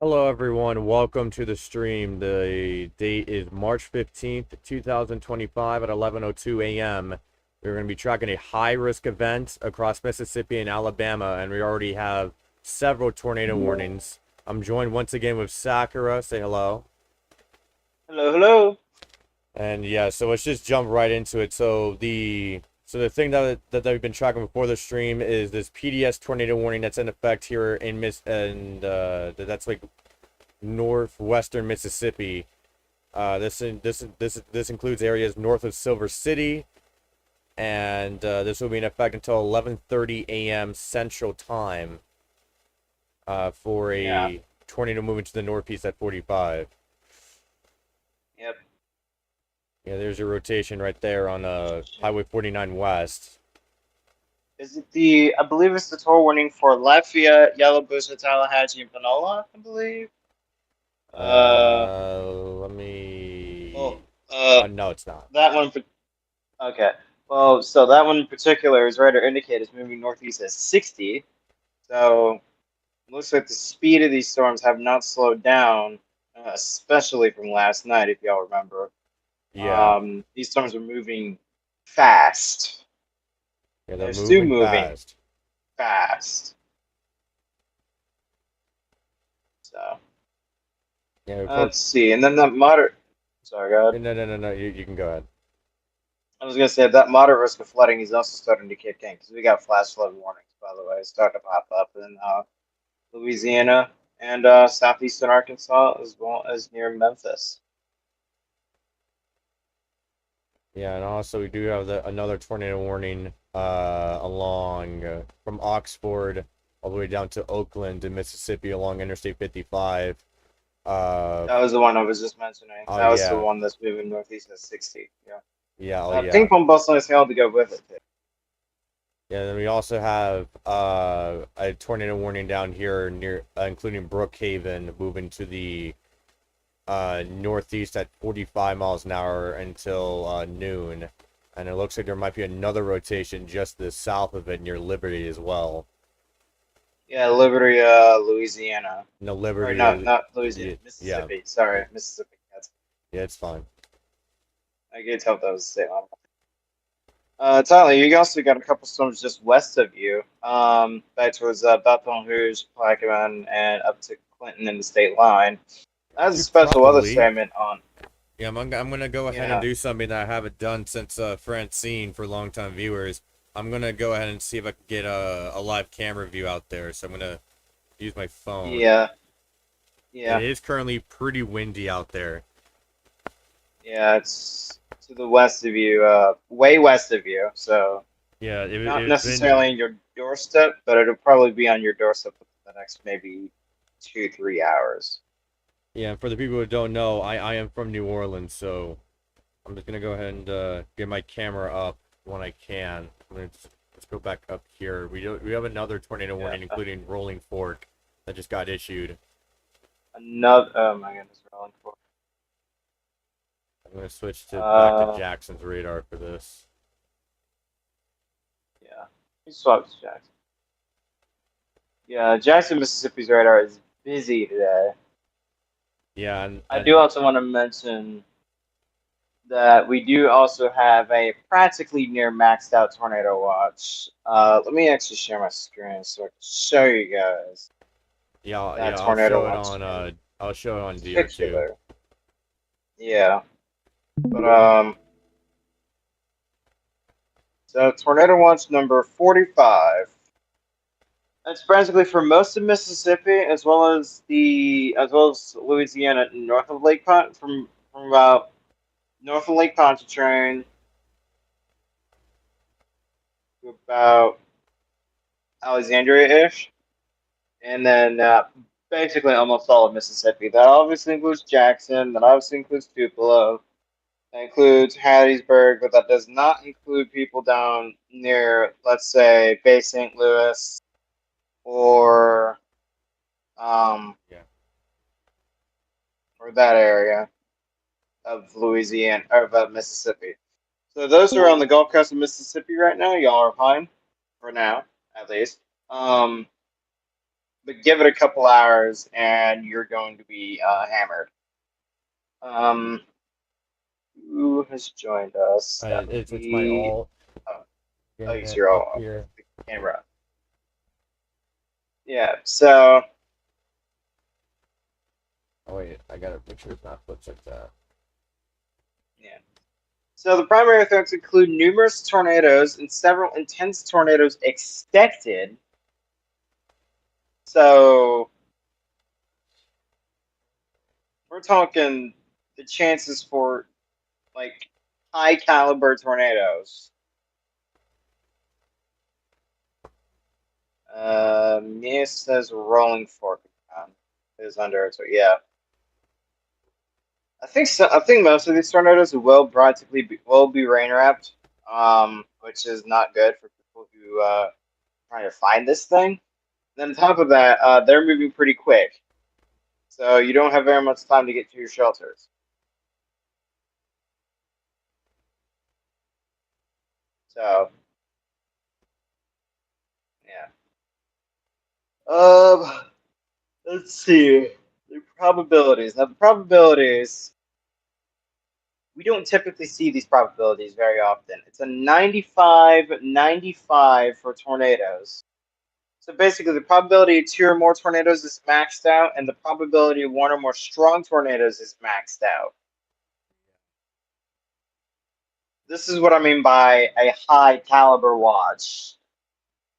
Hello, everyone. Welcome to the stream. The date is March 15th, 2025 at 11:02 a.m. We're going to be tracking a high-risk event across Mississippi and Alabama, and we already have several tornado warnings. I'm joined once again with Sakura. Say hello. Hello, hello. And yeah, so let's just jump right into it. So the thing that we've been tracking before the stream is this PDS tornado warning that's in effect here in that's like northwestern Mississippi. This includes areas north of Silver City, and this will be in effect until 11:30 a.m. Central Time. For Yeah, a tornado moving to the northeast at 45. yep. Yeah, there's your rotation right there on Highway 49 West. Is it I believe it's the tour warning for Lafayette, Yellow Booster, Tallahatchie, and Panola, I believe. Uh, Let me. well, No, it's not. that one, okay. Well, so that one in particular is radar indicated is moving northeast at 60. So, looks like the speed of these storms have not slowed down, especially from last night, if y'all remember. Yeah, These storms are moving fast. yeah, they're They're still moving moving fast. fast. So. Yeah, of course. Let's see, and then that moderate. Sorry, God. No. You can go ahead. I was gonna say that moderate risk of flooding is also starting to kick in because we got flash flood warnings, by the way, starting to pop up in Louisiana and southeastern Arkansas as well as near Memphis. Yeah, and also we do have another tornado warning along from Oxford all the way down to Oakland in Mississippi along Interstate 55. Uh, That was the one I was just mentioning. oh That was the yeah, one that's moving northeast at 60. Yeah. yeah, oh yeah, Ping pong bustle is held to go with it. Too. yeah. Then we also have a tornado warning down here near, including Brookhaven, moving to the northeast at 45 miles an hour until noon, and it looks like there might be another rotation just to the south of it near Liberty as well. Yeah, Liberty, Louisiana, No, or Liberty not is, not Louisiana, yeah, Mississippi. Sorry, Mississippi. yeah, it's fine. I could tell that was the state line. Tyler, you also got a couple storms just west of you, back towards Baton Rouge, Plaquemine, and up to Clinton in the state line. That's a You special weather probably. statement on. Yeah, I'm gonna go ahead and Yeah, do something that I haven't done since Francine for longtime viewers. I'm gonna go ahead and see if I can get a live camera view out there. So I'm gonna use my phone. yeah, It yeah, is currently pretty windy out there. yeah. It's to the west of you, way west of you. So Yeah, not it's been necessarily in your doorstep, but it'll probably be on your doorstep within the next maybe 2, 3 hours. yeah. For the people who don't know, I am from New Orleans, so I'm just gonna go ahead and get my camera up when I can. Let's go back up here. We have another tornado Yeah, warning, including Rolling Fork, that just got issued. another. Oh my goodness, rolling for. I'm gonna switch to back to Uh, Jackson's radar for this. yeah. He swaps Jackson. Yeah, Jackson, Mississippi's radar is busy today. Yeah, I do also want to mention that we do also have a practically near maxed out tornado watch. Let me actually share my screen so I can show you guys that yeah, I'll tornado show it watch on in I'll show it on DR2. particular. Yeah, but so tornado watch number 45. That's practically for most of Mississippi, as well as Louisiana, north of from about north of Lake Pontchartrain to about Alexandria-ish, and then basically almost all of Mississippi. That obviously includes Jackson. That obviously includes Tupelo. That includes Hattiesburg, but that does not include people down near, let's say, Bay St. Louis or um, Yeah. or that area of Louisiana or of Mississippi. So those who are on the Gulf Coast of Mississippi right now, y'all are fine for now, at least. Um, but give it a couple hours and you're going to be hammered. Who has joined us? That would It's my be. alt. Oh, oh, Getting he's it your up all here. the camera. Yeah. So Oh wait, I gotta make sure it's not flipped like that. yeah. So the primary threats include numerous tornadoes and several intense tornadoes expected. So we're talking the chances for like high caliber tornadoes. Mia says rolling fork is under it. So yeah, I think so. I think most of these tornadoes will be rain wrapped, which is not good for people who trying to find this thing. Then on top of that, they're moving pretty quick, so you don't have very much time to get to your shelters. So yeah. Um, let's see the probabilities. Now the probabilities, we don't typically see these probabilities very often. It's a 95/95 for tornadoes. So basically, the probability of two or more tornadoes is maxed out, and the probability of one or more strong tornadoes is maxed out. This is what I mean by a high caliber watch.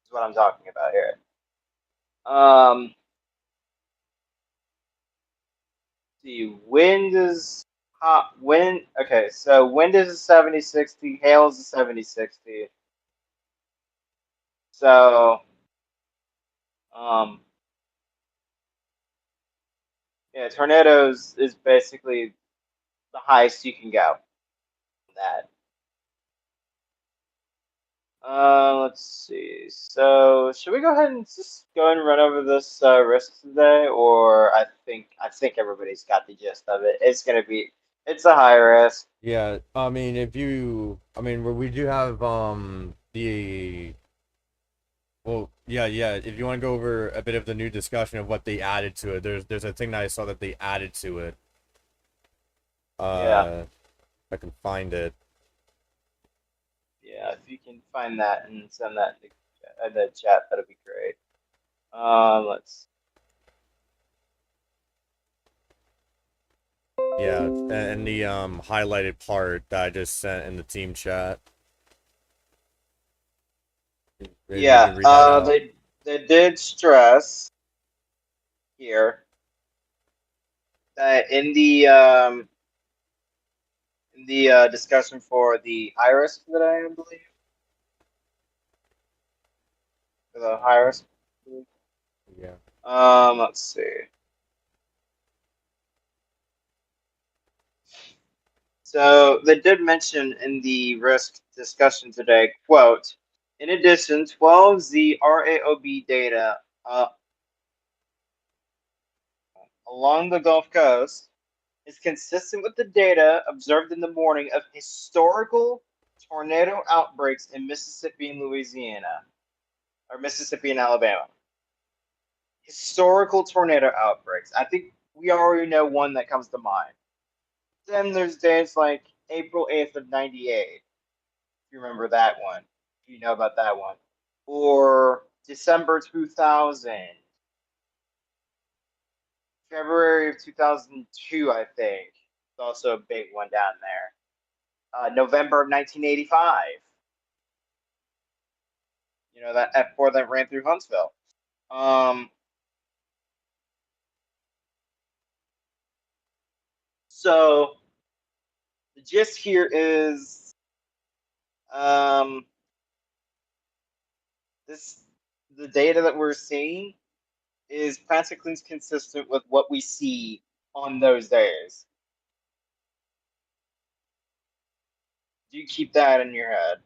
Is what I'm talking about here. See, wind is hot. Wind. Okay, so wind is a 70/60. Hail is a 70/60. So, um, yeah, tornadoes is basically the highest you can go. That. Let's see. So, should we go ahead and just go and run over this risk today, or I think everybody's got the gist of it. It's a high risk. Yeah, I mean, we do have the well, yeah. If you want to go over a bit of the new discussion of what they added to it, there's a thing that I saw that they added to it. Yeah, If I can find it. yeah. If you can find that and send that in the chat, that'd be great. Let's. Yeah, and the highlighted part that I just sent in the team chat. If you Yeah. can read that out. They did stress here that in the discussion for the high risk today, I believe, for the high risk. Yeah. Let's see. So they did mention in the risk discussion today, quote, in addition, 12Z RAOB data along the Gulf Coast is consistent with the data observed in the morning of historical tornado outbreaks in Mississippi and Louisiana, or Mississippi and Alabama. Historical tornado outbreaks. I think we already know one that comes to mind. Then there's days like April 8th of 98. If you remember that one. If you know about that one. Or December 2000. February of 2002, I think. It's also a big one down there. November of 1985. You know, that F4 that ran through Huntsville. Um, so the gist here is um, this the data that we're seeing is practically consistent with what we see on those days. Do you keep that in your head?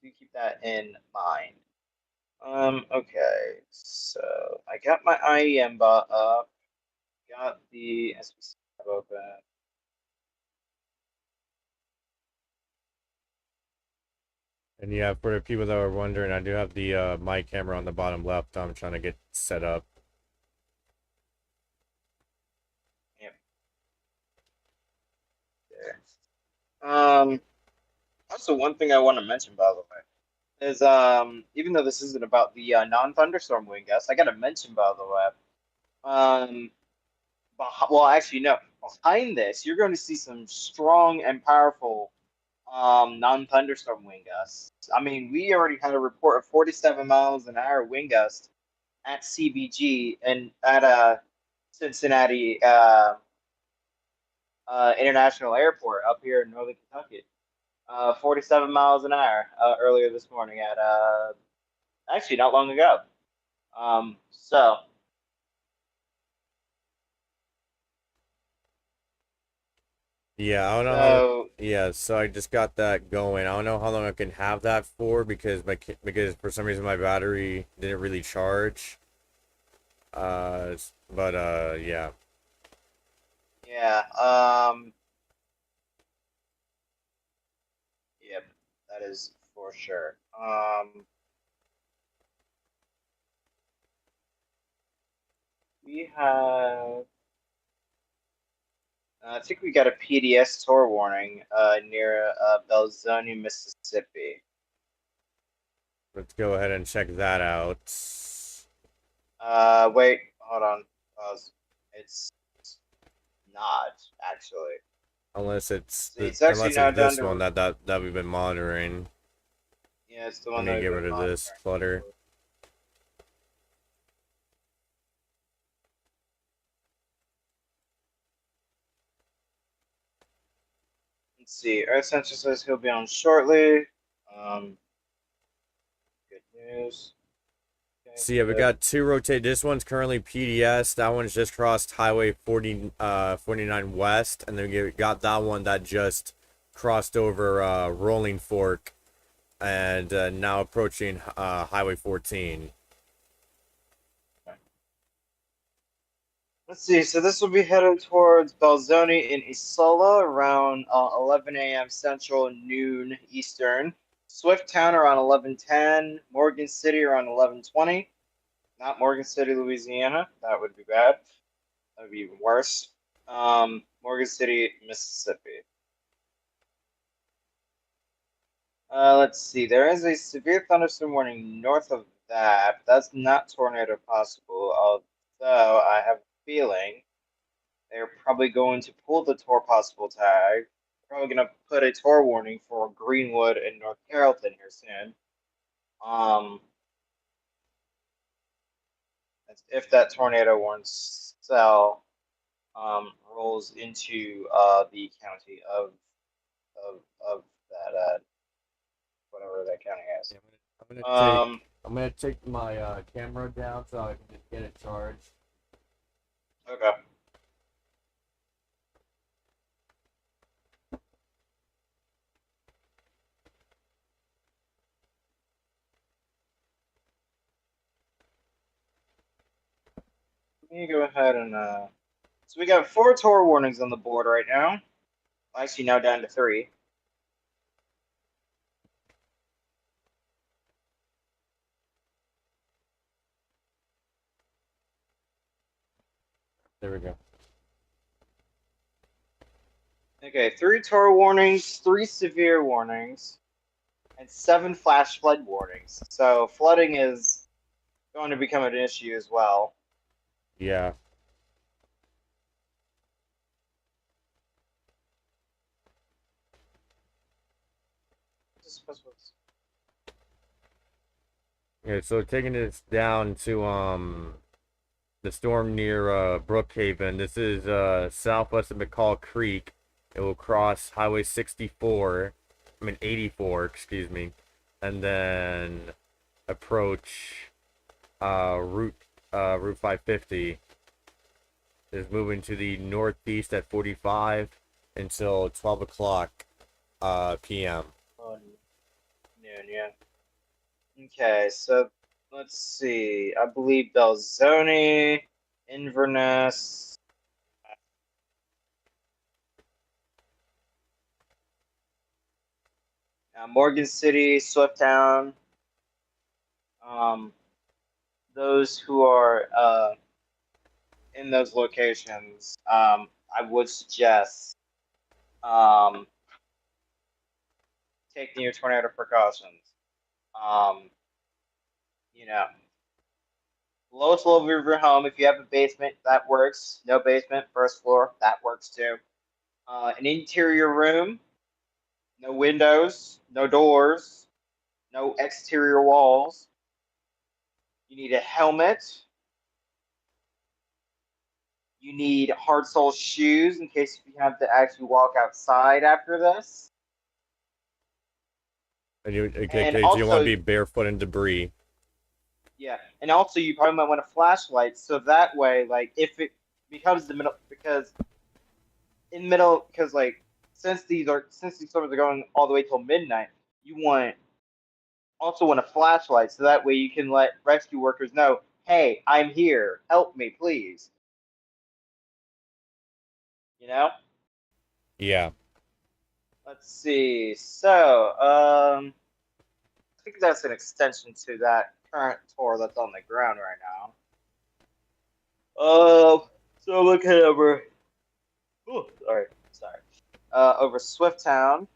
Do you keep that in mind? Okay, so I got my IEM bot up, got the SPC tab open. And yeah, for the people that were wondering, I do have the my camera on the bottom left. I'm trying to get set up. Also, one thing I want to mention, by the way, is even though this isn't about the non-thunderstorm wind gusts, I got to mention, by the way, um, well, actually, no, behind this, you're going to see some strong and powerful non-thunderstorm wind gusts. I mean, we already had a report of 47 miles an hour wind gust at CBG and at Cincinnati International Airport up here in Northern Kentucky. 47 miles an hour earlier this morning at actually not long ago. So Yeah, I don't know how. so Yeah, so I just got that going. I don't know how long I can have that for because because for some reason my battery didn't really charge. But yeah. yeah, yep, that is for sure. We have. I think we got a PDS tour warning near Belzoni, Mississippi. Let's go ahead and check that out. Wait, hold on. Pause. It's not actually. See, it's actually Unless it's now down this one to that we've been monitoring. yeah, it's the Let one that me we've get been rid of this monitoring. clutter. Let's see. Earth Sensor says he'll be on shortly. Um, good news. Okay, So yeah, we good. got two rotate. This one's currently PDS. That one's just crossed Highway 49 West, and then we got that one that just crossed over Rolling Fork and now approaching Highway 14. Let's see. So this will be headed towards Belzoni in Isola around 11 a.m. Central, noon Eastern. Swift Town around 11:10. Morgan City around 11:20. Not Morgan City, Louisiana. That would be bad. That would be even worse. Morgan City, Mississippi. Let's see. There is a severe thunderstorm warning north of that. That's not tornado possible, although I have a feeling they're probably going to pull the Tor possible tag. Probably going to put a Tor warning for Greenwood and North Carrollton here soon. Um, if that tornado warning cell rolls into the county of that whatever that county has. Yeah, I'm gonna take Um, I'm gonna take my camera down so I can just get it charged. okay. Let me go ahead and so we got 4 Tor warnings on the board right now. Actually, now down to 3. There we go. Okay, 3 Tor warnings, 3 severe warnings, and 7 flash flood warnings. So flooding is going to become an issue as well. Yeah. Yeah, so taking this down to the storm near Brookhaven. This is southwest of McCall Creek. It will cross Highway 64, I mean 84, excuse me, and then approach Route 550. Is moving to the northeast at 45 until 12 o'clock p.m. Oh, noon, yeah. Okay, so let's see. I believe Belzoni, Inverness. Morgan City, Swifttown, those who are in those locations, I would suggest um, taking your tornado precautions. You know, lowest level of your home. If you have a basement, that works. No basement, first floor, that works too. An interior room, no windows, no doors, no exterior walls. You need a helmet. You need hard sole shoes in case you have to actually walk outside after this. And you, okay, And so you want to also, be barefoot in debris. yeah, and also you probably might want a flashlight so that way, like, if it becomes the middle, because in middle, because like since these storms are going all the way till midnight, you want a flashlight so that way you can let rescue workers know, hey, I'm here, help me, please. You know. Yeah. Let's see. So, I think that's an extension to that current tour that's on the ground right now. So looking over. Oh, sorry. Over Swifttown,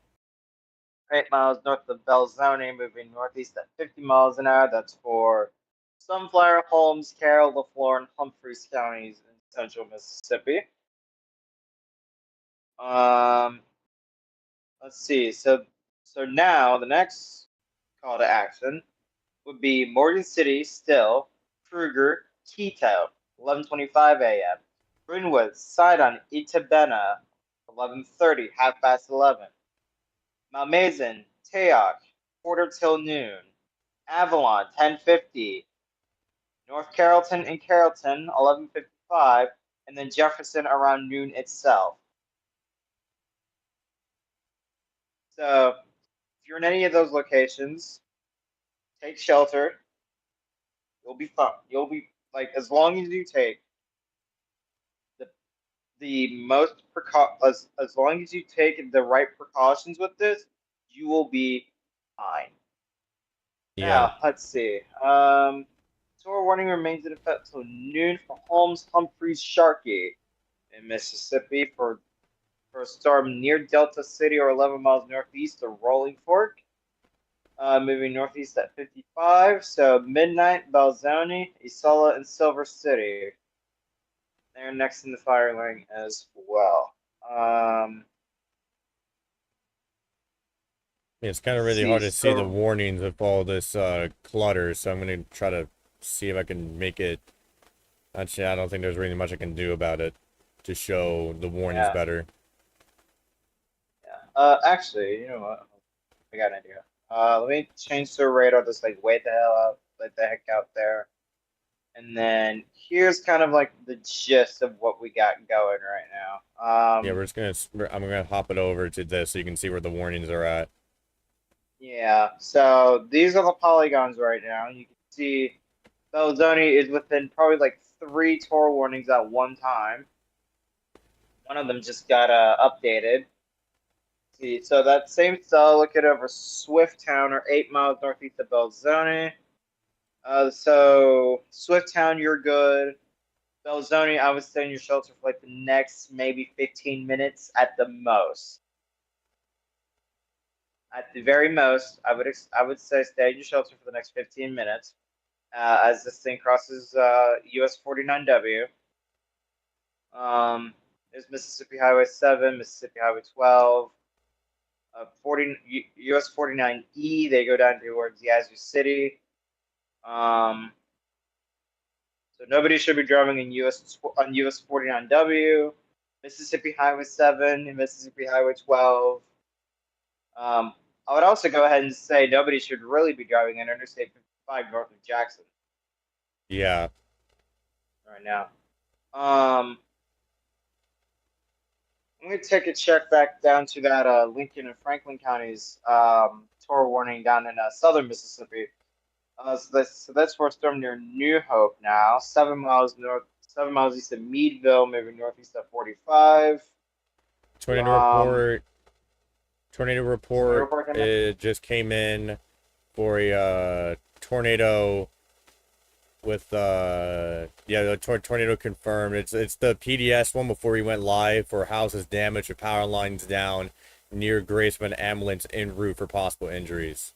8 miles north of Belzoni, moving northeast at 50 miles an hour. That's for Sunflower, Holmes, Carroll, LaFleur, and Humphreys counties in central Mississippi. Um, let's see. So now the next call to action would be Morgan City, Still, Kruger, Quito, 11:25 a.m. Greenwood, Sidon, Itabena, 11:30, 11:30. Malmaison, Teoc, quarter till noon. Avalon, 10:50. North Carrollton and Carrollton, 11:55, and then Jefferson around noon itself. So if you're in any of those locations, take shelter. You'll be fine. You'll be like, as long as you take the most as long as you take the right precautions with this, you will be fine. Yeah. Now, let's see. Tour warning remains in effect till noon for Holmes, Humphreys, Sharkey in Mississippi for a storm near Delta City or 11 miles northeast of Rolling Fork. Moving northeast at 55. So midnight, Belzoni, Isola, and Silver City. They're next in the fire lane as well. It's kind of Let's really see. hard to see the So warnings with all this clutter, so I'm going to try to see if I can make it. Actually, I don't think there's really much I can do about it to show the warnings yeah, better. yeah. Actually, you know what? I got an idea. Let me change the radar. Just like wait the hell out, let the heck out there. And then here's kind of like the gist of what we got going right now. Yeah, I'm gonna hop it over to this so you can see where the warnings are at. Yeah. So these are the polygons right now. You can see Belzoni is within probably like 3 tour warnings at one time. One of them just got updated. See, so that same cell, look at over Swifttown, or 8 miles northeast of Belzoni. So Swifttown, you're good. Belzoni, I would stay in your shelter for like the next maybe 15 minutes at the most. At the very most, I would say stay in your shelter for the next 15 minutes as this thing crosses US 49W. There's Mississippi Highway 7, Mississippi Highway 12, 40 US 49E. They go down towards Yazoo City. So nobody should be driving in US 49W, Mississippi Highway 7, and Mississippi Highway 12. I would also go ahead and say nobody should really be driving in Interstate 55 north of Jackson Yeah. right now. I'm going to take a check back down to that Lincoln and Franklin counties tour warning down in southern Mississippi. So that's for a storm near New Hope now, 7 miles east of Meadville, maybe northeast of 45. Tornado Um, report. Tornado report. It just came in for a tornado with the tornado confirmed. It's the PDS one before we went live for houses damaged or power lines down near Graceman ambulance en route for possible injuries.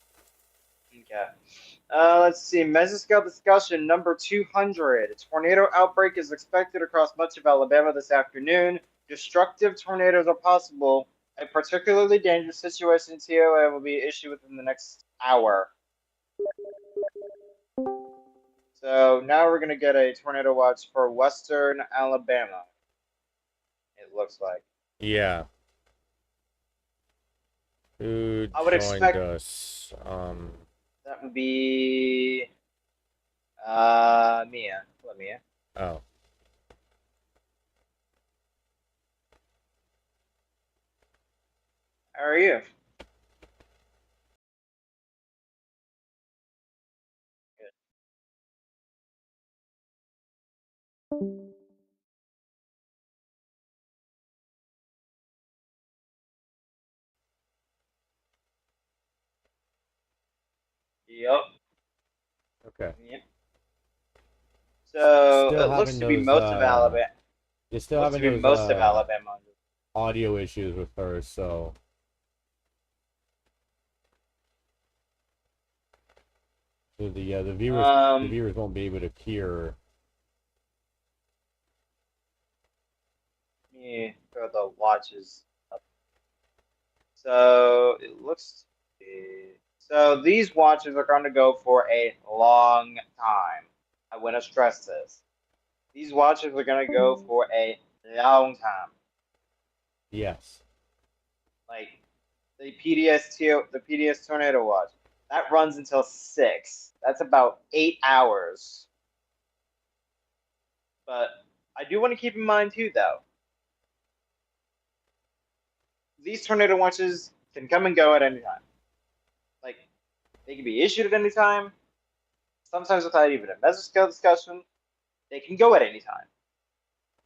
Okay. Let's see. Mesoscale discussion number 200. A tornado outbreak is expected across much of Alabama this afternoon. Destructive tornadoes are possible. A particularly dangerous situation TOA will be issued within the next hour. So now we're going to get a tornado watch for western Alabama. It looks like. Yeah. Who I would joined expect us? that would be Mia. Hello, Mia. Oh. How are you? Yep. Okay. Yep. So Still it looks having to be those most of Alabama. you're still Looks to having be those most of Alabama. audio issues with her, so the viewers won't be able to hear. Let me throw the watches up. So it looks. So these watches are going to go for a long time. I want to stress this. These watches are going to go for a long time. Yes. Like the PDS Tornado watch, that runs until 6. That's about 8 hours. But I do want to keep in mind too, though. These tornado watches can come and go at any time. Like, they can be issued at any time. Sometimes without even a mesoscale discussion, they can go at any time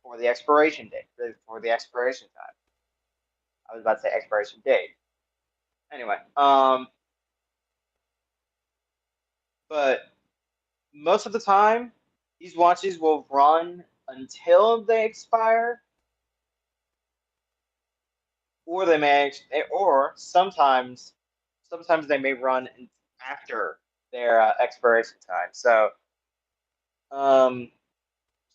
for the expiration date, for the expiration time. I was about to say expiration date. Anyway, but most of the time, these watches will run until they expire, or they may, or sometimes they may run after their expiration time. So, um,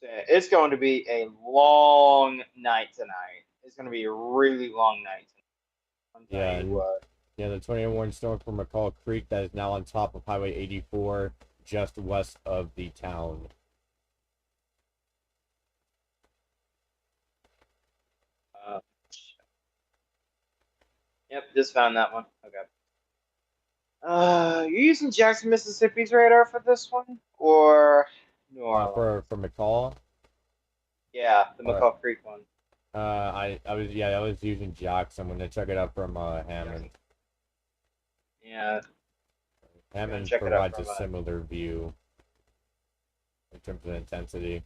it's going to be a long night tonight. It's going to be a really long night tonight. I'm Yeah, telling you what. yeah, the tornado warning storm from McCall Creek that is now on top of Highway 84, just west of the town. Uh, yep, just found that one. Okay. You using Jackson, Mississippi's radar for this one, or New Orleans? For McCall. Yeah, the Or McCall Creek one. I was using Jackson when they took it up from Hammond. Yeah, we're gonna Hammond check it out provides a from similar view in terms of intensity.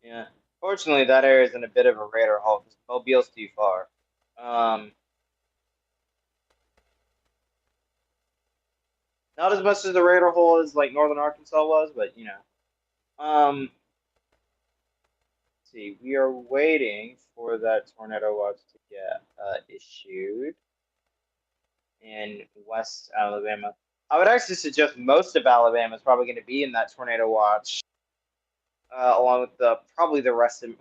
yeah. Fortunately, that area is in a bit of a radar hole because Mobile's too far. Not as much as the radar hole as like northern Arkansas was, but you know. Let's see, we are waiting for that tornado watch to get issued in West Alabama. I would actually suggest most of Alabama is probably going to be in that tornado watch, along with probably the rest of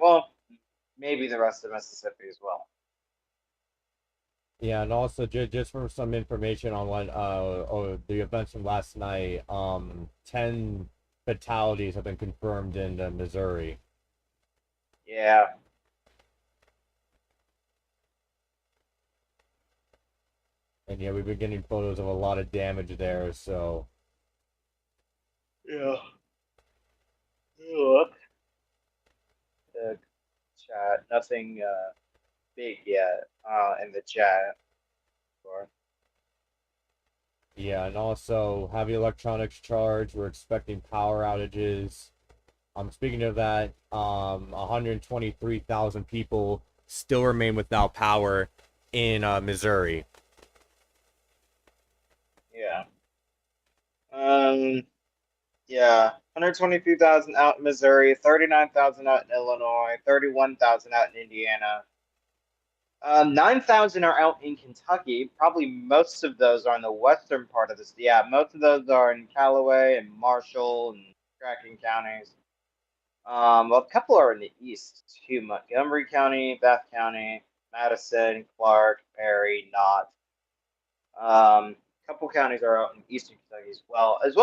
maybe the rest of Mississippi as well. Yeah, and also just for some information on the events from last night, 10 fatalities have been confirmed in Missouri. Yeah. And yeah, we've been getting photos of a lot of damage there, so Yeah. Look. The chat. Nothing big yet in the chat. Or yeah, and also heavy electronics charge. We're expecting power outages. Speaking of that, 123,000 people still remain without power in Missouri. yeah. Yeah. 123,000 out in Missouri, 39,000 out in Illinois, 31,000 out in Indiana. 9,000 are out in Kentucky. Probably most of those are in the western part of this. Yeah, most of those are in Callaway and Marshall and Tracking counties. Well, a couple are in the east too: Montgomery County, Bath County, Madison, Clark, Perry, Knott. A couple counties are out in eastern Kentucky as well as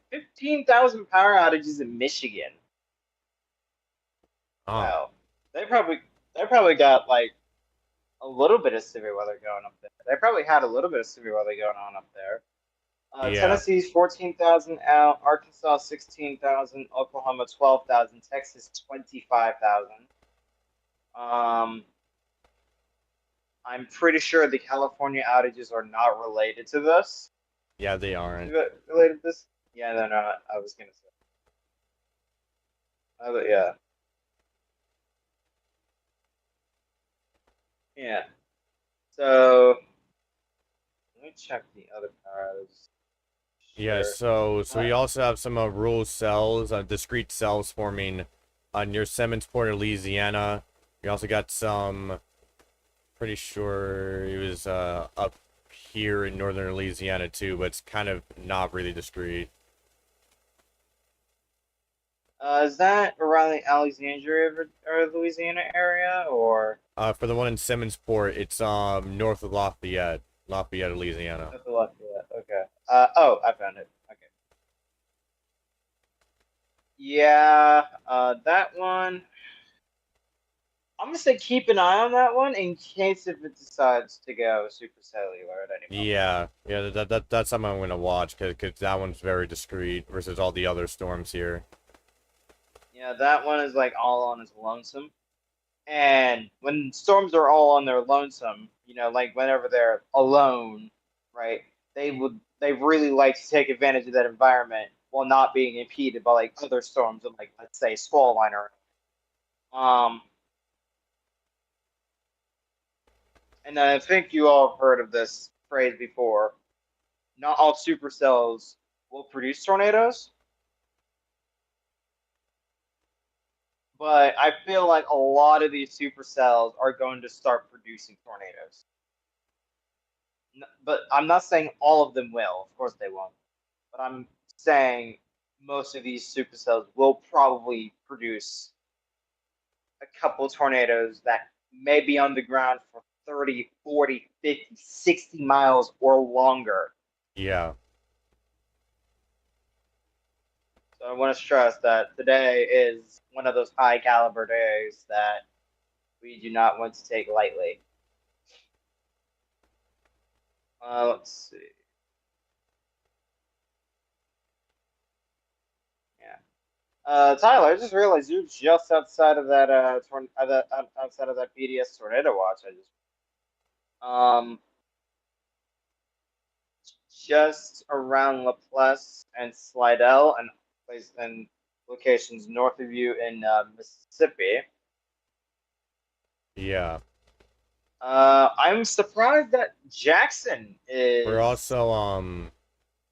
15,000 power outages in Michigan. Oh, Wow, they probably got like a little bit of severe weather going up there. They probably had a little bit of severe weather going on up there. yeah. Tennessee's 14,000 out, Arkansas 16,000, Oklahoma 12,000, Texas 25,000. Um, I'm pretty sure the California outages are not related to this. Yeah, they aren't. Related to this? Yeah, they're not. I was gonna say. But yeah, yeah. So let me check the other power outages. Yeah, Sure. so we also have some rural cells, discrete cells forming near Simonsport, Louisiana. We also got some, pretty sure it was up here in northern Louisiana too, but it's kind of not really discrete. Is that around the Alexandria or Louisiana area, or For the one in Simonsport, it's north of Lafayette, Louisiana. that's the left? Yeah. Okay. Oh, I found it. Okay. Yeah. That one. I'm gonna say keep an eye on that one in case if it decides to go supercellular at any moment. Yeah, that's something I'm gonna watch because that one's very discreet versus all the other storms here. Yeah, that one is like all on its lonesome. And when storms are all on their lonesome, like whenever they're alone, right? They really like to take advantage of that environment while not being impeded by like other storms of like let's say squall line or um and I think you all have heard of this phrase before. Not all supercells will produce tornadoes, but I feel like a lot of these supercells are going to start producing tornadoes. But I'm not saying all of them will. Of course they won't. But I'm saying most of these supercells will probably produce a couple tornadoes that may be on the ground for 30, 40, 50, 60 miles or longer. Yeah, So I want to stress that today is one of those high caliber days that we do not want to take lightly. Let's see. Yeah. Tyler, I just realized you're just outside of that outside of that BDS tornado watch. Um just around Laplace and Slidell and locations north of you in Mississippi. yeah. I'm surprised that Jackson We're is.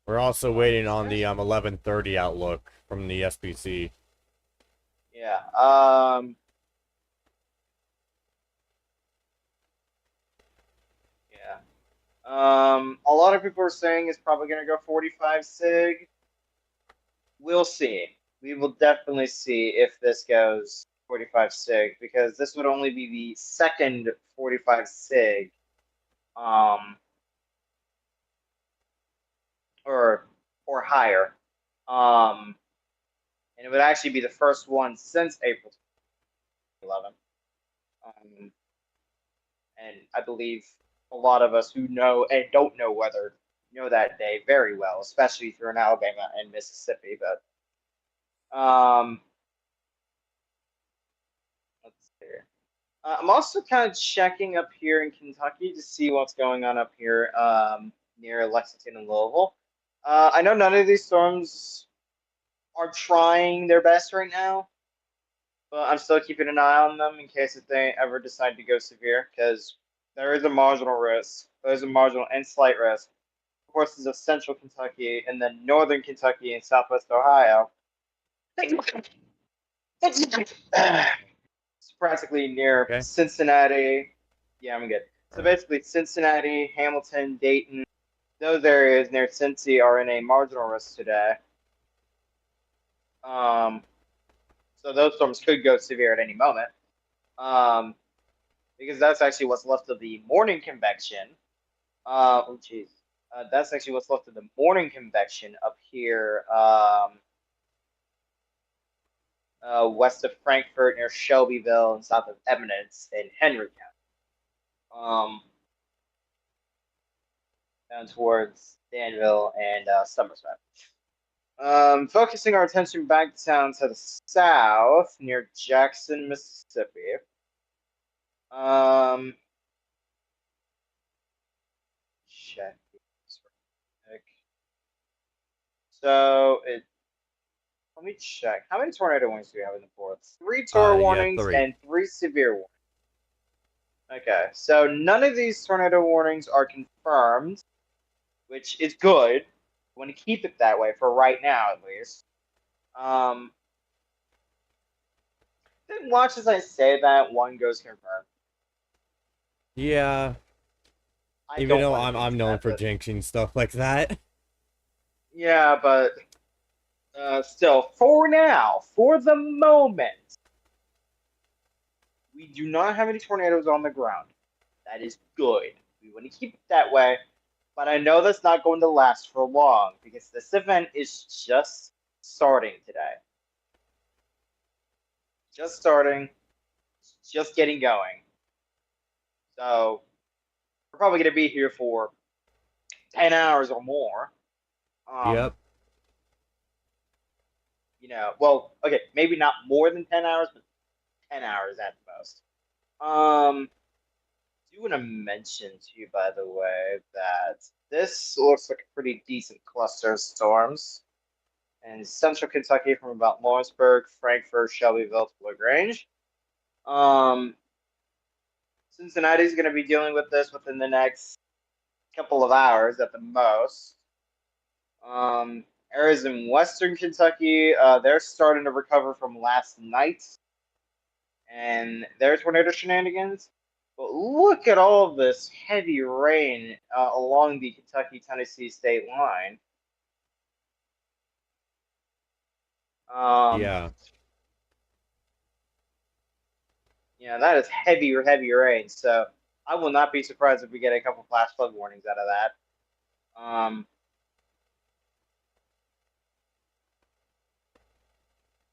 also waiting on the 11:30 outlook from the SPC. Yeah. Yeah. A lot of people are saying it's probably going to go 45 sig. We'll see. We will definitely see if this goes 45 sig because this would only be the second 45 sig, um, or higher, and it would actually be the first one since April 2011. And I believe a lot of us who know and don't know weather know that day very well, especially if you're in Alabama and Mississippi. But let's see. I'm also kind of checking up here in Kentucky to see what's going on up here near Lexington and Louisville. I know none of these storms are trying their best right now, but I'm still keeping an eye on them in case if they ever decide to go severe, because there is a marginal risk. There's a marginal and slight risk. Of course, there's of central Kentucky and then northern Kentucky and southwest Ohio. It's practically near Okay. Cincinnati. Yeah, I'm good. So Alright. basically, Cincinnati, Hamilton, Dayton, those areas near Cincy are in a marginal risk today. Um, so those storms could go severe at any moment. Um, because that's actually what's left of the morning convection. Oh, jeez. That's actually what's left of the morning convection up here, west of Frankfort, near Shelbyville, and south of Eminence in Henry County. Down towards Danville and Somerset. Focusing our attention back down to the south, near Jackson, Mississippi. Check. So it. Let me check. How many tornado warnings do we have in the fourth? 3 tornado Yeah, warnings 3. and 3 severe warnings. Okay, so none of these tornado warnings are confirmed, which is good. I want to keep it that way for right now, at least. Then watch as I say that one goes confirmed. Yeah, I even don't though want to I'm jinx known that, for but jinxing stuff like that. yeah, but still, for now, for the moment, we do not have any tornadoes on the ground. That is good. We want to keep it that way, but I know that's not going to last for long because this event is just starting today. Just starting, just getting going. So we're probably going to be here for 10 hours or more. Yep. Well, okay, maybe not more than 10 hours, but 10 hours at the most. Do want to mention to you, by the way, that this looks like a pretty decent cluster of storms in central Kentucky from about Lawrenceburg, Frankfort, Shelbyville to LaGrange. Cincinnati is going to be dealing with this within the next couple of hours at the most. Areas in western Kentucky, they're starting to recover from last night and their tornado shenanigans. But look at all of this heavy rain along the Kentucky-Tennessee state line. Um, Yeah. that is heavy, heavy rain. So I will not be surprised if we get a couple flash flood warnings out of that.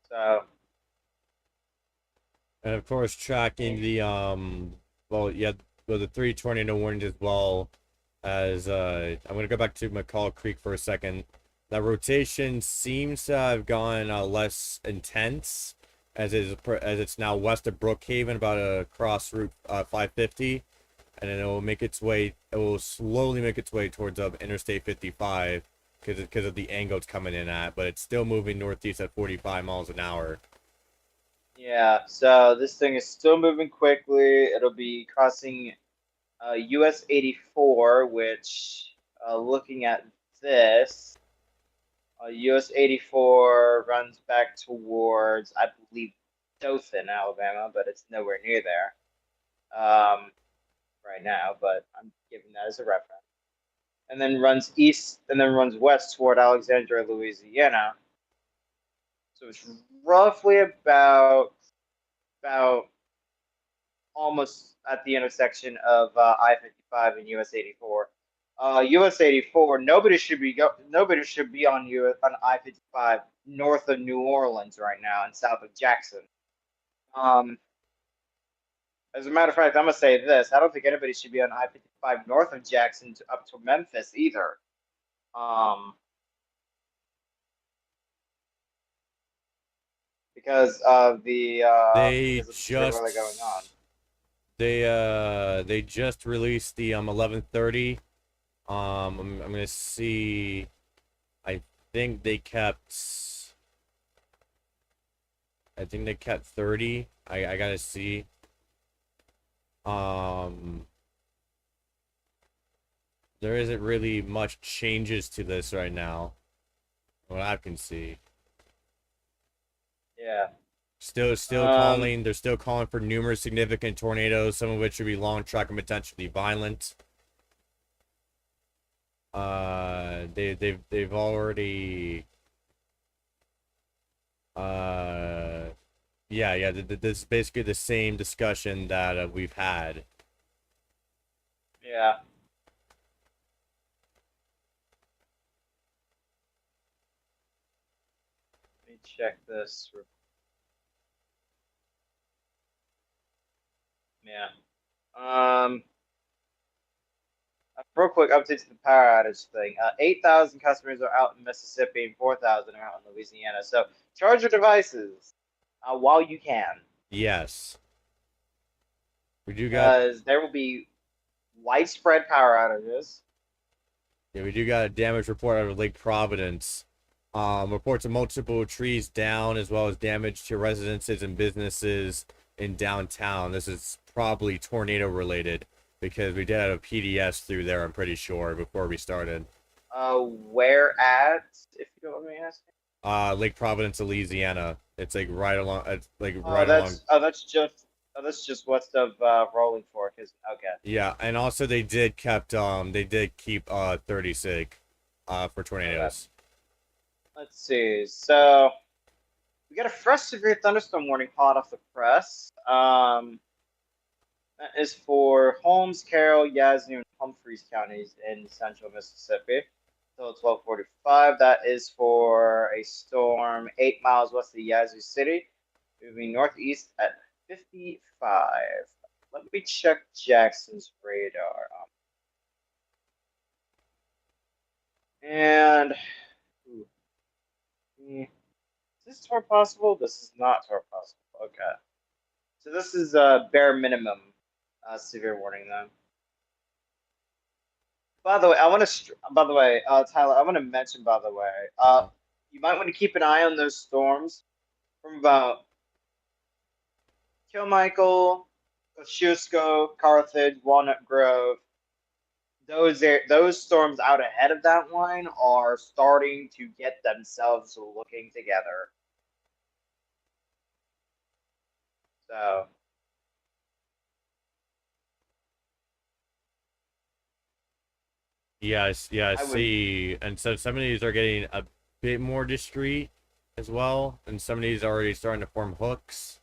So And of course, tracking the well, yeah, well, the 3 tornado warnings as well as I'm gonna go back to McCall Creek for a second. That rotation seems to have gone less intense as it's now west of Brookhaven, about across Route 550, and then it will make its way. It will slowly make its way towards Interstate 55 because of the angle it's coming in at, but it's still moving northeast at 45 miles an hour. yeah, so this thing is still moving quickly. It'll be crossing US 84, which looking at this, US 84 runs back towards, I believe, Dothan, Alabama, but it's nowhere near there right now. But I'm giving that as a reference. And then runs east, and then runs west toward Alexandria, Louisiana. So it's roughly about almost at the intersection of I-55 and US 84. US 84. Nobody should be on I-55 north of New Orleans right now and south of Jackson. As a matter of fact, I'm gonna say this: I don't think anybody should be on I-55 north of Jackson up to Memphis either. Because of the They because of the severe weather going on. just they just released the 11:30. I'm gonna see. I think they kept. I think they kept 30. I gotta see. Um, there isn't really much changes to this right now, what I can see. Yeah. Still calling. They're still calling for numerous significant tornadoes, some of which would be long track and potentially violent. They've already. Yeah. This is basically the same discussion that we've had. Yeah. Let me check this. Yeah. Real quick update to the power outage thing. 8,000 customers are out in Mississippi and 4,000 are out in Louisiana. So charge your devices while you can. Yes. We do got. Because there will be widespread power outages. Yeah, we do got a damage report out of Lake Providence. Reports of multiple trees down, as well as damage to residences and businesses in downtown. This is probably tornado related because we did have a PDS through there, I'm pretty sure, before we started. Where at, if you don't let me ask? Lake Providence, Louisiana. It's like right along. It's like Oh, right along. that's just west of Rolling Fork, isn't it? Okay. Yeah, and also they did keep 36 for tornadoes. Let's see. So we got a fresh severe thunderstorm warning hot off the press. That is for Holmes, Carroll, Yazoo, and Humphreys counties in central Mississippi. So 12:45. That is for a storm 8 miles west of Yazoo City, moving northeast at 55. Let me check Jackson's radar. And is this tornado possible? This is not tornado possible. Okay. So this is a bare minimum severe warning then. By the way, Tyler, I want to mention, by the way, you might want to keep an eye on those storms from about Kilmichael, Kosciuszko, Carthage, Walnut Grove. Those storms out ahead of that line are starting to get themselves looking together. So. Yes, I see. And so some of these are getting a bit more discreet as well, and some of these are already starting to form hooks.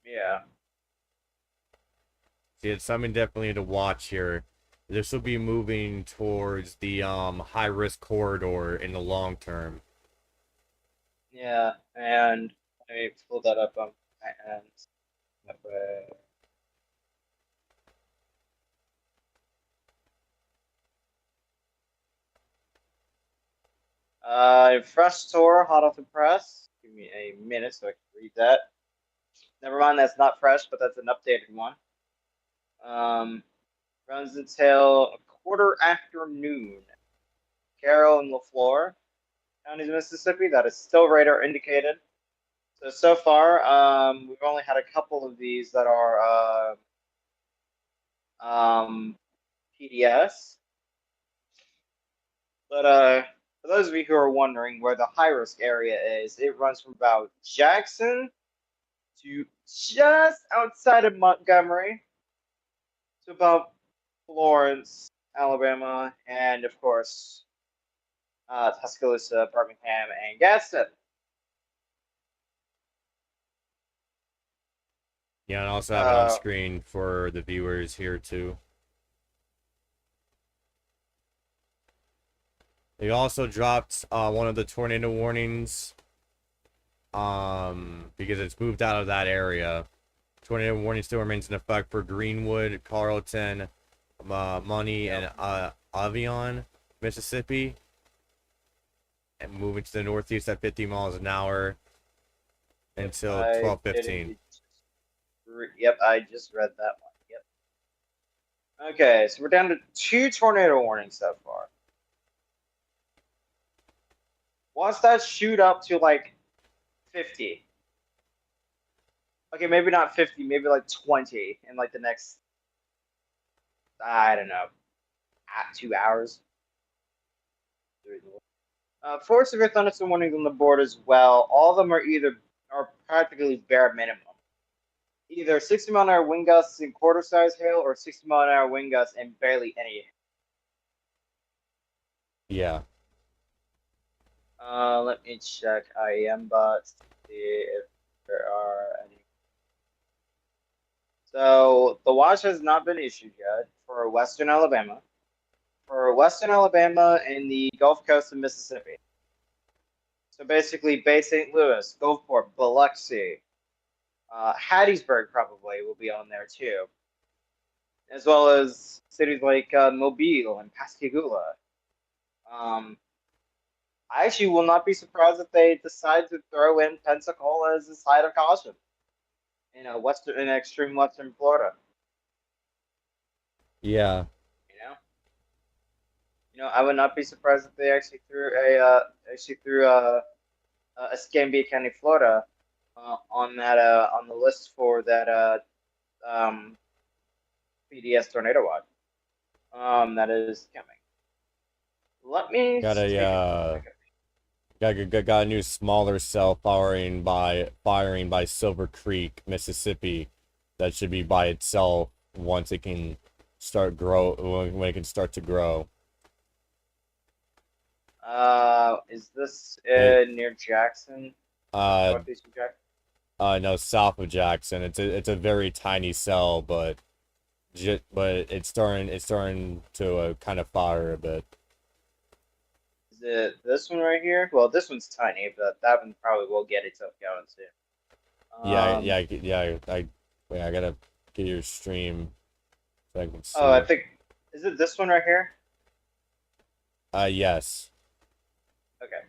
Yeah. See, it's something definitely to watch here. This will be moving towards the high risk corridor in the long term. Yeah, and let me pull that up on my end. That way. Fresh tour, hot off the press. Give me a minute so I can read that. Never mind, that's not fresh, but that's an updated one. Runs until a quarter after noon. Carroll and LaFleur counties, Mississippi. That is still radar indicated. So far, we've only had a couple of these that are PDS. But for those of you who are wondering where the high risk area is, it runs from about Jackson to just outside of Montgomery to about Florence, Alabama, and of course Tuscaloosa, Birmingham, and Gadsden. Yeah, and also have it on screen for the viewers here too. They also dropped one of the tornado warnings because it's moved out of that area. Tornado warning still remains in effect for Greenwood, Carlton, Money, and Avion, Mississippi. And moving to the northeast at 50 miles an hour until 12:15. Yep, I just read that one. Yep. Okay, so we're down to 2 tornado warnings so far. Once that shoot up to like 50. Okay, maybe not 50, maybe like 20 in like the next, I don't know, 2 hours. Four severe thunderstorm warnings on the board as well. All of them are practically bare minimum. Either 60-mile-an-hour wind gusts and quarter-size hail, or 60-mile-an-hour wind gusts and barely any. Yeah. Let me check IEM bots to see if there are any. So the watch has not been issued yet for Western Alabama. For Western Alabama and the Gulf Coast of Mississippi. So basically, Bay St. Louis, Gulfport, Biloxi, Hattiesburg probably will be on there too, as well as cities like Mobile and Pascagoula. I actually will not be surprised if they decide to throw in Pensacola as a side of caution in extreme western Florida. Yeah. You know, I would not be surprised if they actually threw a Escambia County, Florida, on the list for that PDS tornado watch that is coming. Let me Got take a a quick. got a new smaller cell firing by Silver Creek, Mississippi. That should be by itself once it can when it can start to grow. Is this It near Jackson? uh Northeast of Jackson? no, south of Jackson. It's a very tiny cell, but it's starting to kind of fire a bit. Is it this one right here? Well, this one's tiny, but that one probably will get itself going soon. Wait, I gotta get your stream so I can Oh, I see. think, is it this one right here? Yes. Okay.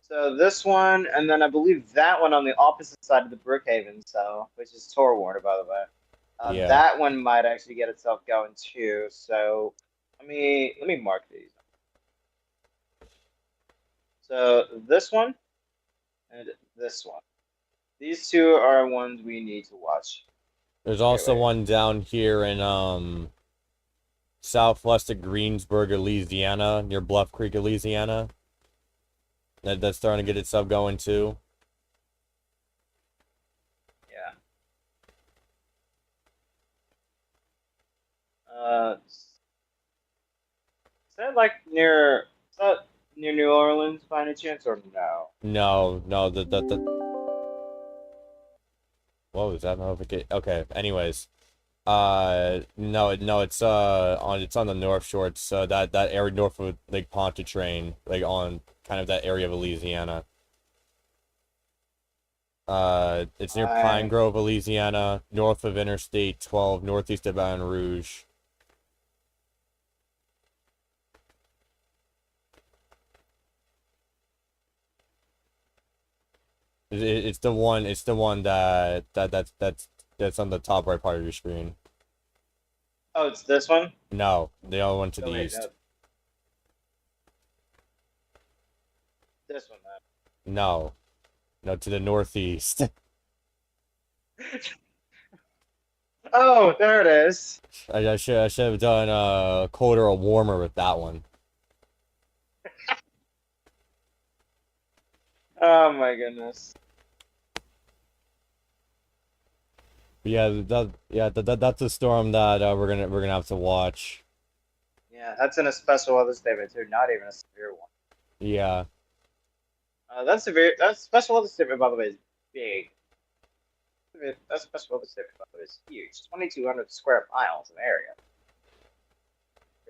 So this one, and then I believe that one on the opposite side of the Brookhaven cell, which is Tor Warner, by the way. Yeah. That one might actually get itself going too. So let me mark these. So this one and this one. These two are ones we need to watch. There's Okay, also wait. one down here in southwest of Greensburg, Louisiana, near Bluff Creek, Louisiana. That's starting to get itself going too. Yeah. Is that near New Orleans by any chance or no? No, no, the what was that notification? Okay, anyways. No, it's on the North Shore. It's that area north of Lake Pontchartrain, like on kind of that area of Louisiana. It's near Pine I Grove, Louisiana, north of Interstate 12, northeast of Baton Rouge. It's the one. It's the one that's on the top right part of your screen. Oh, it's this one? No, the other one to Oh the wait, no, east. this one No, no, to the northeast. then. Oh, there it is. I should have done colder or warmer with that one. Oh my goodness. But that's a storm that we're gonna have to watch. Yeah, that's in a special weather statement too, not even a severe one. Yeah, That special weather statement, by the way, is big. That special weather statement, by the way, is huge. 2,200 square miles of area.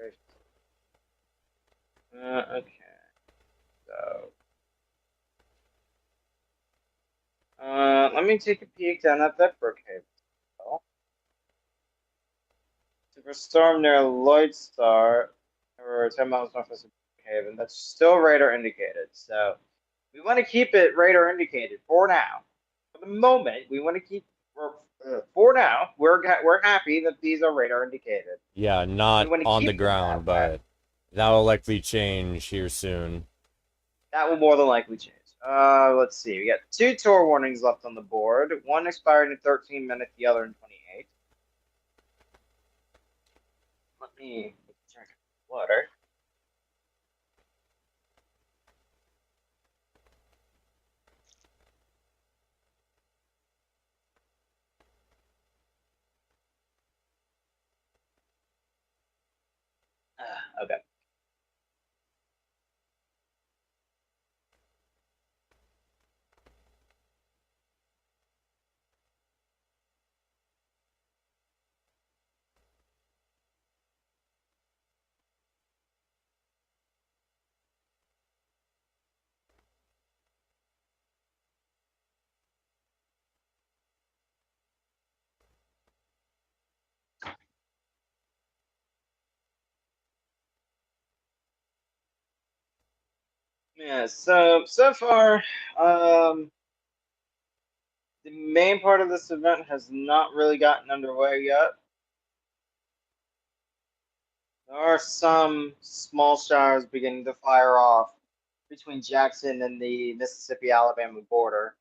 Okay. So, let me take a peek down at that Brookhaven. Superstorm near Lloydstar, or 10 miles northwest of Brookhaven. That's still radar indicated. So, we want to keep it radar indicated for now. For the moment, we want to keep. For now, we're happy that these are radar indicated. yeah, We not want to on the keep them ground, that way. but that will likely change here soon. That will more than likely change. Let's see. We got two tour warnings left on the board. One expired in 13 minutes, the other in 28. Let me drink water. Okay. Yeah, so far, the main part of this event has not really gotten underway yet. There are some small showers beginning to fire off between Jackson and the Mississippi-Alabama border.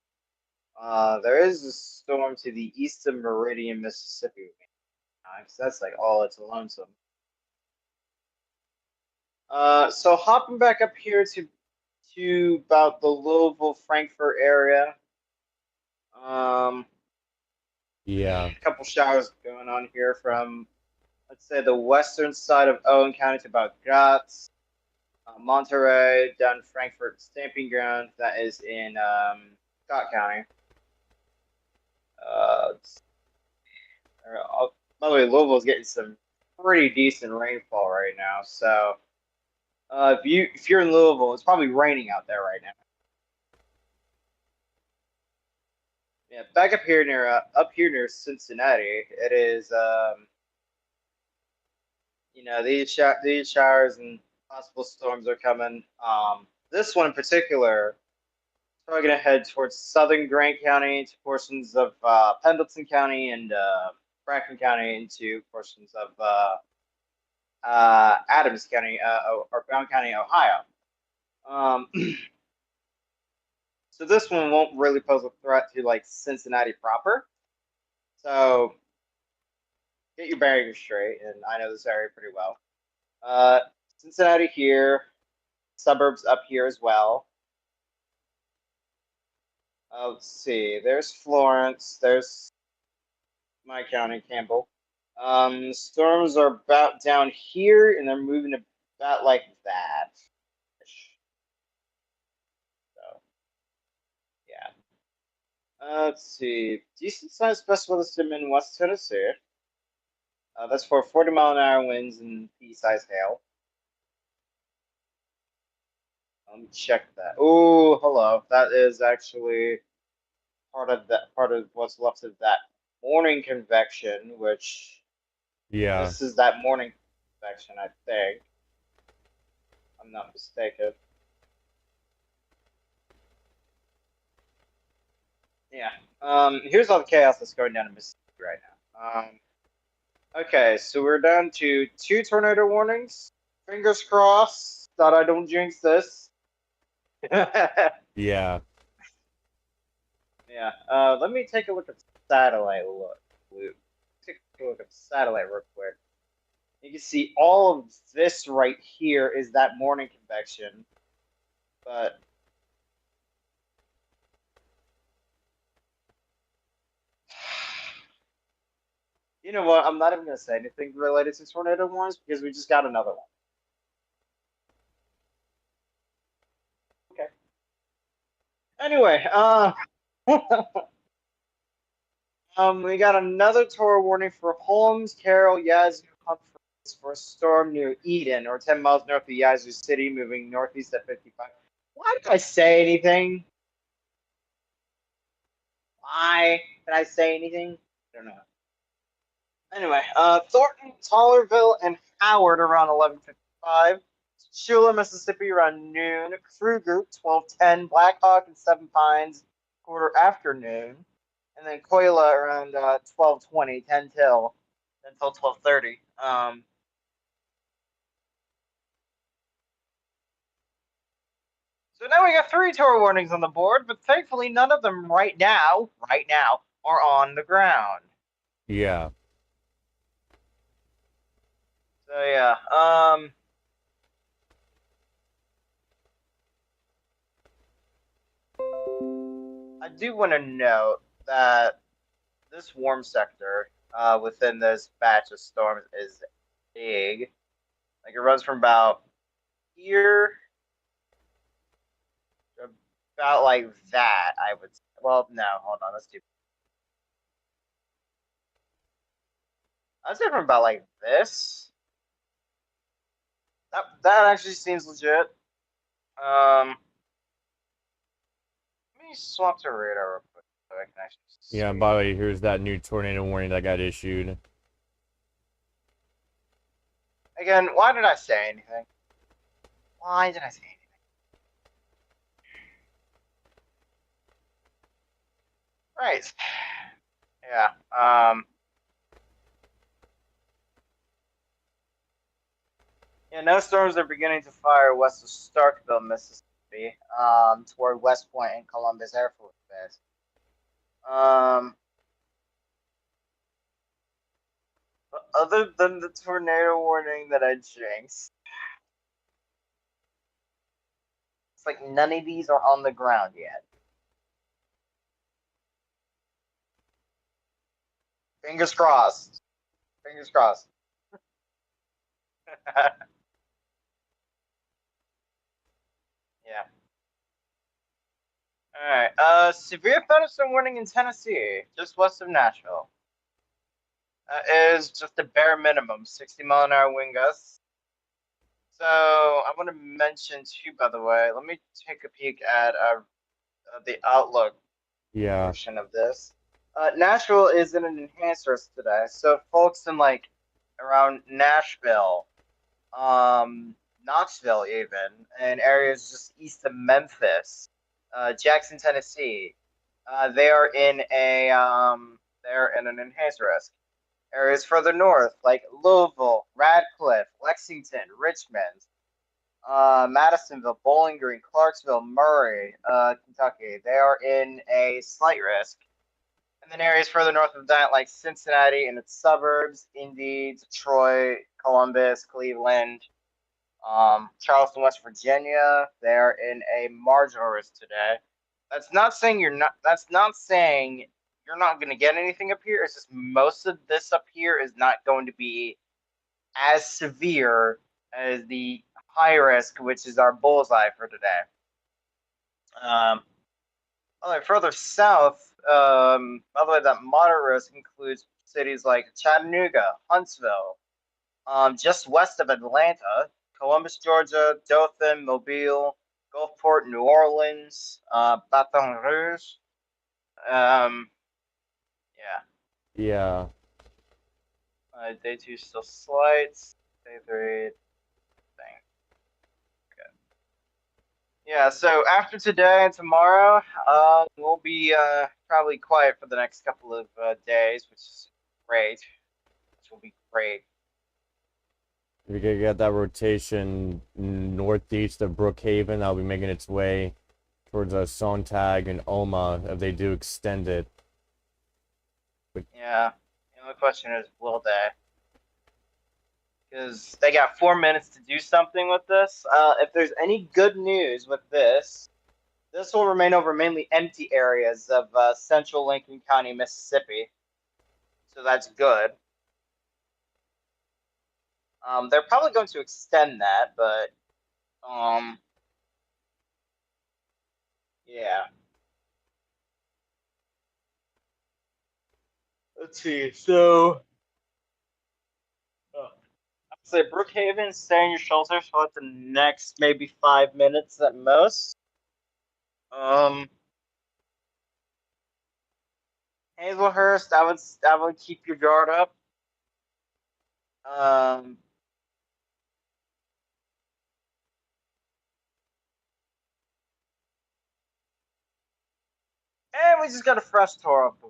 There is a storm to the east of Meridian, Mississippi. That's like all it's lonesome. So hopping back up here to about the Louisville, Frankfort area. Yeah. A couple showers going on here from, let's say, the western side of Owen County to about Gotts, Monterey, down Frankfort Stamping Ground. That is in Scott County. By the way, Louisville's getting some pretty decent rainfall right now. So if you're in Louisville, it's probably raining out there right now. Yeah, back up here near Cincinnati, it is these showers and possible storms are coming. This one in particular is probably going to head towards southern Grant County to portions of Pendleton County and Bracken County into portions of Adams County or Brown County, Ohio. So this one won't really pose a threat to like Cincinnati proper. So get your bearings straight, and I know this area pretty well. Cincinnati here, suburbs up here as well. Let's see. There's Florence. There's my county, Campbell. Storms are about down here, and they're moving about like that. So, yeah. Let's see. Decent sized best weather system in West Tennessee. That's for 40-mile-an-hour winds and pea-sized hail. Let me check that. Oh, hello. That is actually part of what's left of that morning convection, which Yeah. this is that morning convection, I think. I'm not mistaken. Yeah. Here's all the chaos that's going down in Mississippi right now. Okay, so we're down to 2 tornado warnings. Fingers crossed that I don't jinx this. Yeah. Yeah. Let me take a look at satellite. Take a look at satellite real quick. You can see all of this right here is that morning convection, but you know what? I'm not even gonna say anything related to tornado warnings because we just got another one. Okay. Anyway, we got another tornado warning for Holmes, Carroll, Yazoo, Humphreys for a storm near Eden, or 10 miles north of Yazoo City, moving northeast at 55. Why did I say anything? Why did I say anything? I don't know. Anyway, Thornton, Tollerville, and Howard around 11:55. Chula, Mississippi around noon. Kruger, 12:10. Blackhawk and Seven Pines, quarter afternoon. And then Coila around 12:20, 10 till 12:30. So now we got 3 tour warnings on the board, but thankfully none of them right now, are on the ground. Yeah. So yeah, I do want to note that this warm sector within this batch of storms is big. Like it runs from about here to about like that. I would say. Well, no, hold on, let's do. I'd say from about like this. That actually seems legit. Let me swap to radar real quick so I can actually Yeah, and see. by the way, here's that new tornado warning that got issued. Again, why did I say anything? Why did I say anything? Right. Yeah. Yeah, no storms are beginning to fire west of Starkville, Mississippi, toward West Point and Columbus Air Force Base. But other than the tornado warning that I jinxed, it's like none of these are on the ground yet. Fingers crossed. Fingers crossed. Yeah. All right. Severe thunderstorm warning in Tennessee, just west of Nashville. Is just a bare minimum, 60-mile-an-hour wind gusts. So I want to mention too, by the way. Let me take a peek at the Outlook Yeah. portion of this. Nashville is in an enhanced risk today, so folks in like around Nashville, Knoxville, even, and areas just east of Memphis, Jackson, Tennessee, they're in an enhanced risk. Areas further north, like Louisville, Radcliffe, Lexington, Richmond, Madisonville, Bowling Green, Clarksville, Murray, Kentucky, they are in a slight risk. And then areas further north of that, like Cincinnati and its suburbs, Indy, Detroit, Columbus, Cleveland, Charleston, West Virginia, they're in a marginal risk today. That's not saying you're not. That's not saying you're not going to get anything up here. It's just most of this up here is not going to be as severe as the high risk, which is our bullseye for today. Further south, by the way, that moderate risk includes cities like Chattanooga, Huntsville, just west of Atlanta, Columbus, Georgia, Dothan, Mobile, Gulfport, New Orleans, Baton Rouge. Um, yeah. Yeah. Day two still slight. Day three thing. Okay. Yeah. So after today and tomorrow, we'll be probably quiet for the next couple of days, which is great. Which will be great. We could get that rotation northeast of Brookhaven. That'll be making its way towards Sontag and Oma if they do extend it. Yeah. The only question is, will they? Because they got 4 minutes to do something with this. If there's any good news with this, this will remain over mainly empty areas of central Lincoln County, Mississippi. So that's good. They're probably going to extend that, but yeah. Let's see. So, I'd say Brookhaven, stay in your shelter for like the next maybe 5 minutes at most. Um, Hazelhurst, I would keep your guard up. Um, and we just got a fresh tour of the.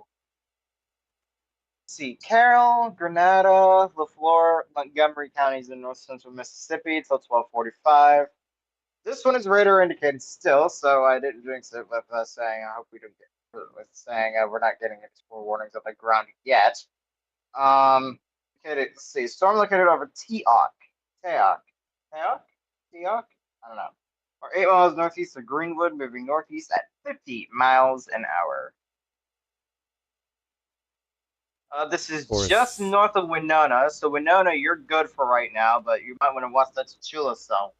See, Carroll, Grenada, LaFleur, Montgomery counties in north central Mississippi till 12:45. This one is radar indicated still, so I didn't jinx it with saying I hope we don't get with saying we're not getting any score warnings on the ground yet. Okay, let's see. Storm located over Teok. Teok. Teok? Teok? I don't know. Or 8 miles northeast of Greenwood, moving northeast at 50 miles an hour. This is Of just course, north of Winona, so Winona, you're good for right now, but you might want to watch that Chula zone.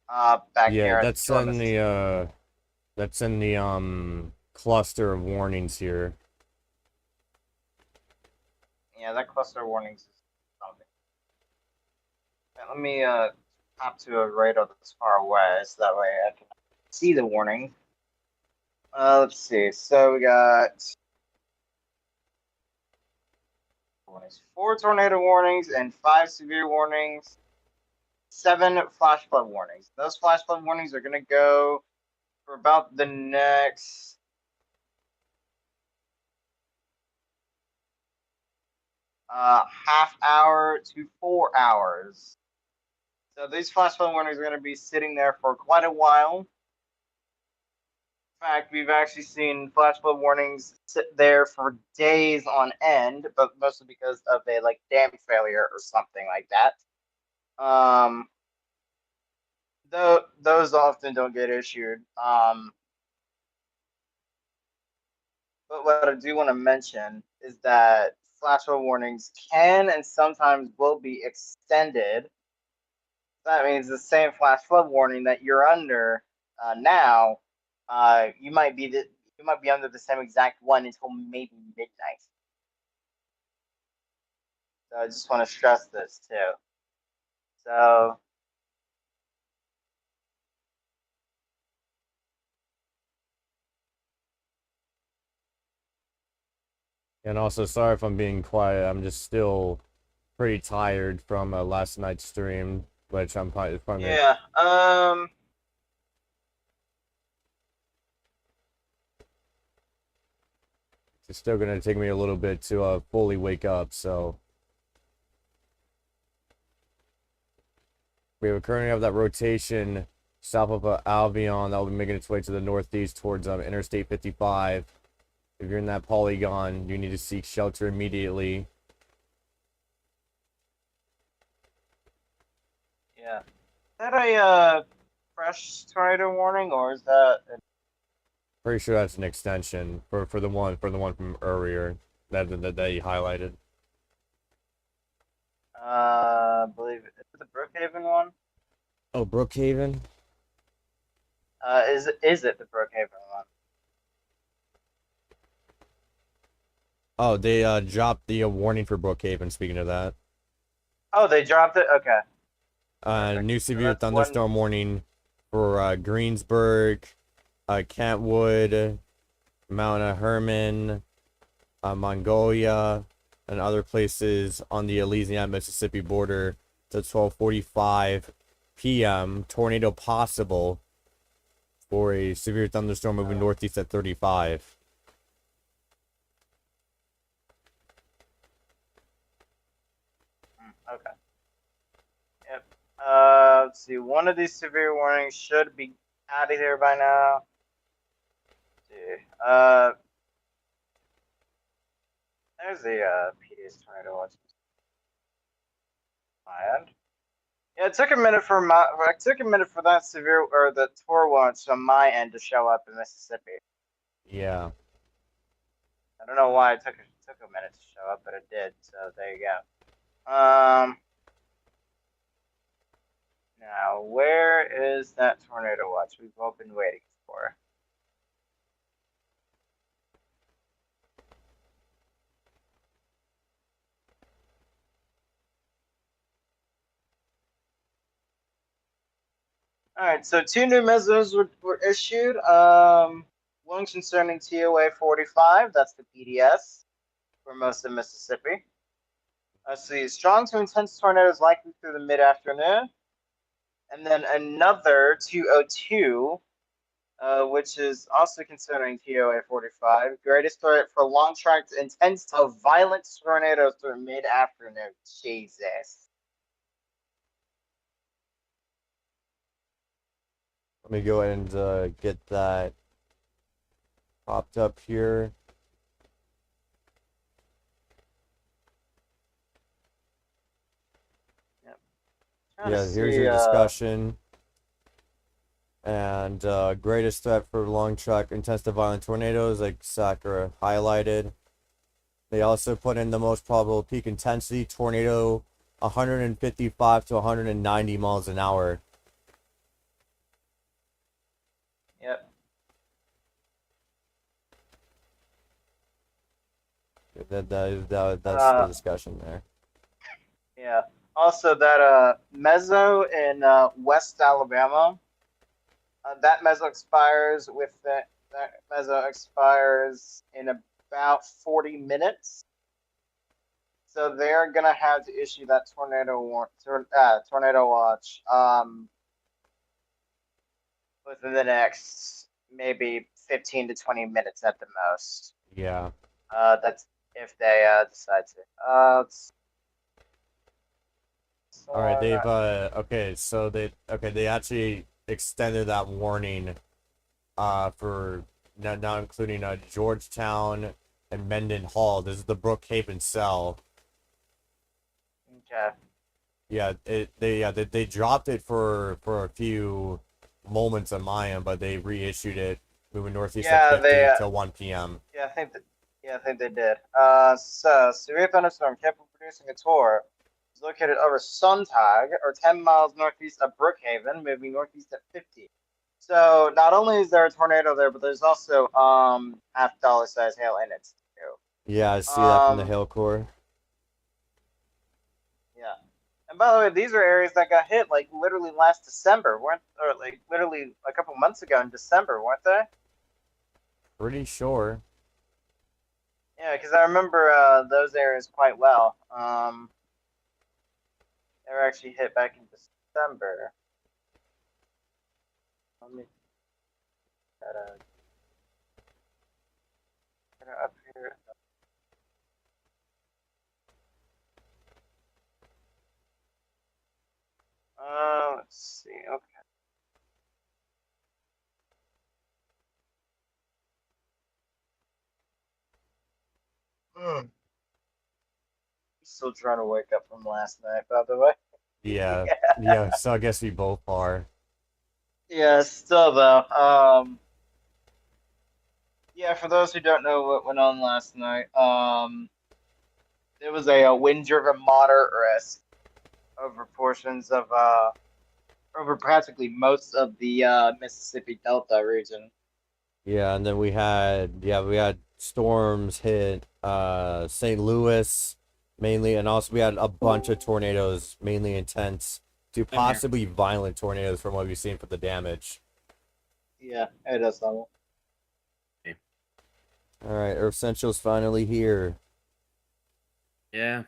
Back yeah, near Astoria, Mississippi. that's in the cluster of warnings here. Yeah, that cluster warnings is something. Let me hop to a radar that's far away, so that way I can see the warning. Let's see. So we got warnings, 4 tornado warnings and 5 severe warnings, 7 flash flood warnings. Those flash flood warnings are gonna go for about the next half hour to 4 hours. So these flash flood warnings are going to be sitting there for quite a while. In fact, we've actually seen flash flood warnings sit there for days on end, but mostly because of a dam failure or something like that. Though those often don't get issued. But what I do want to mention is that flash flood warnings can and sometimes will be extended. That means the same flash flood warning that you're under now, you might be under the same exact one until maybe midnight. So I just want to stress this too. So And also, sorry if I'm being quiet. I'm just still pretty tired from last night's stream, which I'm probably yeah, it's still gonna take me a little bit to fully wake up. So we currently have that rotation south of Albion that will be making its way to the northeast towards Interstate 55. If you're in that polygon, you need to seek shelter immediately. yeah. Is that a fresh tornado warning, or is that? Pretty sure that's an extension for the one from earlier that you highlighted. I believe is it the Brookhaven one? Oh, Brookhaven. Is it the Brookhaven one? Oh, they dropped the warning for Brookhaven. Speaking of that, Oh, they dropped it. Okay, perfect. new So severe that's one. thunderstorm warning for Greensburg, Kentwood, Mount Herman, Mongolia, and other places on the Louisiana Mississippi border to 12:45 p.m. Tornado possible for a severe thunderstorm moving northeast at 35. Okay. Yep. Let's see. One of these severe warnings should be out of here by now. Let's see. There's the PD's tornado watch. My end. Yeah, it took a minute for that severe or the tour watch on my end to show up in Mississippi. Yeah. I don't know why it took a minute to show up, but it did. So there you go. Now where is that tornado watch we've all been waiting for? All right, so 2 new memos were issued. One concerning TOA 45, that's the PDS for most of Mississippi. Let's see, strong to intense tornadoes likely through the mid afternoon. And then another 202, which is also concerning TOA 45. Greatest threat for long track intense to violent tornadoes through mid afternoon. Jesus. Let me go ahead and get that popped up here. Yep. Yeah, here's your discussion. And greatest threat for long track intense to violent tornadoes, like Sakura highlighted. They also put in the most probable peak intensity tornado, 155 to 190 miles an hour. Yep. That's the discussion there. Yeah. Also, that mezzo in West Alabama, that mezzo expires that mezzo expires in about 40 minutes. So they're gonna have to issue that tornado watch within the next maybe 15 to 20 minutes at the most. Yeah. That's if they decide to. All right, they've Not, they actually extended that warning for now including Georgetown and Mendenhall. This is the Brookhaven cell. okay. Yeah, they dropped it for a few moments on my end, but they reissued it moving northeast at Yeah, 50 they. till 1 p.m. Yeah, I think they did. Severe thunderstorm capable of producing a tornado is located over Sontag, or 10 miles northeast of Brookhaven, moving northeast at 50. So not only is there a tornado there, but there's also half dollar size hail in it too. Yeah, I see that from the hail core. Yeah. And by the way, these are areas that got hit like literally last December, weren't or like literally a couple months ago in December, weren't they? Pretty sure. Yeah, because I remember those areas quite well. They were actually hit back in December. Let me get it up here. Let's see. Okay. Still trying to wake up from last night, by the way. Yeah, Yeah. yeah. So I guess we both are. Yeah, still though. Yeah, for those who don't know what went on last night, there was a wind-driven moderate risk over portions of over practically most of the Mississippi Delta region. Yeah, and then we had storms hit St. Louis mainly, and also we had a bunch of tornadoes, mainly intense to I'm here. possibly violent tornadoes from what we've seen for the damage. Yeah, it does level. All right, Earth Central's finally here. Yeah.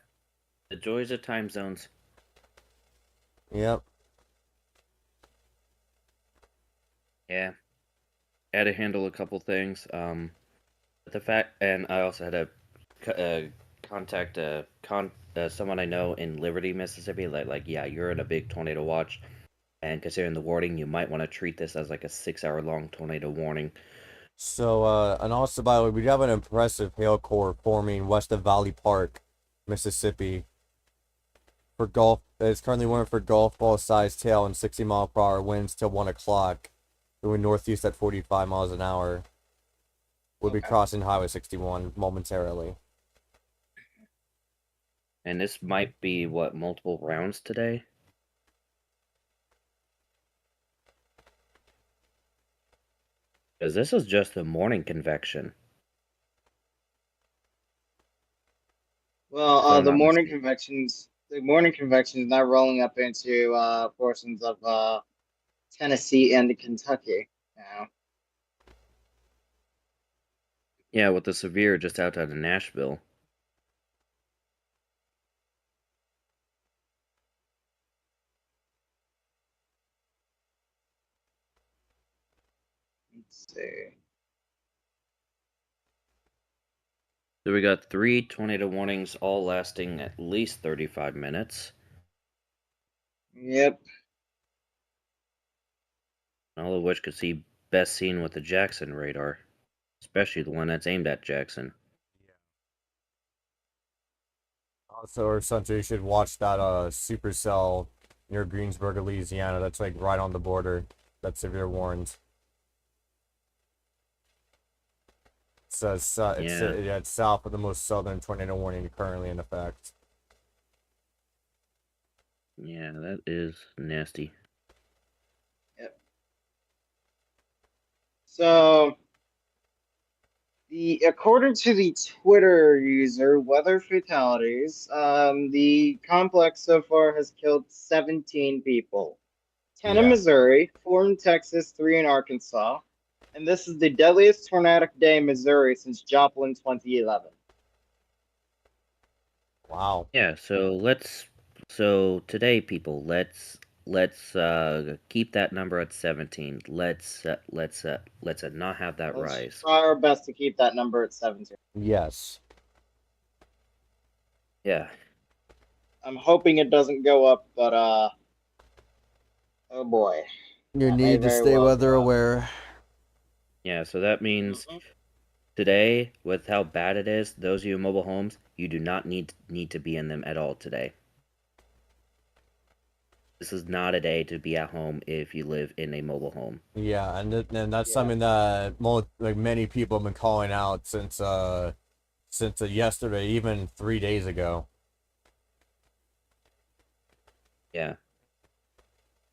The joys of time zones. Yep. Yeah. I had to handle a couple things. The fact, and I also had to contact someone I know in Liberty, Mississippi. Yeah, you're in a big tornado watch, and considering the warning, you might want to treat this as like a 6-hour long tornado warning. So, and also, by the way, we have an impressive hail core forming west of Valley Park, Mississippi. For golf, it's currently warning for golf ball sized tail and 60-mile-per-hour winds till 1 o'clock. Moving northeast at 45 miles an hour. We'll be crossing Highway 61 momentarily. And this might be, what, multiple rounds today? Because this is just the morning convection. Well, So I'm the not morning mistaken. convections, now rolling up into portions of Tennessee and Kentucky now. Yeah, with the severe just outside of Nashville. Let's see. So we got 3 tornado warnings, all lasting at least 35 minutes. Yep. All of which could be best seen with the Jackson radar, especially the one that's aimed at Jackson. Also, or Central, you should watch that supercell near Greensburg, Louisiana. That's like right on the border. That's severe warns. It's south of the most southern tornado warning currently in effect. Yeah, that is nasty. Yep. So, according to the Twitter user Weather Fatalities, the complex so far has killed 17 people. 10 in Yeah. Missouri, 4 in Texas, 3 in Arkansas. And this is the deadliest tornadic day in Missouri since Joplin 2011. Wow. Yeah, so today, people, let's keep that number at 17. Let's not have that Let's rise. try our best to keep that number at 17. Yes. Yeah. I'm hoping it doesn't go up, but oh boy. You That may need to very stay well weather go up. aware. Yeah, so that means Mhm. today, with how bad it is, those of you in mobile homes, you do not need to be in them at all today. This is not a day to be at home if you live in a mobile home. Yeah, and that's Yeah. something that many people have been calling out since yesterday, even 3 days ago. Yeah.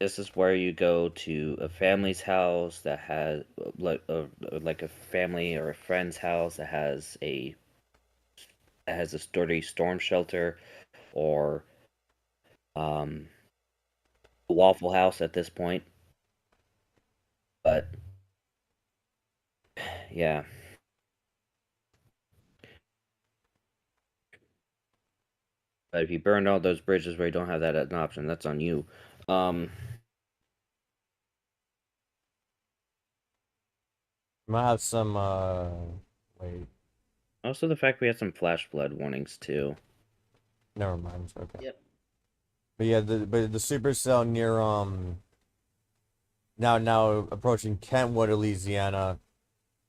This is where you go to a family's house that has like a family or a friend's house that has a sturdy storm shelter, or a Waffle House at this point. But yeah. But if you burn all those bridges where you don't have that as an option, that's on you. Might have some wait, Also the fact we had some flash flood warnings too. never mind. Okay. Yep. But yeah, the supercell near now approaching Kentwood, Louisiana,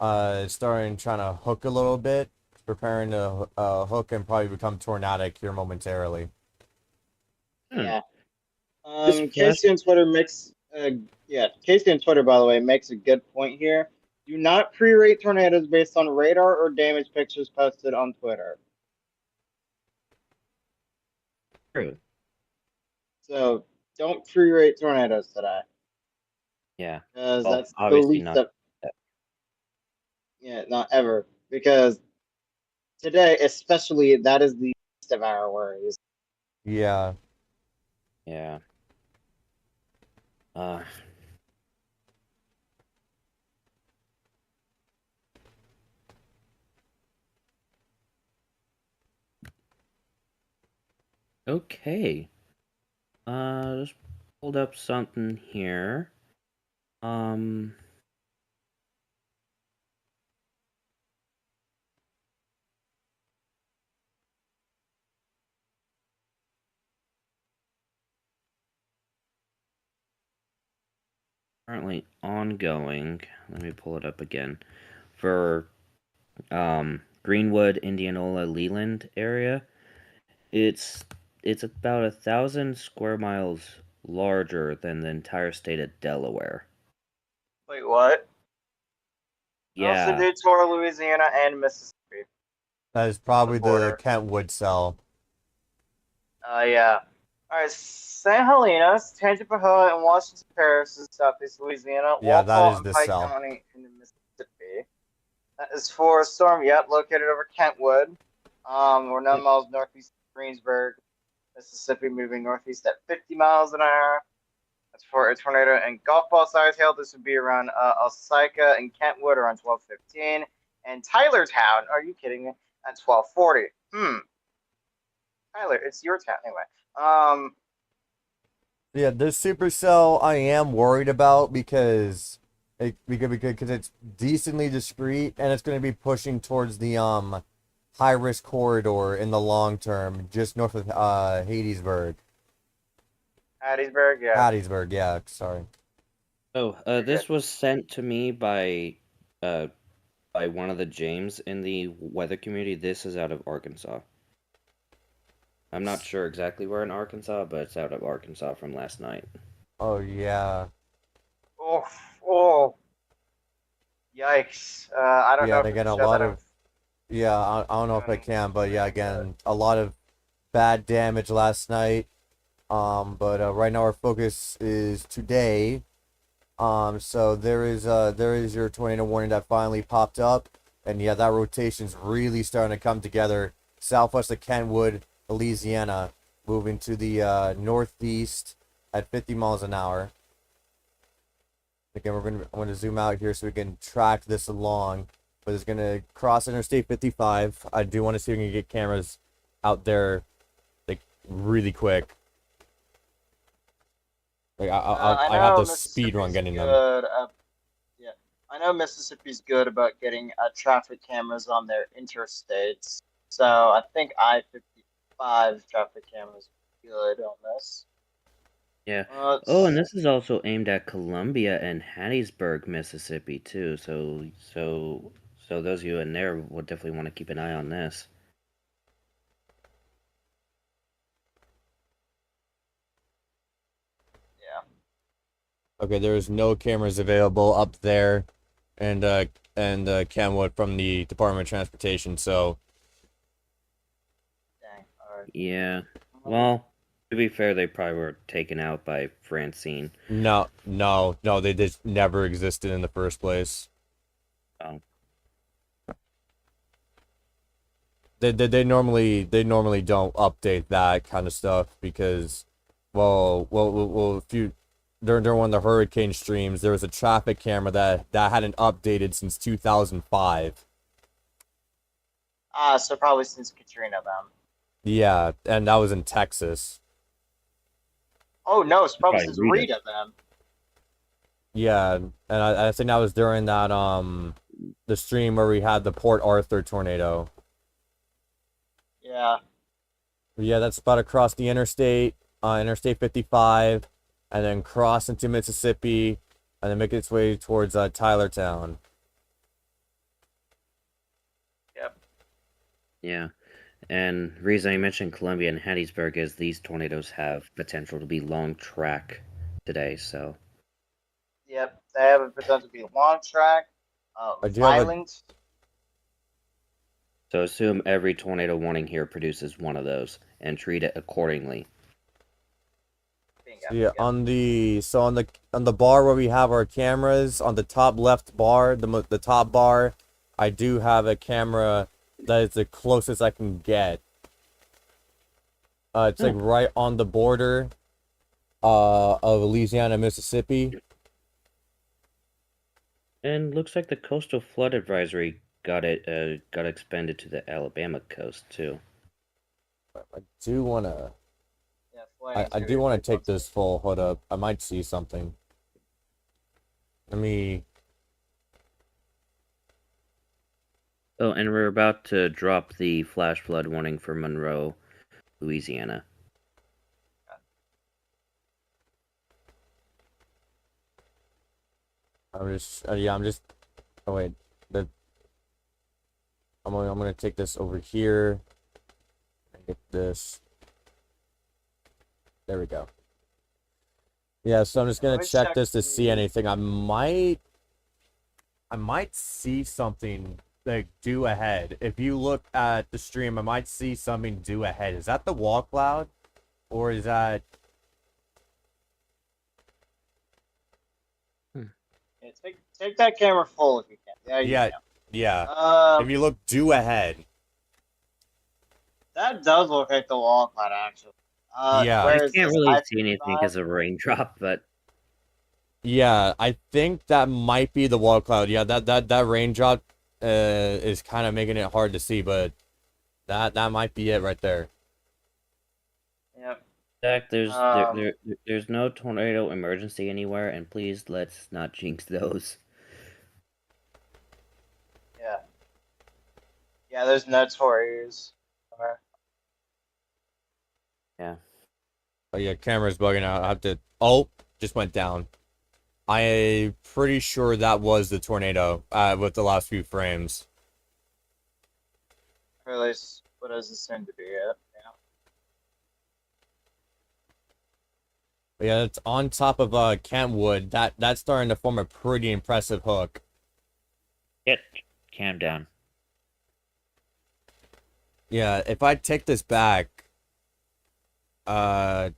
is starting trying to hook a little bit, preparing to hook and probably become tornadic here momentarily. Yeah. This flash Casey on Twitter makes Casey on Twitter, by the way, makes a good point here. Do not pre-rate tornadoes based on radar or damage pictures posted on Twitter. true. So don't pre-rate tornadoes today, Yeah. because Well, that's the obviously least not. of not ever, because today especially that is the least of our worries. Yeah. Yeah. Okay. Just pulled up something here. Um. Currently ongoing. Let me pull it up again. For Greenwood, Indianola, Leland area, it's about 1,000 square miles larger than the entire state of Delaware. Wait, what? Also Yeah. did tour Louisiana and Mississippi That is on the probably the border. Kentwood cell. Yeah. All right, St. Helena, Tangipahoa, and Washington Parish in southeast Louisiana, Yeah, that Walpole is and the Pike cell. County in Mississippi. That is for a storm yet located over Kentwood. We're 9 miles northeast of Greensburg, Mississippi, moving northeast at 50 miles an hour. That's for a tornado and golf ball size hail. This would be around Alsika and Kentwood around 12:15, and Tylertown. Are you kidding me? At 12:40. Tyler, it's your town anyway. Yeah, this supercell I am worried about because it's decently discreet and it's going to be pushing towards the high risk corridor in the long term, just north of Hadesburg. Hattiesburg, yeah. Hattiesburg, yeah, sorry. Oh, this was sent to me by one of the James in the weather community. This is out of Arkansas. I'm not sure exactly where in Arkansas, but it's out of Arkansas from last night. Oh yeah. Oh. Yikes. I don't Yeah, know and if again, it's a show lot that of, yeah, I don't know if I I'm can, but yeah, doing. again, a lot of bad damage last night. But right now our focus is today. So there is your tornado warning that finally popped up, and yeah, that rotation's really starting to come together. Southwest of Kentwood, Louisiana, moving to the northeast at 50 miles an hour. Again, I'm gonna zoom out here so we can track this along. But it's gonna cross Interstate 55. I do want to see if we can get cameras out there like really quick. Like I I have know the speed run Mississippi's getting them. good. Yeah, I know Mississippi's good about getting traffic cameras on their interstates. So I think I-55 traffic cameras are good on this. Yeah. Oh, and Let's this is also aimed at Columbia and Hattiesburg, Mississippi, too. So those of you in there will definitely want to keep an eye on this. yeah. Okay, there is no cameras available up there, and Kenwood from the Department of Transportation. So Dang. All right. Yeah. Well, to be fair, they probably were taken out by Francine. no, they just never existed in the first place. Oh, They normally don't update that kind of stuff because, if you during one of the hurricane streams, there was a traffic camera that hadn't updated since 2005. So probably since Katrina then. Yeah, and that was in Texas. Oh no, it's probably probably since Rita. Rita then. Yeah, and I think that was during that the stream where we had the Port Arthur tornado. Yeah. Yeah, that's about across the interstate, Interstate 55, and then cross into Mississippi, and then make its way towards Tylertown. Yep. Yeah. And the reason I mentioned Columbia and Hattiesburg is these tornadoes have potential to be long track today, so. Yep. They have a potential to be long track, I do have a violent. So assume every tornado warning here produces one of those and treat it accordingly. Bingo. yeah Yep. on the bar where we have our cameras on the top left bar, the top bar, I do have a camera that is the closest I can get. It's like right on the border of Louisiana, Mississippi. And looks like the coastal flood advisory got expanded to the Alabama coast too. I do wanna Yeah. Flooding's I gonna do be a want big to take one. this full. Hold up, I might see something. Let me. Oh, and we're about to drop the flash flood warning for Monroe, Louisiana. I'm just. Oh wait, the. I'm gonna take this over here. And get this. There we go. Yeah, so I'm just Let gonna me check this to see the- anything. I might see something like due ahead. If you look at the stream, I might see something due ahead. Is that the wall cloud, or is that? Yeah, take that camera full if you can. There you Yeah, go. yeah. If you look due ahead. That does look like the wall cloud actually. Yeah. Where I is can't this? really see anything I-55? because of a raindrop, but Yeah, I think that might be the wall cloud. Yeah, that raindrop is kind of making it hard to see, but that might be it right there. Yep. Zach, Um, there's no tornado emergency anywhere, and please let's not jinx those. yeah. Yeah, there's no Tories. Yeah. Oh yeah, camera's bugging out. I have to. Oh, just went down. I'm pretty sure that was the tornado. With the last few frames. Or at least what does it seem to be it? Yeah. But yeah, it's on top of Kentwood. That's starting to form a pretty impressive hook. Get cam down. Yeah, if I take this back, I'm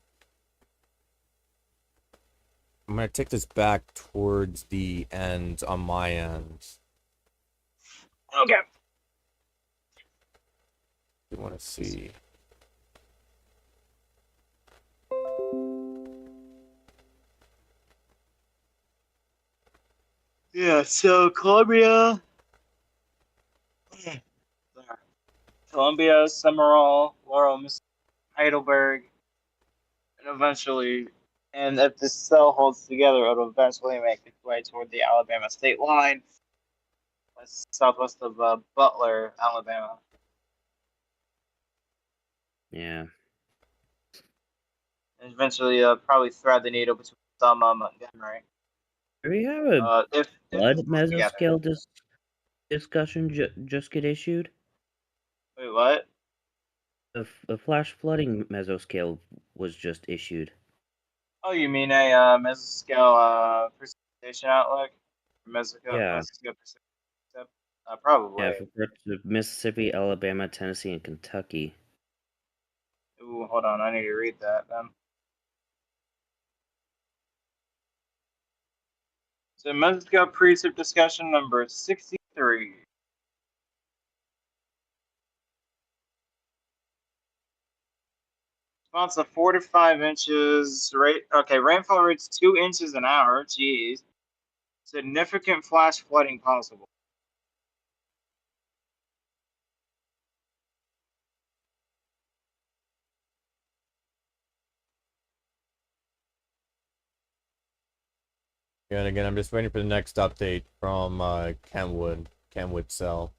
gonna take this back towards the end on my end. Okay. You want to see? Yeah, so Columbia, Summerall, Laurel, Heidelberg, and eventually, and if the cell holds together, it'll eventually make its way toward the Alabama state line, southwest of Butler, Alabama. Yeah. And eventually, probably thread the needle between Selma and Montgomery. Do we have a If blood it's close together. mesoscale discussion just get issued? Wait, what? A flash flooding mesoscale was just issued. Oh, you mean a mesoscale precipitation outlook? Yeah. Mesoscale precipitation? Probably. Yeah, for parts of Mississippi, Alabama, Tennessee, and Kentucky. Ooh, hold on. I need to read that then. So, mesoscale precip discussion number 63. Response of 4 to 5 inches. Rate. Okay, rainfall rates 2 inches an hour. Jeez. Significant flash flooding possible. Yeah, and again, I'm just waiting for the next update from Kenwood cell.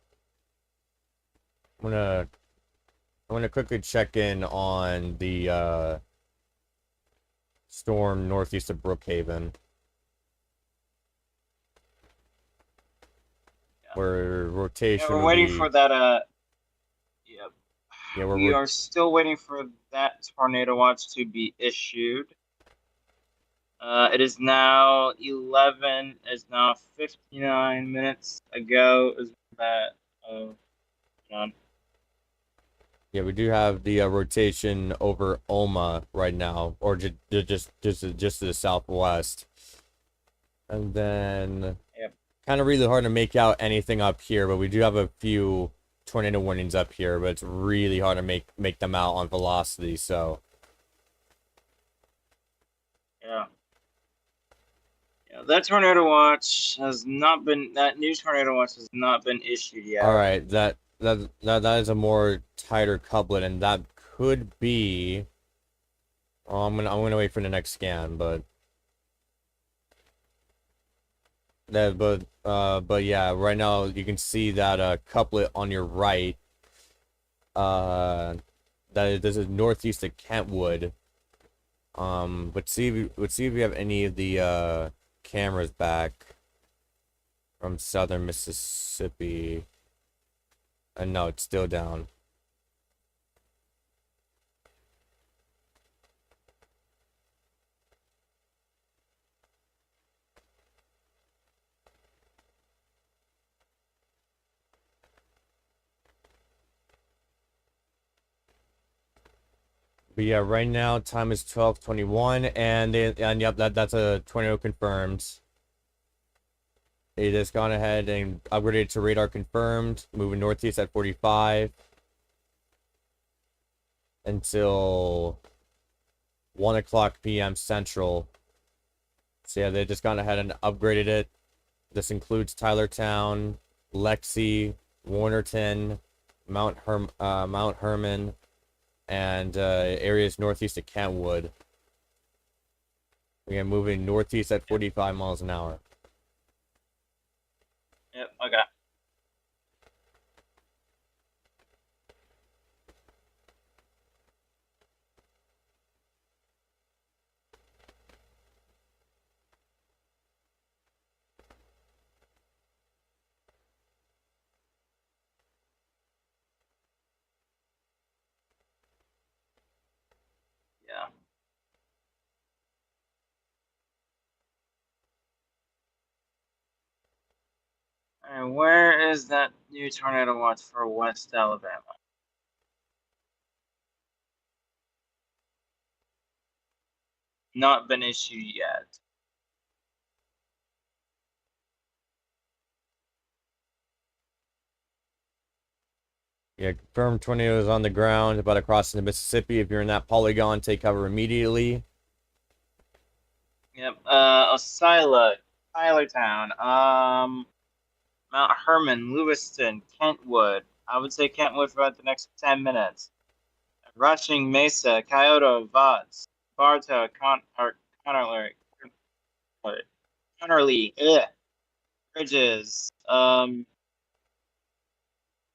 I'm gonna quickly check in on the storm northeast of Brookhaven. Yeah. Where Yeah, rotation we're will waiting be. for that. Yeah. Yeah, We are still waiting for that tornado watch to be issued. It is now 11. It's now 59 minutes ago. Is that? John. Yeah, we do have the rotation over Oma right now, or just to the southwest, and then Yep. kind of really hard to make out anything up here. But we do have a few tornado warnings up here, but it's really hard to make them out on velocity. So Yeah. Yeah. That tornado watch has not been. That new tornado watch has not been issued yet. all right, that is a more tighter couplet, and that could be. Oh, I'm gonna wait for the next scan, but. That, but yeah, right now you can see that couplet on your right. This is northeast of Kentwood. Let's see if we have any of the cameras back from southern Mississippi. And no, it's still down. But yeah, right now time is 12:21, and yep, that's a tornado confirmed. It has gone ahead and upgraded to radar confirmed, moving northeast at 45 until 1 o'clock p.m. Central. So yeah, they just gone ahead and upgraded it. This includes Tylertown, Lexi, Warnerton, Mount Herman, and areas northeast of Kentwood. We're moving northeast at 45 miles an hour. Yep. Okay. Yeah. All And where is that new tornado watch for West Alabama? Not been issued yet. Yeah, confirmed tornadoes on the ground, about to cross into Mississippi. If you're in that polygon, take cover immediately. Yep. Osceola, Tylertown, Mount Herman, Lewiston, Kentwood. I would say Kentwood for about the next 10 minutes. Rushing, Mesa, Coyote, Watts, Bartow, Connerly, Bridges,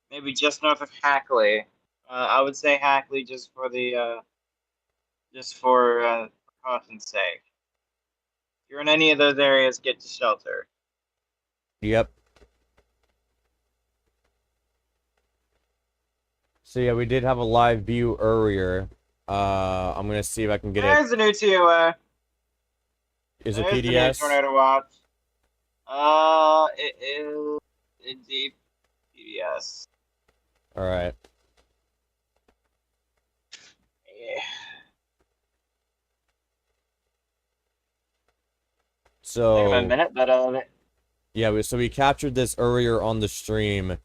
maybe just north of Hackley. I would say Hackley just for precaution's sake. If you're in any of those areas, get to shelter. Yep. So yeah, we did have a live view earlier. I'm gonna see if I can get it. There's a new TOA. Is it There's the new PDS? tornado watch. It is indeed PDS. All right. Yeah. So Take a minute, but yeah, so we captured this earlier on the stream.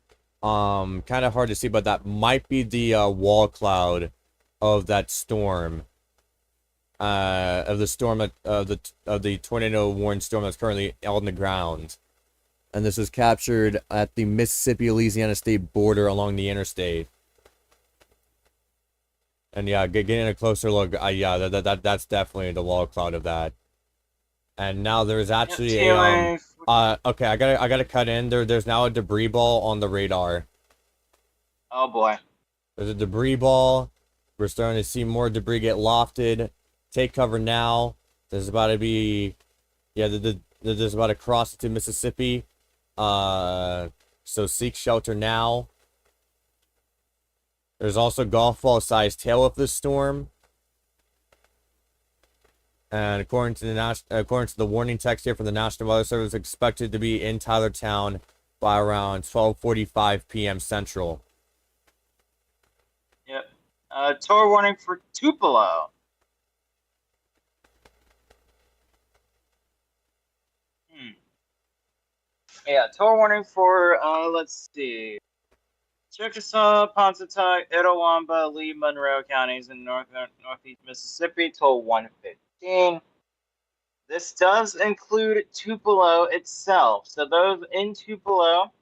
Kind of hard to see, but that might be the wall cloud of that storm. Of the storm of the tornado warned storm that's currently on the ground. And this was captured at the Mississippi-Louisiana state border along the interstate. And yeah, getting a closer look, yeah, that's definitely the wall cloud of that. And now there's actually a okay, I gotta cut in. There's now a debris ball on the radar. Oh boy. There's a debris ball. We're starting to see more debris get lofted. Take cover now. There's about to be, yeah, there's about to cross into Mississippi. So seek shelter now. There's also golf ball sized tail of this storm. And according to the warning text here from the National Weather Service, expected to be in Tylertown by around 12:45 p.m. Central. Yep. Tour warning for Tupelo. Yeah, tour warning for let's see. Chickasaw, Pontotoc, Itawamba, Lee, Monroe counties in northeast Mississippi till 1:15. This does include Tupelo itself. So those in Tupelo,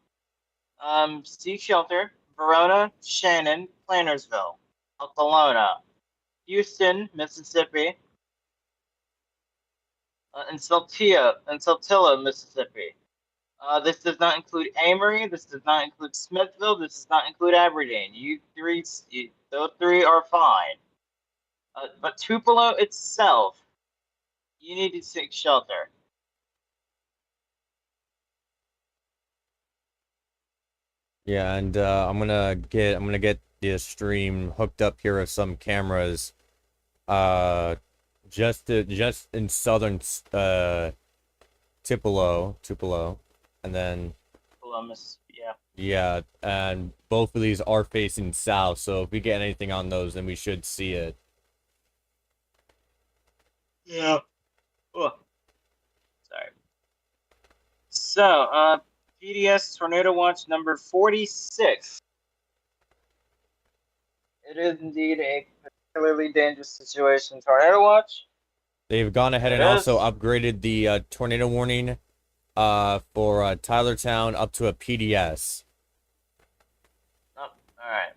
seek shelter. Verona, Shannon, Plantersville, Altalona, Houston, Mississippi, and Saltillo, Mississippi. This does not include Amory. This does not include Smithville. This does not include Aberdeen. Those three are fine. But Tupelo itself, you need to seek shelter. Yeah, and I'm gonna get the stream hooked up here with some cameras. Just in southern Tupelo, and then yeah, and both of these are facing south. So if we get anything on those, then we should see it. Yeah. Oh. Sorry. So, PDS Tornado Watch number 46. It is indeed a particularly dangerous situation. Tornado Watch. They've gone ahead and also upgraded the tornado warning for Tylertown up to a PDS. Oh, all right.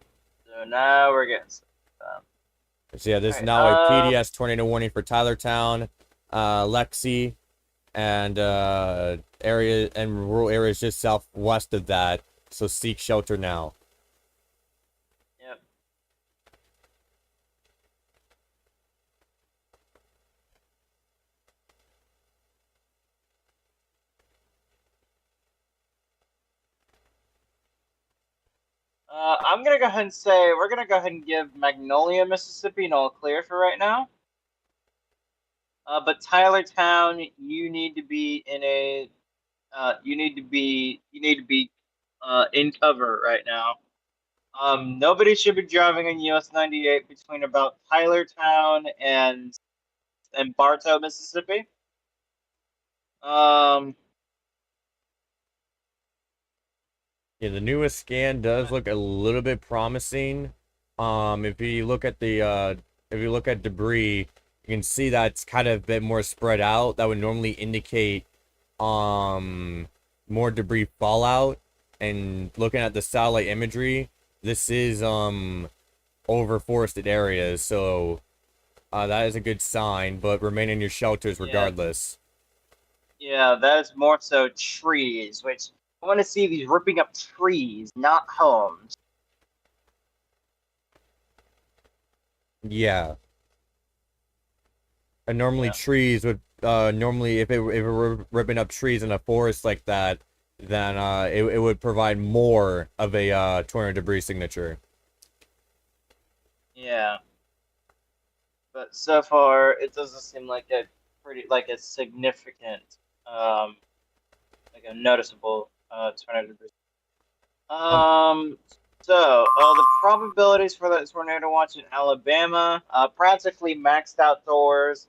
So now we're getting some. So yeah, this is now a PDS tornado warning for Tylertown, Lexi, and rural areas just southwest of that. So seek shelter now. Yep. I'm gonna go ahead and say we're gonna go ahead and give Magnolia, Mississippi, an all clear for right now. But Tylertown, you need to be in a you need to be in cover right now. Nobody should be driving on US 98 between about Tylertown and Bartow, Mississippi. Yeah, the newest scan does look a little bit promising. If you look at if you look at debris, you can see that's kind of a bit more spread out. That would normally indicate more debris fallout. And looking at the satellite imagery, this is over forested areas, so that is a good sign. But remain in your shelters regardless. Yeah, that is more so trees, which I want to see these ripping up trees, not homes. Yeah. And normally trees would normally if it were ripping up trees in a forest like that, then it would provide more of a tornado debris signature. Yeah. But so far it doesn't seem like a significant like a noticeable tornado debris. The probabilities for that tornado watch in Alabama, practically maxed outdoors.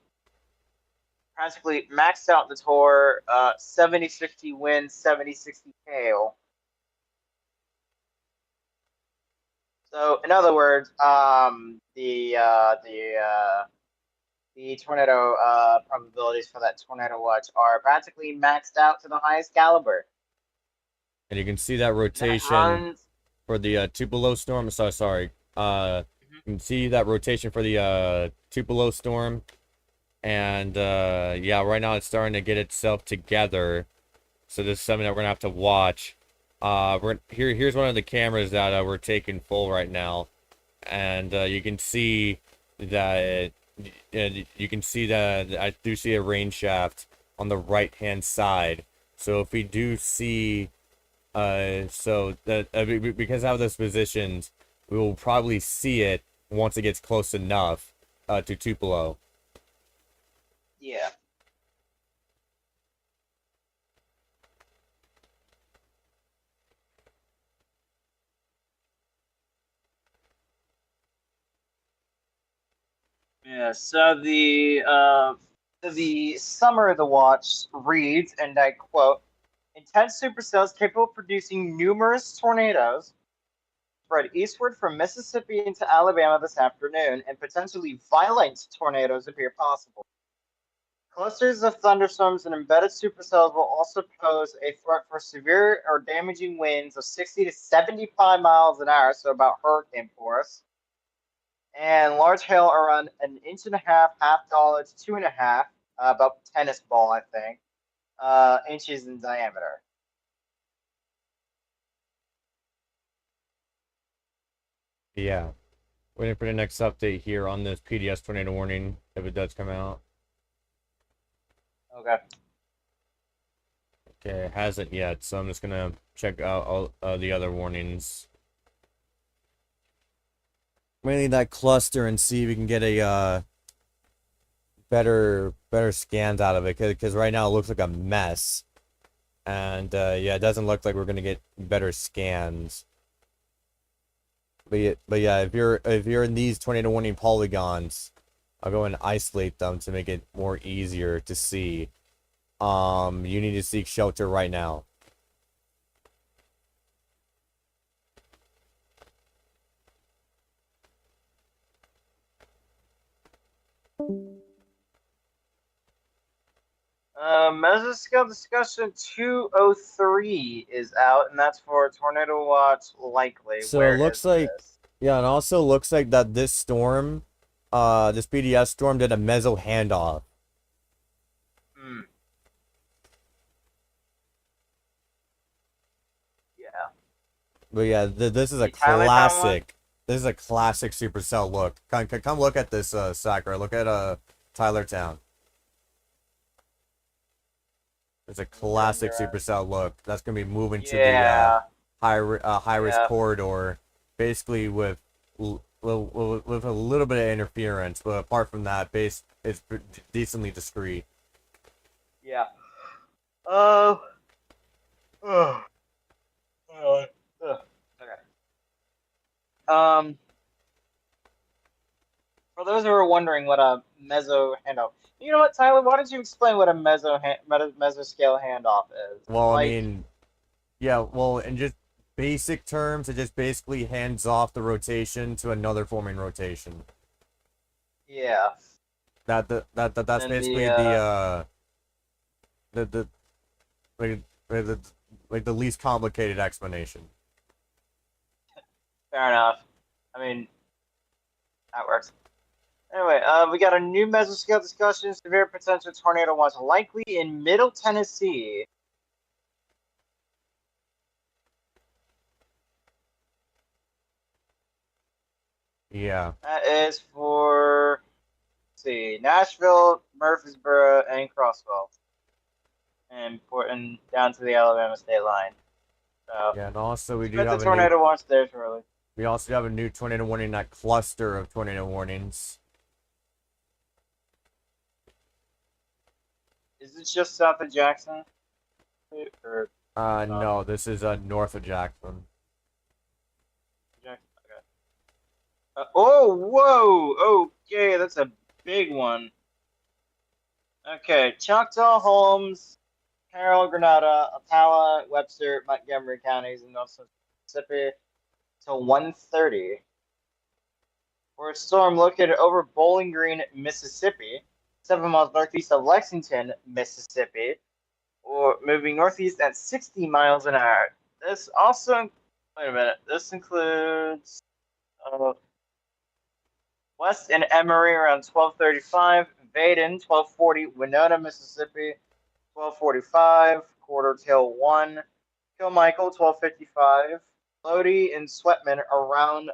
Practically maxed out the tour, 70-60 wind, 70-60 hail. So, in other words, the tornado probabilities for that tornado watch are practically maxed out to the highest caliber. And you can see that rotation for the Tupelo storm. Sorry. You can see that rotation for the Tupelo storm. And yeah, right now it's starting to get itself together. So this is something that we're gonna have to watch. Here's one of the cameras that we're taking full right now, and you can see that I do see a rain shaft on the right hand side. So if we do see so that because of how this positioned, we will probably see it once it gets close enough to Tupelo. Yeah. Yeah, so the summary of the watch reads, and I quote, intense supercells capable of producing numerous tornadoes spread eastward from Mississippi into Alabama this afternoon, and potentially violent tornadoes appear possible. Clusters of thunderstorms and embedded supercells will also pose a threat for severe or damaging winds of 60 to 75 miles an hour, so about hurricane force, and large hail around 1.5 inches, half dollar to 2.5, about tennis ball, I think, inches in diameter. Yeah. Waiting for the next update here on this PDS tornado warning, if it does come out. Okay. Okay, it hasn't yet, so I'm just gonna check out all the other warnings. Mainly that cluster and see if we can get a better scans out of it, because right now it looks like a mess. And yeah, it doesn't look like we're gonna get better scans. But yeah, if you're in these tornado warning polygons, I'll go and isolate them to make it more easier to see. You need to seek shelter right now. Mesoscale discussion 203 is out, and that's for tornado watch likely. So Where it looks is like this? yeah, and also looks like that this storm, this PDS storm did a meso handoff. Yeah. But yeah, this is a classic. This is a classic supercell look. Come look at this, Sakura. Look at Tylertown. It's a classic supercell look. That's gonna be moving to the high risk corridor, basically with a little bit of interference, but apart from that, it's decently discreet. Yeah. Ugh. Okay. For those who are wondering what a meso handoff, you know what, Tyler? Why don't you explain what a mesoscale handoff is? Well, I Like, mean, yeah, well, in just basic terms, it just basically hands off the rotation to another forming rotation. yeah, That's and basically the like, the like the least complicated explanation. fair enough. I mean, that works. Anyway, we got a new mesoscale discussion. Severe potential tornado watch likely in Middle Tennessee. Yeah. That is for, let's see, Nashville, Murfreesboro, and Crossville, and down to the Alabama state line. So Yeah, and also expect the tornado watch there shortly. we also have a new tornado warning, that cluster of tornado warnings. Is this just south of Jackson? Or No, this is north of Jackson. Jackson? Okay. Oh, whoa! Okay, that's a big one. Okay, Choctaw, Holmes, Carroll, Grenada, Ocala, Webster, Montgomery counties in North Mississippi till 1:30. For a storm located over Bowling Green, Mississippi, 7 miles northeast of Lexington, Mississippi, or moving northeast at 60 miles an hour. This also, wait a minute, this includes West and Emory around 12:35, Vaden 12:40, Winona, Mississippi 12:45, Quarter Tail 1, Kilmichael 12:55, Lodi and Sweatman around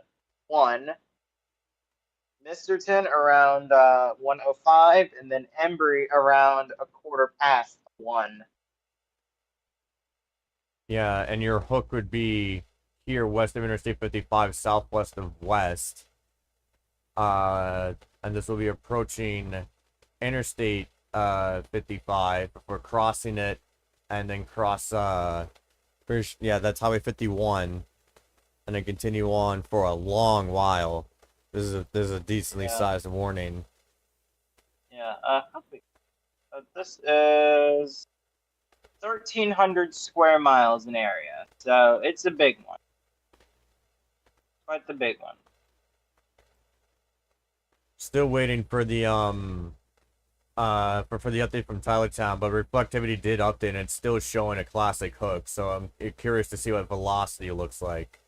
1, Misterton around 1:05, and then Embry around a quarter past 1. Yeah, and your hook would be here west of Interstate 55, southwest of West. And this will be approaching Interstate 55 before crossing it, and then cross that's Highway 51, and then continue on for a long while. This is a decently sized warning. Yeah. How big? This is 1,300 square miles in area, so it's a big one. Quite the big one. Still waiting for the for the update from Tylertown, but reflectivity did update and it's still showing a classic hook, so I'm curious to see what velocity looks like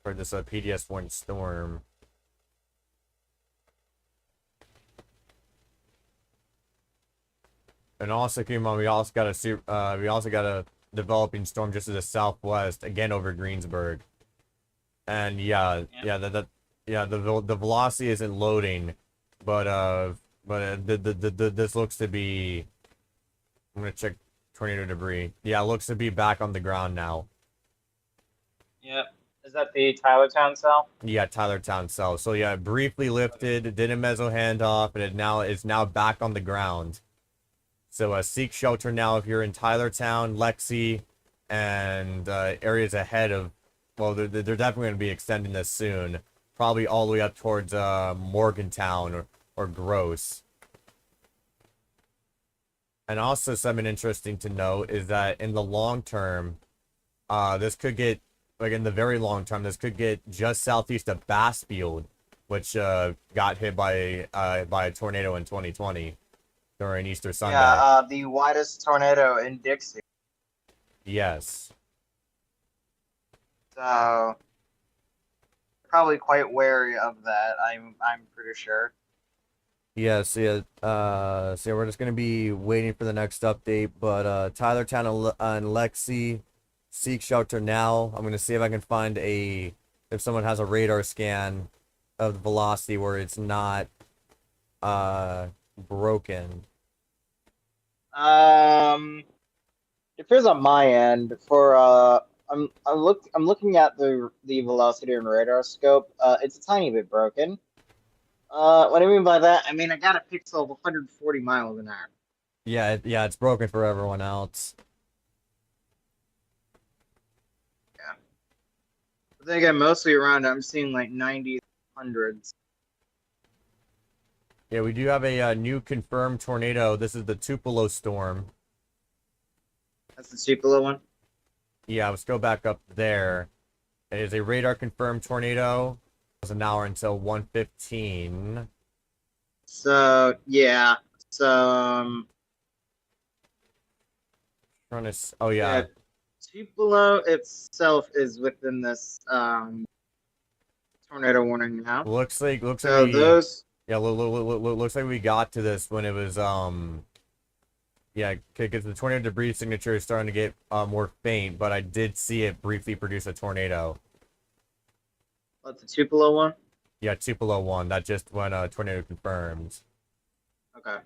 for this PDS1 storm. And also, keep in mind, we also got a developing storm just to the southwest, again over Greensburg. And the velocity isn't loading, but this looks to be. I'm gonna check tornado debris. Yeah, it looks to be back on the ground now. Yep. Is that the Tylertown cell? Yeah, Tylertown cell. So yeah, it briefly lifted, did a meso handoff, and it's now back on the ground. So seek shelter now if you're in Tylertown, Lexi, and areas ahead of. Well, they're definitely going to be extending this soon. Probably all the way up towards Morgantown or Gross. And also something interesting to note is that in the long term, this could get, like in the very long term, this could get just southeast of Bassfield, which got hit by a tornado in 2020 during Easter Sunday. Yeah, the widest tornado in Dixie. Yes. So probably quite wary of that. I'm pretty sure. Yes, yeah. So we're just gonna be waiting for the next update. But Tylertown and Lexi, seek shelter now. I'm gonna see if I can find if someone has a radar scan of the velocity where it's not broken. It appears on my end for I'm looking at the velocity and radar scope. It's a tiny bit broken. What I mean by that, I mean I got a pixel of 140 miles an hour. Yeah, it's broken for everyone else. Yeah. But then again, mostly around, I'm seeing like 90s, hundreds. Yeah, we do have a new confirmed tornado. This is the Tupelo storm. That's the Tupelo one. Yeah, let's go back up there. It is a radar confirmed tornado. It's an hour until 1:15. So yeah. So Oh yeah. yeah, Tupelo itself is within this tornado warning now. Looks like So we those yeah, looks like we got to this when it was yeah, because the tornado debris signature is starting to get more faint, but I did see it briefly produce a tornado. what's the Tupelo one? Yeah, Tupelo 1. That just went tornado confirmed. Okay.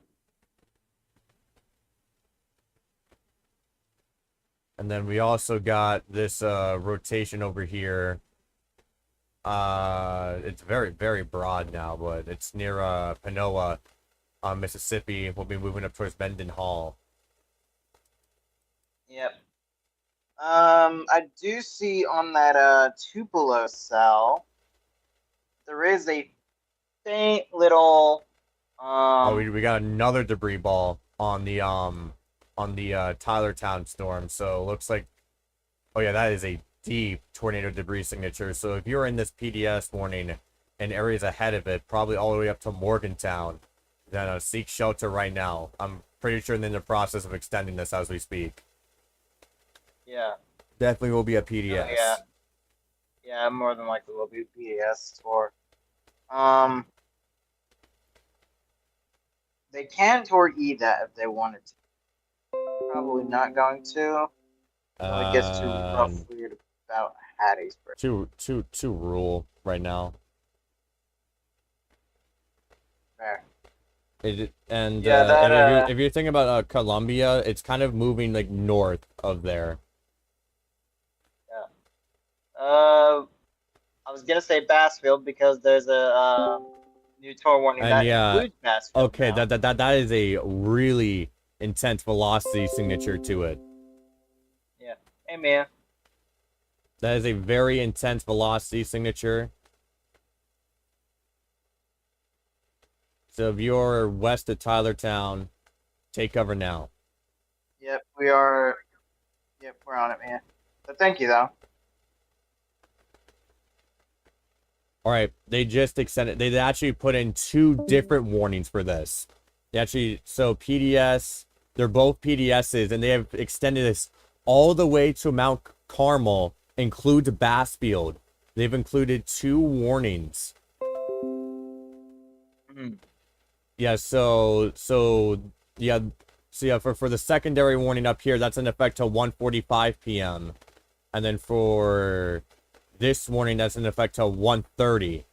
And then we also got this rotation over here. It's very, very broad now, but it's near Panoa, Mississippi. We'll be moving up towards Mendenhall. Yep. I do see on that Tupelo cell there is a faint little Oh, we got another debris ball on the Tylertown storm. So it looks like, oh yeah, that is a deep tornado debris signature. So if you're in this PDS warning and areas ahead of it, probably all the way up to Morgantown, then seek shelter right now. I'm pretty sure they're in the process of extending this as we speak. yeah. Definitely will be a PDS. Oh, yeah. Yeah, more than likely will be PDS or they can torque-E that if they wanted to. Probably not going to. Until it gets to roughly about Hattiesburg. Too rural right now. Fair. And Yeah, if you're thinking about Columbia, it's kind of moving like north of there. Yeah. I was gonna say Bassfield because there's a new tour warning And that yeah, includes Bassfield. okay, now. that is a really intense velocity signature to it. Yeah. Hey man. That is a very intense velocity signature. So if you're west of Tylertown, take cover now. Yep, we are. Yep, we're on it, man. But thank you though. All right, they just extended. They actually put in 2 different warnings for this. They actually, so PDS, they're both PDSs, and they have extended this all the way to Mount Carmel, includes Bassfield. They've included 2 warnings. Mm-hmm. Yeah, so yeah, for the secondary warning up here, that's in effect till 1:45 p.m. And then for this warning, that's in effect till 1:30.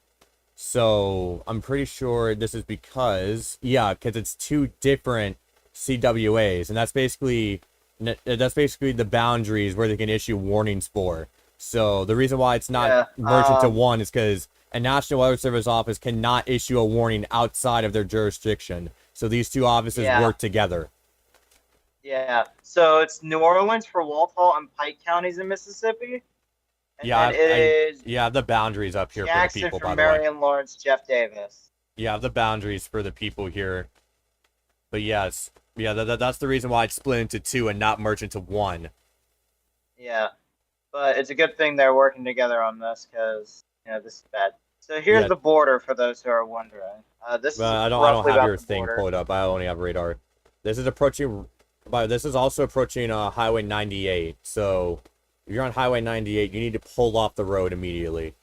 So I'm pretty sure this is because it's 2 different CWAs, and that's basically the boundaries where they can issue warnings for. So the reason why it's not merged into one is because a National Weather Service office cannot issue a warning outside of their jurisdiction. So these 2 offices work together. Yeah. So it's New Orleans for Walthall and Pike counties in Mississippi. And Yeah, then it is the boundaries up here Jackson for the people, for by the way. Marion Lawrence, Jeff Davis. Yeah, the boundaries for the people here. But yes, yeah, that's the reason why it's split into 2 and not merged into 1. Yeah. But it's a good thing they're working together on this because, this is bad. So here's the border for those who are wondering. This is I don't have your thing pulled up. I only have radar. This is approaching, but this is also approaching Highway 98. So if you're on Highway 98, you need to pull off the road immediately.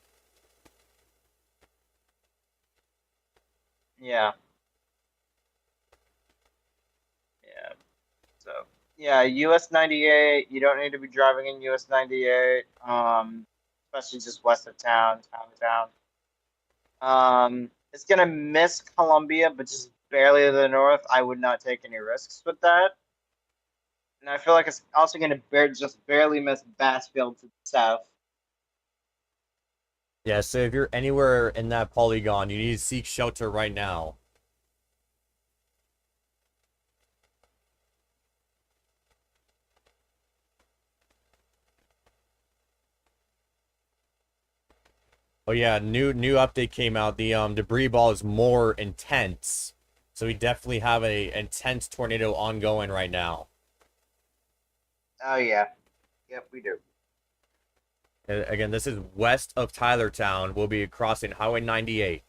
Yeah. Yeah. So yeah, US 98. You don't need to be driving in US 98. Especially just west of town. It's gonna miss Columbia, but just barely to the north. I would not take any risks with that. And I feel like it's also gonna just barely miss Bassfield to the south. Yeah, so if you're anywhere in that polygon, you need to seek shelter right now. But yeah, new update came out. The debris ball is more intense. So we definitely have a intense tornado ongoing right now. Oh yeah. Yep, we do. Again, this is west of Tylertown. We'll be crossing Highway 98.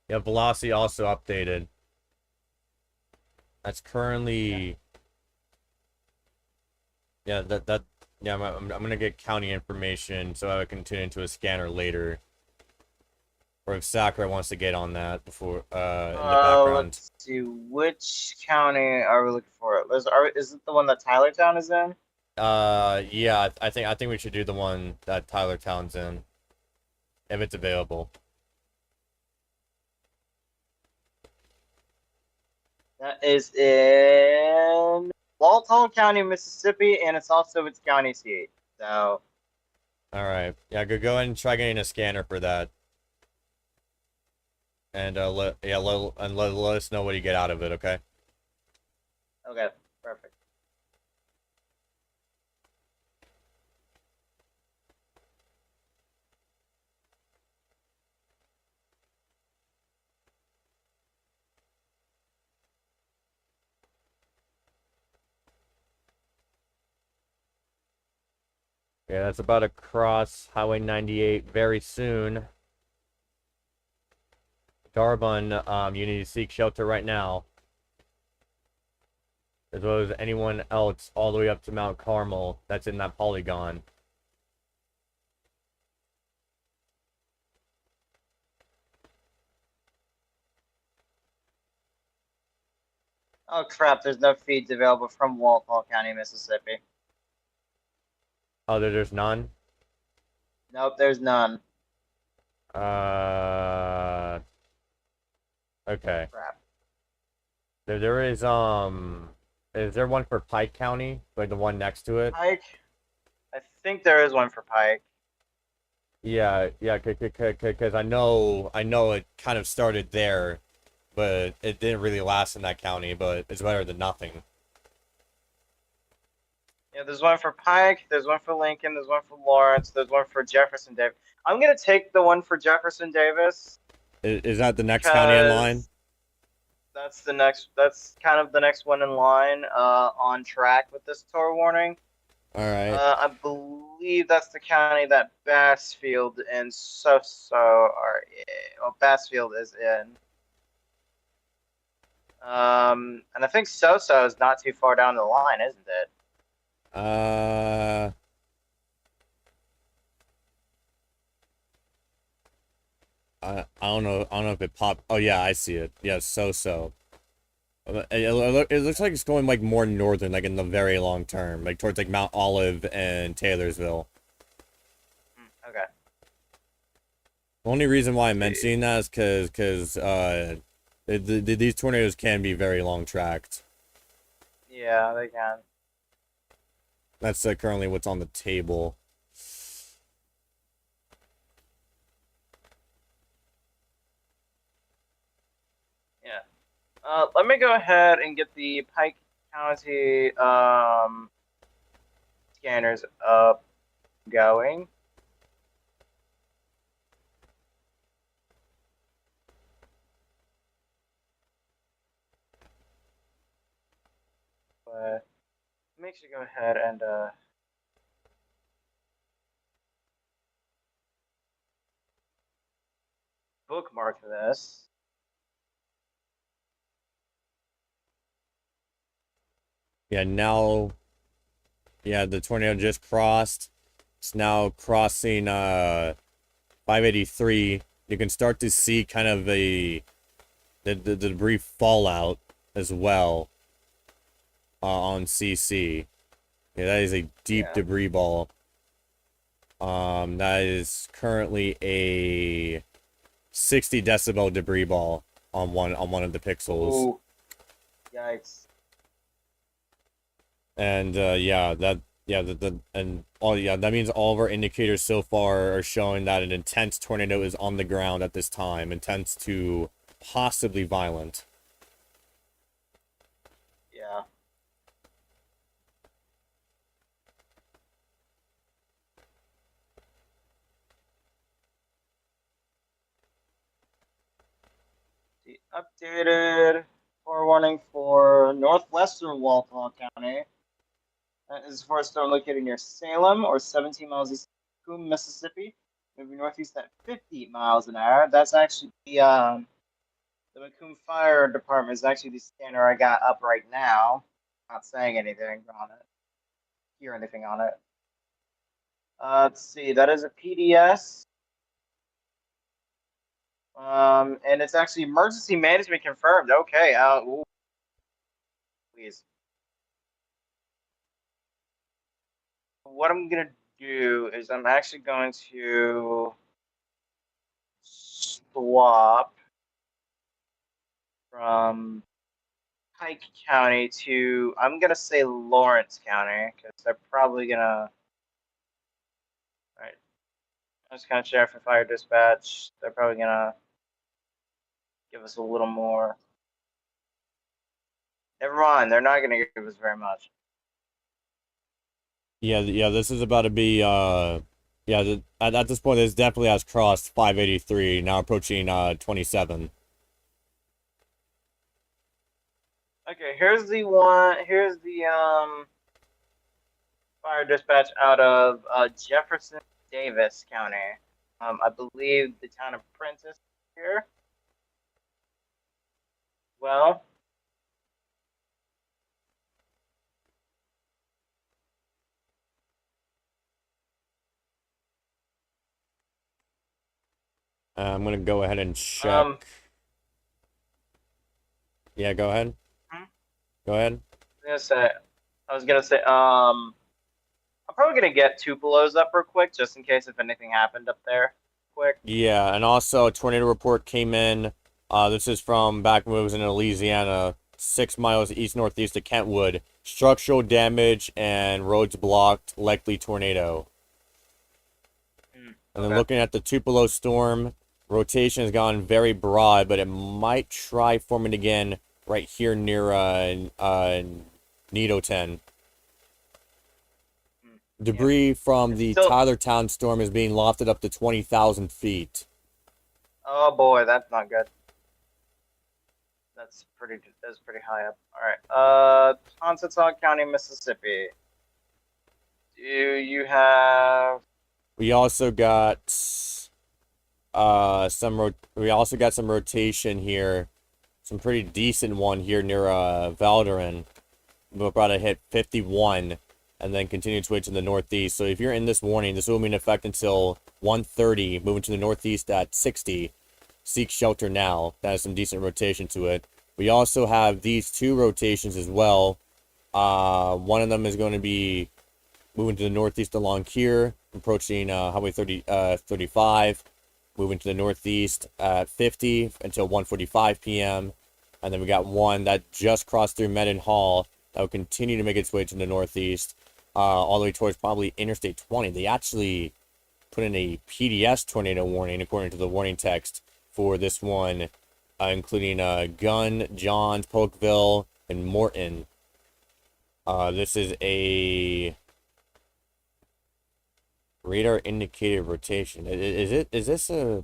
Yeah, velocity also updated. That's currently... Yeah, yeah, I'm gonna get county information so I can tune into a scanner later. Or if Sakurai wants to get on that before in the background. Let's see, which county are we looking for? Is it the one that Tylertown is in? Yeah, I think we should do the one that Tylertown's in. If it's available. That is in Walton County, Mississippi, and it's also its county seat. So, Alright. Yeah, go ahead and try getting a scanner for that. And let us know what you get out of it, okay? okay, perfect. Yeah, that's about to cross Highway 98 very soon. Darbun, you need to seek shelter right now. As well as anyone else all the way up to Mount Carmel that's in that polygon. Oh crap, there's no feeds available from Walton County, Mississippi. Oh, there's none? Nope, there's none. Okay. Crap. There is there one for Pike County? Like the one next to it? Pike? I think there is one for Pike. Yeah, because I know it kind of started there, but it didn't really last in that county, but it's better than nothing. Yeah, there's one for Pike, there's one for Lincoln, there's one for Lawrence, there's one for Jefferson Davis. I'm gonna take the one for Jefferson Davis. Is that the next county in line? That's kind of the next one in line, on track with this tour warning. Alright. I believe that's the county that Bassfield and Soso are in. Well, Bassfield is in. And I think Soso is not too far down the line, isn't it? I don't know. I don't know if it popped. Oh yeah, I see it. Yeah, so. It looks like it's going like more northern, like in the very long term, like towards like Mount Olive and Taylorsville. Okay. The only reason why I'm mentioning that is because these tornadoes can be very long tracked. Yeah, they can. That's currently what's on the table. Yeah. Let me go ahead and get the Pike County scanners up going. But make sure you go ahead and bookmark this. Yeah, now, yeah, the tornado just crossed. It's now crossing 583. You can start to see kind of the debris fallout as well on CC. Yeah, that is a deep debris ball. That is currently a 60 decibel debris ball on one of the pixels. Ooh. Yikes. And and that means all of our indicators so far are showing that an intense tornado is on the ground at this time, intense to possibly violent. Yeah. The updated forewarning for northwestern Walpole County. That is for a storm located near Salem or 17 miles east of Macomb, Mississippi, moving northeast at 50 miles an hour. That's actually the Macomb Fire Department is actually the scanner I got up right now. Not saying anything on it, hear anything on it. Let's see, that is a PDS. And it's actually emergency management confirmed. Okay, ooh, please. What I'm gonna do is I'm actually going to swap from Pike County to, I'm gonna say Lawrence County, because they're probably gonna, alright, I was kind of sheriff and fire dispatch, they're probably gonna give us a little more. Never mind, they're not gonna give us very much. Yeah, this is about to be, at this point, this definitely has crossed 583, now approaching, 27. Okay, here's the fire dispatch out of Jefferson Davis County. I believe the town of Prentice here. Well, I'm gonna go ahead and check. Yeah, go ahead. Go ahead. I was gonna say, I'm probably gonna get Tupelo's up real quick, just in case if anything happened up there. Quick. Yeah, and also a tornado report came in. This is from back when it was in Louisiana, 6 miles east-northeast of Kentwood. Structural damage and roads blocked, likely tornado. And then looking at the Tupelo storm, rotation has gone very broad, but it might try forming again right here near Nido 10. Debris from the Tylertown storm is being lofted up to 20,000 feet. Oh boy, that's not good. That's pretty high up. All right. Conshohocken County, Mississippi. Do you have? We also got some rotation here. Some pretty decent one here near Valderin. We're about to hit 51 and then continue to switch to the northeast. So if you're in this warning, this will be in effect until 1:30, moving to the northeast at 60. Seek shelter now. That has some decent rotation to it. We also have these two rotations as well. One of them is going to be moving to the northeast along here, approaching Highway 35, moving to the northeast at 50 until 1:45 p.m. And then we got one that just crossed through Mendenhall that will continue to make its way to the northeast, all the way towards probably Interstate 20. They actually put in a PDS tornado warning according to the warning text for this one, including Gunn, Johns, Polkville, and Morton. This is a radar indicated rotation. Is this a...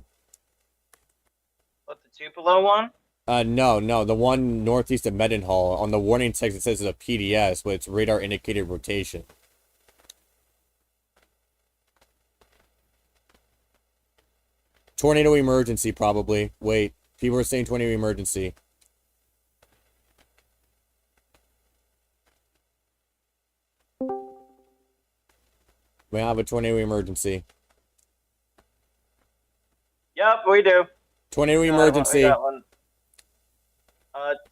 What, the Tupelo one? No, the one northeast of Mendenhall. On the warning text it says it's a PDS, but it's radar indicated rotation. Tornado emergency, probably. Wait, people are saying tornado emergency. We have a tornado emergency. Yep, we do. Tornado emergency. We got one.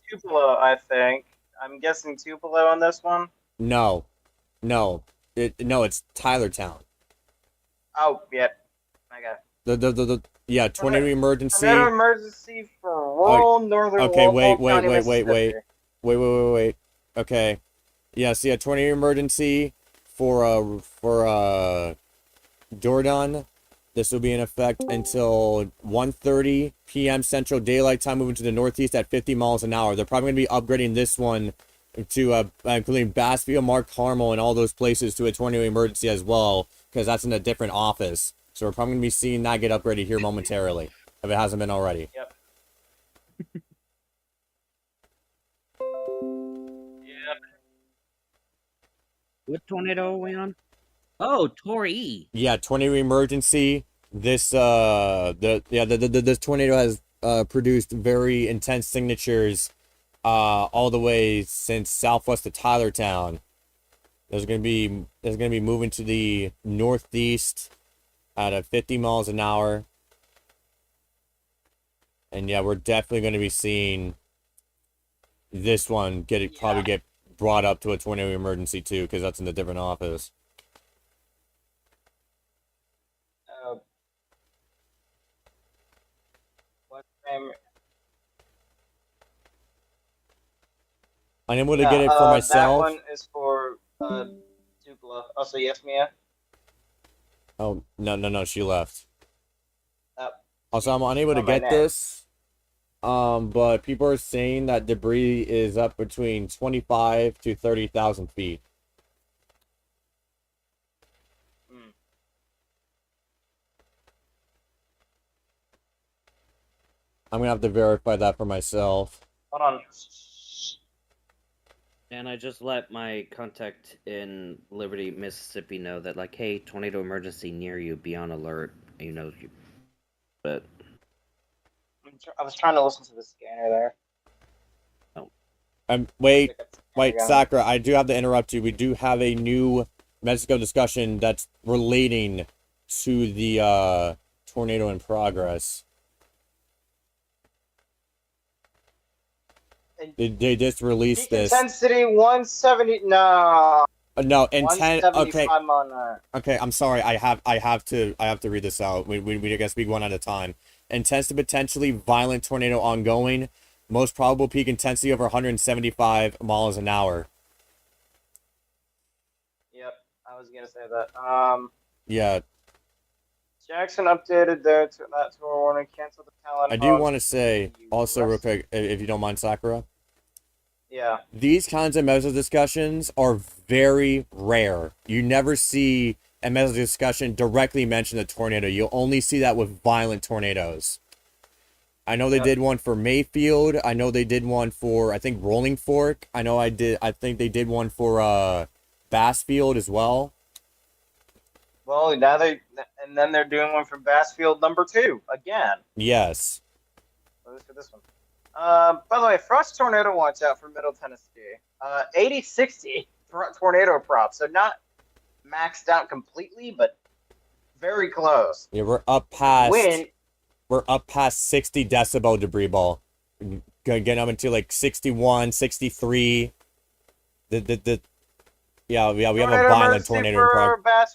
Tupelo, I think. I'm guessing Tupelo on this one. No, it's Tylertown. Oh, yep. Okay. Yeah, tornado emergency. Tornado emergency for rural northern Walpole County, Mississippi. Wait. Okay. Yeah, so yeah, tornado emergency Jordan. This will be in effect until 1:30 p.m. Central Daylight Time, moving to the northeast at 50 miles an hour. They're probably going to be upgrading this one to including Bassfield, Mark Carmel, and all those places to a tornado emergency as well, because that's in a different office. So we're probably going to be seeing that get upgraded here momentarily, if it hasn't been already. Yep. What tornado are we on? Oh, Tori. Yeah, tornado emergency. This this tornado has produced very intense signatures all the way since southwest of Tylertown. There's gonna be moving to the northeast at a 50 miles an hour. And yeah, we're definitely gonna be seeing this one probably get brought up to a tornado emergency too, because that's in a different office. I'm able to get it for myself. That one is for Tupelo. Oh, so yes, Mia? Oh, no, she left. Uh, Also, I'm unable to get this. But people are saying that debris is up between 25 to 30,000 feet. I'm gonna have to verify that for myself. Hold on. And I just let my contact in Liberty, Mississippi know that, like, hey, tornado emergency near you, be on alert. You know, but I was trying to listen to the scanner there. Wait, Sakura, I do have to interrupt you. We do have a new Mexico discussion that's relating to the tornado in progress. They just released this. Intensity 170. No. No, intent. Okay. On Okay, I'm sorry. I have to read this out. We gotta speak one at a time. Intense to potentially violent tornado ongoing. Most probable peak intensity over 175 miles an hour. Yep, I was gonna say that. Yeah. Jackson updated that tour warning, canceled the talent. I do want to say also real quick, if you don't mind, Sakura. Yeah. These kinds of mezzo discussions are very rare. You never see a mezzo discussion directly mention a tornado. You'll only see that with violent tornadoes. I know they did one for Mayfield. I know they did one for, I think, Rolling Fork. I think they did one for Bassfield as well. Well, now then they're doing one for Bassfield #2 again. Yes. Let's look at this one. By the way, frost tornado watch out for Middle Tennessee. 80-60 tornado prop, so not maxed out completely, but very close. Yeah, we're up past 60 decibel debris ball. Getting up into like 61, 63. Yeah, we have a violent tornado in progress.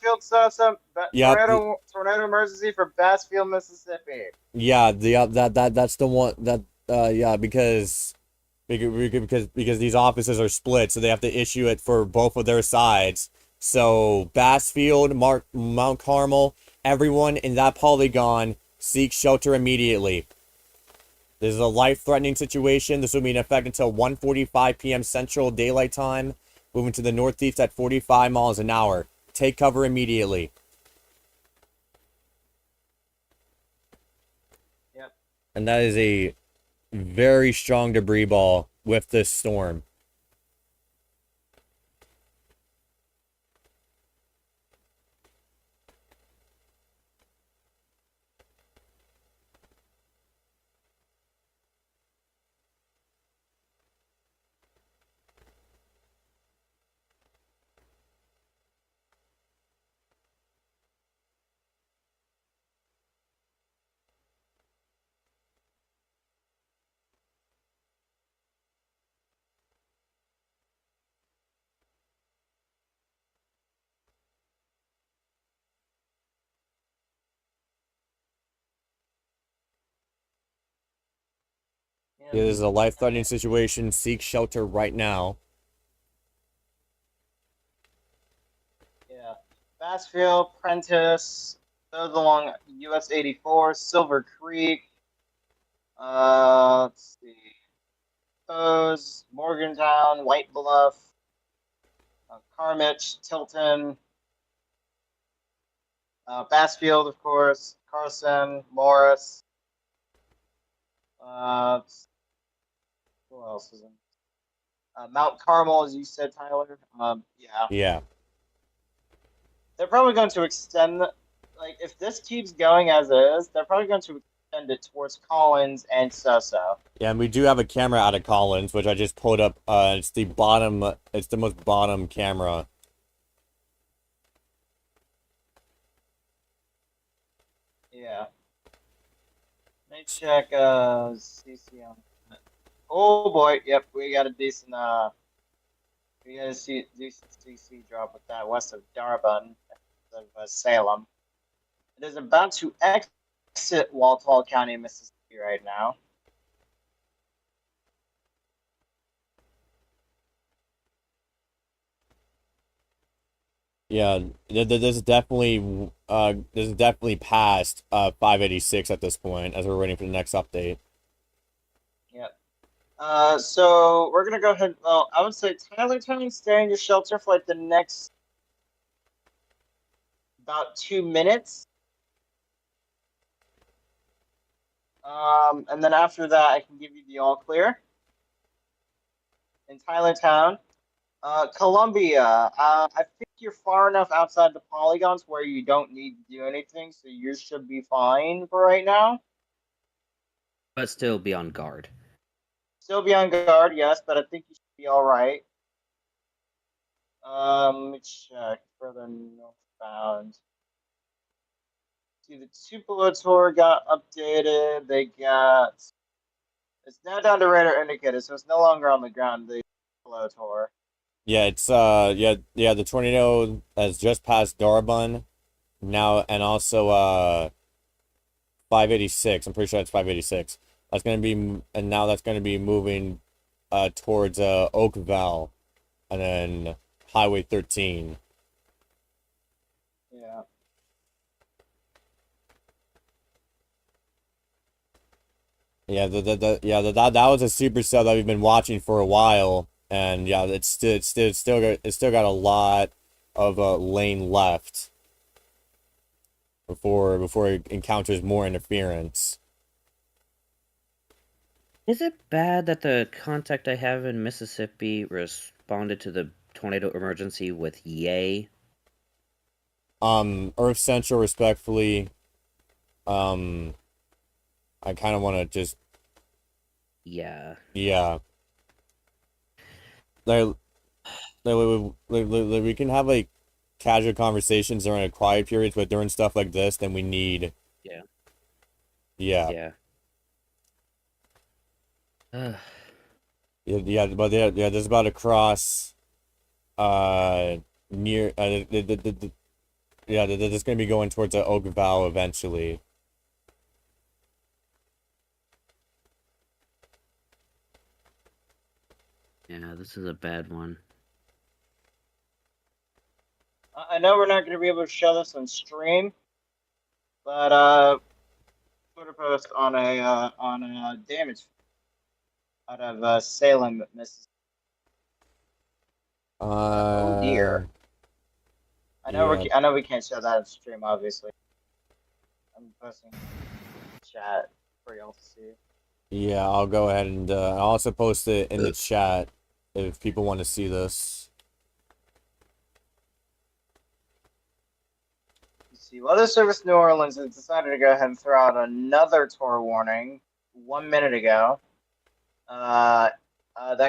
Tornado emergency for Bassfield, Mississippi. Yeah, that's the one that because these offices are split, so they have to issue it for both of their sides. So Bassfield, Mount Carmel, everyone in that polygon seek shelter immediately. This is a life-threatening situation. This will be in effect until 1:45 p.m. Central Daylight Time. Moving to the northeast at 45 miles an hour. Take cover immediately. Yep. And that is a very strong debris ball with this storm. It is a life-threatening situation. Seek shelter right now. Bassfield, Prentice, those along US 84, Silver Creek. Let's see. Pose, Morgantown, White Bluff, Carmich, Tilton, Bassfield, of course, Carson, Morris. Who else is in? Mount Carmel, as you said, Tyler. Yeah, Yeah. they're probably going to extend. Like, if this keeps going as is, they're probably going to extend it towards Collins and Soso. Yeah, and we do have a camera out of Collins, which I just pulled up. It's the bottom. It's the most bottom camera. Yeah. Let me check CC on. Oh boy, yep, we got a decent we got a decent CC drop with that west of Darbun of Salem. It is about to exit Walthall County, Mississippi right now. Yeah, this is definitely past 586 at this point, as we're waiting for the next update. Yep. So we're gonna go ahead. Well, I would say Tyler Town, stay in your shelter for like the next about 2 minutes. And then after that, I can give you the all clear. In Tyler Town, Columbia. I think you're far enough outside the polygons where you don't need to do anything, so you should be fine for right now. But still be on guard. Still be on guard, yes, but I think you should be all right. Let me check further northbound. See, the Tupelo tour got updated. They got. It's now down to radar indicator, so it's no longer on the ground. The Tupelo tour. Yeah, it's the tornado has just passed Darbun now, and also 586. I'm pretty sure it's 586. That's gonna be, and now that's gonna be moving towards Oakville, and then Highway 13. Yeah. Yeah, that was a supercell that we've been watching for a while, and yeah, it's still got a lot of lane left before it encounters more interference. Is it bad that the contact I have in Mississippi responded to the tornado emergency with yay? Earth Central, respectfully, I kind of want to just, Yeah. yeah. Like, we can have like casual conversations during a quiet periods, but during stuff like this, then we need. Yeah. Yeah. Yeah. Yeah, but yeah, there's about to cross, near, yeah, they're just gonna be going towards Oakville eventually. Yeah, this is a bad one. I know we're not going to be able to show this on stream, but Twitter post on a damage out of Salem, Mississippi. Oh dear. I know we can't show that on stream, obviously. I'm posting in the chat for y'all to see. Yeah, I'll go ahead and I'll also post it in the chat if people want to see this. See, Weather Service New Orleans has decided to go ahead and throw out another tour warning 1 minute ago. That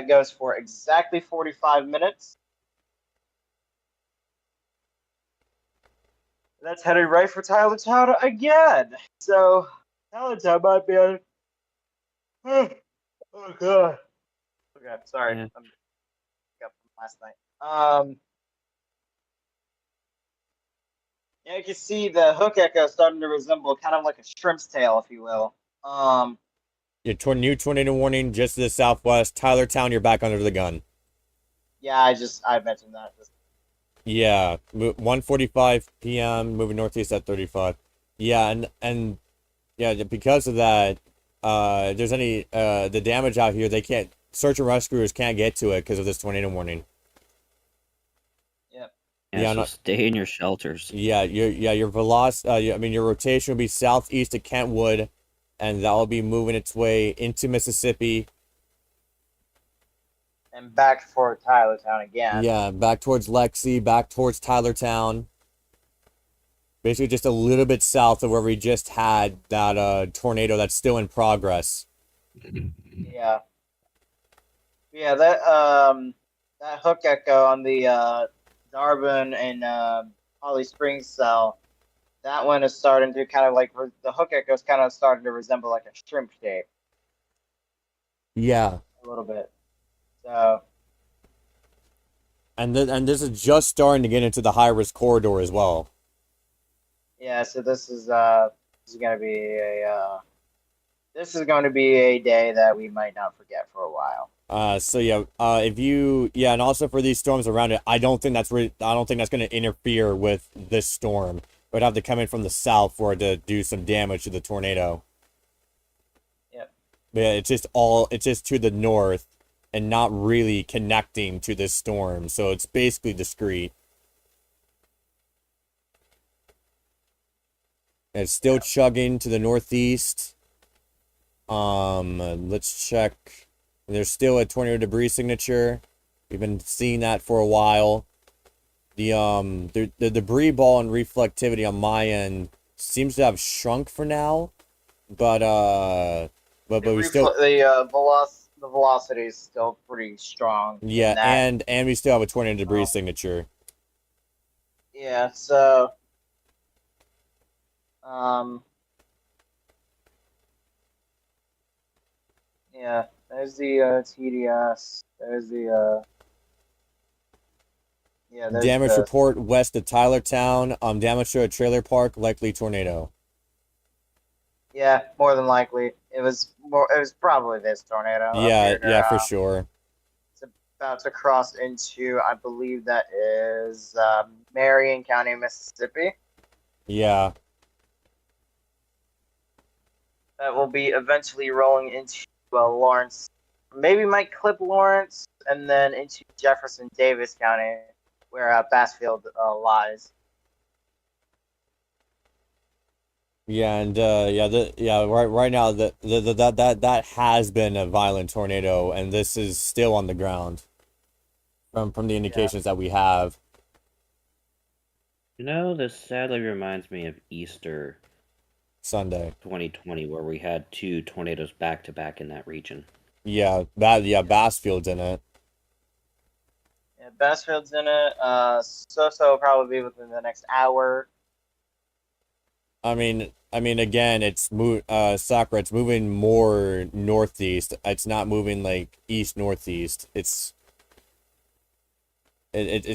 goes for exactly 45 minutes. That's headed right for Tyler Town again. So Tyler Town might be on. Oh god. Okay, sorry. Yeah. I'm up from last night. Yeah, you can see the hook echo starting to resemble kind of like a shrimp's tail, if you will. Your new tornado warning just to the southwest. Tyler Town, you're back under the gun. Yeah, I mentioned that. Yeah, 1:45 p.m. moving northeast at 35. Yeah, and yeah, because of that, if there's any the damage out here, they can't search and rescuers can't get to it because of this tornado warning. Yep. Yeah, Yeah, so stay in your shelters. yeah, your velocity, I mean your rotation will be southeast of Kentwood, and that will be moving its way into Mississippi. And back for Tylertown again. Yeah, back towards Lexi, back towards Tylertown. Basically, just a little bit south of where we just had that tornado that's still in progress. Yeah. Yeah, that hook echo on the Darwin and Holly Springs cell, that one is starting to kind of like the hook echo is kind of starting to resemble like a shrimp shape Yeah, a little bit. So and this is just starting to get into the high risk corridor as well. yeah, so this is gonna be going to be a day that we might not forget for a while. So yeah, if you yeah, and also for these storms around it, I don't think that's going to interfere with this storm. It would have to come in from the south for it to do some damage to the tornado. Yep. Yeah, it's just to the north and not really connecting to this storm, so it's basically discrete. And it's still chugging to the northeast. Let's check. There's still a tornado debris signature. We've been seeing that for a while. The debris ball and reflectivity on my end seems to have shrunk for now, but we still the velocity is still pretty strong. yeah, and we still have a tornado debris signature. Yeah, so yeah, there's the TDS. There's the yeah, there's Damage the report west of Tylertown. Damage to a trailer park, likely tornado. yeah, more than likely. It was probably this tornado. up Yeah, here. yeah, for sure. It's about to cross into, I believe that is Marion County, Mississippi. Yeah. That will be eventually rolling into Lawrence. Maybe might clip Lawrence and then into Jefferson Davis County, where Bassfield lies. Yeah, and right now that has been a violent tornado, and this is still on the ground from the indications that we have. You know, this sadly reminds me of Easter Sunday. 2020, where we had 2 tornadoes back to back in that region. Yeah, Bassfield's in it. Yeah, Bassfield's in it. So will probably be within the next hour. I mean, again, it's Sakura. It's moving more northeast. It's not moving like east northeast. It's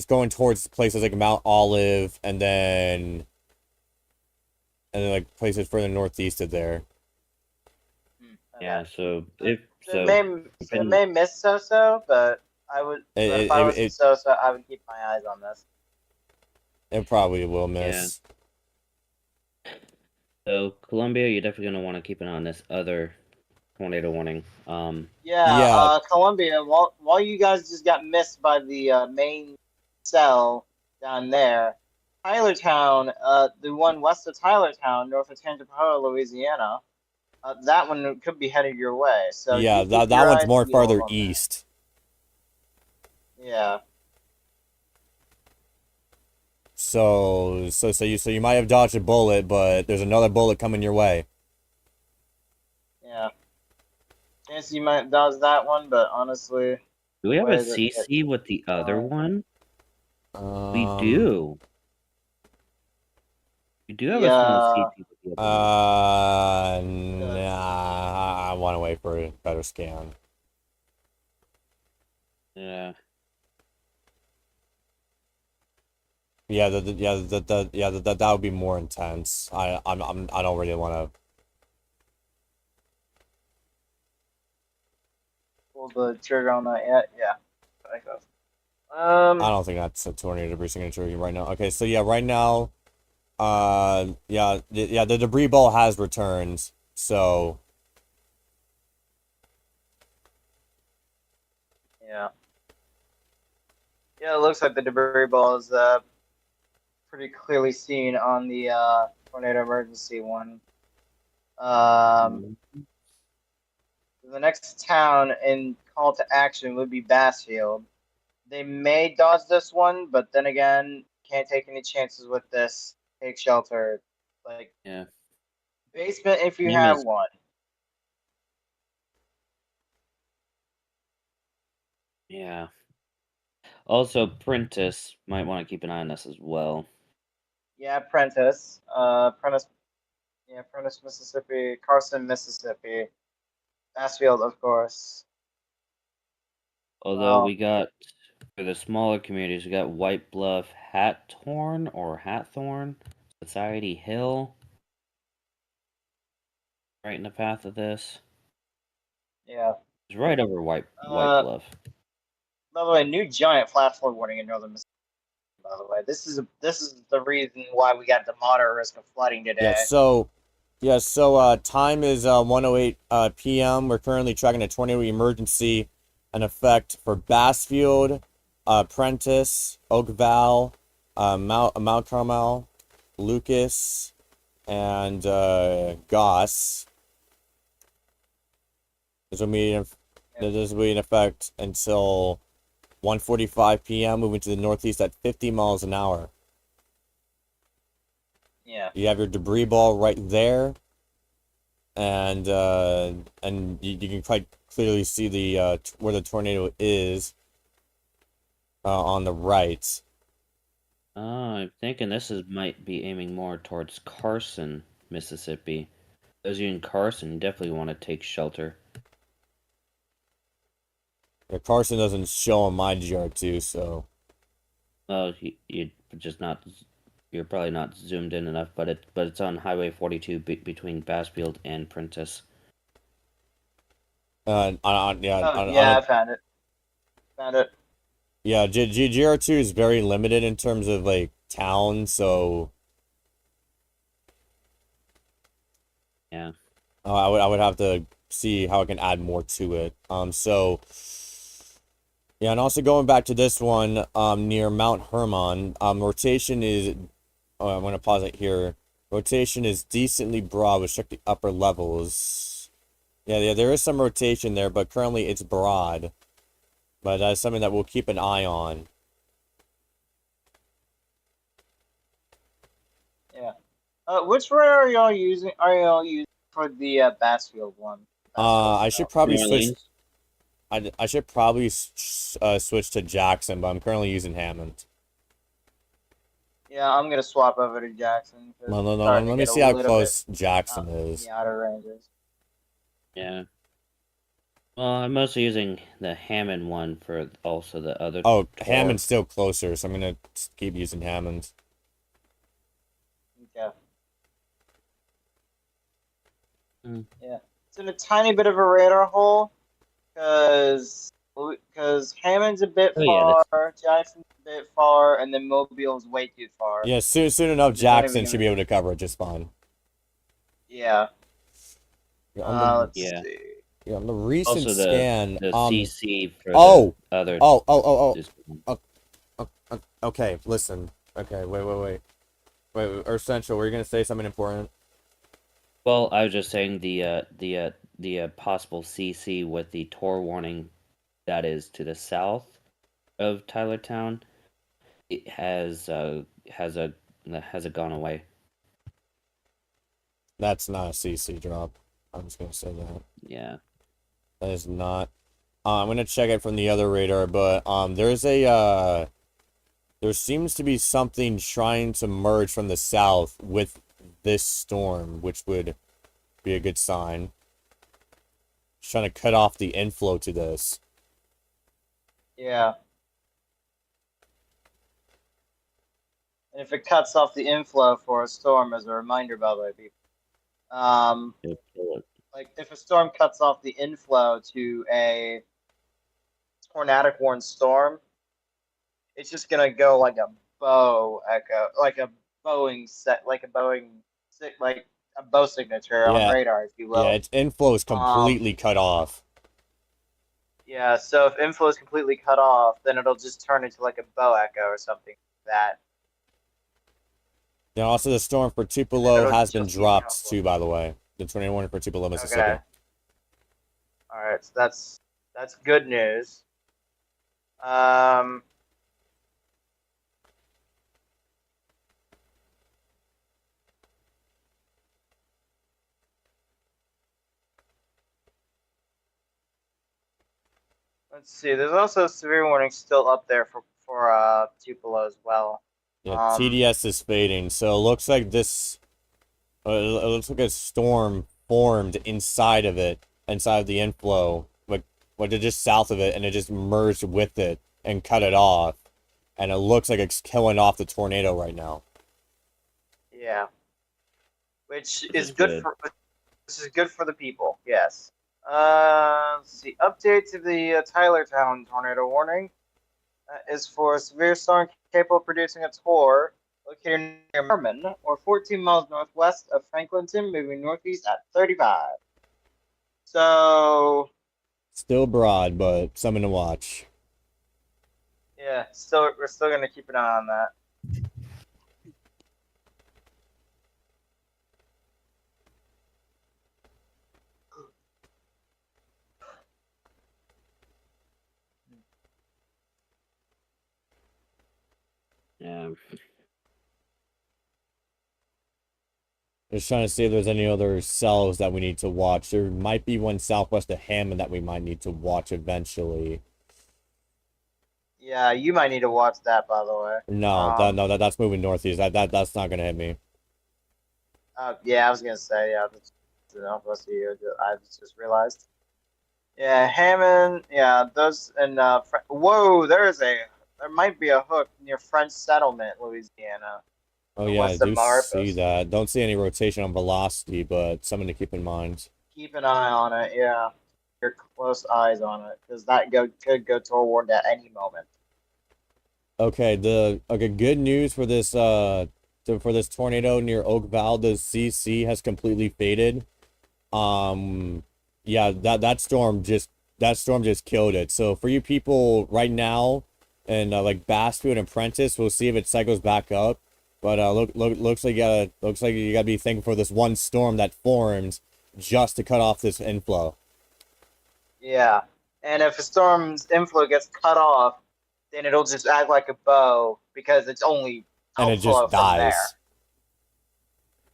going towards places like Mount Olive, and then like places further northeast of there. Okay. Yeah, so if it may miss So, but I would if I was So, I would keep my eyes on this. It probably will miss. Yeah. So Columbia, you're definitely gonna want to keep an eye on this other tornado warning. Columbia. While you guys just got missed by the main cell down there, Tylertown, the one west of Tylertown, north of Tangipahoa, Louisiana, that one could be headed your way. So yeah, that one's more farther east. Yeah. So you might have dodged a bullet, but there's another bullet coming your way. Yeah. Chance you might dodge that one, but honestly, do we have a CC with the other one? We do. We do have a small CC with the other one. Nah, I want to wait for a better scan. Yeah. Yeah, that would be more intense. I don't really want to pull the trigger on that yet. Yeah. I don't think that's a tornado debris signature right now. Okay, so yeah, right now, the debris ball has returned. So yeah. Yeah, it looks like the debris ball is pretty clearly seen on the tornado emergency one. The next town in call to action would be Bassfield. They may dodge this one, but then again, can't take any chances with this. Take shelter. Like, Yeah. basement if you Name have is one. Yeah. Also, Prentice might want to keep an eye on this as well. Yeah, Prentice. Prentice, Mississippi. Carson, Mississippi. Bassfield, of course. Although Well, we got, for the smaller communities, we got White Bluff, Hathorn, Society Hill, right in the path of this. yeah. It's right over White Uh, Bluff. by the way, new giant flash flood warning in northern Mississippi. By the way, this is the reason why we got the moderate risk of flooding yeah, today. time is 1:08 p.m. We're currently tracking a tornado emergency in effect for Bassfield, Prentice, Oakville, Mount Carmel, Lucas, and Goss. This will be in effect until 1:45 p.m. Moving to the northeast at 50 miles an hour. Yeah. You have your debris ball right there, and you can quite clearly see the where the tornado is on the right. I'm thinking might be aiming more towards Carson, Mississippi. Those of you in Carson definitely want to take shelter. Yeah, Carson doesn't show on my GR2, so Well, you just not. You're probably not zoomed in enough, but it's on Highway 42 between Bassfield and Prentice. I found it. Found it. Yeah, GR2 is very limited in terms of like town, so Yeah. I would have to see how I can add more to it. Yeah, and also going back to this one, near Mount Hermon, rotation is, oh, I'm gonna pause it here. Rotation is decently broad, with check the upper levels. Yeah, there is some rotation there, but currently it's broad. But that's something that we'll keep an eye on. Yeah. Which route are y'all using? Are y'all using for the Bassfield one? I should probably New switch. Orleans? I should probably switch to Jackson, but I'm currently using Hammond. Yeah, I'm gonna swap over to Jackson. No, no, no. Starting to Let me get a see how little bit close Jackson in is. the outer ranges. Yeah. Well, I'm mostly using the Hammond one for also the other. Oh, Hammond's still closer, so I'm gonna keep using Hammond. Okay. Mm. Yeah, it's in a tiny bit of a radar hole, because Hammond's a bit Oh yeah, far, Jackson's a bit far, and then Mobile's way too far. Yeah, soon enough, It's not even Jackson should gonna. be able to cover it just fine. Yeah. Yeah, on the Let's yeah. see. yeah, on the recent Also scan, the CC for oh, the other. Okay, listen. Okay, wait. Earth Central, were you gonna say something important? Well, I was just saying the possible CC with the Tor warning that is to the south of Tylertown. It has gone away. That's not a CC drop. I'm just gonna say that. Yeah. That is not. I'm gonna check it from the other radar, but there seems to be something trying to merge from the south with this storm, which would be a good sign. It's trying to cut off the inflow to this. Yeah. And if it cuts off the inflow for a storm, as a reminder, by the way, people, like if a storm cuts off the inflow to a tornadic warned storm, it's just gonna go like a bow echo, like a Boeing set, like a like a bow signature on Yeah, radar, if you yeah, will. its inflow is Um, completely cut off. yeah. So if inflow is completely cut off, then it'll just turn into like a bow echo or something like that. Now, also the storm for And then Tupelo it'll has been just use the dropped outflow. too, by the way. The tornado warning for Tupelo, Okay. Mississippi. All right. So that's good news. Um, let's see. There's also severe warning still up there for Tupelo as well. Yeah, TDS is fading, so it looks like this. It looks like a storm formed inside of it, inside of the inflow, like just south of it, and it just merged with it and cut it off. And it looks like it's killing off the tornado right now. Yeah, which Which is is good good. for this is good for the people. Yes. Let's see. Update to the Tylertown tornado warning is for a severe storm capable of producing a torr located near Merman or 14 miles northwest of Franklinton, moving northeast at 35. So Still broad, but something to watch. yeah, we're still gonna keep an eye on that. Yeah. Just trying to see if there's any other cells that we need to watch. There might be one southwest of Hammond that we might need to watch eventually. Yeah, you might need to watch that, by the way. That's moving northeast. That's not gonna hit me. Yeah, I was gonna say, yeah, that's the northwest of you. I just realized. Yeah, Hammond. Yeah, those and whoa, there might be a hook near French Settlement, Louisiana, Oh yeah, I west of do see Marpus. that. Don't see any rotation on velocity, but something to keep in mind. Keep an eye on it. Yeah, your close eyes on it because could go toward at any moment. Okay, good news for this for this tornado near Oak Val, the CC has completely faded. Yeah, that storm just killed it. So for you people right now, and like Bassfield and Prentice, we'll see if it cycles back up. But looks like you gotta be thankful for this one storm that formed just to cut off this inflow, Yeah, and if a storm's inflow gets cut off, then it'll just act like a bow because it's only and it outflow just from there. dies.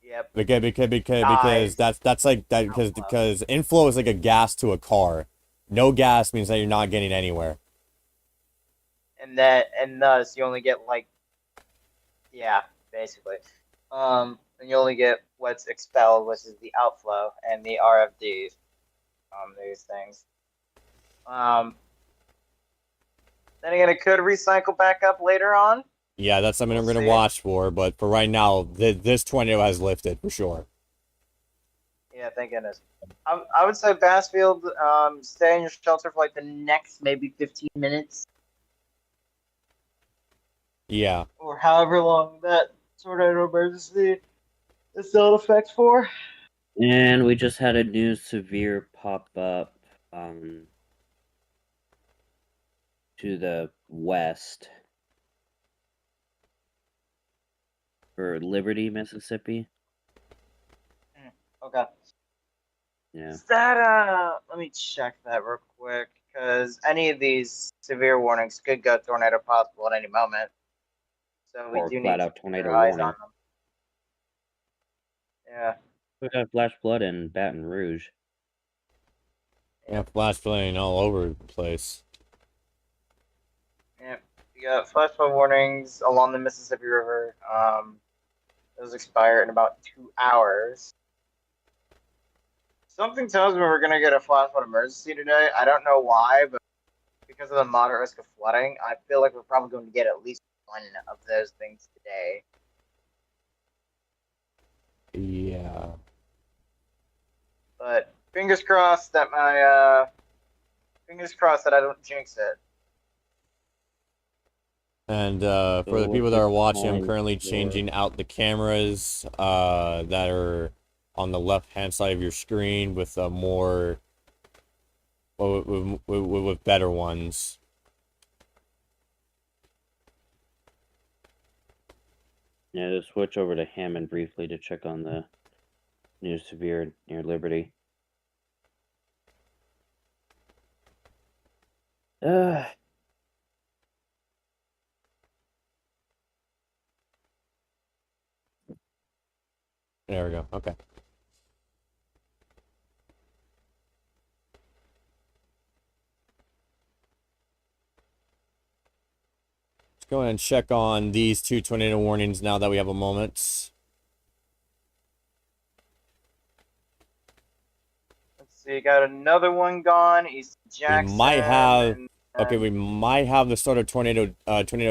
Yep, Because dies that's like that outflow. because inflow is like a gas to a car. No gas means that you're not getting anywhere. And thus you only get like, yeah, basically, and you only get what's expelled, which is the outflow and the RFDs, these things. um then again, it could recycle back up later on. Yeah, that's something We'll I'm gonna see. watch for. But for right now, this tornado has lifted for sure. Yeah, thank goodness. I would say Bassfield, stay in your shelter for like the next maybe 15 minutes Yeah. or however long that tornado emergency is still in effect for. And we just had a new severe pop up to the west for Liberty, Mississippi. Okay. Yeah. Is that let me check that real quick because any of these severe warnings could go tornado possible at any moment. So we Or do flat need to out keep our tornado eyes on warning. them. Yeah. We got flash flood in Baton Rouge. Yeah, flash flooding all over the place. Yeah. We got flash flood warnings along the Mississippi River. Those expire in about 2 hours. Something tells me we're gonna get a flash flood emergency today. I don't know why, but because of the moderate risk of flooding, I feel like we're probably going to get at least one of those things today. Yeah. But fingers crossed that fingers crossed that I don't jinx it. And for the So people what's that it are watching, I'm calling currently for? changing out the cameras that are on the left-hand side of your screen with more with better ones. Yeah, just switch over to Hammond briefly to check on the new severe near Liberty. Uh, There we go. Okay. Let's go ahead and check on these two tornado warnings now that we have a moment. Let's see, got another one gone. East We Jackson. might have and we might have the start of tornado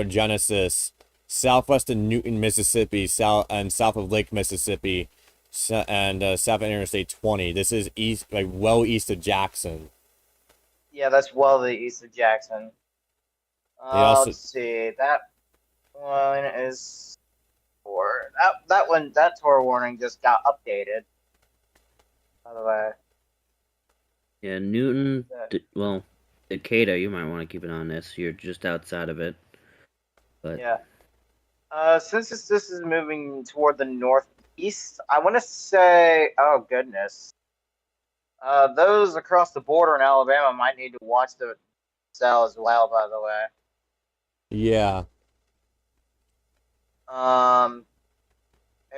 genesis southwest of Newton, Mississippi, south of Lake Mississippi, and south of Interstate 20. This is east, like well east of Jackson. yeah, that's well to the east of Jackson. They also Let's see. That one is for that tour warning just got updated. By the way. yeah, Newton. Yeah. Well, Decatur, you might want to keep an eye on this. You're just outside of it. But Yeah. Since this is moving toward the northeast, I want to say, oh goodness, those across the border in Alabama might need to watch the cell as well. By the way, yeah.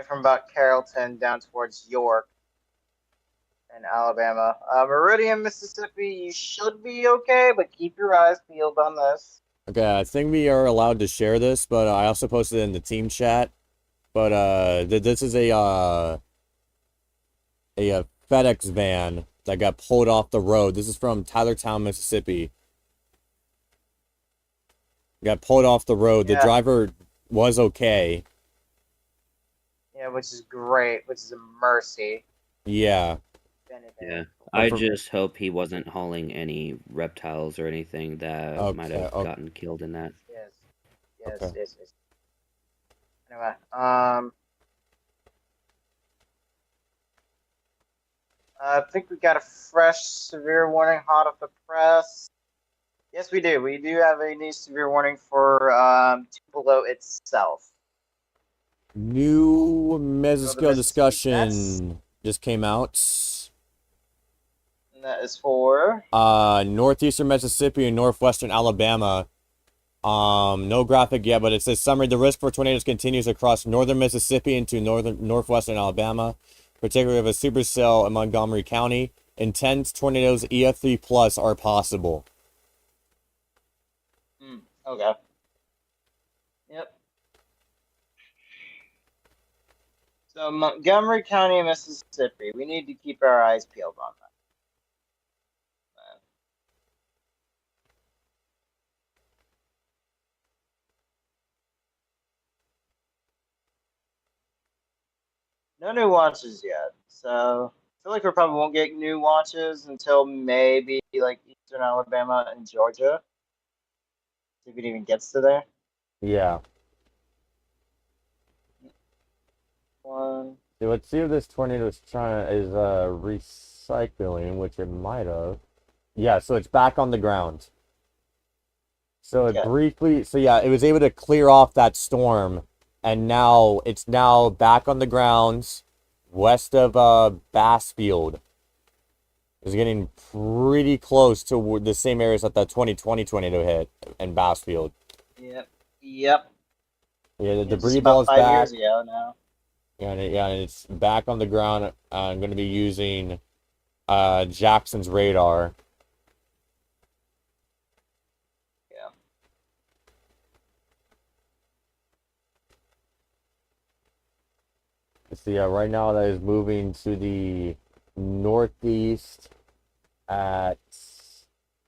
from about Carrollton down towards York in Alabama, Meridian, Mississippi, you should be okay, but keep your eyes peeled on this. Okay, I think we are allowed to share this, but I also posted it in the team chat. But this is a FedEx van that got pulled off the road. This is from Tylertown, Mississippi. Got pulled off the road. Yeah. The driver was okay. Yeah, which is great, which is a mercy. Yeah. If anything. yeah, I just hope he wasn't hauling any reptiles or anything that might have gotten killed in that. Yes. Okay. Yes. Anyway, I think we got a fresh severe warning hot off the press. Yes, we do. We do have a new severe warning for Tupelo itself. New mesoscale discussion That's- just came out. And that is for Northeastern Mississippi and northwestern Alabama. No graphic yet, but it says summary. The risk for tornadoes continues across northern Mississippi into northwestern Alabama, particularly of a supercell in Montgomery County. Intense tornadoes EF3 plus are possible. Okay. Yep. So Montgomery County, Mississippi. We need to keep our eyes peeled on that. No new watches yet, so I feel like we probably won't get new watches until maybe like Eastern Alabama and Georgia. See if it even gets to there. Yeah. One. So let's see if this tornado is recycling, which it might have. Yeah, so it's back on the ground. So it briefly, it was able to clear off that storm, and now it's back on the grounds west of Bassfield. It's getting pretty close to the same areas that the 2020 tornado hit in Bassfield. Yep. Yeah, the debris about ball's 5 back. years ago now. Yeah, and it's back on the ground. I'm going to be using Jackson's radar. Yeah. So yeah, right now that is moving to the northeast at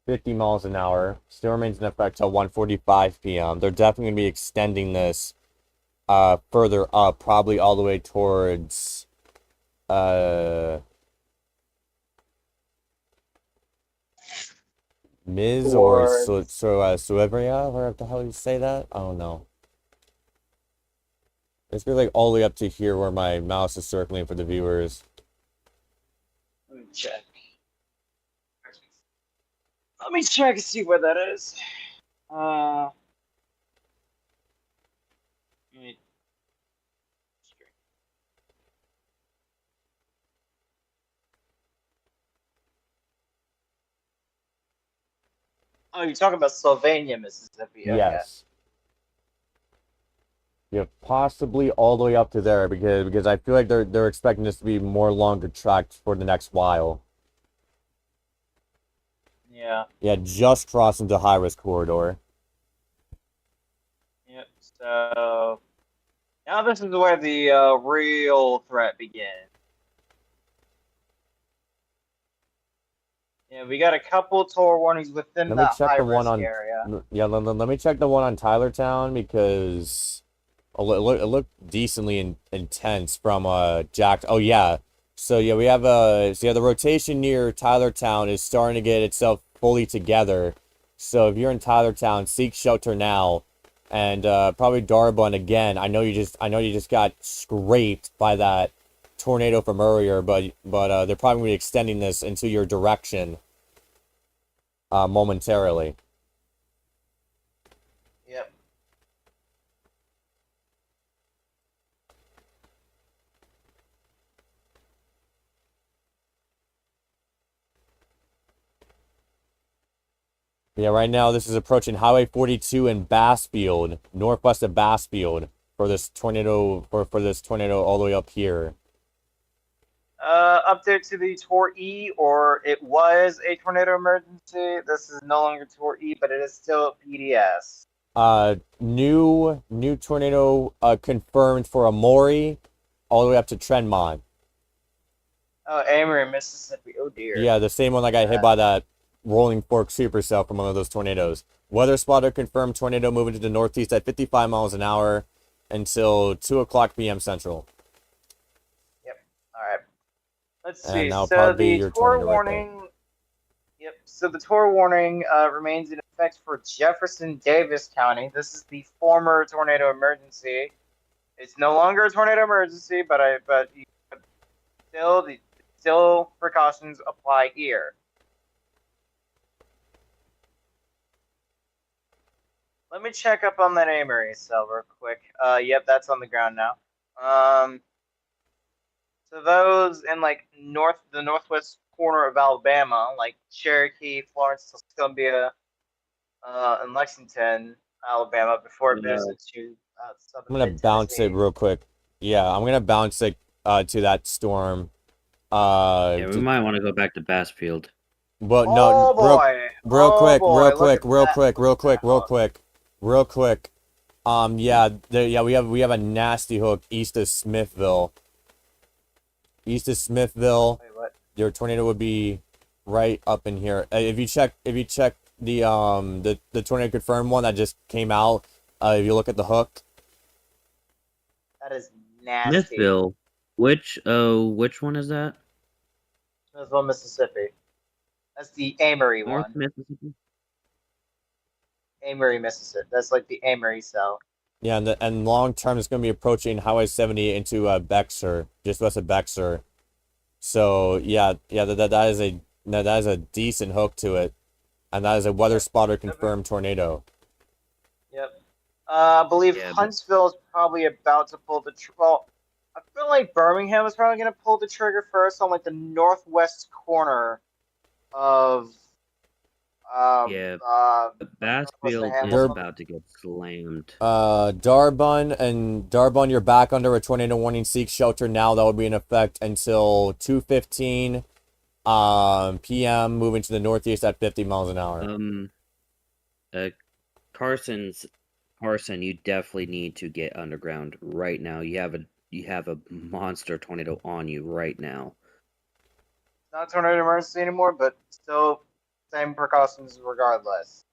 50 miles an hour. Still remains in effect till 1:45 p.m. They're definitely going to be extending this further up, probably all the way towards Miz or towards. Suebria, where the hell you say that? I don't know. It's really like all the way up to here where my mouse is circling for the viewers. Let me check. Let me check and see where that is. Let me- Oh, you're talking about Sylvania, Mississippi. Okay. Yes. Yeah, possibly all the way up to there because I feel like they're expecting this to be more longer tracked for the next while. Yeah. Yeah, just crossing the high risk corridor. Yep. So now this is where the real threat begins. Yeah, we got a couple tour warnings within Let me that check high the one risk on area. yeah, let me check the one on Tylertown because it looked decently intense from Jack. Oh yeah. So yeah, we have the rotation near Tylertown is starting to get itself fully together. So if you're in Tylertown, seek shelter now. And probably Darbun again. I know you just got scraped by that tornado from earlier, but they're probably gonna be extending this into your direction momentarily. Yep. Yeah, right now this is approaching Highway 42 in Bassfield, northwest of Bassfield, for this tornado for this tornado all the way up here. Update to the Tour E, or it was a tornado emergency. This is no longer Tour E, but it is still PDS. New tornado confirmed for Amori, all the way up to Tremont. Oh, Amory, Mississippi. Oh dear. Yeah, the same one that got hit by that rolling fork supercell from one of those tornadoes. Weather spotter confirmed tornado moving to the northeast at 55 miles an hour until 2 o'clock p.m. Central. Yep. All right. Let's And see. that'll So probably be the your tour tornado right there. warning. Yep. So the tour warning remains in effect for Jefferson Davis County. This is the former tornado emergency. It's no longer a tornado emergency, but still precautions apply here. Let me check up on that Amory cell real quick. Yep, that's on the ground now. So those in like the northwest corner of Alabama, like Cherokee, Florence, Tuscumbia, and Lexington, Alabama, before it moves Yeah, into southern I'm gonna mid bounce it Tennessee. real quick. Yeah, I'm gonna bounce it to that storm. yeah, we might want to go back to Bassfield. But no, Oh boy! real Oh quick, boy! Look at that! Look at that hook. real quick. Yeah, we have a nasty hook east of Smithville. East of Smithville, Wait, what? your tornado would be right up in here. If you check the tornado confirmed one that just came out, if you look at the hook, That is nasty. Smithville. Which one is that? Smithville, Mississippi. That's the Amory North one. Mississippi. Amory, Mississippi. That's like the Amory cell. yeah, and long term it's gonna be approaching Highway 70 into Bexar, just west of Bexar. So yeah, that is a decent hook to it, and that is a weather spotter confirmed tornado. Yep. I believe Yeah, Huntsville is probably about to pull the well. I feel like Birmingham is probably going to pull the trigger first on like the northwest corner of yeah. northwest of Bassfield is They're Hamilton. about to get slammed. Darbun, you're back under a tornado warning. Seek shelter now. That will be in effect until 2:15 p.m. Moving to the northeast at 50 miles an hour. Uh, Carson, you definitely need to get underground right now. You have a monster tornado on you right now. It's not a tornado emergency anymore, but still same precautions regardless.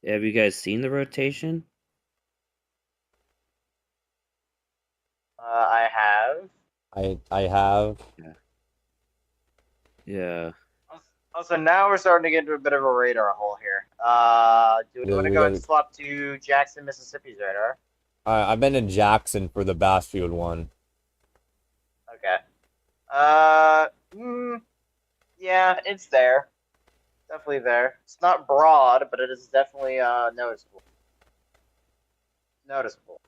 Have you guys seen the rotation? I have. I have. Yeah. Also, now we're starting to get into a bit of a radar hole here. Do we Yeah, want to we go and got. swap to Jackson, Mississippi's radar? I've been in Jackson for the Bassfield one. Okay. Uh, mm, yeah, it's there. Definitely there. It's not broad, but it is definitely noticeable. Noticeable,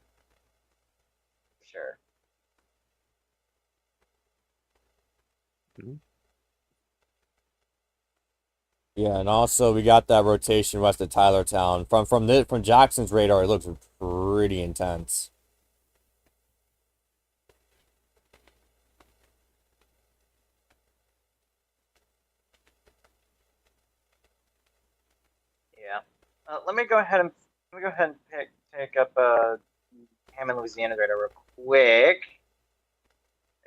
for sure. Yeah, and also we got that rotation west of Tylertown. From Jackson's radar, it looks pretty intense. Yeah. Let me go ahead and pick up Hammond, Louisiana radar real quick.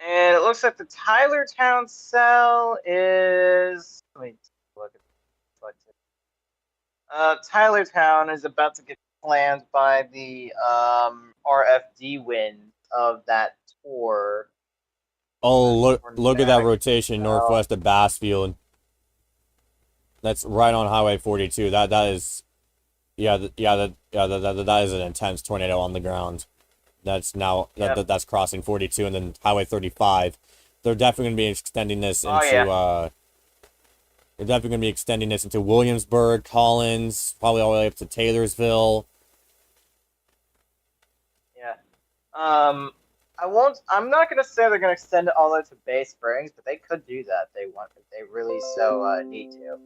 And it looks like the Tylertown cell is. Let me look at Tylertown is about to get planned by the RFD win of that tour. Oh, look at that Tornadic rotation cell. northwest of Bassfield. That's right on Highway 42. That is, yeah, that is an intense tornado on the ground. That's now Yep. that's crossing 42 and then Highway 35. They're definitely going to be extending this Oh into yeah. they're definitely going to be extending this into Williamsburg, Collins, probably all the way up to Taylorsville. Yeah. I won't. I'm not gonna say they're gonna extend it all the way to Bay Springs, but they could do that if they want. If they really so need to.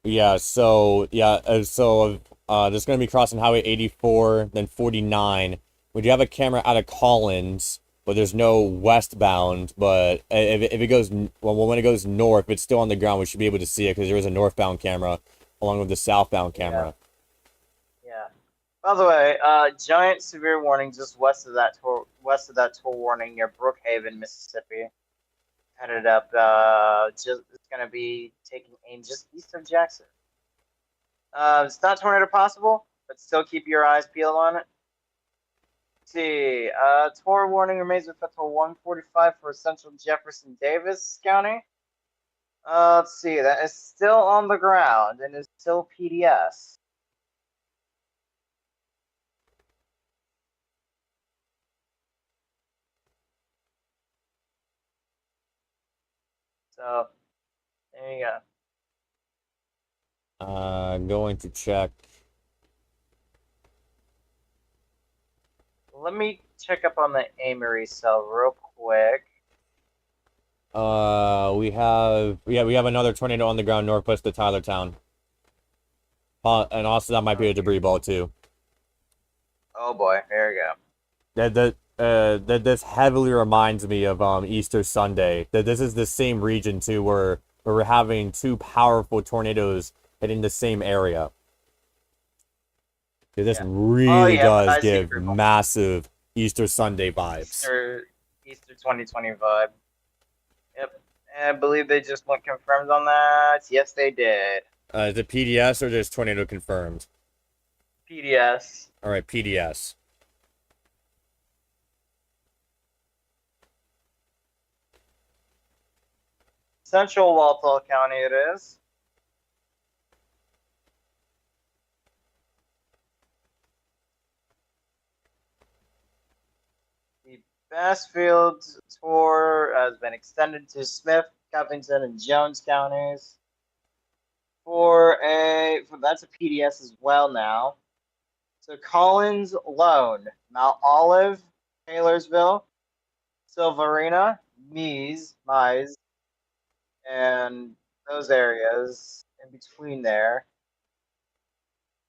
Yeah, there's going to be crossing Highway 84, then 49. We do have a camera out of Collins, but there's no westbound. But if it goes when it goes north, if it's still on the ground, we should be able to see it because there is a northbound camera along with the southbound camera. Yeah. By the way, giant severe warning just west of that tour warning near Brookhaven, Mississippi. Headed up. Just it's gonna be taking aim just east of Jackson. It's not tornado possible, but still keep your eyes peeled on it. Let's see. Tor warning remains effective 145 for central Jefferson Davis County. Let's see. That is still on the ground and is still PDS. So there you go. Going to check. Let me check up on the Amory cell real quick. We have another tornado on the ground northwest of Tylertown. And also that might be a debris ball too. Oh boy, there you go. That this heavily reminds me of Easter Sunday. That this is the same region too, where we're having two powerful tornadoes hitting the same area. This really does give massive Easter Sunday vibes. Easter 2020 vibe. Yep, and I believe they just went confirmed on that. Yes, they did. Is it PDS or just tornado confirmed? PDS. All right, PDS. Central Walthall County it is. The Bassfield tour has been extended to Smith, Covington, and Jones counties. That's a PDS as well now. So Collins alone, Mount Olive, Taylorsville, Silverina, Mize, and those areas in between there.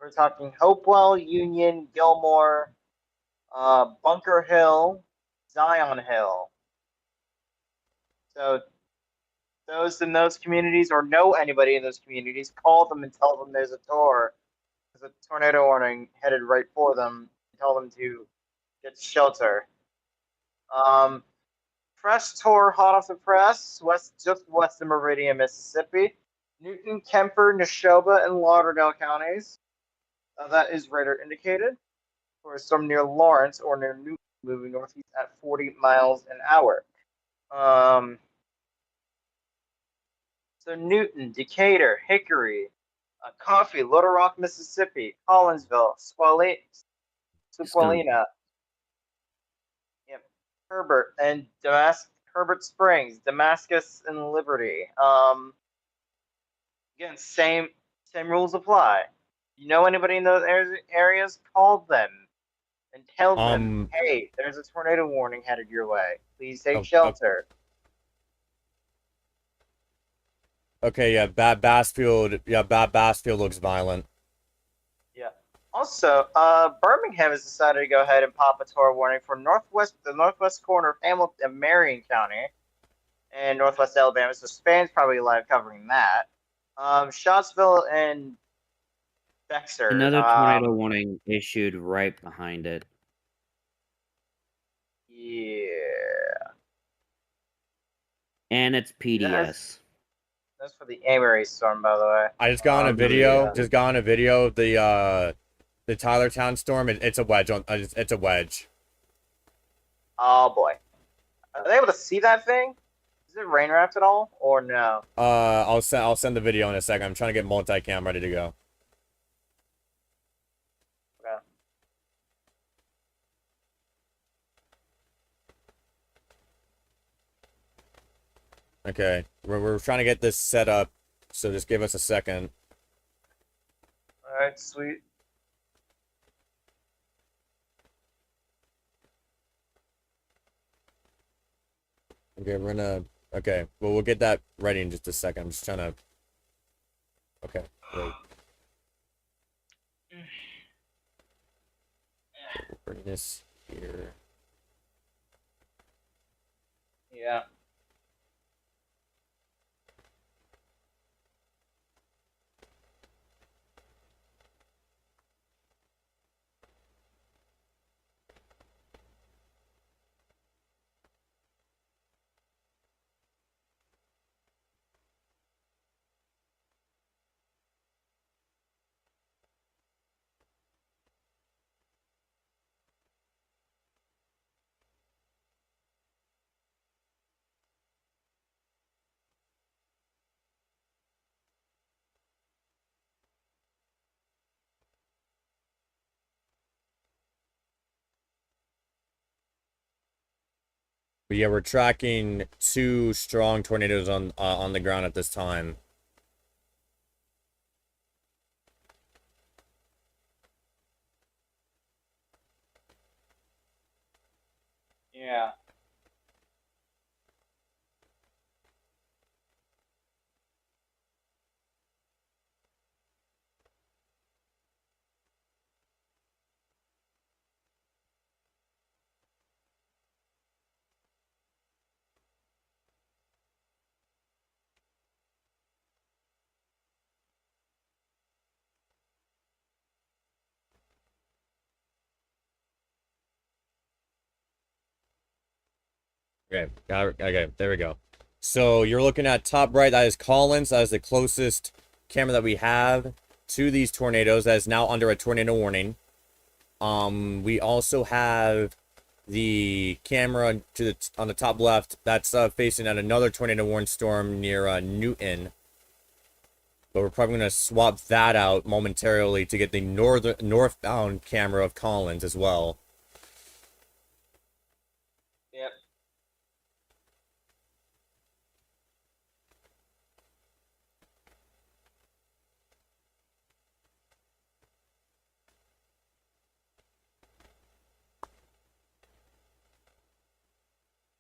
We're talking Hopewell, Union, Gilmore, Bunker Hill, Zion Hill. So those in those communities or know anybody in those communities, call them and tell them there's a tour. There's a tornado warning headed right for them. Tell them to get shelter. Fresh tour hot off the press, just west of Meridian, Mississippi. Newton, Kemper, Neshoba, and Lauderdale counties. That is radar indicated. For a storm near Lawrence or near Newton, moving northeast at 40 miles an hour. So So Newton, Decatur, Hickory, Coffee, Little Rock, Mississippi, Collinsville, Squalina, yep, Herbert, and Herbert Springs, Damascus, and Liberty. Again, same rules apply. You know anybody in those areas? Call them and tell them, hey, there's a tornado warning headed your way. Please take shelter. Okay, yeah, Bassfield. Yeah, Bassfield looks violent. Yeah. Also, Birmingham has decided to go ahead and pop a tornado warning for the northwest corner of Hamilton and Marion County and northwest Alabama. So Spain's probably live covering that. Scottsville and Bexar. Another tornado warning issued right behind it. Yeah. And it's PDS. That's for the Amory storm, by the way. I just got on a video. Just got on a video of the Tylertown storm. It's a wedge. It's a wedge. Oh boy. Are they able to see that thing? Is it rain wrapped at all, or no? I'll send the video in a second. I'm trying to get multicam ready to go. Okay, we're trying to get this set up, so just give us a second. All right, sweet. Okay, okay, well, we'll get that ready in just a second. I'm just trying to. Okay, great. We'll bring this here. Yeah. But yeah, we're tracking 2 strong tornadoes on the ground at this time. Yeah. Okay, okay, there we go. So you're looking at top right, that is Collins. That is the closest camera that we have to these tornadoes. That is now under a tornado warning. We also have the camera on the top left. That's facing at another tornado warning storm near Newton. But we're probably going to swap that out momentarily to get the northbound camera of Collins as well. Yep.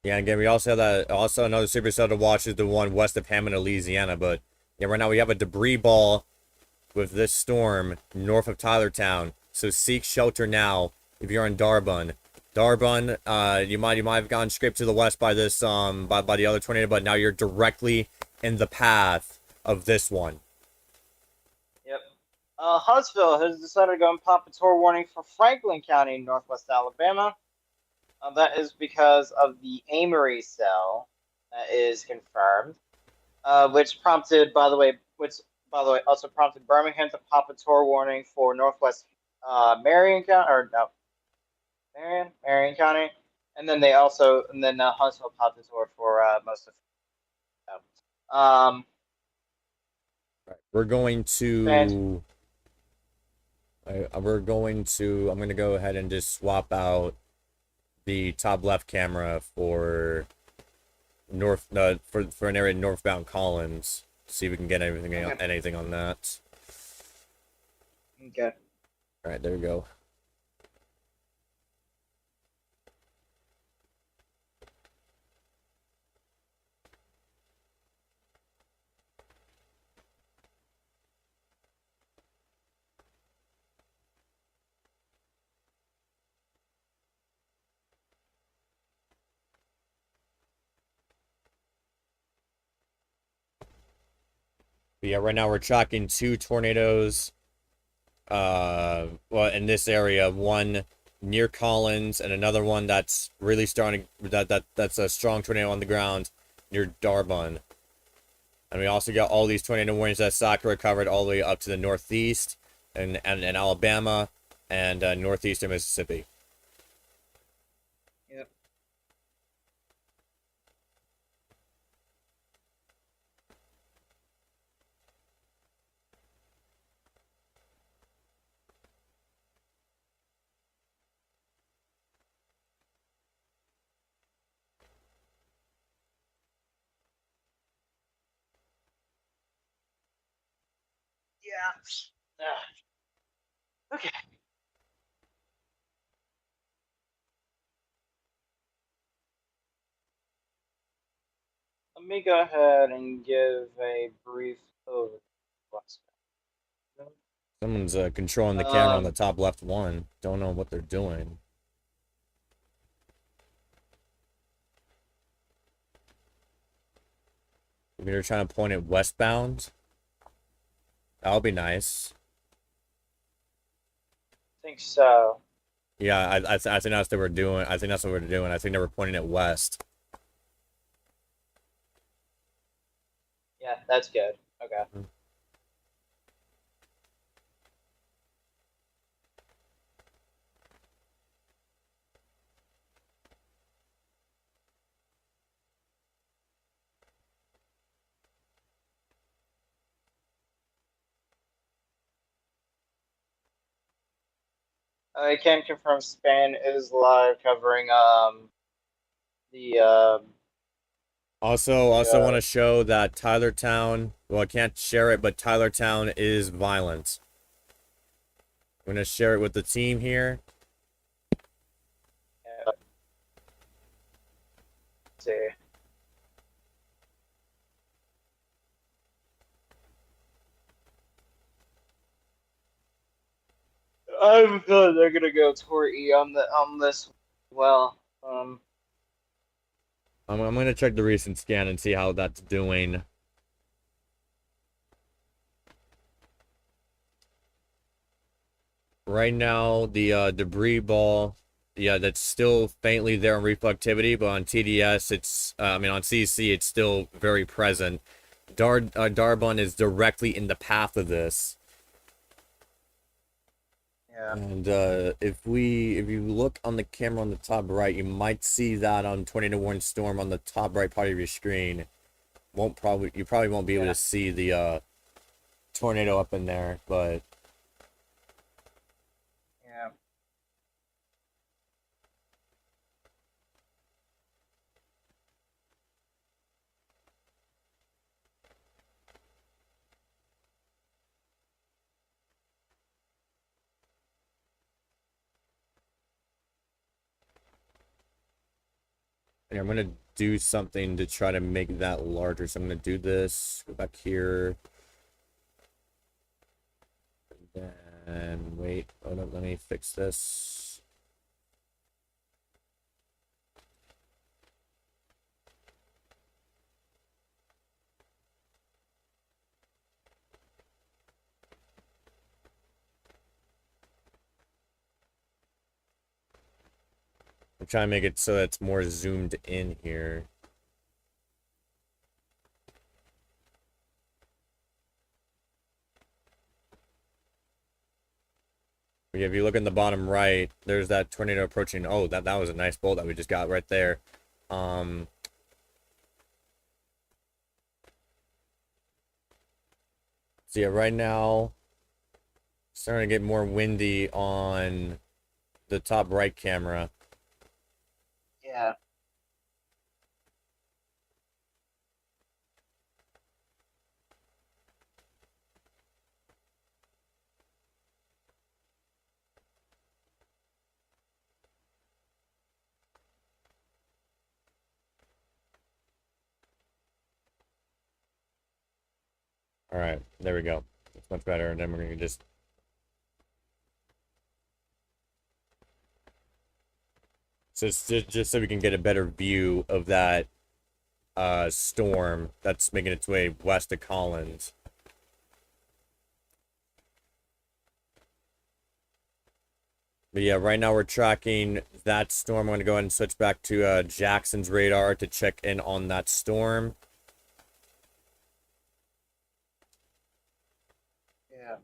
Yeah, again, we also have that. Also, another supercell to watch is the one west of Hammond, Louisiana. But yeah, right now we have a debris ball with this storm north of Tylertown. So seek shelter now if you're in Darbun. Darbun, you might have gone scraped to the west by this by the other tornado, but now you're directly in the path of this one. Yep. Huntsville has decided to go and pop a tornado warning for Franklin County in northwest Alabama. That is because of the Amory cell that is confirmed, which by the way, also prompted Birmingham to pop a tornado warning for northwest Marion County, Marion County, and then Huntsville popped a tornado for most of. We're going to. I'm going to go ahead and just swap out the top left camera for for an area northbound Collins. See if we can get anything on that. Okay. All right, there we go. But yeah, right now we're tracking 2 tornadoes. Well, in this area, one near Collins and another one that's really starting that's a strong tornado on the ground near Darbun. And we also got all these tornado warnings that Sakura covered all the way up to the northeast and Alabama and northeastern Mississippi. Yep. Yeah. Okay. Let me go ahead and give a brief overview. Someone's controlling the camera on the top left one. Don't know what they're doing. Maybe they're trying to point it westbound. That would be nice. I think so. Yeah, I think that's what they were doing. I think that's what we're doing. I think they were pointing it west. Yeah, that's good. Okay. I can confirm Span is live covering the Also want to show that Tylertown, well, I can't share it, but Tylertown is violent. I'm going to share it with the team here. let's see. I'm feeling they're gonna go Tori on this. Well, I'm going to check the recent scan and see how that's doing. Right now, the debris ball, yeah, that's still faintly there in reflectivity, but on TDS, on CC, it's still very present. Darbun is directly in the path of this. yeah. And if you look on the camera on the top right, you might see that on Tornado Warning Storm on the top right part of your screen. You probably won't be able to see the tornado up in there, but Yeah. I'm gonna do something to try to make that larger. So I'm gonna do this, go back here, and wait. Oh no, let me fix this. I'm trying to make it so that it's more zoomed in here. Yeah, if you look in the bottom right, there's that tornado approaching. Oh, that was a nice bolt that we just got right there. So yeah, right now, starting to get more windy on the top right camera. Yeah. All right, there we go. That's much better. And then we're gonna just so it's just so we can get a better view of that storm that's making its way west of Collins. But yeah, right now we're tracking that storm. I'm gonna go ahead and switch back to Jackson's radar to check in on that storm. Yeah.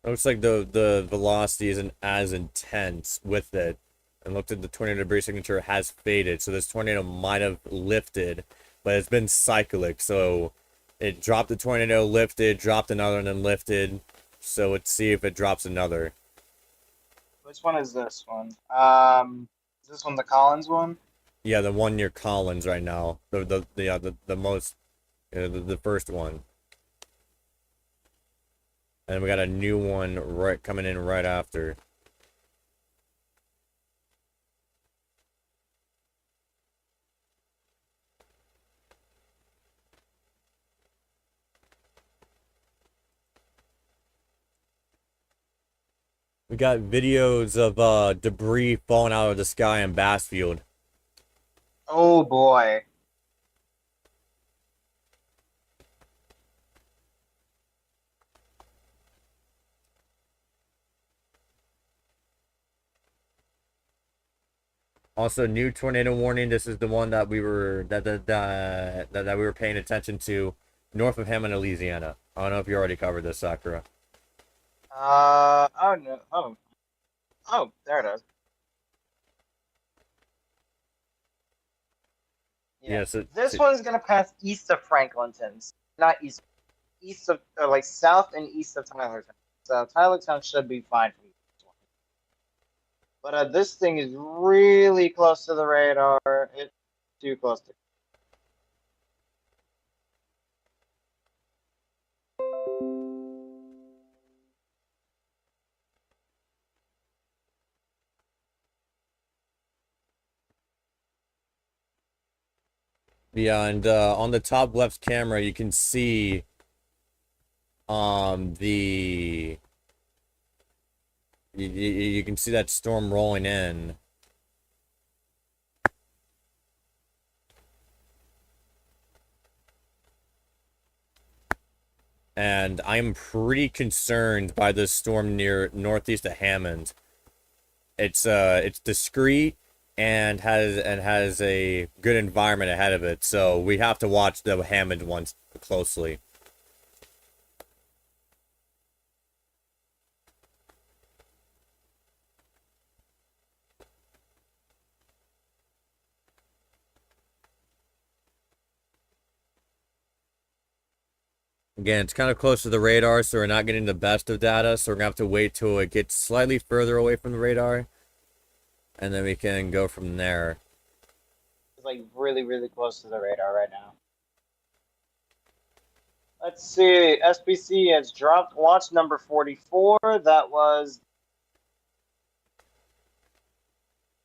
Looks like the velocity isn't as intense with it. And looked at the tornado debris signature has faded. So this tornado might have lifted, but it's been cyclic. So it dropped the tornado, lifted, dropped another, and then lifted. So let's see if it drops another. Which one is this one? Is this one the Collins one? Yeah, the one near Collins right now. The most the first one. And we got a new one right coming in right after. We got videos of debris falling out of the sky in Bassfield. Oh boy. Also, new tornado warning. This is the one that we were that we were paying attention to north of Hammond, Louisiana. I don't know if you already covered this, Sakura. Oh no. Oh, there it is. Yeah. Yeah, so This one's gonna pass east of Franklinton's, not east of like south and east of Tylertown. So Tylertown should be fine for you. But this thing is really close to the radar. It's too close to. yeah, and on the top left camera, you can see the you can see that storm rolling in. And I'm pretty concerned by this storm near northeast of Hammond. It's discreet and has a good environment ahead of it, so we have to watch the Hammond ones closely. Again, it's kind of close to the radar, so we're not getting the best of data, so we're gonna have to wait till it gets slightly further away from the radar, and then we can go from there. It's like really, really close to the radar right now. Let's see. SBC has dropped watch number 44. That was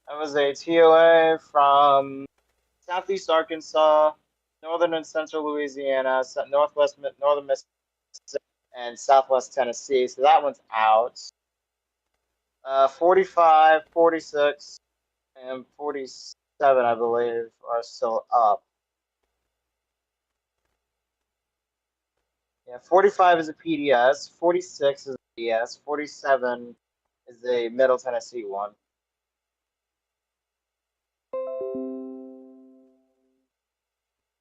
a TOA from southeast Arkansas, northern and central Louisiana, northern Mississippi, and southwest Tennessee. So that one's out. 45, 46, and 47, I believe, are still up. Yeah, 45 is a PDS, 46 is a DS, 47 is a Middle Tennessee one.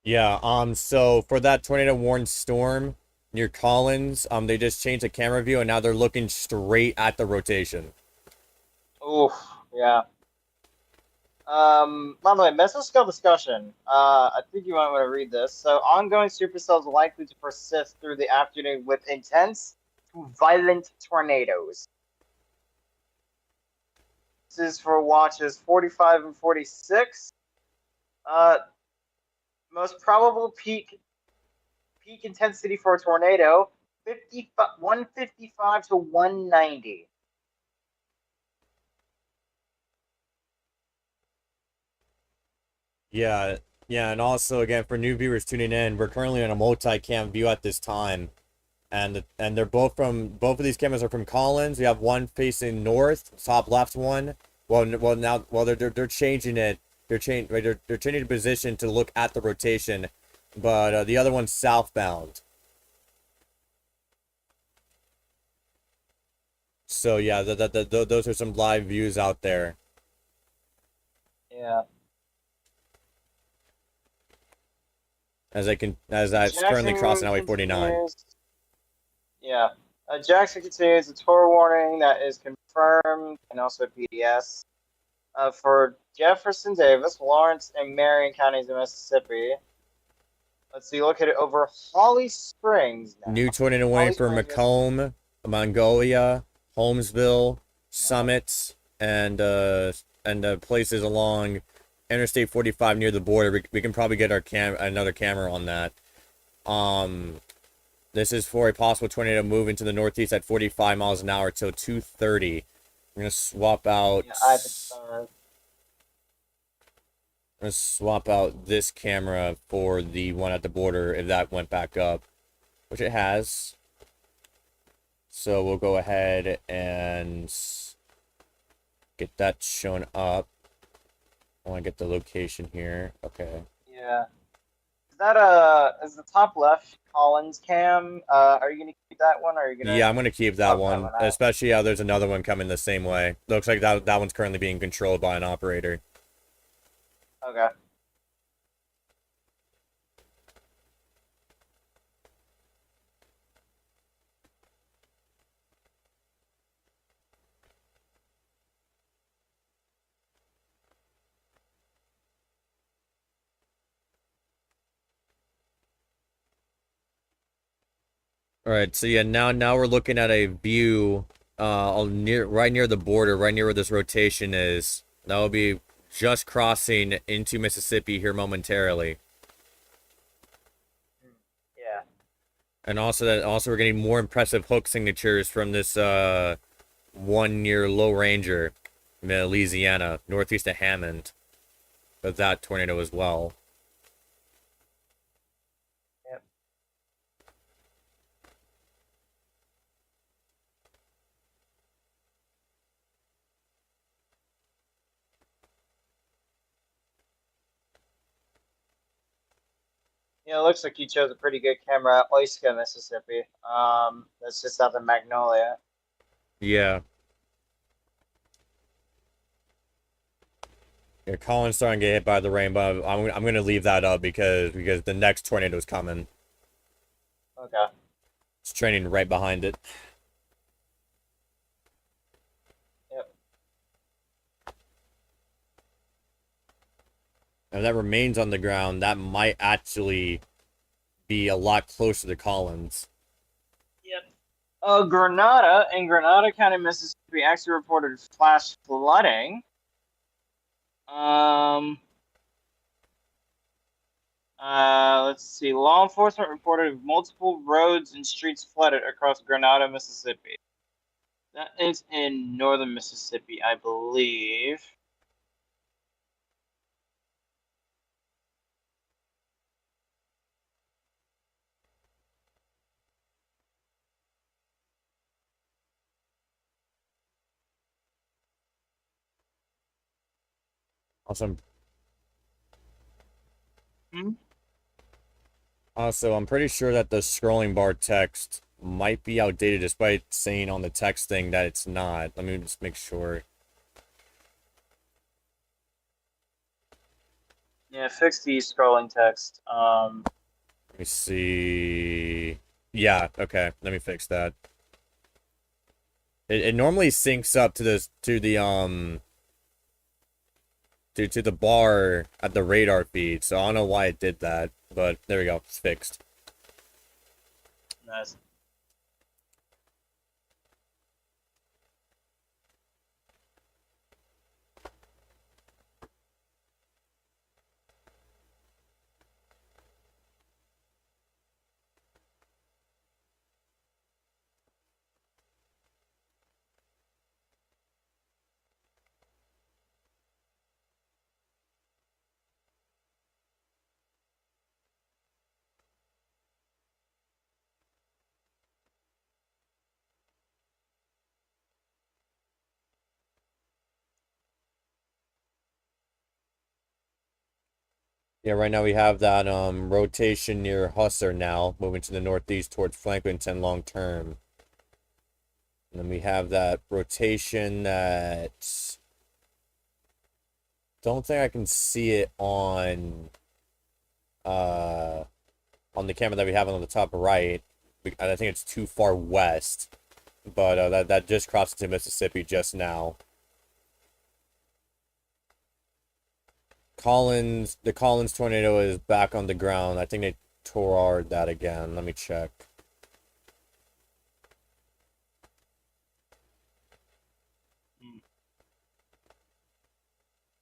Yeah, so for that tornado warned storm near Collins, they just changed the camera view and now they're looking straight at the rotation. Oof, yeah. By the way, mesoscale discussion. I think you might want to read this. So, ongoing supercells are likely to persist through the afternoon with intense to violent tornadoes. This is for watches 45 and 46. Most probable peak intensity for a tornado 155 to 190. Yeah, yeah, and also again for new viewers tuning in, we're currently on a multi-cam view at this time, and they're both of these cameras are from Collins. We have one facing north, top left one. Now they're changing it. They're changing the position to look at the rotation, but the other one's southbound. So yeah, those are some live views out there. Yeah. As it's currently crossing Highway 49. Continues. Yeah. Jackson continues a tour warning that is confirmed and also PDS for Jefferson, Davis, Lawrence, and Marion counties of Mississippi. Let's see, located over Holly Springs now. New tornado warning for Macomb, Mongolia, Holmesville, Summit, and places along Interstate 45 near the border. We can probably get our another camera on that. This is for a possible tornado move into the northeast at 45 miles an hour till 2:30. We're gonna swap out. Yeah, I'm gonna swap out this camera for the one at the border if that went back up, which it has. So we'll go ahead and get that shown up. I want to get the location here. Okay. Yeah. Is the top left Collins cam? Are you gonna keep that one, or are you gonna? Yeah, I'm gonna keep that one, especially there's another one coming the same way. Looks like that one's currently being controlled by an operator. Okay. All right, so yeah, now we're looking at a view right near the border, right near where this rotation is. That will be just crossing into Mississippi here momentarily. Yeah. And also we're getting more impressive hook signatures from this one near Low Ranger, Louisiana, northeast of Hammond. But that tornado as well. Yep. Yeah, it looks like you chose a pretty good camera at Oyster, Mississippi. That's just south of Magnolia. Yeah. Yeah, Colin's starting to get hit by the rain, but I'm gonna leave that up because the next tornado is coming. Okay. It's training right behind it. Yep. If that remains on the ground, that might actually be a lot closer to Collins. Yep. Grenada in Grenada County, Mississippi, actually reported flash flooding. Let's see. Law enforcement reported multiple roads and streets flooded across Grenada, Mississippi. That is in northern Mississippi, I believe. Awesome. Hmm? Also, I'm pretty sure that the scrolling bar text might be outdated despite saying on the text thing that it's not. Let me just make sure. Yeah, fix the scrolling text. Let me see. Yeah, okay. Let me fix that. It normally syncs up to the due to the bar at the radar feed. So I don't know why it did that, but there we go. It's fixed. Nice. Yeah, right now we have that rotation near Husser now, moving to the northeast towards Franklinton long term. And then we have that rotation that don't think I can see it on the camera that we have on the top right. I think it's too far west, but that just crossed into Mississippi just now. The Collins tornado is back on the ground. I think they tore that again. Let me check.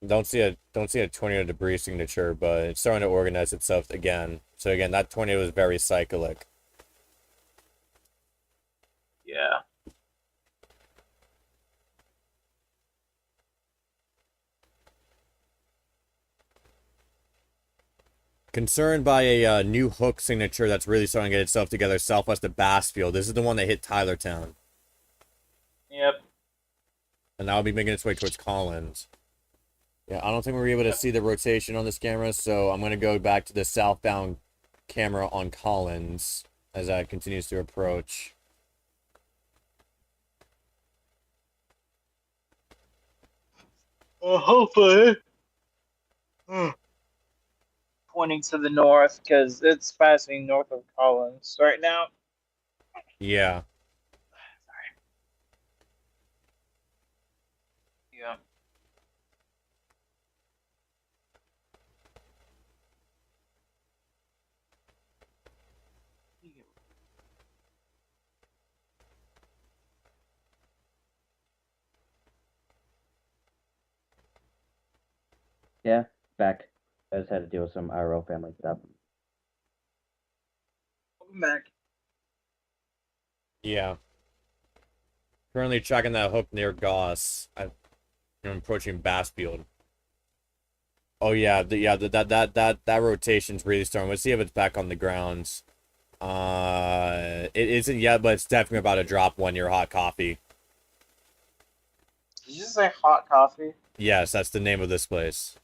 Don't see a tornado debris signature, but it's starting to organize itself again. So again, that tornado is very cyclic. Yeah. Concerned by a new hook signature that's really starting to get itself together southwest of Bassfield. This is the one that hit Tylertown. Yep. And now it'll be making its way towards Collins. Yeah, I don't think we're able to see the rotation on this camera, so I'm going to go back to the southbound camera on Collins as that continues to approach. Hopefully. Pointing to the north because it's passing north of Collins right now. Yeah. Yeah. Yeah, back. I just had to deal with some IRL family stuff. Welcome back. Yeah. Currently tracking that hook near Goss. I'm approaching Bassfield. Oh yeah, that rotation's really strong. Let's see if it's back on the grounds. It isn't yet, but it's definitely about to drop one near Hot Coffee. Did you just say hot coffee? Yes, that's the name of this place.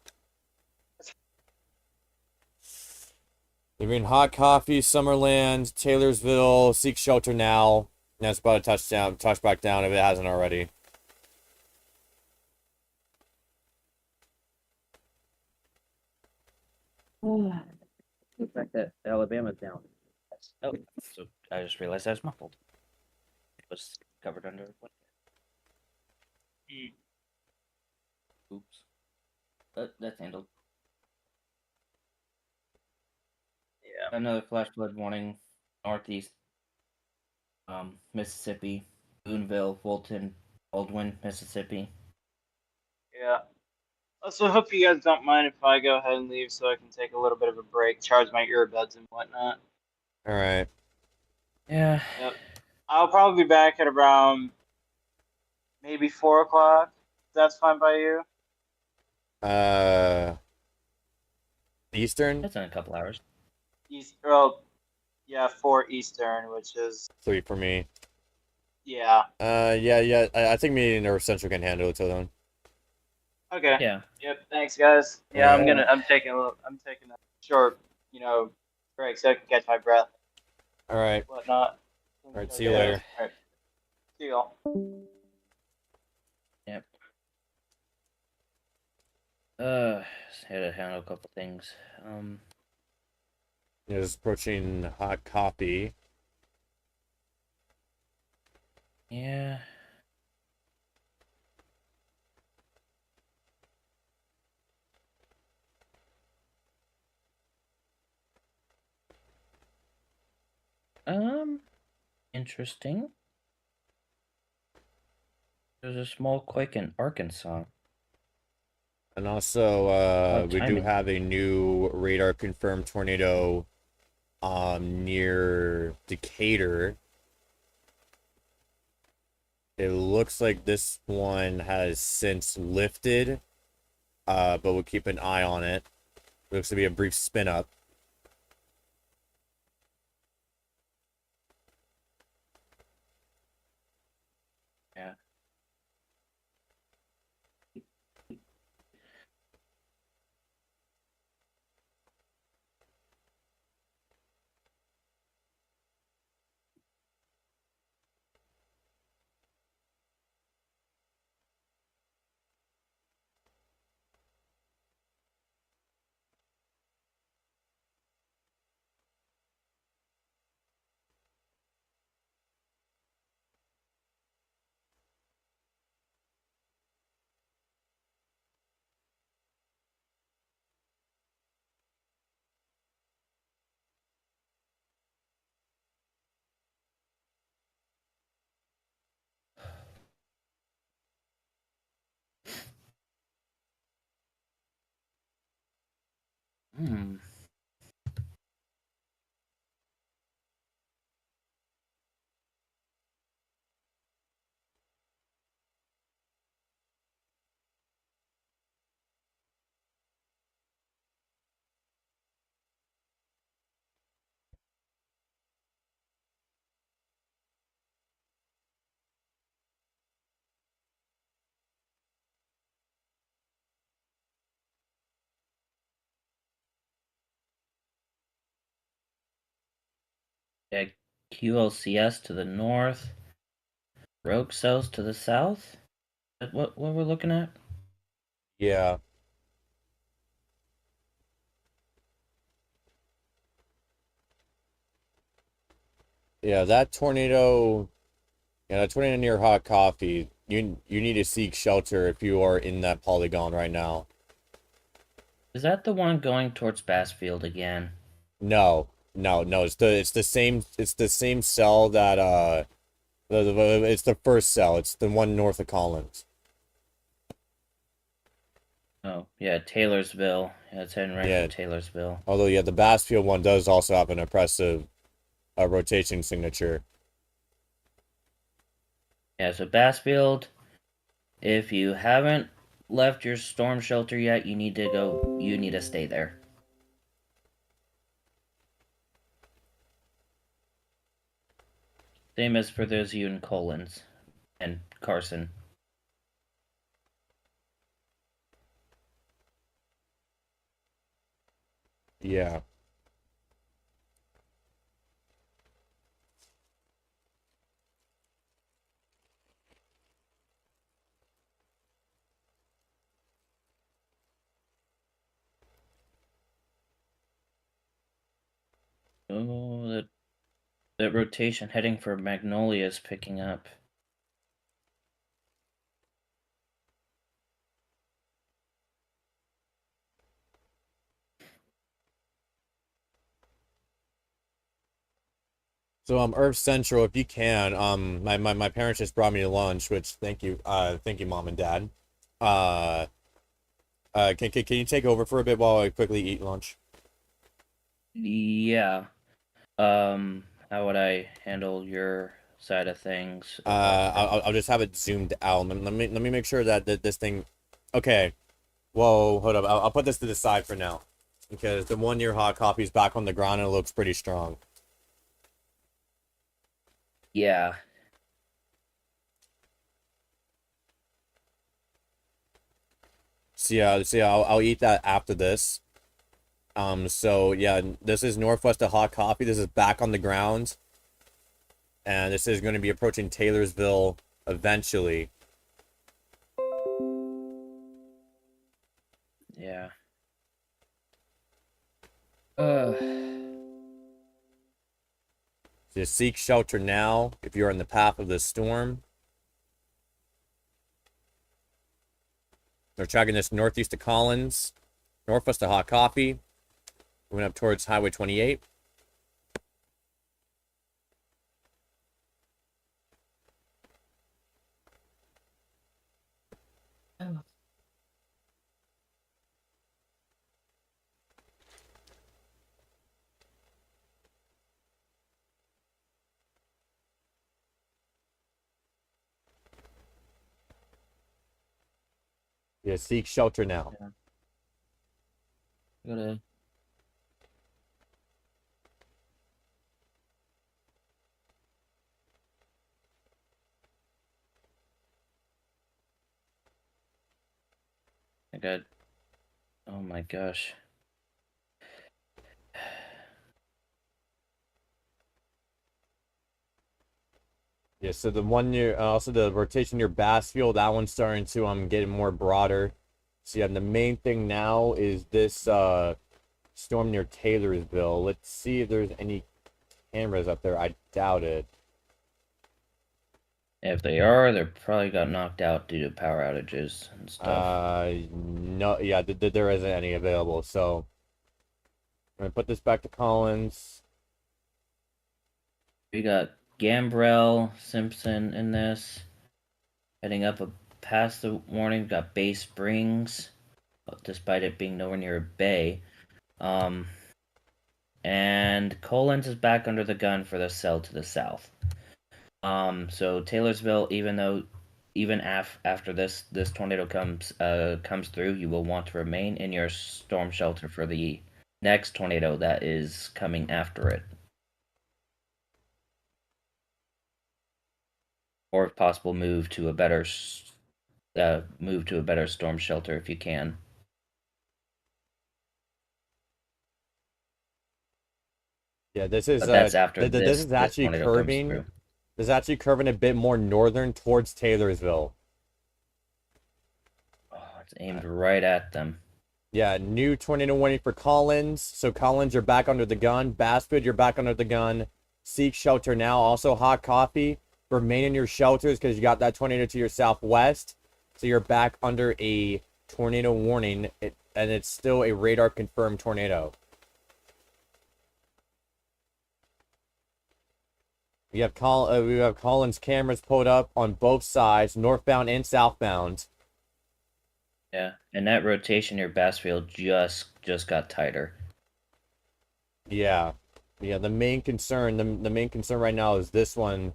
Leaving Hot Coffee, Summerland, Taylorsville, Seek Shelter now. That's about to touch back down if it hasn't already. The fact that Alabama's down. Oh, so I just realized I was muffled. It was covered under what? Oops. But that's handled. Yeah. Another flash flood warning northeast. Mississippi, Boonville, Fulton, Baldwin, Mississippi. Yeah. Also, hope you guys don't mind if I go ahead and leave so I can take a little bit of a break, charge my earbuds and whatnot. All right. Yeah. Yep. I'll probably be back at around maybe 4 o'clock. That's fine by you? Eastern? That's in a couple hours. Well, yeah, 4 Eastern, which is 3 for me. yeah. Yeah. I think me and our Central can handle it till then. Okay. Yeah. Yep. Thanks, guys. Yeah, Alright. I'm taking a short, break so I can catch my breath, All right. whatnot. All right. See you later. All right. See y'all. Yep. Just had to handle a couple things. Just approaching Hot Coffee. Yeah. Interesting. There's a small quake in Arkansas. And also, Odd we do timing. have a new radar confirmed tornado near Decatur. It looks like this one has since lifted, but we'll keep an eye on it. Looks to be a brief spin up. Yeah. Hmm. Yeah, QLCS to the north, rogue cells to the south. What we're looking at? Yeah. Yeah, that tornado. Yeah, that tornado near Hot Coffee. You need to seek shelter if you are in that polygon right now. Is that the one going towards Bassfield again? No, no. It's the same cell that it's the first cell. It's the one north of Collins. Oh, yeah, Taylorsville. Yeah, it's heading right Yeah. for Taylorsville. Although yeah, the Bassfield one does also have an impressive rotation signature. Yeah, so Bassfield, if you haven't left your storm shelter yet, you need to stay there. Same as for those of you in Collins and Carson. Yeah. Oh, that rotation heading for Magnolia is picking up. So Earth Central, if you can, my parents just brought me to lunch, which thank you, mom and dad. Uh, can you take over for a bit while I quickly eat lunch? Yeah. How would I handle your side of things? I'll just have it zoomed out. Let me make sure that this thing. Okay. Whoa, hold up. I'll put this to the side for now, because the one near hot coffee is back on the ground and it looks pretty strong. Yeah. I'll eat that after this. So yeah, this is northwest of hot coffee. This is back on the ground, and this is going to be approaching Taylorsville eventually. Yeah. Just seek shelter now if you're in the path of the storm. They're tracking this northeast of Collins, northwest of Hot Coffee, moving up towards Highway 28. Yeah, seek shelter now. Gotta. I got. Oh my gosh. Yeah, so the one near also the rotation near Bassfield, that one's starting to get more broader. So yeah, the main thing now is this storm near Taylorsville. Let's see if there's any cameras up there. I doubt it. If they are, they're probably got knocked out due to power outages and stuff. No, yeah, there isn't any available. So I'm gonna put this back to Collins. We got Gambrell, Simpson in this. Heading up past the warning, we've got Bay Springs, despite it being nowhere near a bay. And Collins is back under the gun for the cell to the south. So Taylorsville, even after this tornado comes through, you will want to remain in your storm shelter for the next tornado that is coming after it, or if possible, move to a better storm shelter if you can. Yeah, this is But that's after this is this actually tornado comes curving. through. This is actually curving a bit more northern towards Taylorsville. Oh, it's aimed right at them. Yeah, new tornado warning for Collins. So Collins, you're back under the gun. Basswood, you're back under the gun. Seek shelter now. Also hot coffee. Remain in your shelters because you got that tornado to your southwest. So you're back under a tornado warning, and it's still a radar confirmed tornado. We have Collins cameras pulled up on both sides, northbound and southbound. Yeah, and that rotation near Bassfield just got tighter. Yeah, the main concern, the main concern right now is this one.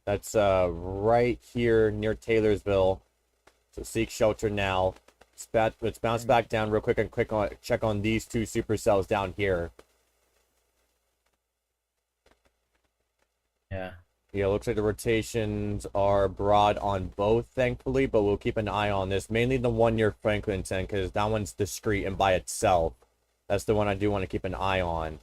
That's right here near Taylorsville. So seek shelter now. Let's bounce back down real quick and check on these two supercells down here. Yeah. Yeah, looks like the rotations are broad on both, thankfully, but we'll keep an eye on this. Mainly the one near Franklinton, because that one's discrete and by itself. That's the one I do want to keep an eye on.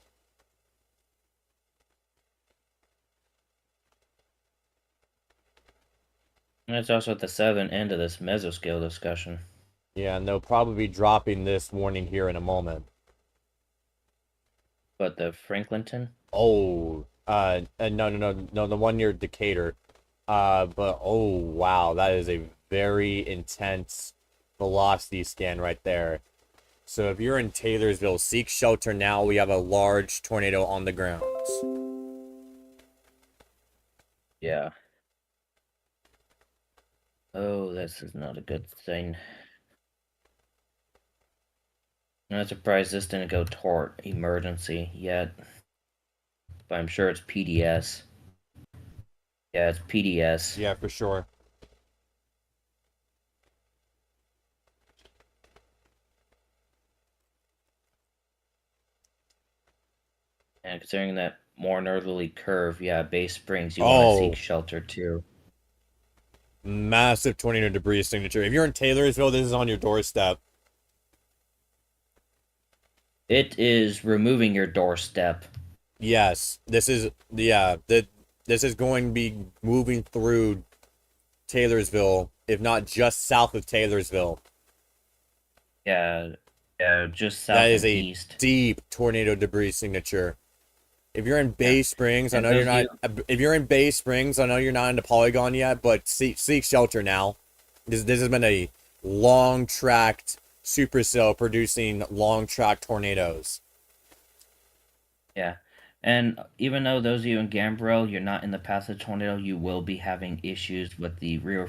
And it's also at the southern end of this mesoscale discussion. Yeah, and they'll probably be dropping this warning here in a moment. But the Franklinton? Oh, no, the one near Decatur. But oh wow, that is a very intense velocity scan right there. So if you're in Taylorsville, seek shelter now. We have a large tornado on the ground. Yeah. Oh, this is not a good thing. I'm not surprised this didn't go toward emergency yet. But I'm sure it's PDS. Yeah, it's PDS. Yeah, for sure. And considering that more northerly curve, yeah, Bay Springs, you want to seek shelter too. Massive tornado debris signature. If you're in Taylorsville, this is on your doorstep. It is removing your doorstep. Yes, this is this is going to be moving through Taylorsville, if not just south of Taylorsville. Yeah, just south That is and a east. deep tornado debris signature. If you're in Bay Springs, I And know you're those not. If you're in Bay Springs, I know you're not into Polygon yet, but seek shelter now. This has been a long tracked supercell producing long track tornadoes. Yeah. And even though those of you in Gambrel, you're not in the path of the tornado, you will be having issues with the rear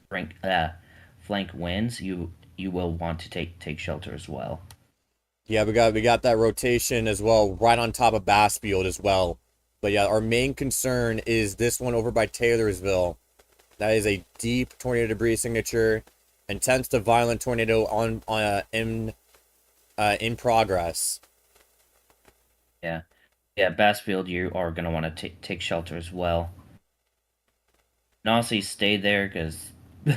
flank winds. You will want to take shelter as well. Yeah, we got that rotation as well, right on top of Bassfield as well. But yeah, our main concern is this one over by Taylorsville. That is a deep tornado debris signature. Intense to violent tornado in progress. Yeah. Yeah, Bassfield, you are going to want to take shelter as well. And honestly, stay there because you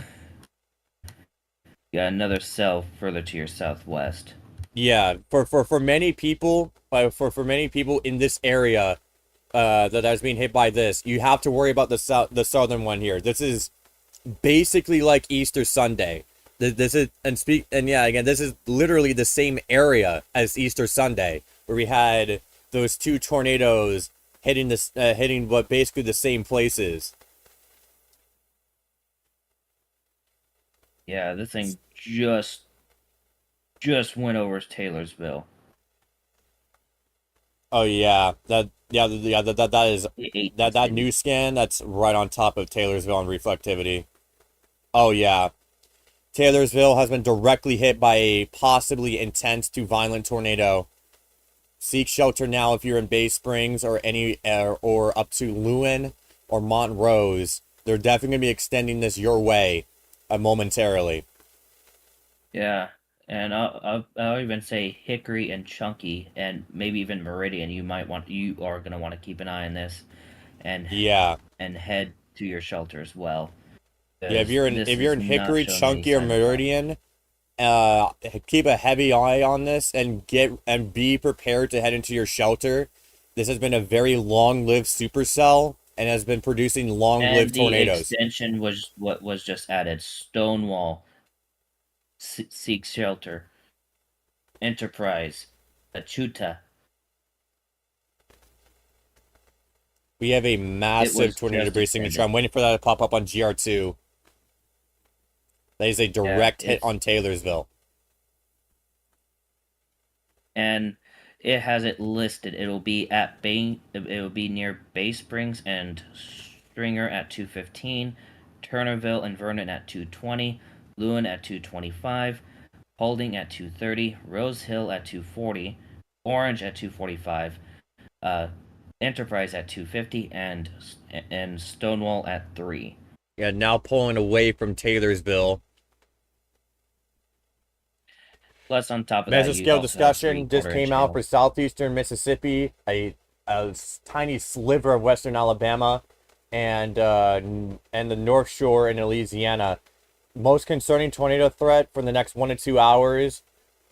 got another cell further to your southwest. Yeah, for many people, for many people in this area, that has been hit by this, you have to worry about the southern one here. This is basically like Easter Sunday. This is yeah, again, this is literally the same area as Easter Sunday, where we had those two tornadoes hitting what basically the same places. Yeah, this thing just went over Taylorsville. Oh yeah, that is It ate the that city. new scan that's right on top of Taylorsville on reflectivity. Oh yeah, Taylorsville has been directly hit by a possibly intense to violent tornado. Seek shelter now if you're in Bay Springs or or up to Lewin or Montrose. They're definitely gonna be extending this your way, momentarily. Yeah, and I'll even say Hickory and Chunky, and maybe even Meridian. You are gonna want to keep an eye on this, and Yeah, head to your shelter as well, yeah. because this If you're is in not Hickory, showing any Chunky, or signs of stopping. Meridian, uh, keep a heavy eye on this and be prepared to head into your shelter. This has been a very long-lived supercell and has been producing And long-lived the tornadoes. extension was what was just added: Stonewall, Seek Shelter, Enterprise, Achuta. We have a It massive was tornado just debris signature. extended. I'm waiting for that to pop up on GR2. That is a Yeah, direct hit on Taylorsville. and it has it listed. It'll be at Bay. It'll be near Bay Springs and Stringer at 2:15, Turnerville and Vernon at 2:20, Lewin at 2:25, Holding at 2:30, Rose Hill at 2:40, Orange at 2:45, uh, Enterprise at 2:50, and Stonewall at 3. Yeah, now pulling away from Taylorsville. Plus, on top of that, you Mesoscale also have discussion just three-quarter came inch out for hail. southeastern Mississippi, a tiny sliver of western Alabama, and the North Shore in Louisiana. Most concerning tornado threat for the next 1 to 2 hours.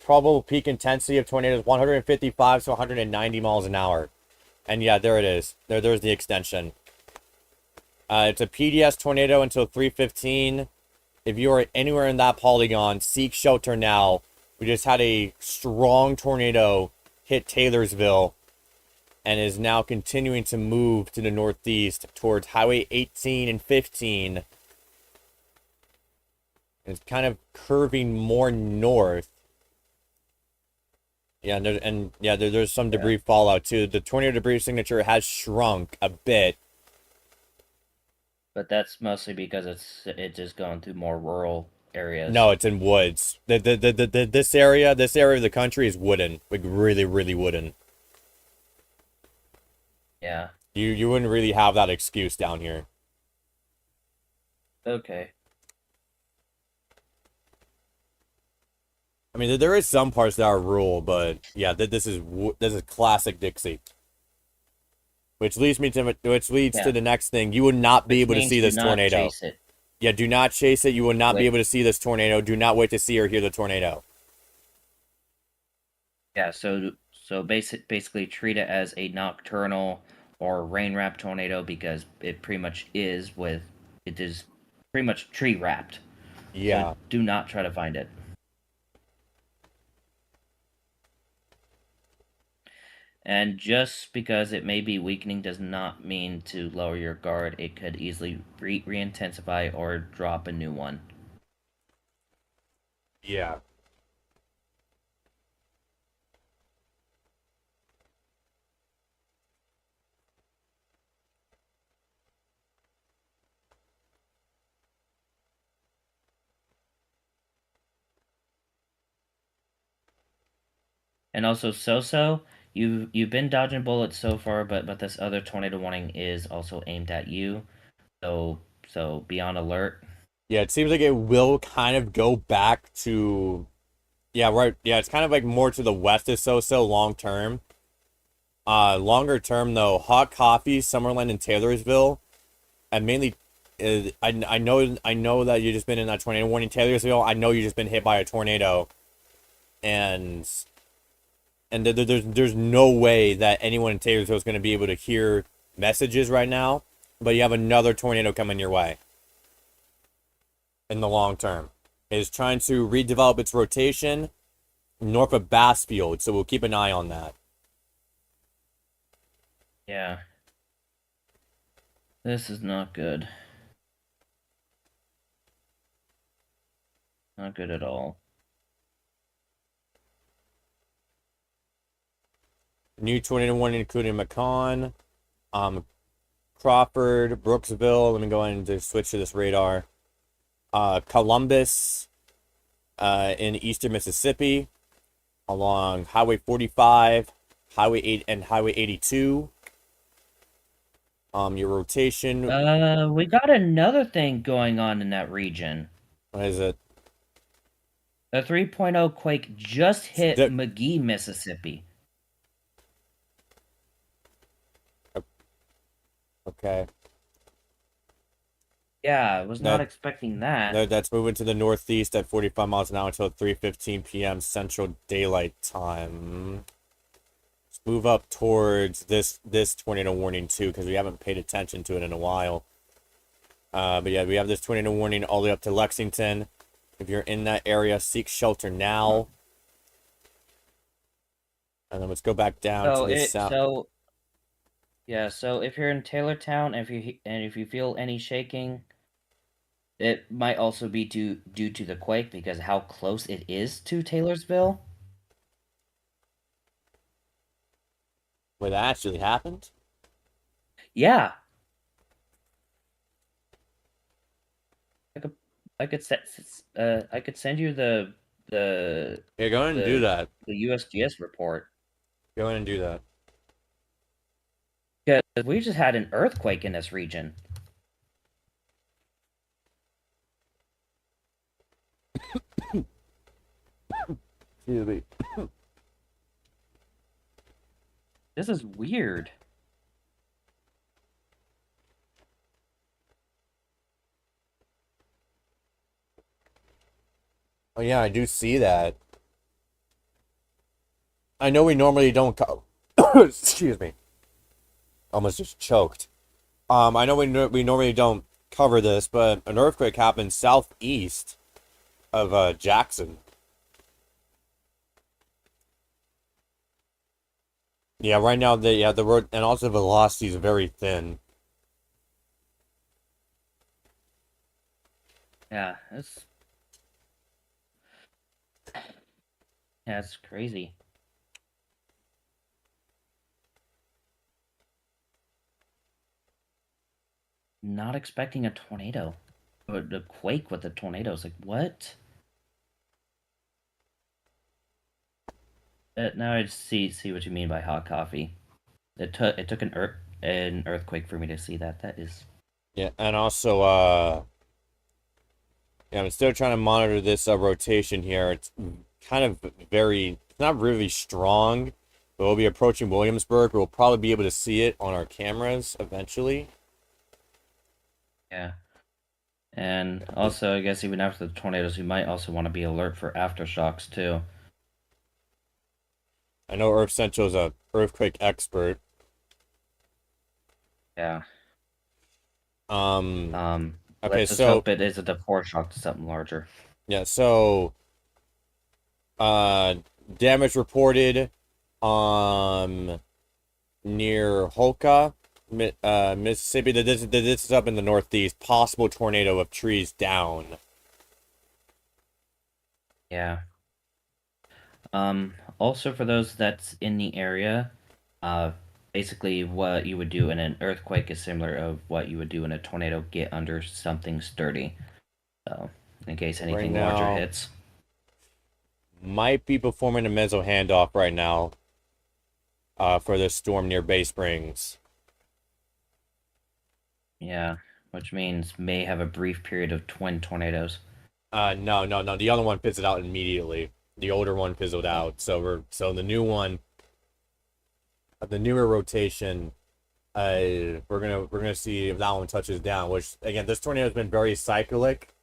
Probable peak intensity of tornadoes 155 to 190 miles an hour. And yeah, there it is. There's the extension. It's a PDS tornado until 3:15. If you are anywhere in that polygon, seek shelter now. We just had a strong tornado hit Taylorsville and is now continuing to move to the northeast towards Highway 18 and 15. It's kind of curving more north. Yeah, there's some Yeah. debris fallout too. The tornado debris signature has shrunk a bit. But that's mostly because it's just going through more rural areas. No, it's in woods. This area of the country is wooden, like really, really wooden. Yeah. You wouldn't really have that excuse down here. Okay. I mean, there is some parts that are rural, but yeah, this is classic Dixie. Which leads Yeah. to the next thing. You would not be Which able to means see do this not tornado. chase it. Yeah, do not chase it. You will not be Wait. able to see this tornado. Do not wait to see or hear the tornado. Yeah. So basically treat it as a nocturnal or rain wrap tornado because it pretty much is with it is pretty much tree wrapped. So Yeah. do not try to find it. And just because it may be weakening does not mean to lower your guard. It could easily re-intensify or drop a new one. Yeah. And also Soso, you've been dodging bullets so far, but this other tornado warning is also aimed at you. So be on alert. Yeah, it seems like it will kind of go back to, yeah, right. Yeah, it's kind of like more to the west is so long term. Longer term though, Hot Coffee, Summerlin, and Taylorsville, and mainly, I know that you just been in that tornado warning. Taylorsville, I know you just been hit by a tornado, and there's no way that anyone in Taylorsville is going to be able to hear messages right now. But you have another tornado coming your way in the long term. It is trying to redevelop its rotation north of Bassfield, so we'll keep an eye on that. Yeah. This is not good. Not good at all. New tornado warning including Macon, Crawford, Brooksville. Let me go ahead and just switch to this radar. Columbus, in eastern Mississippi, along Highway 45, Highway 8, and Highway 82. Your rotation. We got another thing going on in that region. What is it? A 3.0 quake just hit The- McGee, Mississippi. Okay. Yeah, I was not That- expecting that. That's moving to the northeast at 45 miles an hour until 3:15 p.m. Central Daylight Time. Let's move up towards this tornado warning too, because we haven't paid attention to it in a while. But yeah, we have this tornado warning all the way up to Lexington. If you're in that area, seek shelter now. And then let's go back down to the south. So if you're in Taylortown, if you feel any shaking, it might also be due to the quake because how close it is to Taylorsville. Wait, that actually happened? Yeah. I could send you the Yeah, go ahead and do that. the USGS report. Go ahead and do that. Because we just had an earthquake in this region. Excuse me. This is weird. Oh yeah, I do see that. I know we normally don't excuse me. Almost just choked. I know we normally don't cover this, but an earthquake happened southeast of Jackson. Yeah, right now the road and also velocity is very thin. Yeah, it's crazy. Not expecting a tornado. Or a quake with a tornado. It's like, what? Now I see what you mean by hot coffee. It took an earthquake for me to see that. That is. Yeah, and also yeah, I'm still trying to monitor this rotation here. It's kind of it's not really strong, but we'll be approaching Williamsburg. We'll probably be able to see it on our cameras eventually. Yeah. And also, I guess even after the tornadoes, you might also want to be alert for aftershocks too. I know Earth Central is a earthquake expert. Yeah. Okay, Let's just so hope it isn't a foreshock to something larger. yeah, so damage reported near Holka, Mississippi. This is up in the northeast. Possible tornado of trees down. Yeah. Also for those that's in the area, basically what you would do in an earthquake is similar of what you would do in a tornado. Get under something sturdy. So, in case anything larger hits. Might be performing a mezzo handoff right now for this storm near Bay Springs. Yeah. which means may have a brief period of twin tornadoes. No. The other one fizzled out immediately. The older one fizzled out. So the new one, the newer rotation, we're gonna see if that one touches down. Which again, this tornado has been very cyclic.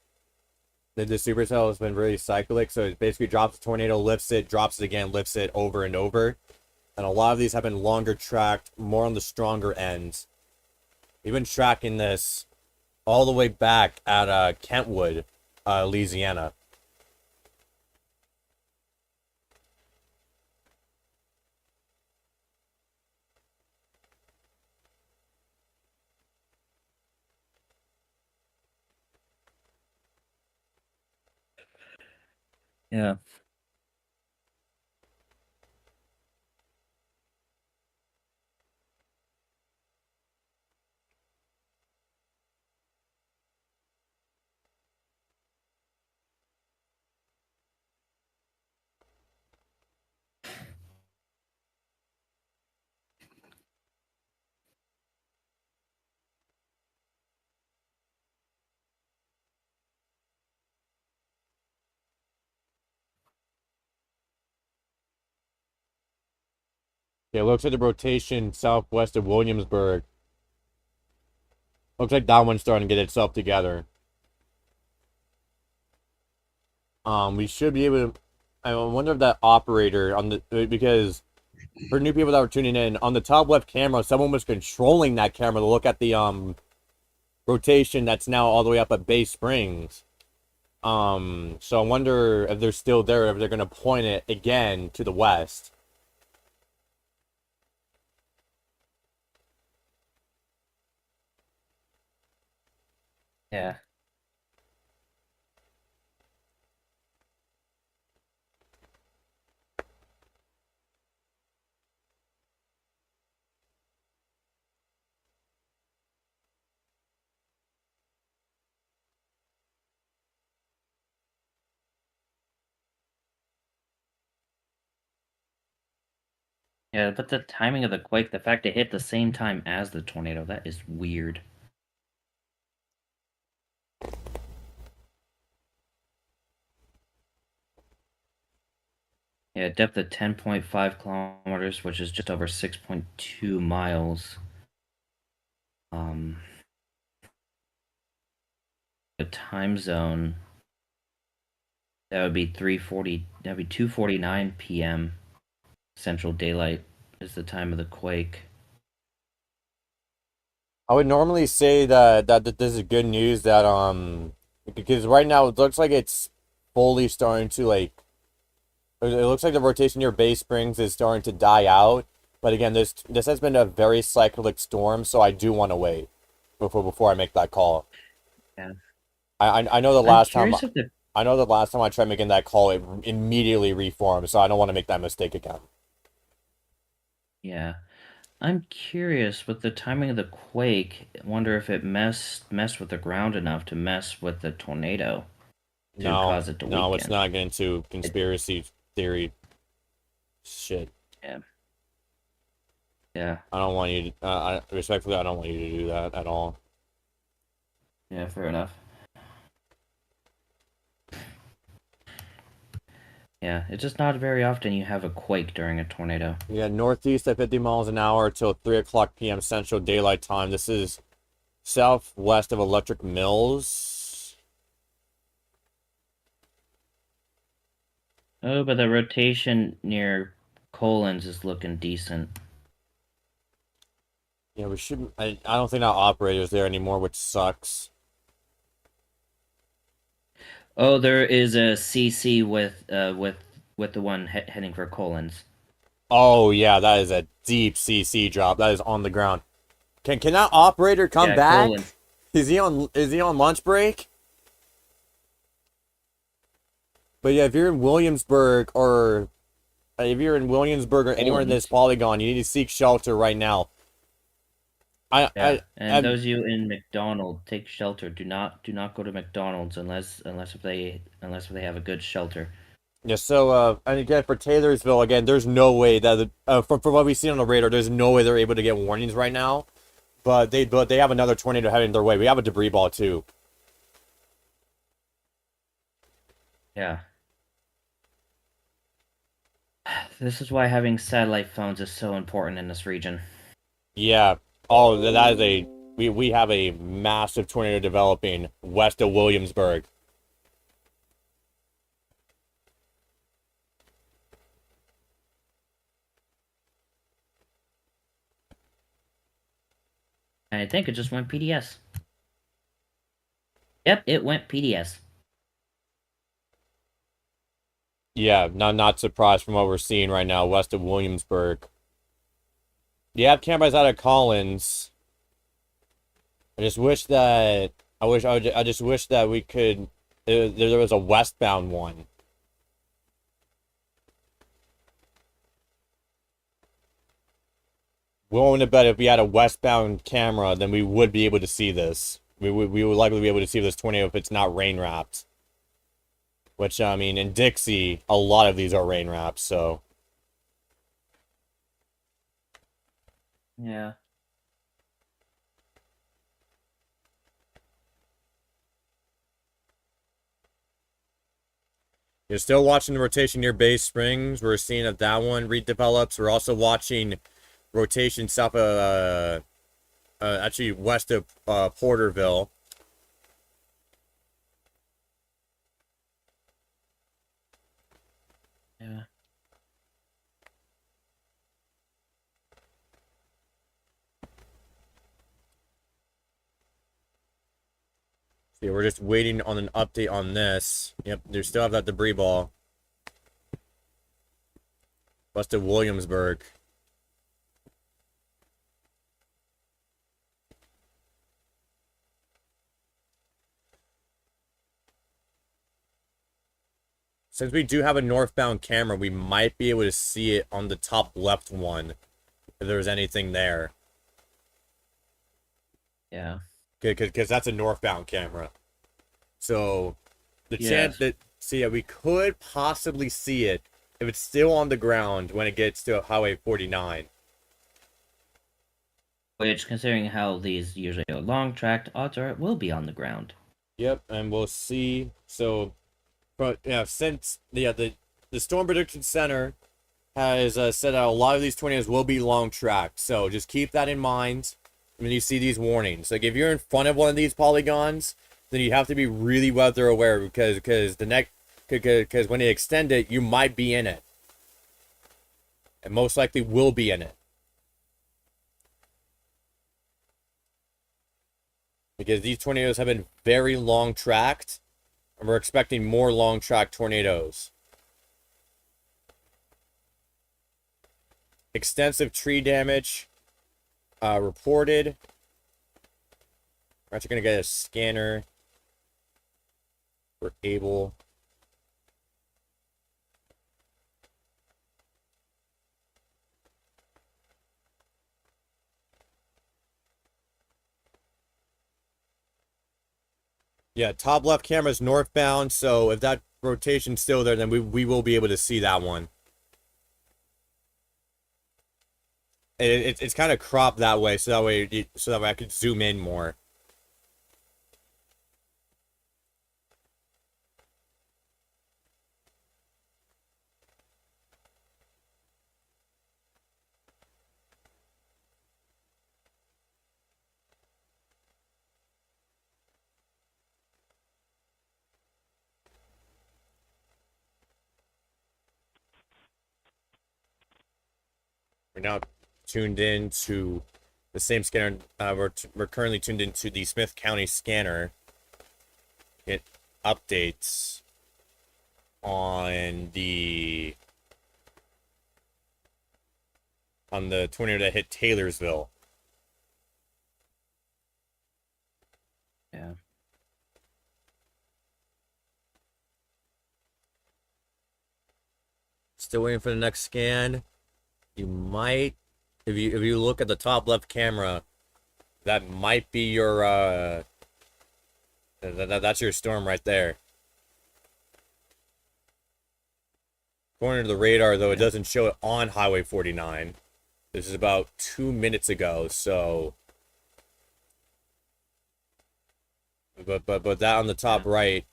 The supercell has been very cyclic. So it basically drops the tornado, lifts it, drops it again, lifts it over and over. And a lot of these have been longer tracked, more on the stronger ends. We've been tracking this all the way back at Kentwood, Louisiana. Yeah. Yeah, it looks like the rotation southwest of Williamsburg. Looks like that one's starting to get itself together. We should be able to. I wonder if that operator on the because for new people that were tuning in on the top left camera, someone was controlling that camera to look at the rotation that's now all the way up at Bay Springs. So I wonder if they're still there, if they're gonna point it again to the west. Yeah. Yeah, but the timing of the quake, the fact it hit the same time as the tornado, that is weird. Yeah, depth of 10.5 kilometers, which is just over 6.2 miles. The time zone, that would be 3:40. That'd be 2:49 p.m. Central Daylight is the time of the quake. I would normally say that this is good news that because right now it looks like it's fully starting to like it looks like the rotation near Bay Springs is starting to die out. But again, this has been a very cyclic storm, so I do want to wait before I make that call. Yeah. I know the I'm last time curious if the I know the last time I tried making that call, it immediately reformed, so I don't want to make that mistake again. yeah. I'm curious with the timing of the quake. I wonder if it messed with the ground enough to mess with the tornado to No, cause it to no, it's weaken. not getting into conspiracy theory shit. Yeah. Yeah. I don't want you to, respectfully, I don't want you to do that at all. Yeah, fair enough. Yeah, it's just not very often you have a quake during a tornado. Yeah, northeast at 50 miles an hour till 3 o'clock p.m. Central Daylight Time. This is southwest of Electric Mills. Oh, but the rotation near Collins is looking decent. Yeah, we should. I don't think our operator's there anymore, which sucks. Oh, there is a CC with the one heading for Collins. Oh yeah, that is a deep CC drop. That is on the ground. Can that operator come Yeah, back? Collins. Is he on lunch break? But yeah, if you're in Williamsburg or anywhere in Collins. this polygon, you need to seek shelter right now. Yeah, and those of you in McDonald, take shelter. Do not go to McDonald's unless if they have a good shelter. Yeah, so and again for Taylorsville, again, there's no way that from what we see on the radar, there's no way they're able to get warnings right now. But they have another tornado heading their way. We have a debris ball too. Yeah. This is why having satellite phones is so important in this region. Yeah. Oh, that is a we have a massive tornado developing west of Williamsburg. And I think it just went PDS. Yep, it went PDS. Yeah, not surprised from what we're seeing right now west of Williamsburg. You have cameras out of Collins. I just wish that I just wish that we could there was a westbound one. Willing to bet if we had a westbound camera, then we would be able to see this. We would likely be able to see this tornado if it's not rain wrapped. Which I mean, in Dixie, a lot of these are rain wrapped, so. Yeah. You're still watching the rotation near Bay Springs. We're seeing if that one redevelops. We're also watching rotation south of, actually west of Porterville. Yeah. Yeah, we're just waiting on an update on this. Yep, they still have that debris ball. West of Williamsburg. Since we do have a northbound camera, we might be able to see it on the top left one. If there's anything there. Yeah. Because that's a northbound camera. So, the chance Yes. that... So yeah, we could possibly see it if it's still on the ground when it gets to Highway 49. Which, considering how these usually are long tracked, odds are it will be on the ground. Yep, and we'll see. So, but yeah, since the Storm Prediction Center has said that a lot of these tornadoes will be long tracked, so just keep that in mind when you see these warnings. Like if you're in front of one of these polygons, then you have to be really weather aware because when they extend it, you might be in it, and most likely will be in it. Because these tornadoes have been very long tracked, and we're expecting more long track tornadoes. Extensive tree damage reported. We're actually going to get a scanner. We're able. Yeah, top left camera is northbound, so if that rotation's still there, then we will be able to see that one. It's kind of cropped that way, so that way I could zoom in more. We're now tuned in to the same scanner. We're currently tuned into the Smith County scanner. It updates on the tornado that hit Taylorsville. Yeah. Still waiting for the next scan. You might, if you look at the top left camera, that might be your that's your storm right there. According to the radar, though, it doesn't show it on Highway 49. This is about 2 minutes ago, so but that on the top right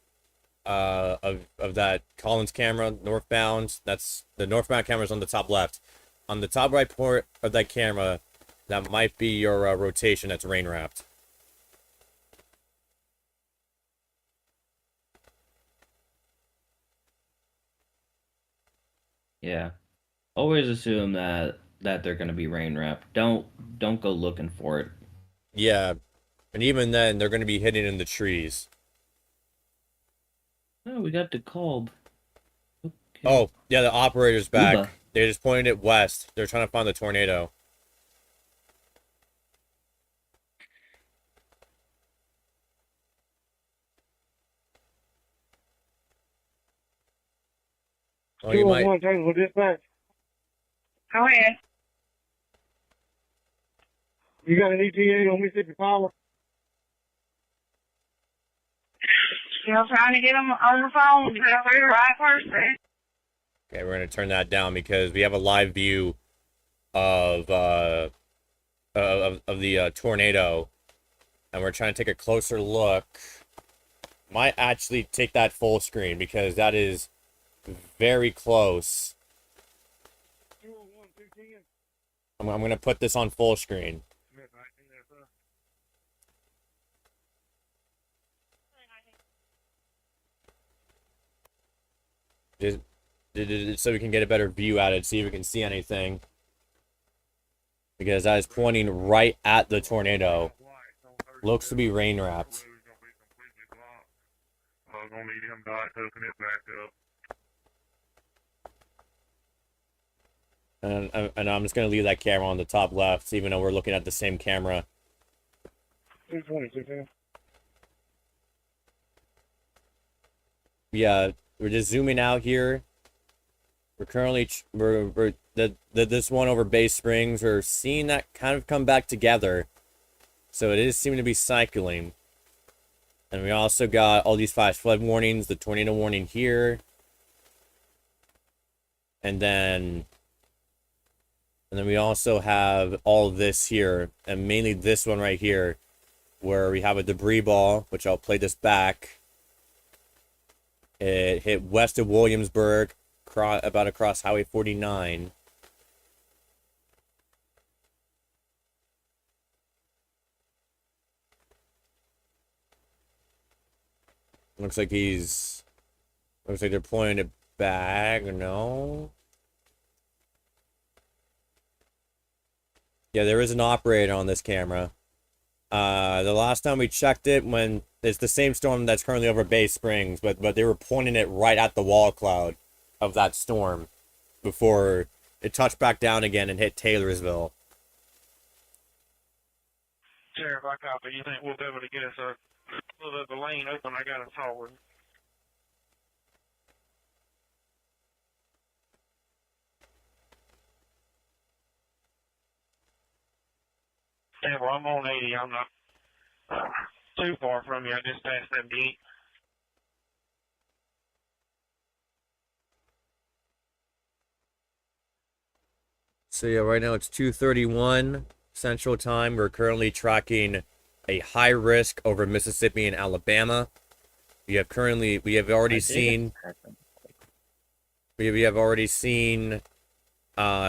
of that Collins camera northbound, that's the northbound camera's on the top left. On the top right port of that camera, that might be your rotation that's rain wrapped. Yeah. Always assume that they're gonna be rain wrapped. Don't go looking for it. Yeah, and even then, they're going to be hidden in the trees. Oh, we got the Kolb. Okay. Oh, yeah, the operator's back. Uba. They just pointed it west. They're trying to find the tornado. Oh, you might. 201 technical dispatch. Go ahead. You got an ETA on Mississippi Power? Still trying to get them on the phone. You got the right person. Okay, we're going to turn that down because we have a live view of the tornado, and we're trying to take a closer look. Might actually take that full screen because that is very close. 201 210. I'm going to put this on full screen. Smith, I think that's us. So we can get a better view at it, see if we can see anything. Because that is pointing right at the tornado. Looks to be rain wrapped. Gonna need him back, hooking it back up. And I'm just going to leave that camera on the top left, even though we're looking at the same camera. 220, 210. Yeah, we're just zooming out here. We're currently this one over Bay Springs. We're seeing that kind of come back together, so it is seeming to be cycling. And we also got all these flash flood warnings, the tornado warning here, and then we also have all this here, and mainly this one right here, where we have a debris ball, which I'll play this back. It hit west of Williamsburg, about across Highway 49. Looks like they're pointing it back. No. Yeah, there is an operator on this camera. The last time we checked it, when it's the same storm that's currently over Bay Springs, but they were pointing it right at the wall cloud of that storm before it touched back down again and hit Taylorsville. Sheriff, I copy. You think we'll be able to get us a little bit of a lane open? I got us forward. Yeah, well, I'm on 80. I'm not too far from you. I just passed 78. So yeah, right now it's 2:31 Central Time. We're currently tracking a high risk over Mississippi and Alabama. We have already seen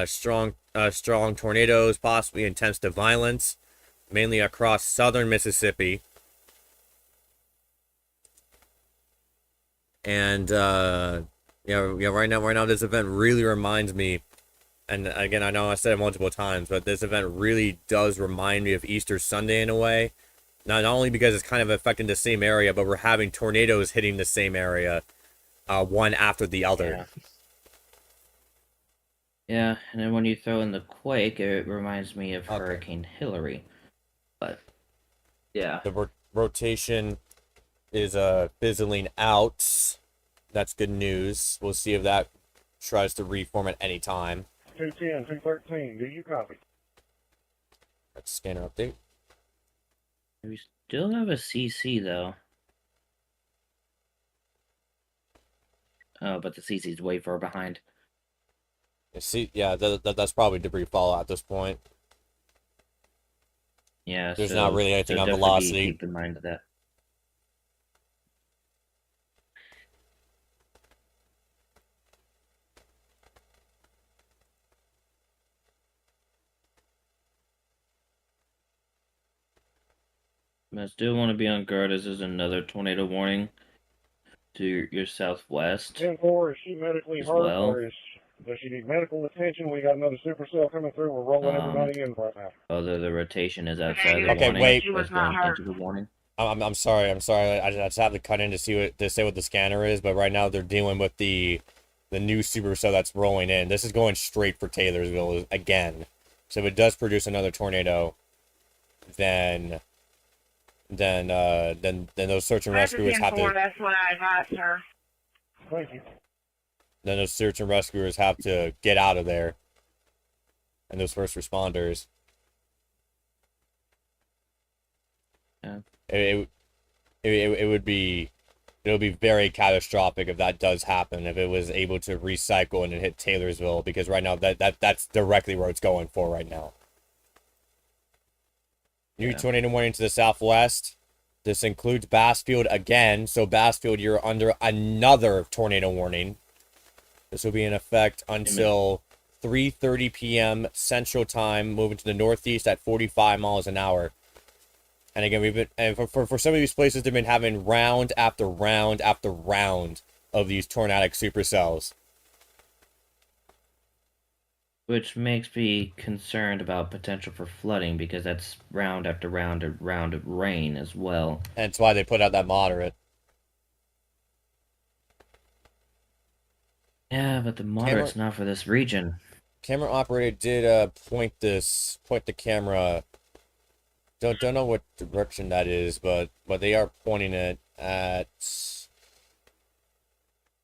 strong tornadoes, possibly intense to violence, mainly across southern Mississippi. And right now this event really reminds me, and again, I know I said it multiple times, but this event really does remind me of Easter Sunday in a way. Not only because it's kind of affecting the same area, but we're having tornadoes hitting the same area, one after the other. Yeah, and then when you throw in the quake, it reminds me of Hurricane Hillary. But yeah, The rotation is fizzling out. That's good news. We'll see if that tries to reform at any time. 210, 213. Do you copy? That's scanner update. we still have a CC though. Oh, but the CC is way far behind. Yeah, that's probably debris fallout at this point. Yeah, There's not really anything on definitely velocity. Keep in mind of that. I still want to be on guard as there's another tornado warning to your southwest 10-4, is she medically as hurt, well. or does she need medical attention? We got another supercell coming through. We're rolling everybody in right now. Although the rotation is outside Negative. the Okay, warning, wait. She was it's not going hurt. into the warning. I'm sorry. I just have to cut in to say what the scanner is, but right now they're dealing with the new supercell that's rolling in. This is going straight for Taylorsville again. So if it does produce another tornado, then those search and That's a rescuers have 10-4. to That's what I advised her. Thank you. then those search and rescuers have to get out of there. And those first responders. Yeah. It would be very catastrophic if that does happen, if it was able to recycle and it hit Taylorsville, because right now that's directly where it's going for right now. New tornado warning to the southwest. This includes Bassfield again. So Bassfield, you're under another tornado warning. This will be in effect until 3:30 p.m. Central Time, moving to the northeast at 45 miles an hour. And again, we've been, and for some of these places, they've been having round after round after round of these tornadic supercells. Which makes me concerned about potential for flooding, because that's round after round and round of rain as well. And that's why they put out that moderate. Yeah, but the moderate's not for this region. Camera operator did point the camera. Don't know what direction that is, but they are pointing it at.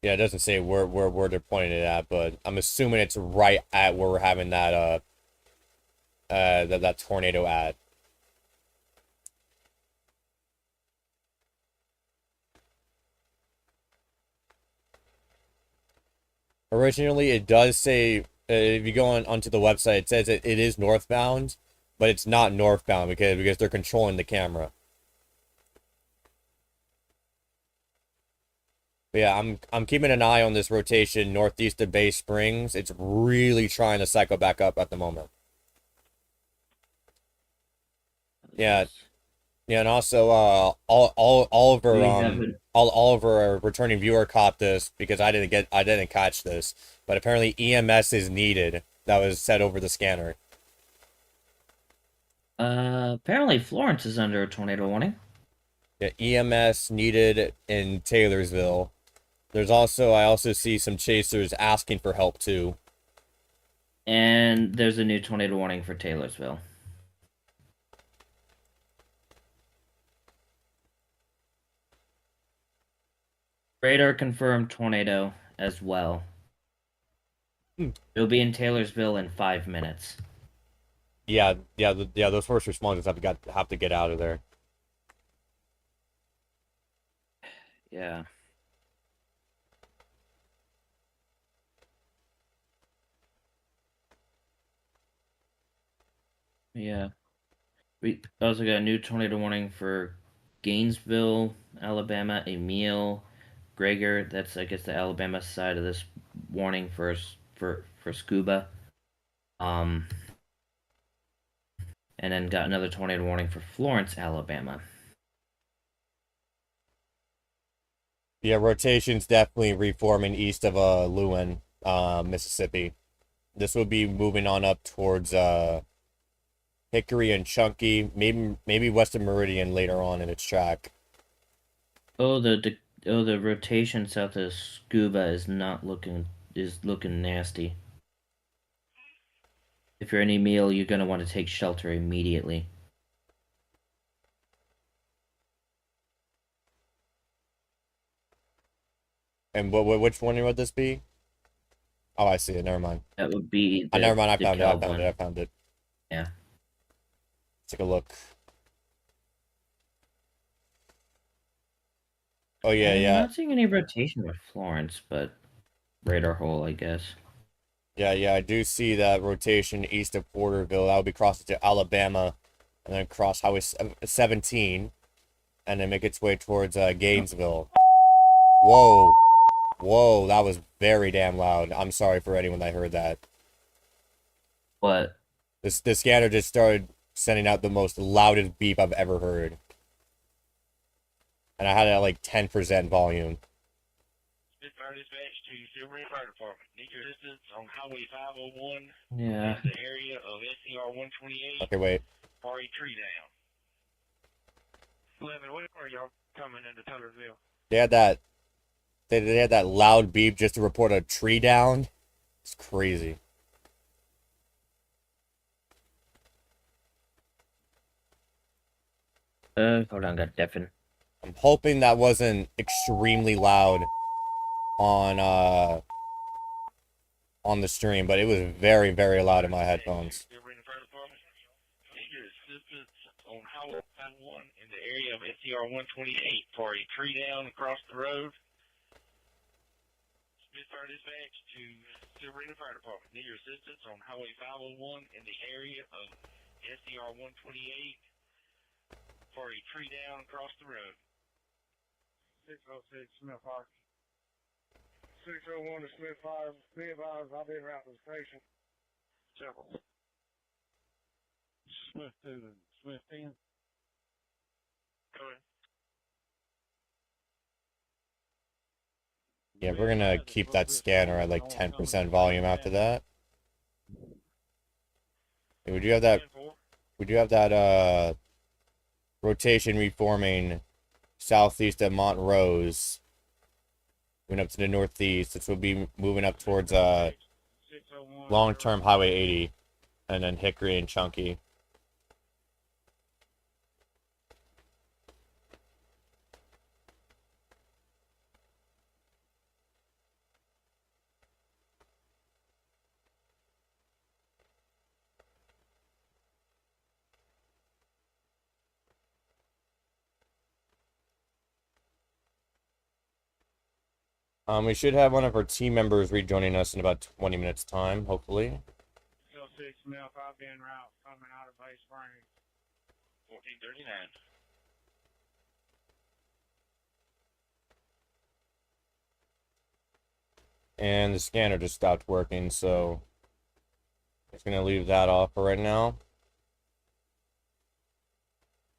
Yeah, it doesn't say where they're pointing it at, but I'm assuming it's right at where we're having that that tornado at. Originally, it does say, if you go onto the website, it says it is northbound, but it's not northbound because they're controlling the camera. But yeah, I'm keeping an eye on this rotation northeast of Bay Springs. It's really trying to cycle back up at the moment. Yeah. Yeah, and also Oliver our returning viewer caught this because I didn't catch this, but apparently EMS is needed. That was set over the scanner. Apparently Florence is under a tornado warning. Yeah, EMS needed in Taylorsville. I also see some chasers asking for help too. And there's a new tornado warning for Taylorsville. Radar confirmed tornado as well. It'll be in Taylorsville in 5 minutes. Yeah. Those first responders have to get out of there. Yeah. Yeah. We also got a new tornado warning for Gainesville, Alabama, Emile, Gregor. That's, I guess, the Alabama side of this warning for scuba. And then got another tornado warning for Florence, Alabama. Yeah, rotation's definitely reforming east of Lewin, Mississippi. This will be moving on up towards Hickory and Chunky, maybe west of Meridian later on in its track. Oh, the rotation south of Scuba is looking nasty. If you're in Emile, you're gonna want to take shelter immediately. And which one would this be? Oh, I see it. Never mind. That would be. Never mind. I found Calvin. it. I found it. Yeah. Let's take a look. Oh yeah, I'm yeah. not seeing any rotation with Florence, but radar hole, I guess. Yeah, I do see that rotation east of Porterville. That would be crossing to Alabama, and then cross Highway 17, and then make its way towards Gainesville. Whoa, that was very damn loud. I'm sorry for anyone that heard that. What? The scanner just started sending out the most loudest beep I've ever heard. and I had it at like 10% volume. Spitfire dispatch to Silver Fire Department. Need your assistance on Highway 501 Yeah. in the area of SCR 128 Okay, wait. for a tree down. 11, where are y'all coming into Taylorsville? They had that. They had that loud beep just to report a tree down. It's crazy. Hold on, got deafen. I'm hoping that wasn't extremely loud on the stream, but it was very, very loud in my headphones. Silver Fire Department. Need your assistance on Highway 501 in the area of SCR 128 for a tree down across the road. Spitfire dispatch to Silver Fire Department. Need your assistance on Highway 501 in the area of SCR 128 for a tree down across the road. 606 Smith Park. 601 to Smith Fire. Be advised, I've been route to the station. Several. Smith 2 to Smith 10. Go ahead. Yeah, we're gonna keep that scanner at like 10% volume after that. And we do have that. We do have that rotation reforming southeast of Montrose, moving up to the northeast. This will be moving up towards long-term Highway 80, and then Hickory and Chunky. We should have one of our team members rejoining us in about 20 minutes time, hopefully. 6 Smith, I've been route coming out of Bay Springs. 1439. And the scanner just stopped working, so just gonna leave that off for right now.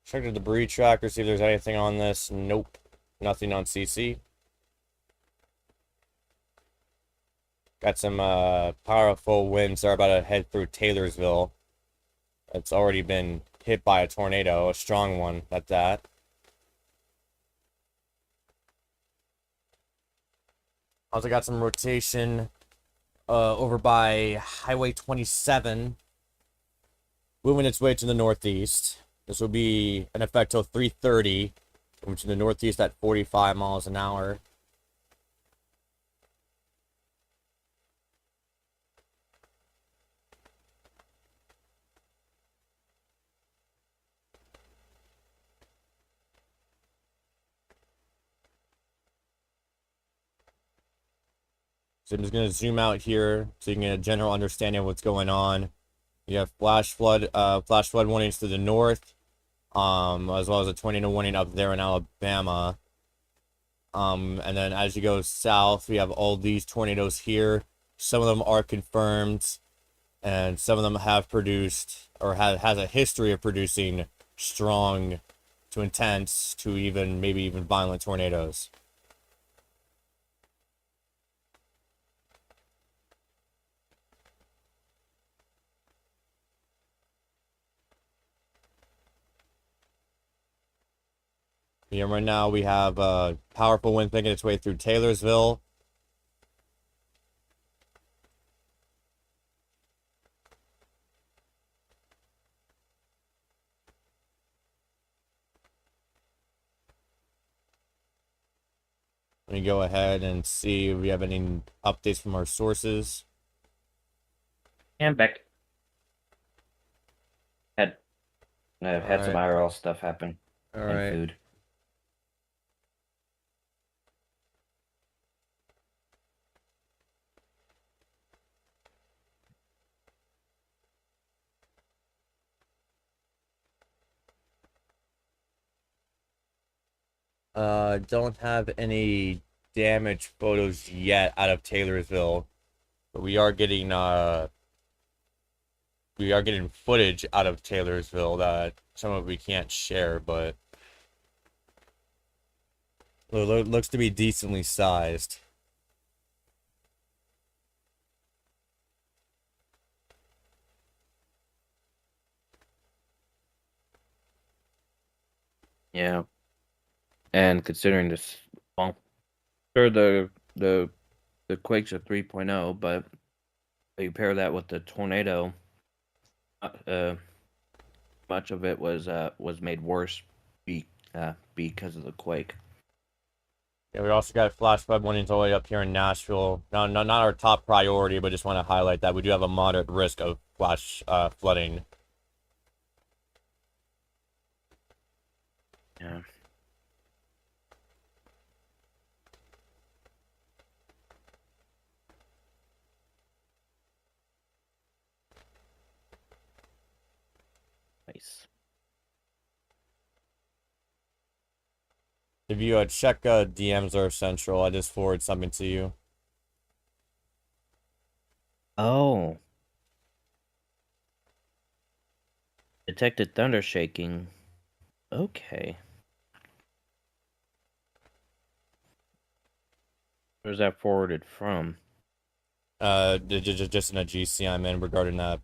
Check the debris tracker, see if there's anything on this. Nope, nothing on CC. Got some powerful winds that are about to head through Taylorsville. It's already been hit by a tornado, a strong one at that. Also got some rotation over by Highway 27, moving its way to the northeast. This will be in effect till 3:30, moving to the northeast at 45 miles an hour. So I'm just going to zoom out here so you can get a general understanding of what's going on. You have flash flood warnings to the north, as well as a tornado warning up there in Alabama. And then as you go south, we have all these tornadoes here. Some of them are confirmed, and some of them have produced or has a history of producing strong to intense to even maybe even violent tornadoes. Yeah, right now we have a powerful wind making its way through Taylorsville. Let me go ahead and see if we have any updates from our sources. And back. Had some Alright. IRL stuff happen. All And right. food. Don't have any damage photos yet out of Taylorsville, but we are getting footage out of Taylorsville that some of we can't share, but Looks to be decently sized. Yeah, and considering this, well, sure the quakes are 3.0, but you pair that with the tornado, uh, much of it was made worse because of the quake. Yeah, we also got flash flood warnings all the way up here in Nashville. Not our top priority, but just want to highlight that we do have a moderate risk of flash flooding. Yeah. Nice. If you check DMs or Central, I just forward something to you. Oh. Detected thunder shaking. Okay. Where's that forwarded from? Just in a GC I'm in regarding that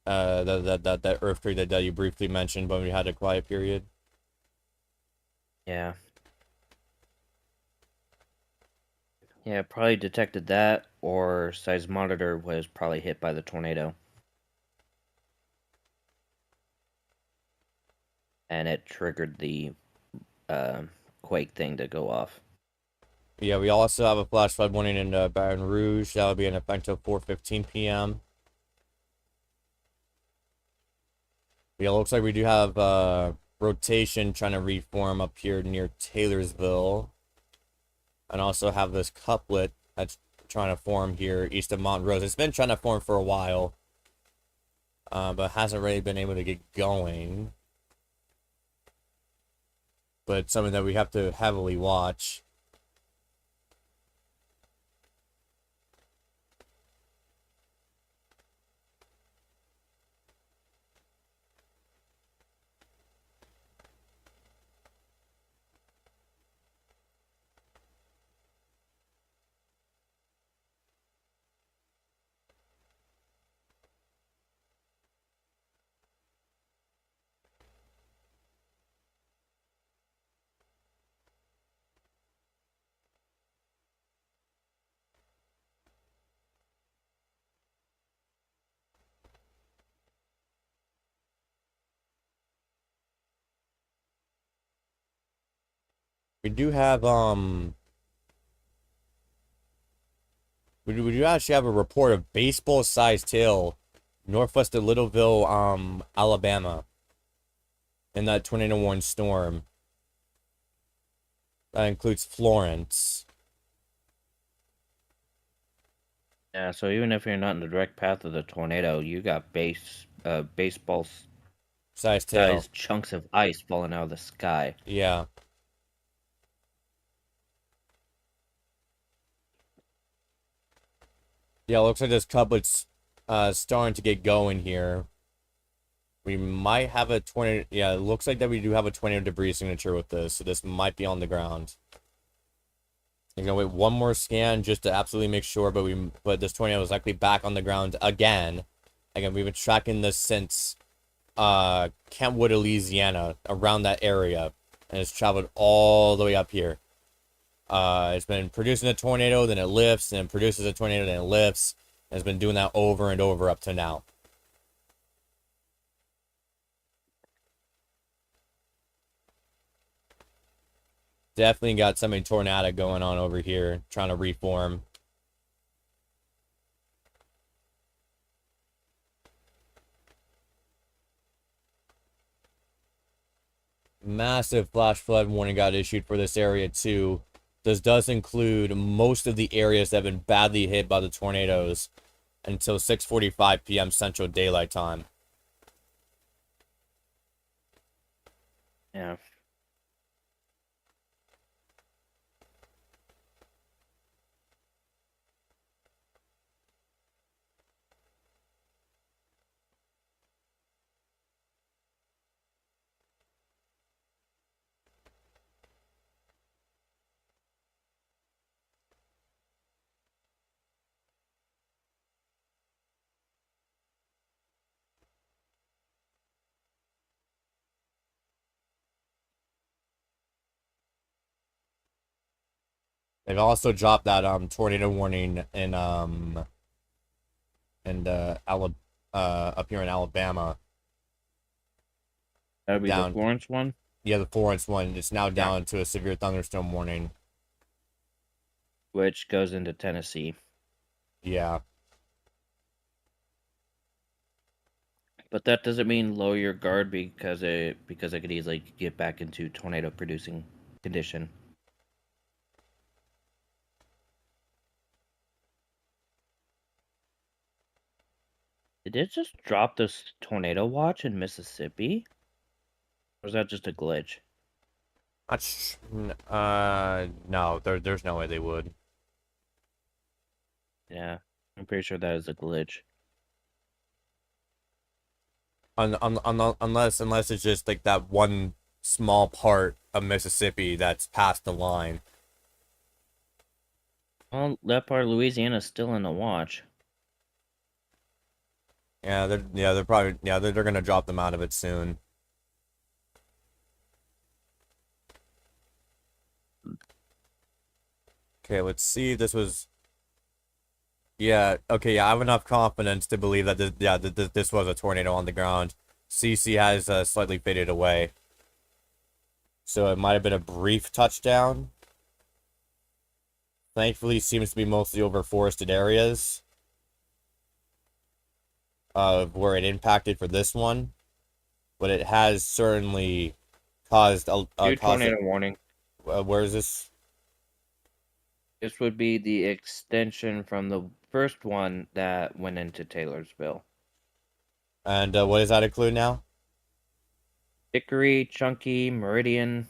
that earthquake that you briefly mentioned when we had a quiet period. Yeah. Yeah, probably detected that, or seismometer was probably hit by the tornado. And it triggered the quake thing to go off. Yeah, we also have a flash flood warning in Baton Rouge. That will be in effect until 4:15 p.m. Yeah, looks like we do have rotation trying to reform up here near Taylorsville. And also have this couplet that's trying to form here east of Montrose. It's been trying to form for a while, but hasn't really been able to get going. But it's something that we have to heavily watch. We do have we do actually have a report of baseball-sized hail northwest of Littleville, Alabama, in that tornado warning storm. That includes Florence. Yeah, so even if you're not in the direct path of the tornado, you got baseball Sized hail. sized chunks of ice falling out of the sky. Yeah. Yeah, looks like this couplet's starting to get going here. We might have a tornado. Yeah, it looks like that we do have a tornado debris signature with this, so this might be on the ground. I'm gonna wait one more scan just to absolutely make sure, but this tornado is likely back on the ground again. Again, we've been tracking this since Kentwood, Louisiana, around that area, and it's traveled all the way up here. It's been producing a tornado, then it lifts, then it produces a tornado, then it lifts. And it's been doing that over and over up to now. Definitely got something tornadic going on over here, trying to reform. Massive flash flood warning got issued for this area too. This does include most of the areas that have been badly hit by the tornadoes until 6:45 p.m. Central Daylight Time. Yeah. They've also dropped that tornado warning in up here in Alabama. That would be Down. the Florence one. Yeah, the Florence one. It's now down to a severe thunderstorm warning. Which goes into Tennessee. Yeah. But that doesn't mean lower your guard because it could easily get back into tornado producing condition. Did it just drop this tornado watch in Mississippi? Or is that just a glitch? No, there's no way they would. Yeah, I'm pretty sure that is a glitch. Unless it's just like that one small part of Mississippi that's past the line. Well, that part of Louisiana is still in the watch. Yeah, they're probably they're gonna drop them out of it soon. Okay, let's see. This was. Yeah. Okay. Yeah, I have enough confidence to believe that this was a tornado on the ground. CC has slightly faded away, so it might have been a brief touchdown. Thankfully, seems to be mostly over forested areas. Where it impacted for this one, but it has certainly caused a tornado warning. Where is this? This would be the extension from the first one that went into Taylorsville. And what does that include now? Hickory, Chunky, Meridian.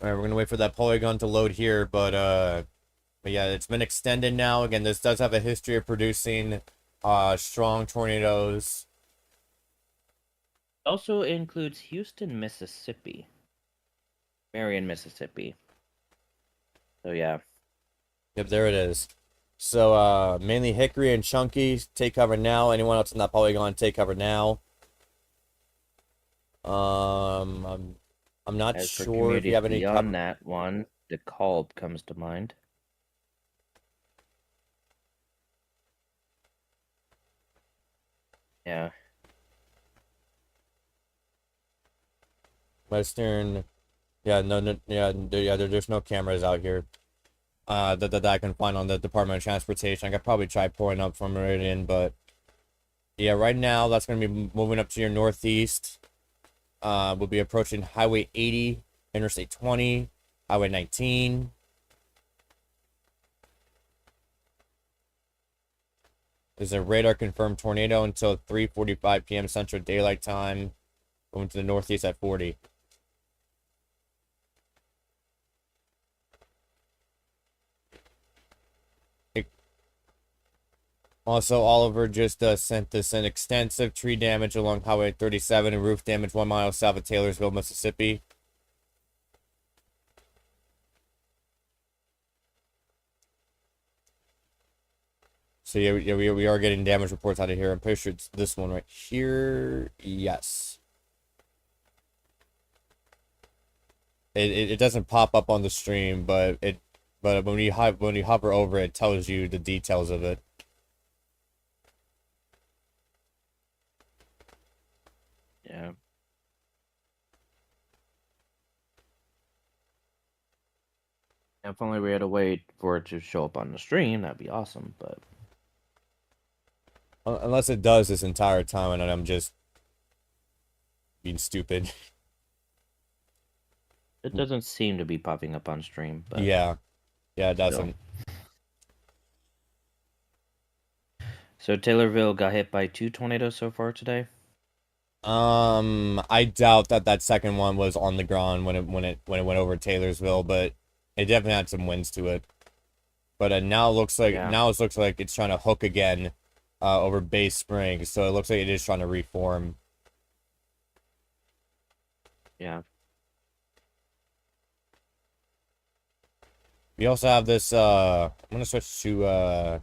All right, we're gonna wait for that polygon to load here, but yeah, it's been extended now. Again, this does have a history of producing strong tornadoes. Also includes Houston, Mississippi. Marion, Mississippi. So yeah. Yep, there it is. So mainly Hickory and Chunky take cover now. Anyone else in that polygon take cover now. I'm not As for sure if you have any beyond that one, the Kalb comes to mind. Yeah. Western. Yeah, there's no cameras out here. That I can find on the Department of Transportation. I could probably try pulling up from Meridian, but yeah, right now that's gonna be moving up to your northeast. We'll be approaching Highway 80, Interstate 20, Highway 19. There's a radar confirmed tornado until 3:45 p.m. Central Daylight Time, going to the northeast at 40. Also, Oliver just sent us an extensive tree damage along Highway 37 and roof damage 1 mile south of Taylorsville, Mississippi. So yeah, we are getting damage reports out of here. I'm pretty sure it's this one right here. Yes. It doesn't pop up on the stream, but when you hover over it, it tells you the details of it. Yeah. If only we had to wait for it to show up on the stream, that'd be awesome, but Unless it does this entire time and I'm just being stupid. it doesn't seem to be popping up on stream, but Yeah, it doesn't. So Taylorville got hit by 2 tornadoes so far today. I doubt that second one was on the ground when it went over Taylorsville, but it definitely had some winds to it. But now it looks like it's trying to hook again over Bay Springs, so it looks like it is trying to reform. Yeah. We also have this. I'm gonna switch to.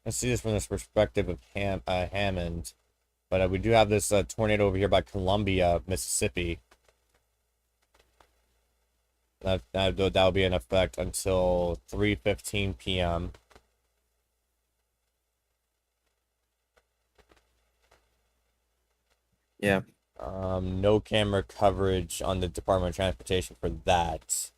Let's see this from this perspective of Hammond. But we do have this tornado over here by Columbia, Mississippi. That'll be in effect until 3:15 p.m. Yeah. No camera coverage on the Department of Transportation for that.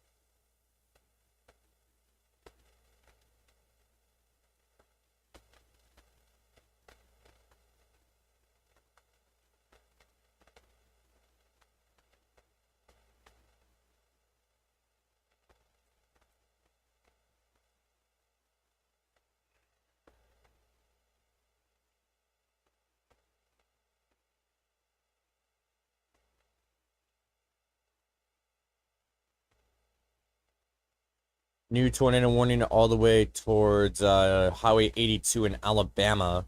New tornado warning all the way towards Highway 82 in Alabama.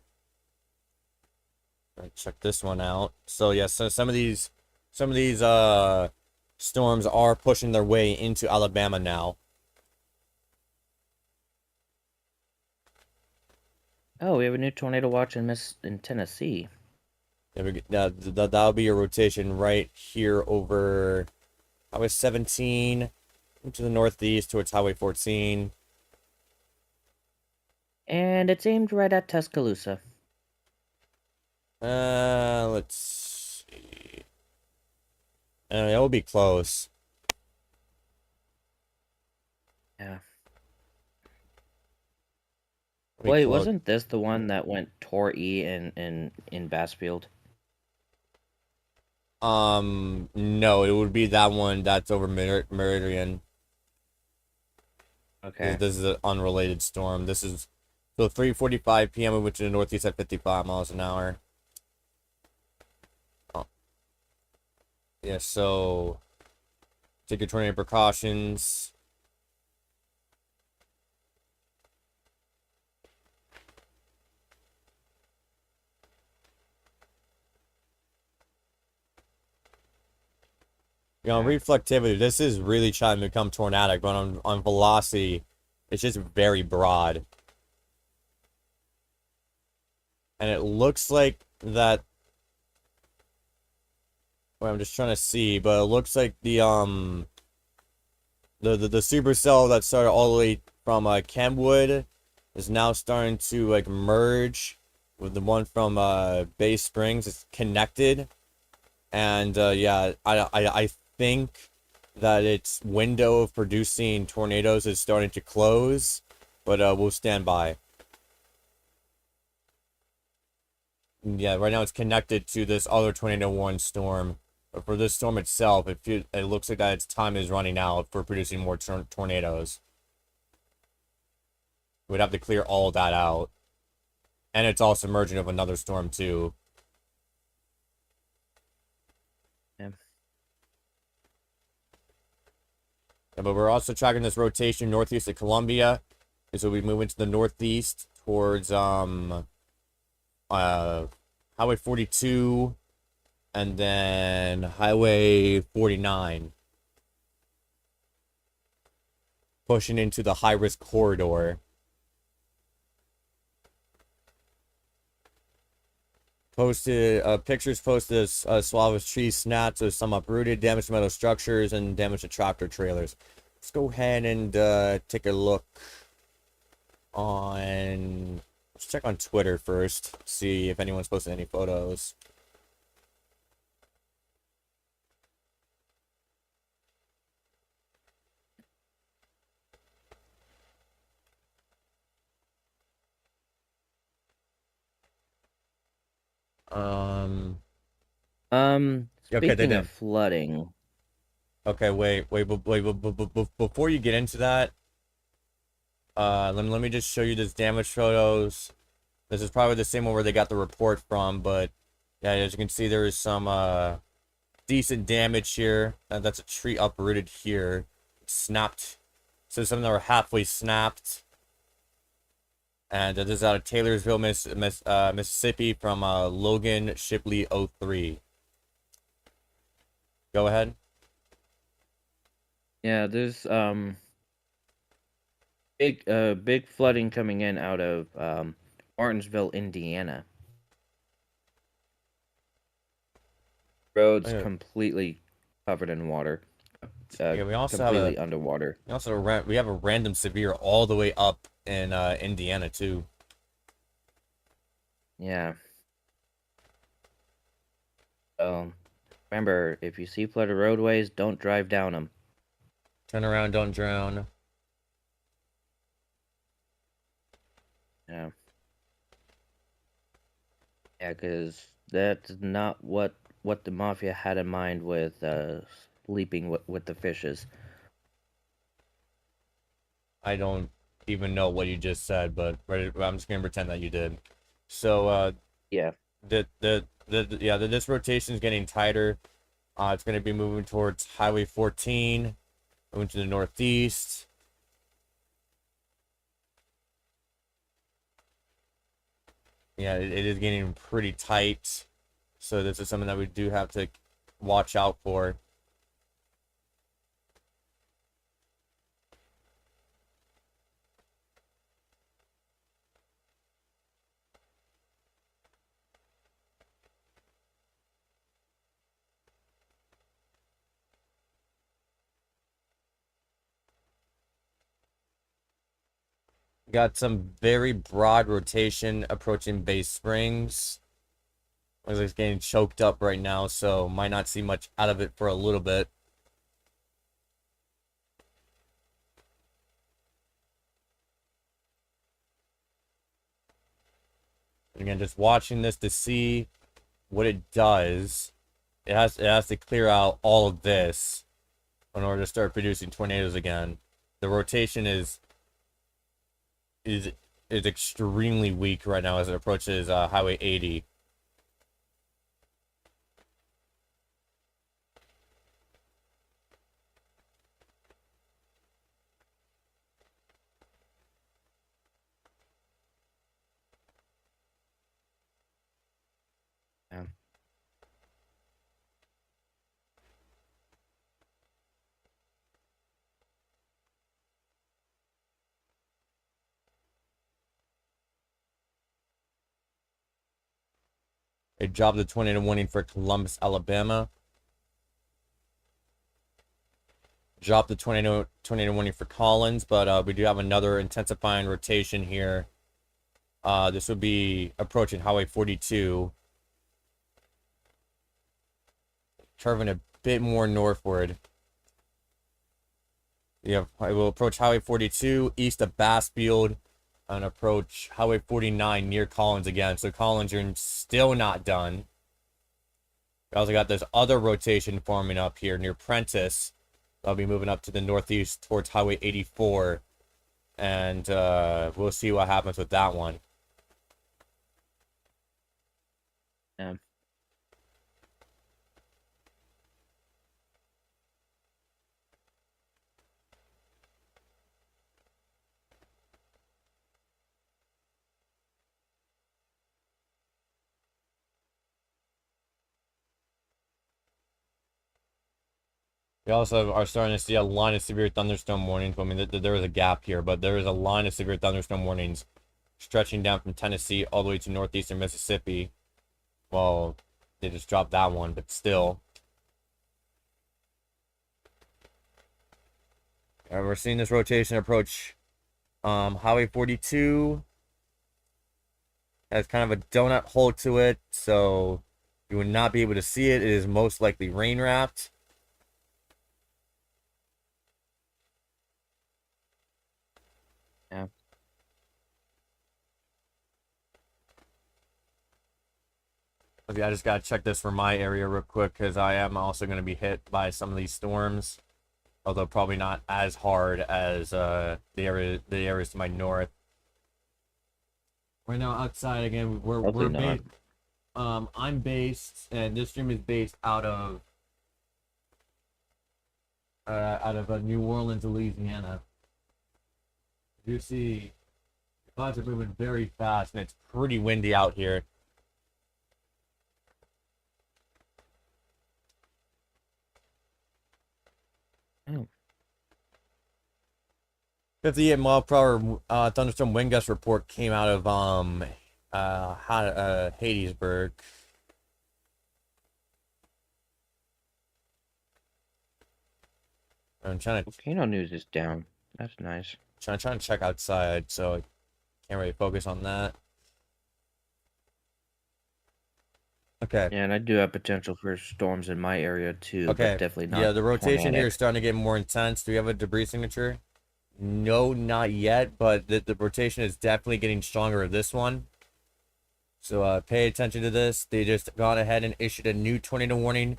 Check this one out. So yeah, so some of these storms are pushing their way into Alabama now. Oh, we have a new tornado watch in Tennessee. That'll be a rotation right here over Highway 17 to the northeast towards Highway 14. And it's aimed right at Tuscaloosa. Let's see. That will be close. Yeah. Be Wait, close. wasn't this the one that went Tor E in Bassfield? No, it would be that one that's over Meridian. Okay. This is an unrelated storm. This is so 3:45 p.m. We went to the northeast at 55 miles an hour. Oh. Yeah, so take your tornado precautions. You know, reflectivity, this is really trying to become tornadic, but on velocity, it's just very broad. And it looks like that. Well, I'm just trying to see, but it looks like the supercell that started all the way from Kenwood is now starting to like merge with the one from Bay Springs. It's connected, and yeah, I think that its window of producing tornadoes is starting to close, but we'll stand by. Yeah, right now it's connected to this other tornado warning storm. But for this storm itself, it looks like that its time is running out for producing more tornadoes. We'd have to clear all of that out. And it's also merging of another storm too. Yeah. Yeah, but we're also tracking this rotation northeast of Columbia. So we move into the northeast towards Highway 42 and then Highway 49. Pushing into the high-risk corridor. Pictures posted a swath of trees snapped, so some uprooted, damaged metal structures, and damage to tractor trailers. Let's go ahead and take a look on... Let's check on Twitter first, see if anyone's posted any photos. Okay, they Speaking did. of flooding, Okay, wait. Before you get into that, let me just show you this damage photos. This is probably the same one where they got the report from, but yeah, as you can see, there is some decent damage here. That's a tree uprooted here. It's snapped. So some of them are halfway snapped. And this is out of Taylorsville, Mississippi from Logan Shipley 03. Go ahead. yeah, there's big flooding coming in out of Martinsville, Indiana. Roads Yeah. completely covered in water. Yeah, we also completely have underwater. we have a random severe all the way up in Indiana too. Yeah. Remember, if you see flooded roadways, don't drive down them. Turn around, don't drown. Yeah. Yeah, because that's not what the mafia had in mind with sleeping with the fishes. I don't even know what you just said, but I'm just gonna pretend that you did. So Yeah. this rotation is getting tighter. It's gonna be moving towards Highway 14, moving to the northeast. Yeah, it is getting pretty tight. So this is something that we do have to watch out for. Got some very broad rotation approaching Bay Springs. Looks like it's getting choked up right now, so might not see much out of it for a little bit. Again, just watching this to see what it does. It has to clear out all of this in order to start producing tornadoes again. The rotation is extremely weak right now as it approaches Highway 80. Yeah. They dropped the tornado warning for Columbus, Alabama. Dropped the tornado warning for Collins, but we do have another intensifying rotation here. This would be approaching Highway 42. Curving a bit more northward. It will approach Highway 42 east of Bassfield and approach Highway 49 near Collins again. So Collins, you're still not done. We also got this other rotation forming up here near Prentice. I'll be moving up to the northeast towards Highway 84. And we'll see what happens with that one. Yeah. We also are starting to see a line of severe thunderstorm warnings. I mean, there is a gap here, but there is a line of severe thunderstorm warnings stretching down from Tennessee all the way to northeastern Mississippi. Well, they just dropped that one, but still. We're seeing this rotation approach Highway 42. Has kind of a donut hole to it, so you would not be able to see it. It is most likely rain wrapped. Yeah. Okay, I just gotta check this for my area real quick because I am also going to be hit by some of these storms, although probably not as hard as the areas to my north. Right now outside again, we're Hopefully based. not. I'm based, and this stream is based out of New Orleans, Louisiana. You see, clouds are moving very fast, and it's pretty windy out here. 58 mile per hour thunderstorm wind gust report came out of Hadesburg. I'm trying to Volcano news is down. That's nice. trying to check outside, so I can't really focus on that. Okay. Yeah, and I do have potential for storms in my area too, Okay. but definitely not Yeah, the rotation here tornadic. is starting to get more intense. Do we have a debris signature? No, not yet, but the rotation is definitely getting stronger with this one. So pay attention to this. They just gone ahead and issued a new tornado warning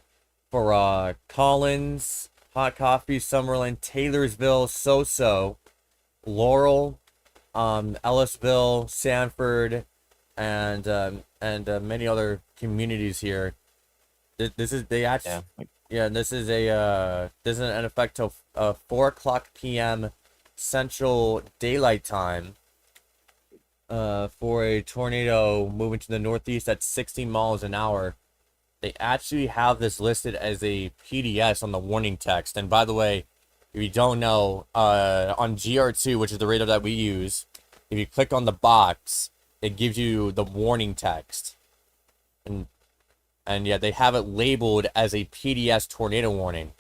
for Collins, Hot Coffee, Summerlin, Taylorsville, So-So, Laurel, Ellisville, Sanford, and many other communities here. This is they actually Yeah. this is in effect till 4 o'clock p.m. Central Daylight Time. For a tornado moving to the northeast at 60 miles an hour. They actually have this listed as a PDS on the warning text. And by the way, if you don't know, on GR2, which is the radar that we use, if you click on the box, it gives you the warning text. And yeah, they have it labeled as a PDS tornado warning.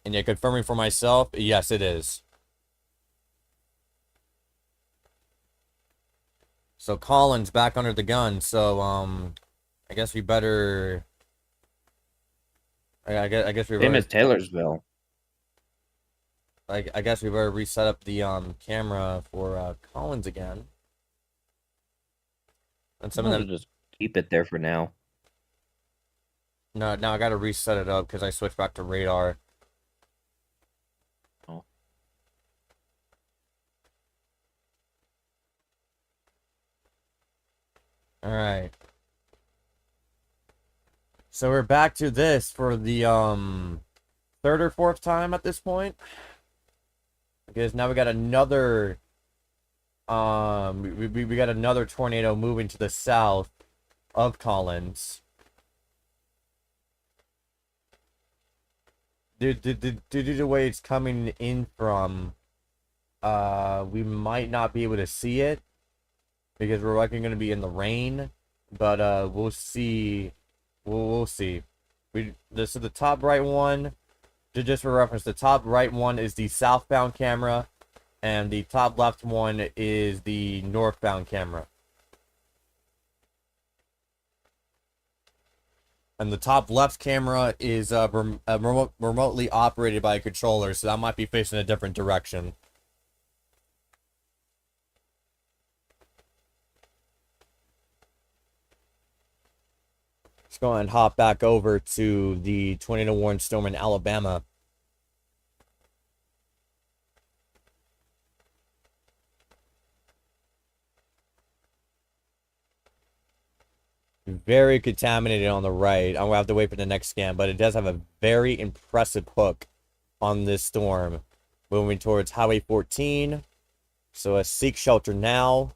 And yeah, confirming for myself, yes, it is. So Collins back under the gun. So I guess we better. I guess we Same better. as Taylorsville. I guess we better reset up the camera for Collins again. And some of them Just keep it there for now. No, now I gotta reset it up because I switched back to radar. Oh. Alright. So we're back to this for the third or fourth time at this point. Because now we got another we got another tornado moving to the south of Collins. Due to the way it's coming in from, we might not be able to see it because we're likely going to be in the rain, but we'll see. We'll see. This is the top right one. Just for reference, the top right one is the southbound camera, and the top left one is the northbound camera. And the top left camera is remotely operated by a controller, so that might be facing a different direction. Let's go ahead and hop back over to the tornado warning storm in Alabama. Very contaminated on the right. I'm gonna have to wait for the next scan, but it does have a very impressive hook on this storm. Moving towards Highway 14. So seek shelter now.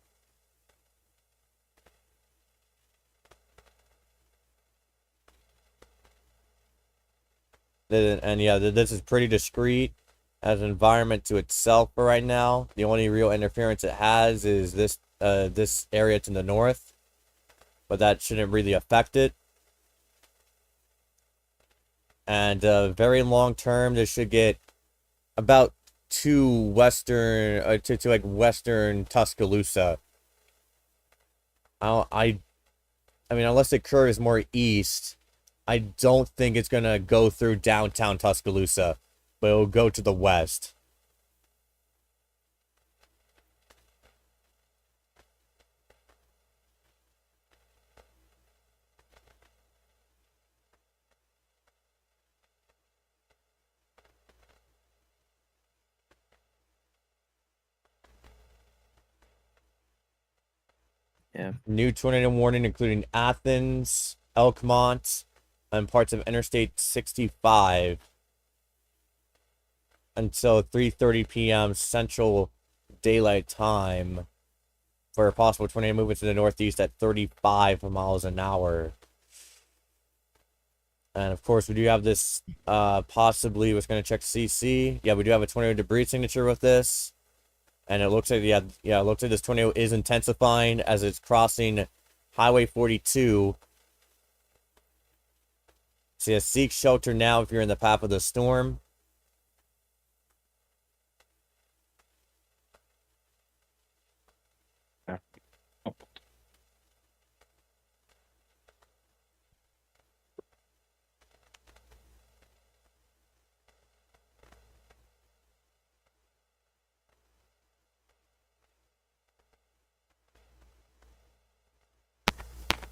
And yeah, this is pretty discreet as an environment to itself for right now. The only real interference it has is this area to the north, but that shouldn't really affect it. And very long term, this should get about to western to like western Tuscaloosa. I mean, unless it occurs more east, I don't think it's gonna go through downtown Tuscaloosa, but it'll go to the west. Yeah. New tornado warning including Athens, Elkmont, and parts of Interstate 65 until 3:30 p.m. Central Daylight Time for a possible tornado movement to the northeast at 35 miles an hour. And of course, we do have this possibly was going to check CC. Yeah, we do have a tornado debris signature with this. And it looks like, it looks like this tornado is intensifying as it's crossing Highway 42. So yeah, seek shelter now if you're in the path of the storm.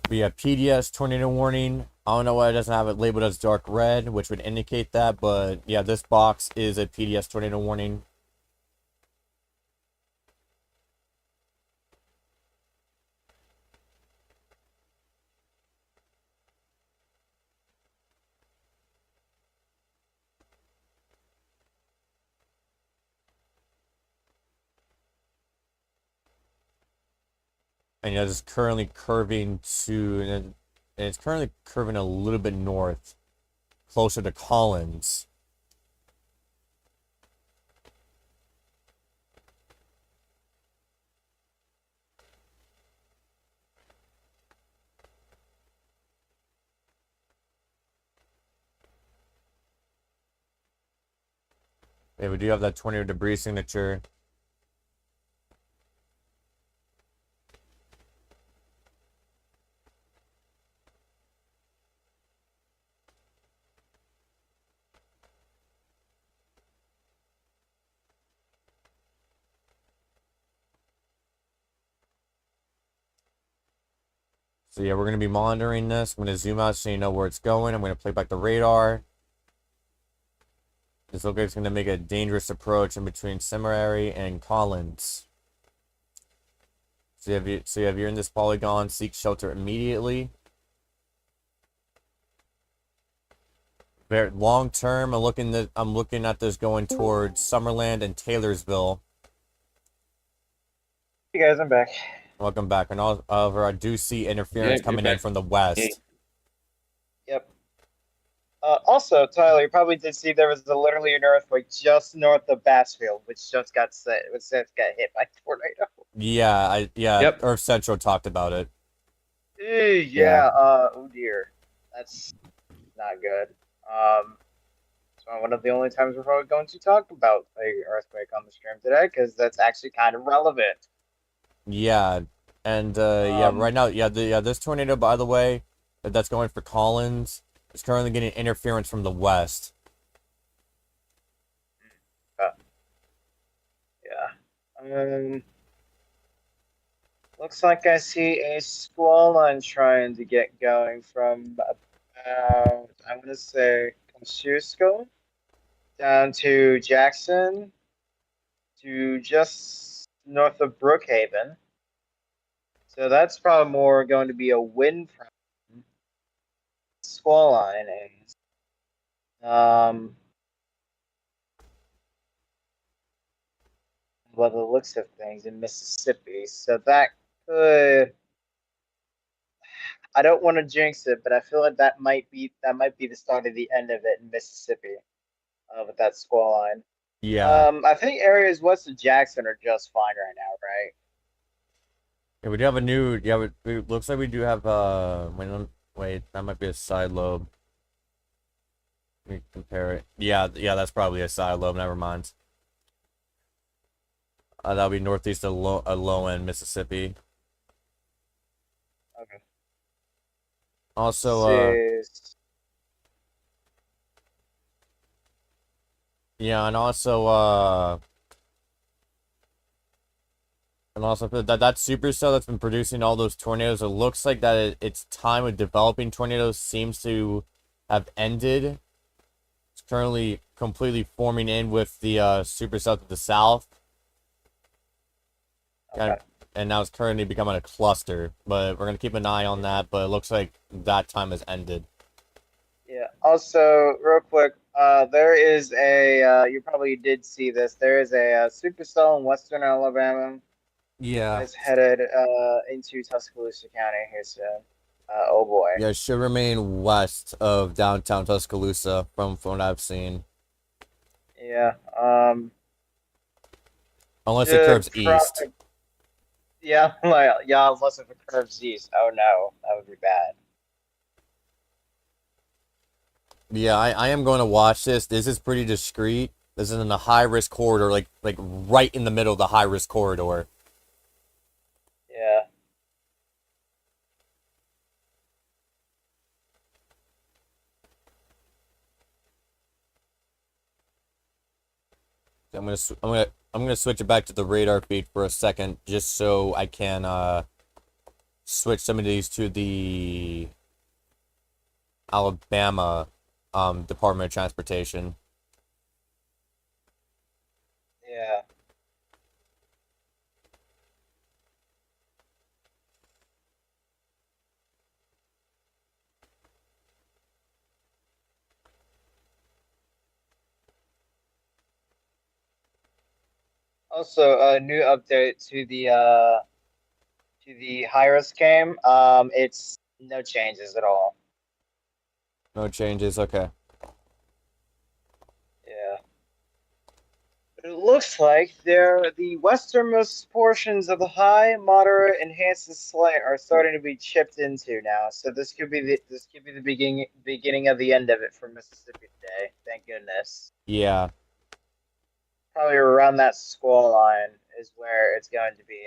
We have PDS tornado warning. I don't know why it doesn't have it labeled as dark red, which would indicate that, but yeah, this box is a PDS tornado warning. And it's currently curving to, and it's currently curving a little bit north, closer to Collins. Yeah, we do have that tornado debris signature. So yeah, we're going to be monitoring this. I'm going to zoom out so you know where it's going. I'm going to play back the radar. This looks like it's going to make a dangerous approach in between Cimarron and Collins. So if you're in this polygon, seek shelter immediately. Very long term, I'm looking at this going towards Summerland and Taylorsville. Hey guys, I'm back. Welcome back. And however, I do see interference coming in from the west. Hey. Yep. Also, Tyler, you probably did see there was literally an earthquake just north of Bassfield, which just got hit by a tornado. Yeah, Yep. Earth Central talked about it. Yeah. Oh dear, that's not good. It's one of the only times we're probably going to talk about the earthquake on the stream today because that's actually kind of relevant. Yeah, and yeah, right now, this tornado, by the way, that's going for Collins, is currently getting interference from the west. Yeah. Looks like I see a squall line trying to get going from about, I'm gonna say, Kosciuszko down to Jackson to just north of Brookhaven. So that's probably more going to be a wind problem. Squall line is. By the looks of things in Mississippi. So that could, I don't want to jinx it, but I feel like that might be the start of the end of it in Mississippi, with that squall line. Yeah. I think areas west of Jackson are just fine right now, right? Yeah, we do have a new, it looks like we do have, wait, that might be a side lobe. Let me compare it. Yeah, that's probably a side lobe, never mind. That'll be northeast of low end Mississippi. Okay. Also, yeah, and also that supercell that's been producing all those tornadoes, it looks like that its time of developing tornadoes seems to have ended. It's currently completely forming in with the supercell to the south. Okay. And now it's currently becoming a cluster, but we're going to keep an eye on that, but it looks like that time has ended. Yeah. Also, real quick, there is a, you probably did see this, there is a supercell in western Alabama. Yeah. It's headed into Tuscaloosa County here soon. Oh boy. Yeah, it should remain west of downtown Tuscaloosa from what I've seen. Yeah. Unless it curves east. Yeah, unless if it curves east. Oh no, that would be bad. Yeah, I am going to watch this. This is pretty discreet. This is in the high risk corridor, like right in the middle of the high risk corridor. Yeah. I'm gonna switch it back to the radar feed for a second, just so I can switch some of these to the Alabama Department of Transportation. Yeah. Also, a new update to the high risk game. It's no changes at all. No changes. Okay. Yeah. It looks like the westernmost portions of the high, moderate, enhanced, and slight are starting to be chipped into now. So this could be the beginning of the end of it for Mississippi today. Thank goodness. Yeah. Probably around that squall line is where it's going to be.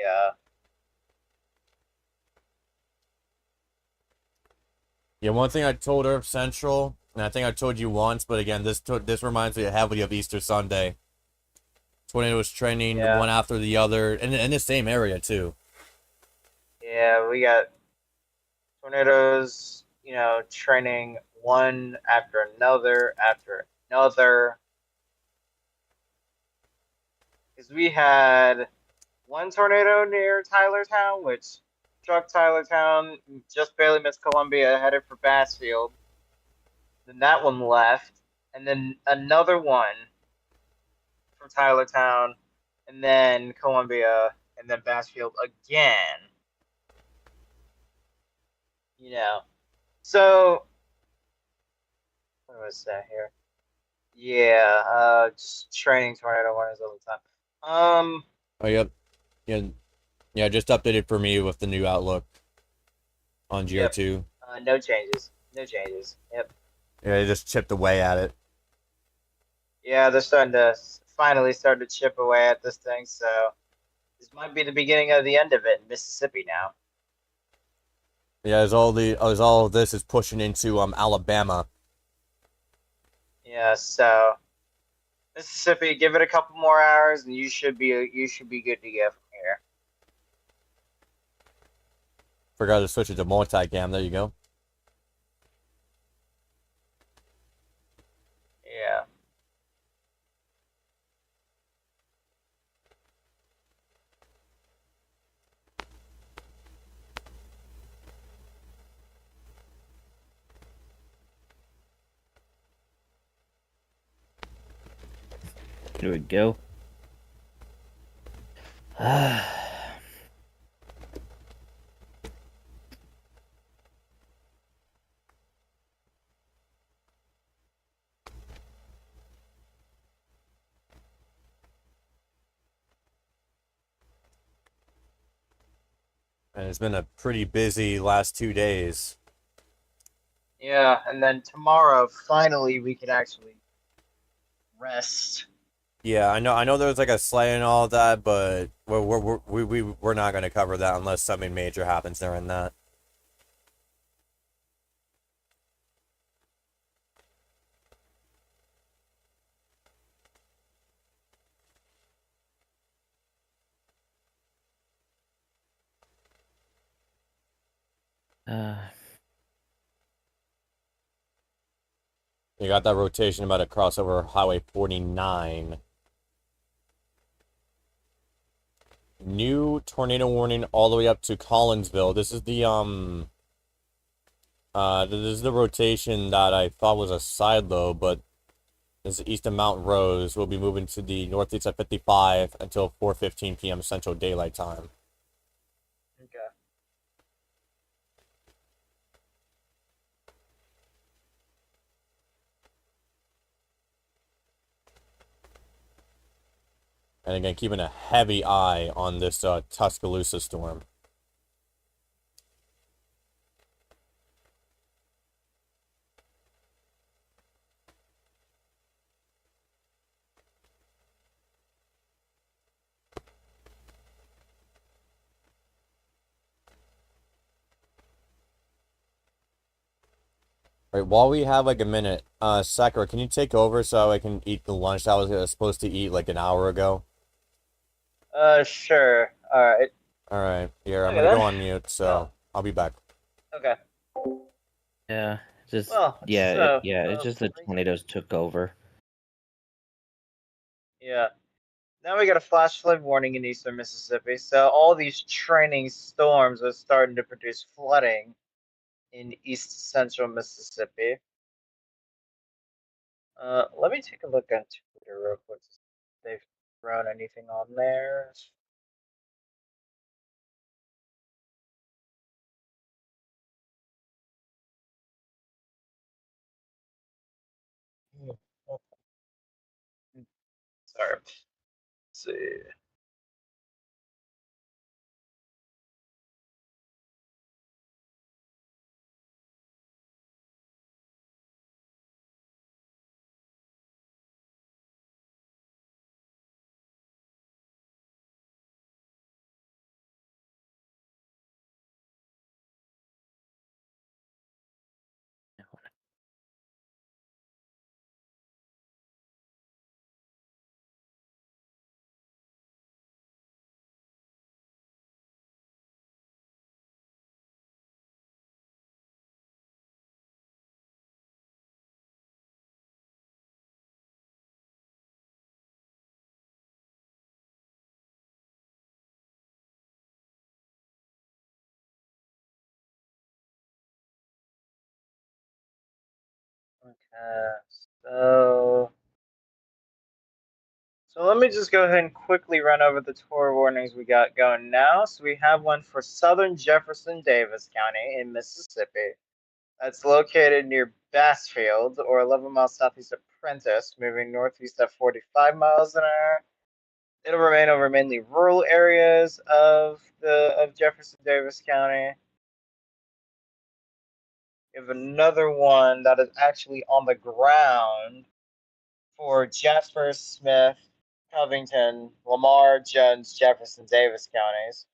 Yeah. One thing I told Earth Central, and I think I told you once, but again, this reminds me heavily of Easter Sunday. Tornadoes trending Yeah. one after the other, and in the same area too. Yeah, we got tornadoes, trending one after another after another. Because we had one tornado near Tylertown, which struck Tylertown, just barely missed Columbia, headed for Bassfield. Then that one left, and then another one from Tylertown, and then Columbia, and then Bassfield again. So what was that here? Yeah, just training tornado warnings all the time. Oh, yep. Yeah. Yeah. Just updated for me with the new outlook on Yep. GR2. No changes. No changes. Yep. Yeah, they just chipped away at it. Yeah, they're finally starting to chip away at this thing. So this might be the beginning of the end of it in Mississippi now. Yeah, as all of this is pushing into Alabama. Yeah. So Mississippi, give it a couple more hours, and you should be good to go from here. Forgot to switch it to multicam. There you go. Yeah. Here we go. And it's been a pretty busy last 2 days. Yeah, and then tomorrow, finally, we can actually rest. Yeah, I know there's like a sleigh and all that, but we're not going to cover that unless something major happens during that. You got that rotation about to cross over Highway 49. New tornado warning all the way up to Collinsville. This is the rotation that I thought was a side load, but this is east of Mount Rose. We'll be moving to the northeast at 55 until 4:15 p.m. Central Daylight Time. Okay. And again, keeping a heavy eye on this Tuscaloosa storm. Right, while we have like a minute, Sakura, can you take over so I can eat the lunch that I was supposed to eat like an hour ago? Sure. All right. All right, here, I'm Okay gonna go then. on mute, so I'll be back. Okay. Yeah, just Well, so yeah. It's just the tornadoes took over. yeah. Now we got a flash flood warning in eastern Mississippi. So all these training storms are starting to produce flooding in east central Mississippi. Let me take a look on Twitter real quick. If they've thrown anything on there. Sorry. Let's see. Okay. So let me just go ahead and quickly run over the tour warnings we got going now. So we have one for southern Jefferson Davis County in Mississippi. That's located near Bassfield, or 11 miles southeast of Prentice, moving northeast at 45 miles an hour. It'll remain over mainly rural areas of Jefferson Davis County. We have another one that is actually on the ground for Jasper, Smith, Covington, Lamar, Jones, Jefferson, Davis counties.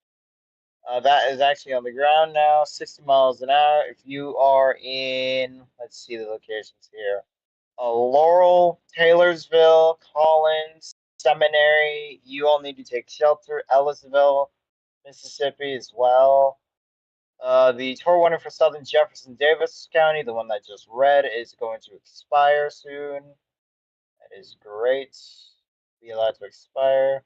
That is actually on the ground now, 60 miles an hour. If you are in, let's see the locations here: Laurel, Taylorsville, Collins, Seminary, you all need to take shelter. Ellisville, Mississippi as well. The tour warning for Southern Jefferson Davis County, the one that I just read, is going to expire soon. That is great. Be allowed to expire.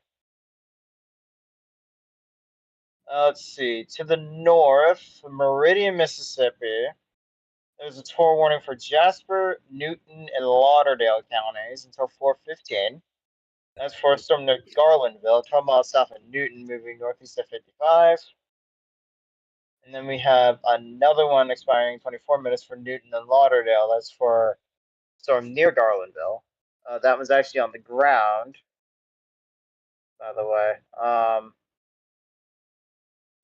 Let's see. To the north, Meridian, Mississippi, there's a tour warning for Jasper, Newton, and Lauderdale counties until 4:15. That's for a storm near Garlandville, 12 miles south of Newton, moving northeast at 55. And then we have another one expiring 24 minutes for Newton and Lauderdale. That's for storm near Garlandville. That was actually on the ground, by the way.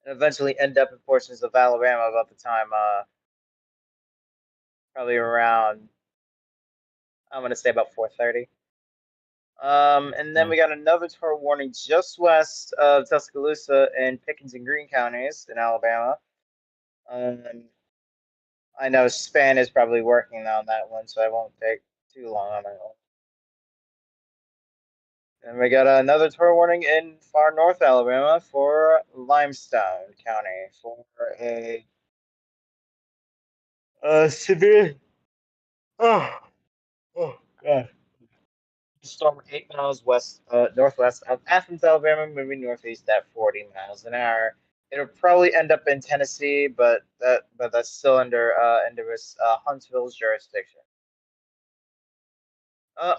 And eventually end up in portions of Alabama about the time, probably around, I'm going to say about 4:30. And then we got another tornado warning just west of Tuscaloosa in Pickens and Greene counties in Alabama. I know Span is probably working on that one, so I won't take too long on that one. And we got another tornado warning in far north Alabama for Limestone County for a severe. Oh, oh God. Storm 8 miles northwest of Athens, Alabama, moving northeast at 40 miles an hour. It'll probably end up in Tennessee, but that's still under Huntsville's jurisdiction.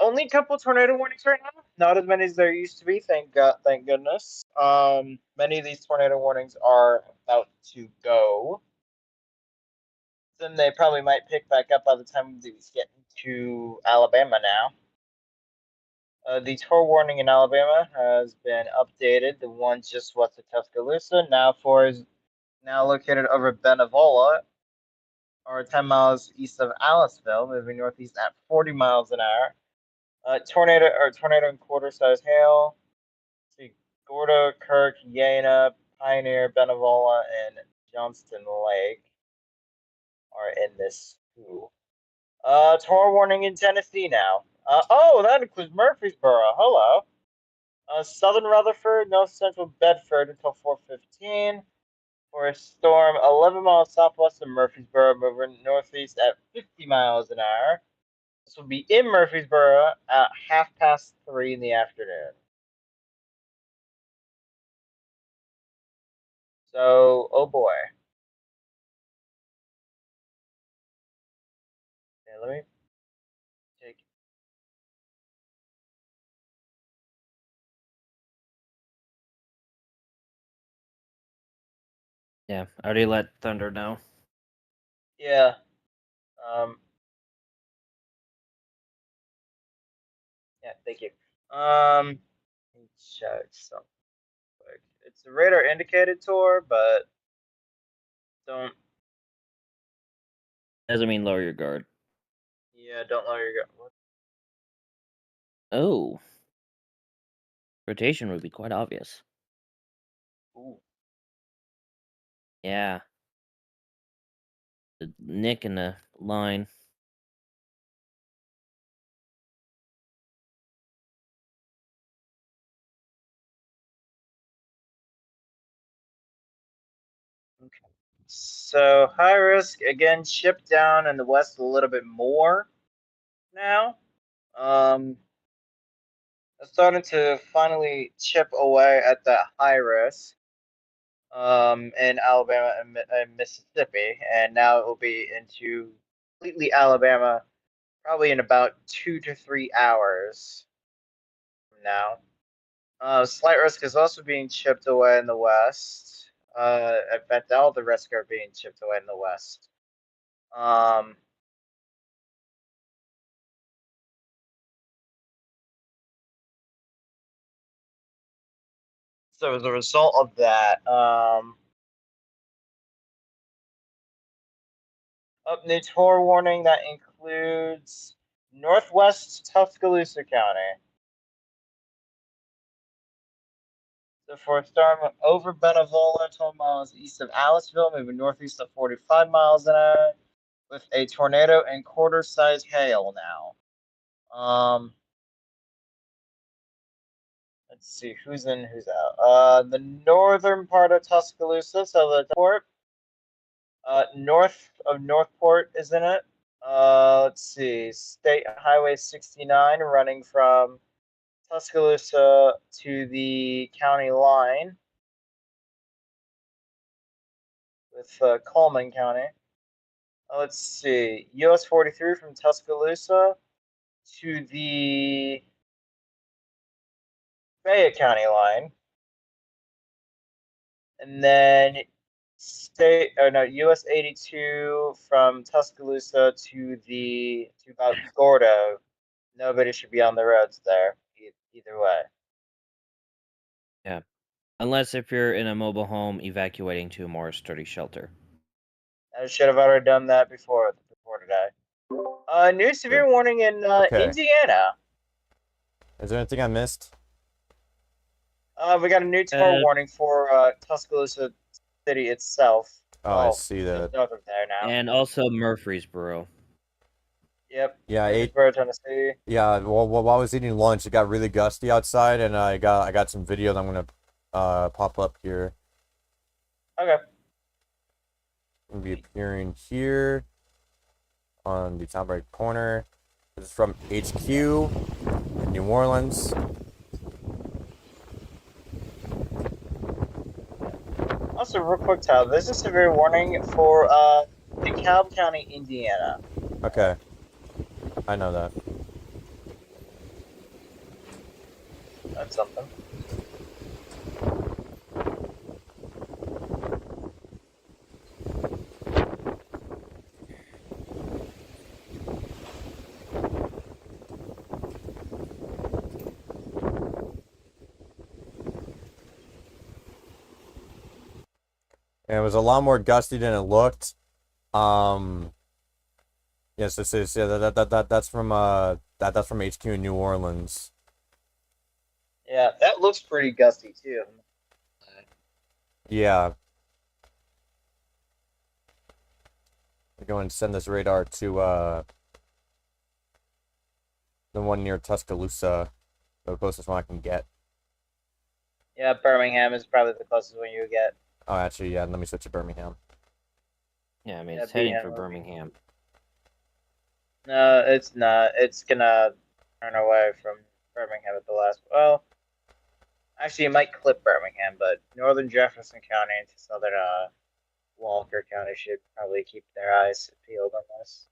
Only a couple tornado warnings right now. Not as many as there used to be. Thank goodness. Many of these tornado warnings are about to go. Then they probably might pick back up by the time we get to Alabama now. The tour warning in Alabama has been updated. The one just west of Tuscaloosa is now located over Benevola, or 10 miles east of Aliceville, moving northeast at 40 miles an hour. Tornado and quarter size hail. See, Gorda, Kirk, Yana, Pioneer, Benevola, and Johnston Lake are in this too. Tornado warning in Tennessee now. Oh, that includes Murfreesboro. Hello. Southern Rutherford, north central Bedford until 4:15. For a storm 11 miles southwest of Murfreesboro, moving northeast at 50 miles an hour. This will be in Murfreesboro at 3:30 in the afternoon. So, oh boy. Okay, let me take. Yeah, I already let Thunder know. Yeah. Yeah, thank you. Let me check something quick. It's a radar indicated tour, but don't. Doesn't mean lower your guard. Yeah, don't lower your guard. Oh. Rotation would be quite obvious. Ooh. Yeah. The nick in the line. So high risk again, shipped down in the west a little bit more now. It's starting to finally chip away at that high risk in Alabama and Mississippi, and now it will be into completely Alabama probably in about 2 to 3 hours from now. Slight risk is also being chipped away in the west. In fact, all the risk are being chipped away in the west. So as a result of that, new tour warning that includes northwest Tuscaloosa County. So for a storm over Benevola, 12 miles east of Aliceville, moving northeast at 45 miles an hour, with a tornado and quarter-size hail now. Let's see who's in, who's out. The northern part of Tuscaloosa, so the port, north of Northport is in it. Let's see, State Highway 69 running from Tuscaloosa to the county line with Coleman County. Let's see, US 43 from Tuscaloosa to the Fayette County line, and then US 82 from Tuscaloosa to about Gordo. Nobody should be on the roads there either way. Yeah. Unless if you're in a mobile home evacuating to a more sturdy shelter. I should have already done that before today. New severe warning in Indiana. Is there anything I missed? We got a new tour warning for Tuscaloosa City itself. Oh, I see that. North of there now. And also Murfreesboro. Yep. Yeah, Murfreesboro, Tennessee. Yeah, well, while I was eating lunch, it got really gusty outside, and I got some videos I'm gonna pop up here. Okay. Gonna be appearing here on the top right corner. This is from HQ in New Orleans. Also, real quick, Tyler, there's a severe warning for DeKalb County, Indiana. Okay, I know that. That's something. And it was a lot more gusty than it looked. Yes, this is that's from HQ in New Orleans. Yeah, that looks pretty gusty too. Yeah. We're going to send this radar to the one near Tuscaloosa, the closest one I can get. Yeah, Birmingham is probably the closest one you would get. Oh, actually, yeah. Let me switch to Birmingham. Yeah, I mean, Yeah, it's heading BM for would be- Birmingham. No, it's not. It's gonna turn away from Birmingham at the last. Well, actually, it might clip Birmingham, but northern Jefferson County into southern Walker County should probably keep their eyes peeled on this.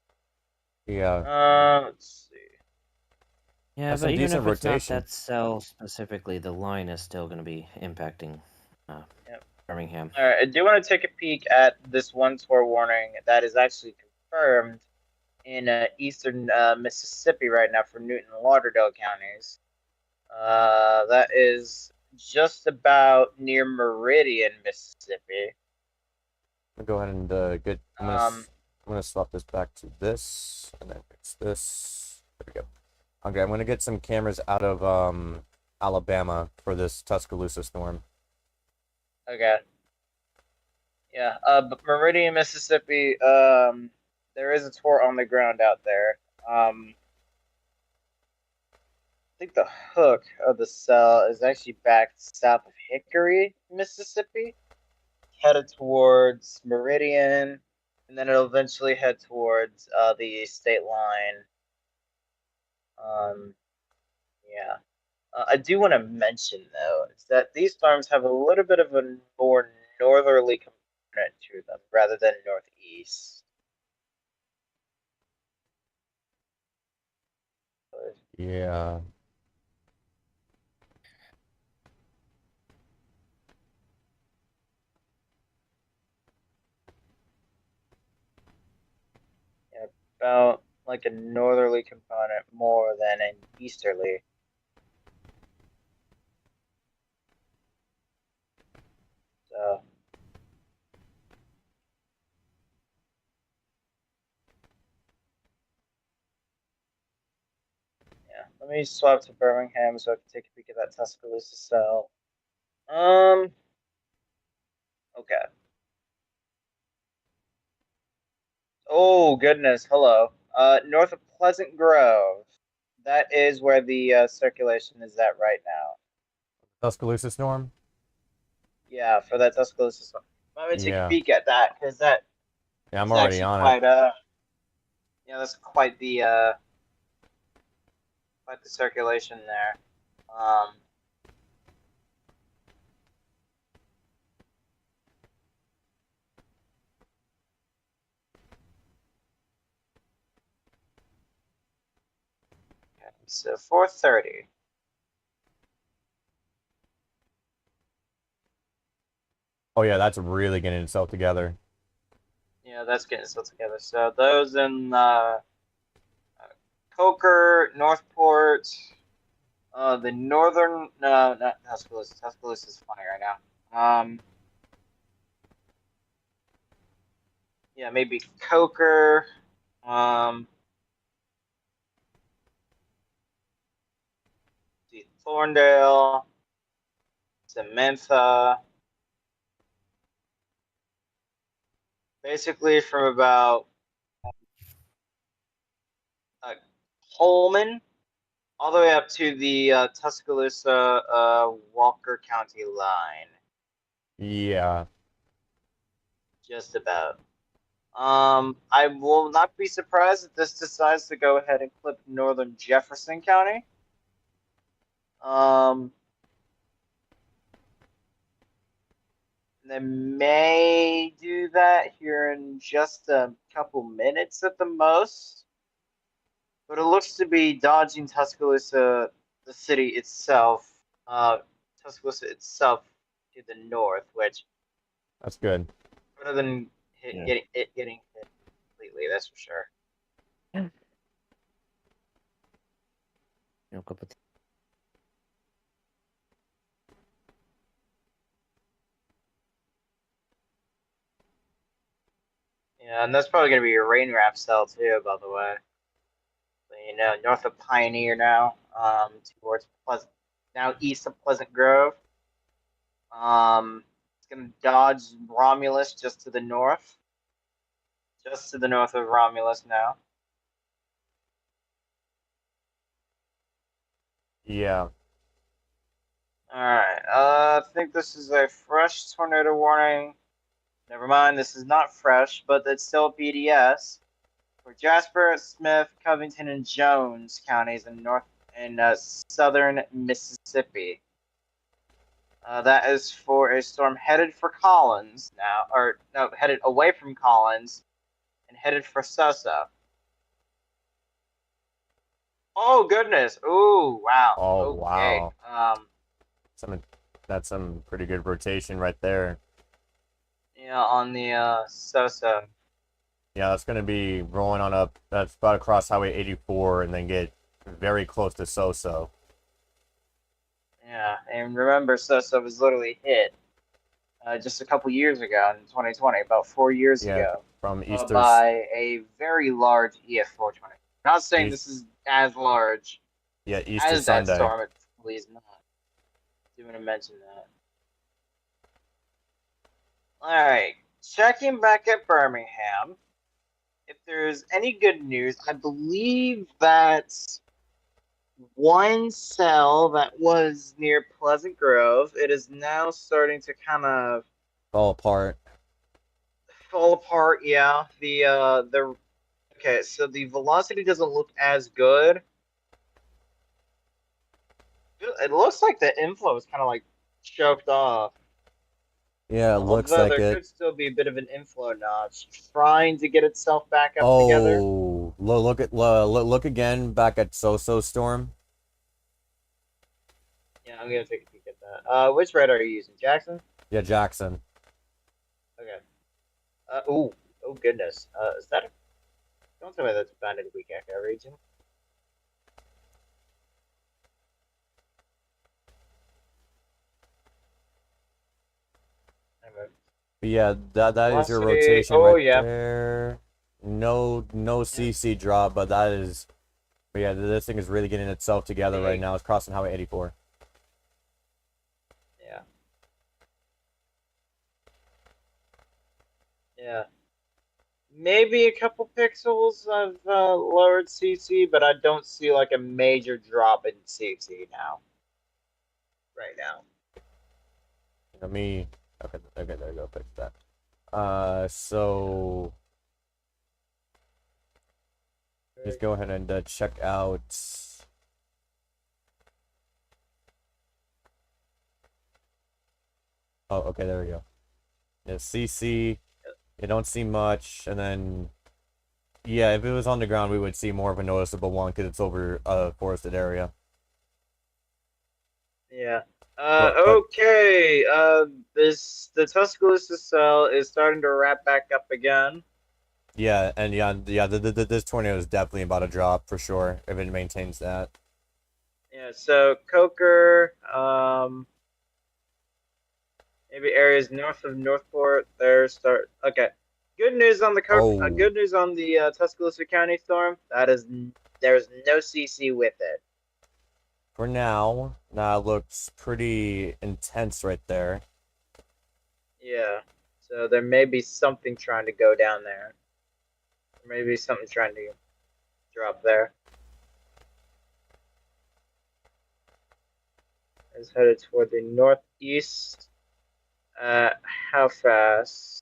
Yeah. Let's see. Yeah, That's but some even decent if it's rotation. not that cell specifically, the line is still going to be impacting Yep. Birmingham. All right, I do want to take a peek at this one tour warning that is actually confirmed in eastern Mississippi right now for Newton and Lauderdale counties. That is just about near Meridian, Mississippi. I'm gonna go ahead and get. I'm gonna swap this back to this, and then fix this. There we go. Okay, I'm gonna get some cameras out of Alabama for this Tuscaloosa storm. Okay. Yeah, but Meridian, Mississippi, there is a tour on the ground out there. I think the hook of the cell is actually back south of Hickory, Mississippi, headed towards Meridian, and then it'll eventually head towards the state line. Yeah. I do want to mention, though, is that these storms have a little bit of a more northerly component to them rather than northeast. Yeah. Yeah, about like a northerly component more than an easterly. So yeah, let me swap to Birmingham so I can take a peek at that Tuscaloosa cell. Okay. Oh goodness, hello. North of Pleasant Grove. That is where the circulation is at right now. Tuscaloosa storm. Yeah, for that Tuscaloosa cell. Let me take a Yeah. peek at that because that Yeah, I'm is already actually on quite it. yeah, that's quite the circulation there. Okay, so 4:30. Oh yeah, that's really getting itself together. Yeah, that's getting itself together. So those in Coker, Northport, the northern no, not Tuscaloosa. Tuscaloosa is funny right now. Yeah, maybe Coker. See Thorndale, Samantha. Basically, from about Holman all the way up to the Tuscaloosa Walker County line. Yeah. Just about. I will not be surprised if this decides to go ahead and clip northern Jefferson County. They may do that here in just a couple minutes at the most. But it looks to be dodging Tuscaloosa, the city itself, Tuscaloosa itself to the north, which That's good. better than Yeah. getting hit completely. That's for sure. No cup of tea. Yeah, and that's probably going to be your rain wrap cell too, by the way. So, you know, north of Pioneer now, towards Pleasant, now east of Pleasant Grove. It's going to dodge Romulus just to the north. Just to the north of Romulus now. Yeah. Alright, I think this is a fresh tornado warning. Never mind, this is not fresh, but it's still BDS for Jasper, Smith, Covington, and Jones counties in southern Mississippi. That is for a storm headed for Collins now, or no, headed away from Collins and headed for Sosa. Oh goodness! Ooh, wow. Oh, Okay. wow. That's some pretty good rotation right there. Yeah, on the Sosa. Yeah, that's going to be rolling on up. That's about across Highway 84 and then get very close to Soso. Yeah, and remember, Sosa was literally hit just a couple years ago in 2020, about 4 years Yeah, ago, from Easter. by a very large EF420. Not saying East- this is as large Yeah, Easter as that Sunday. storm. It probably is not. Do want to mention that. All right, checking back at Birmingham. If there's any good news, I believe that one cell that was near Pleasant Grove, it is now starting to kind of Fall apart. fall apart. Yeah, the okay, so the velocity doesn't look as good. It looks like the inflow is kind of like choked off. Yeah, it looks Although like there it. could still be a bit of an inflow notch trying to get itself back up together. Oh, look again back at Soso Storm. Yeah, I'm gonna take a peek at that. Which radar are you using, Jackson? Yeah, Jackson. Okay. Oh goodness. Is that a... Don't tell me that's a banded weak echo region. Anyway. But yeah, that is your Velocity. rotation Oh, right yeah. there. No CC drop, but that is. But yeah, this thing is really getting itself together right now. It's crossing Highway 84. Yeah. Yeah. Maybe a couple pixels of lowered CC, but I don't see like a major drop in CC now. Right now. Let me. Okay, there you go. Fix that. So just go ahead and check out. Oh, okay, there we go. Yeah, CC. You don't see much, and then yeah, if it was on the ground, we would see more of a noticeable one because it's over a forested area. Yeah. But- Okay. The Tuscaloosa cell is starting to wrap back up again. Yeah, and yeah. This tornado is definitely about to drop for sure if it maintains that. Yeah. So Coker, maybe areas north of Northport. Okay. Good news on the Oh. good news on the Tuscaloosa County storm. There's no CC with it. For now, it looks pretty intense right there. Yeah. So there may be something trying to go down there. There may be something trying to drop there. It's headed toward the northeast. How fast?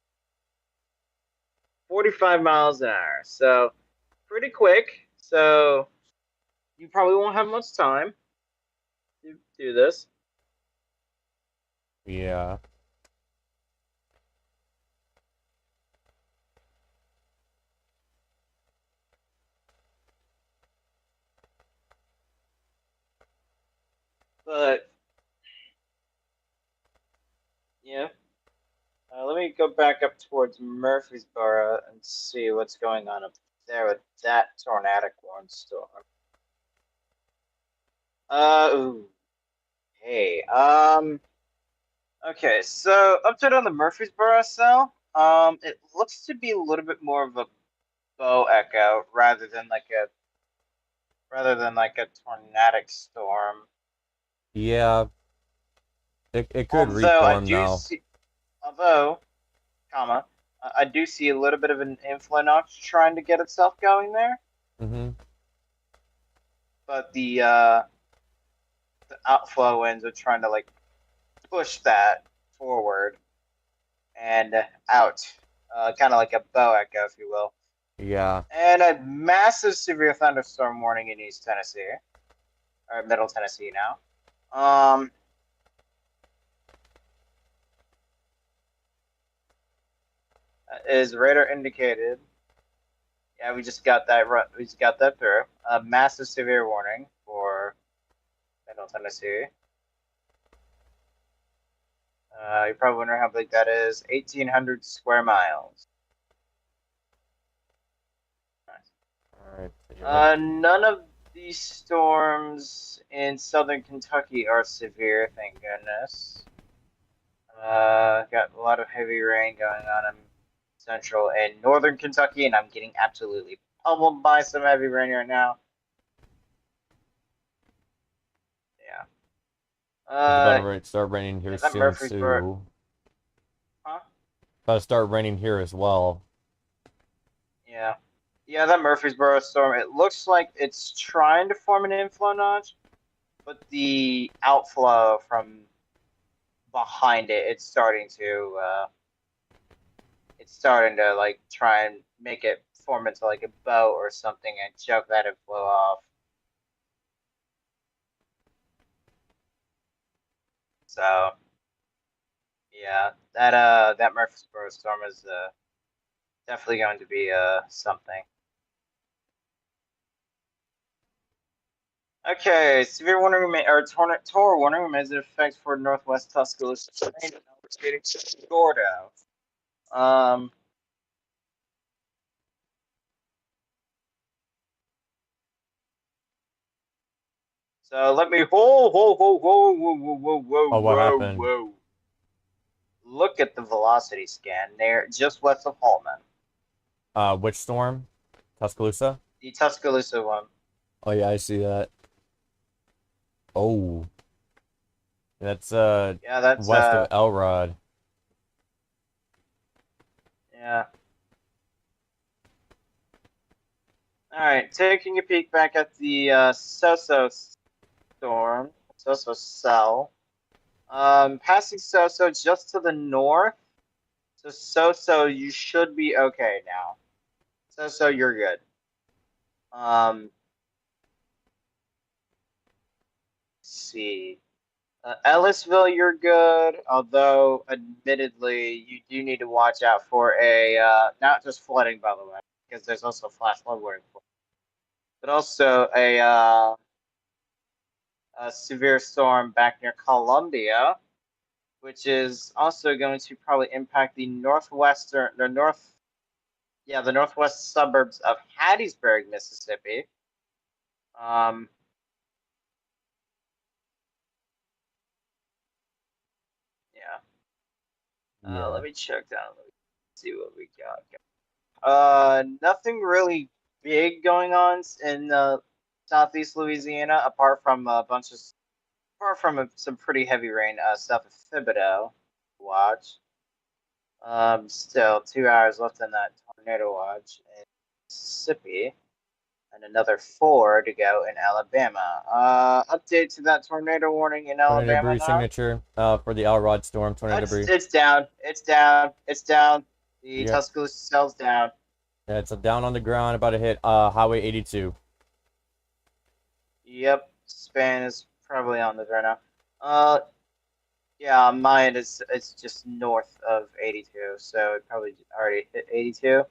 45 miles an hour. So pretty quick. So you probably won't have much time to do this. Yeah. But yeah. Let me go back up towards Murfreesboro and see what's going on up there with that tornadic warning storm. Ooh. Hey, okay, so update on the Murfreesboro cell. It looks to be a little bit more of a bow echo rather than like a tornadic storm. Yeah. It could reform now. I do see a little bit of an inflow notch trying to get itself going there. Mm-hmm. But the outflow winds are trying to like push that forward and out, kind of like a bow echo, if you will. Yeah. And a massive severe thunderstorm warning in East Tennessee, or Middle Tennessee now. Is radar indicated? Yeah, we just got that. We just got that through. A massive severe warning for Middle Tennessee. You're probably wondering how big that is. 1,800 square miles. All right. None of these storms in southern Kentucky are severe, thank goodness. Got a lot of heavy rain going on in central and northern Kentucky, and I'm getting absolutely pummeled by some heavy rain right now. Yeah. It's about to start raining here Is that soon Murfreesboro? too. Huh? About to start raining here as well. Yeah. Yeah, that Murfreesboro storm, it looks like it's trying to form an inflow notch, but the outflow from behind it, it's starting to like try and make it form into like a boat or something and choke that inflow off. So yeah, that Murfreesboro storm is definitely going to be something. Okay, severe warning or tornado warning remains in effect for northwest Tuscaloosa and overstating Gordo. So let me Oh, what happened? whoa. Look at the velocity scan there, just west of Haltman. Which storm? Tuscaloosa? The Tuscaloosa one. Oh yeah, I see that. Oh. That's Yeah, that's west of Elrod. yeah. All right, taking a peek back at the Soso storm, Soso cell. Passing Soso just to the north. So Soso, you should be okay now. Soso, you're good. Let's see. Ellisville, you're good. Although, admittedly, you do need to watch out for a not just flooding, by the way, because there's also flash flood warning, but also a severe storm back near Columbia, which is also going to probably impact the northwest suburbs of Hattiesburg, Mississippi. Yeah. Let me check down. Let me see what we got. Nothing really big going on in southeast Louisiana, apart from some pretty heavy rain south of Thibodaux. Watch. Still 2 hours left in that tornado watch in Mississippi, and another 4 to go in Alabama. Update to that tornado warning in Tornado Alabama debris now. signature for the Elrod storm. Tornado debris. It's down. It's down. The Yep. Tuscaloosa cell's down. Yeah, it's down on the ground, about to hit Highway 82. Yep, span is probably on this right now. Yeah, mine it's just north of 82, so it probably already hit 82.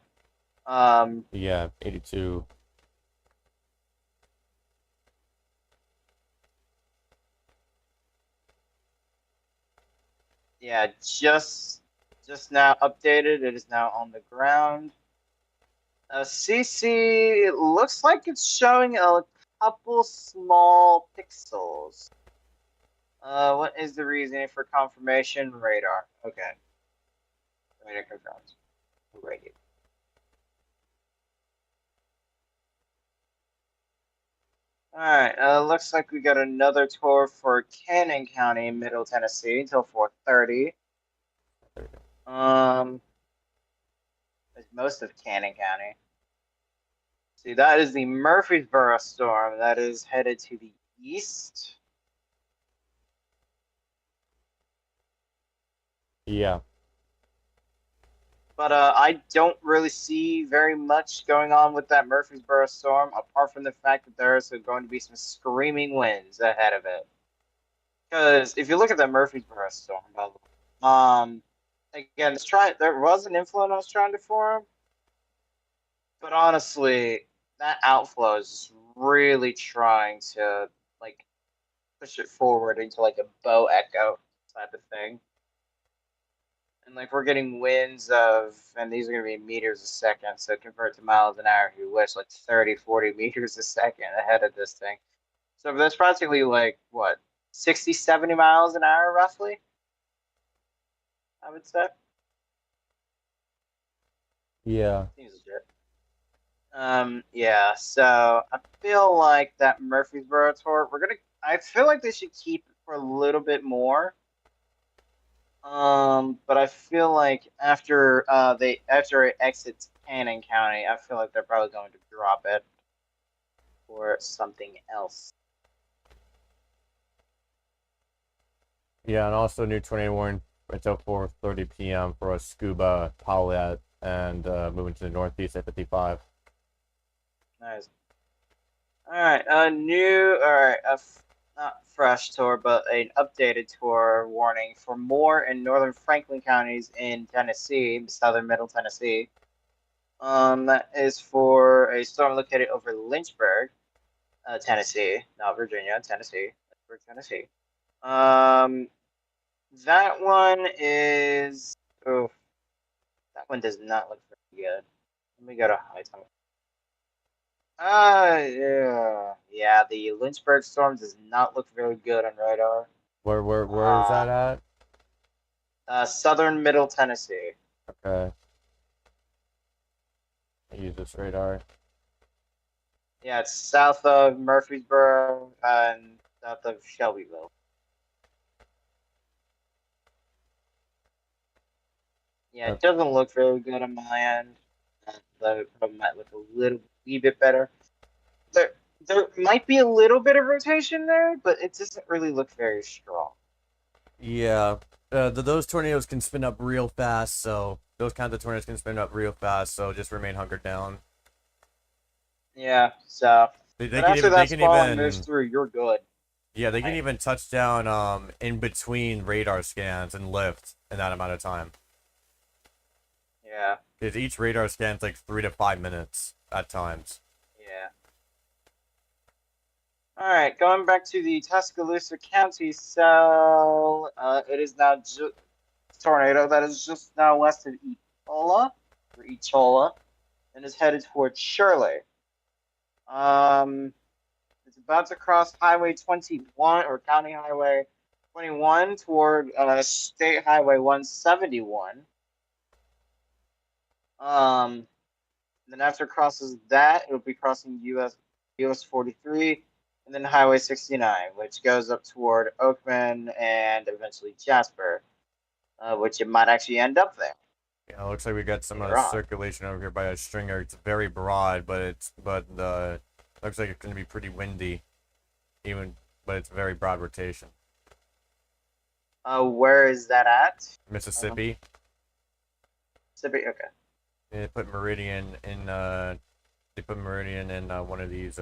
Yeah, 82. Yeah, just now updated. It is now on the ground. CC, it looks like it's showing a couple small pixels. What is the reasoning for confirmation? Radar. Okay. Radar confirms. Radio. Alright, looks like we got another tour for Cannon County, Middle Tennessee, until 4:30. There's most of Cannon County. See, that is the Murfreesboro storm that is headed to the east. Yeah. But I don't really see very much going on with that Murfreesboro storm, apart from the fact that there's going to be some screaming winds ahead of it. Because if you look at that Murfreesboro storm, by the way, again, there was an influence trying to form, but honestly, that outflow is just really trying to like push it forward into like a bow echo type of thing. And like we're getting winds of, and these are going to be meters a second, so convert to miles an hour if you wish, like 30, 40 meters a second ahead of this thing. So that's practically like, what, 60, 70 miles an hour roughly, I would say. Yeah. Seems legit. Yeah, so I feel like that Murfreesboro tour, I feel like they should keep it for a little bit more. But I feel like after it exits Cannon County, I feel like they're probably going to drop it for something else. Yeah, and also new tornado warning until 4:30 p.m. for a scuba Paulette and moving to the northeast at 55. Nice. All right, not fresh tour, but an updated tour warning for more in northern Franklin counties in Tennessee, southern middle Tennessee. That is for a storm located over Lynchburg, Tennessee, not Virginia, Tennessee, Lynchburg, Tennessee. That one is, oh, that one does not look very good. Let me go to high top. Yeah, the Lynchburg storm does not look very good on radar. Where is that at? Southern Middle Tennessee. Okay. Use this radar. Yeah, it's south of Murfreesboro and south of Shelbyville. Yeah, it doesn't look very good on my end. Though it probably might look a wee bit better. There might be a little bit of rotation there, but it doesn't really look very strong. Yeah. Those tornadoes can spin up real fast, so those kinds of tornadoes can spin up real fast, so just remain hunkered down. Yeah, so They but can after even, that they can spawn even, moves through, you're good. yeah, they can even touch down in between radar scans and lift in that amount of time. Yeah. Because each radar scan's like 3 to 5 minutes at times. Yeah. All right, going back to the Tuscaloosa County cell, it is now tornado that is just now west of Echola, and is headed towards Shirley. It's about to cross Highway 21 or County Highway 21 toward State Highway 171. Then after it crosses that, it'll be crossing US 43. And then Highway 69, which goes up toward Oakman and eventually Jasper, which it might actually end up there. Yeah, it looks like we got some circulation over here by a stringer. It's very broad, but looks like it's going to be pretty windy, but it's very broad rotation. Where is that at? Mississippi. Mississippi, okay. They put Meridian in. One of these.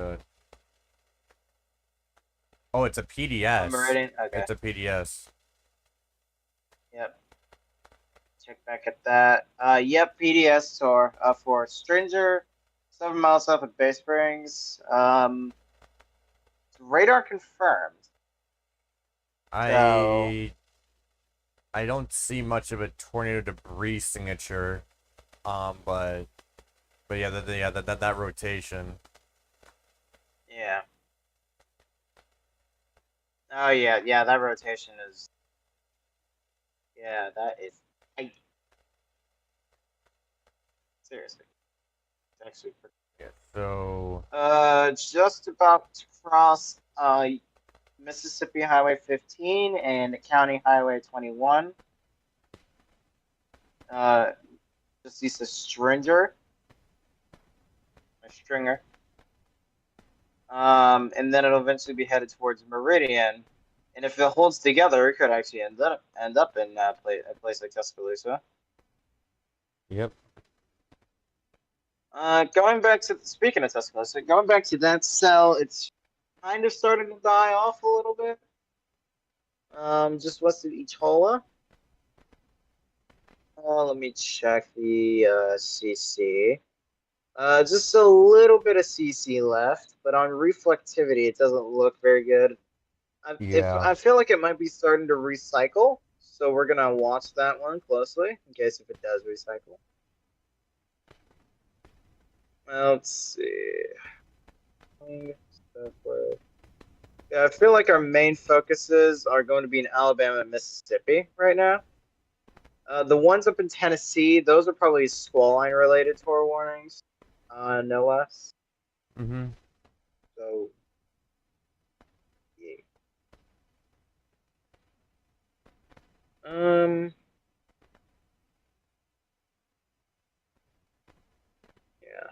Oh, it's a PDS. Meridian, okay. It's a PDS. Yep. Check back at that. Yep, PDS for Stringer, 7 miles south of Bay Springs. Radar confirmed. I don't see much of a tornado debris signature, but yeah, that rotation. Yeah. Oh yeah, that rotation is. Yeah, that is tight. Seriously, it's actually pretty. Yeah. So. Just about to cross Mississippi Highway 15 and County Highway 21. Just east of Stringer. And then it'll eventually be headed towards Meridian And if it holds together, it could actually end up in a place like Tuscaloosa. Yep. Going back to speaking of Tuscaloosa, going back to that cell, it's kind of starting to die off a little bit. Just west of Echola. Let me check the CC. Just a little bit of CC left, but on reflectivity, it doesn't look very good. I feel like it might be starting to recycle, so we're gonna watch that one closely in case if it does recycle. Let's see. Yeah, I feel like our main focuses are going to be in Alabama and Mississippi right now. The ones up in Tennessee, those are probably squall line related tornado warnings, no less. Mm-hmm. So, yeah. Yeah.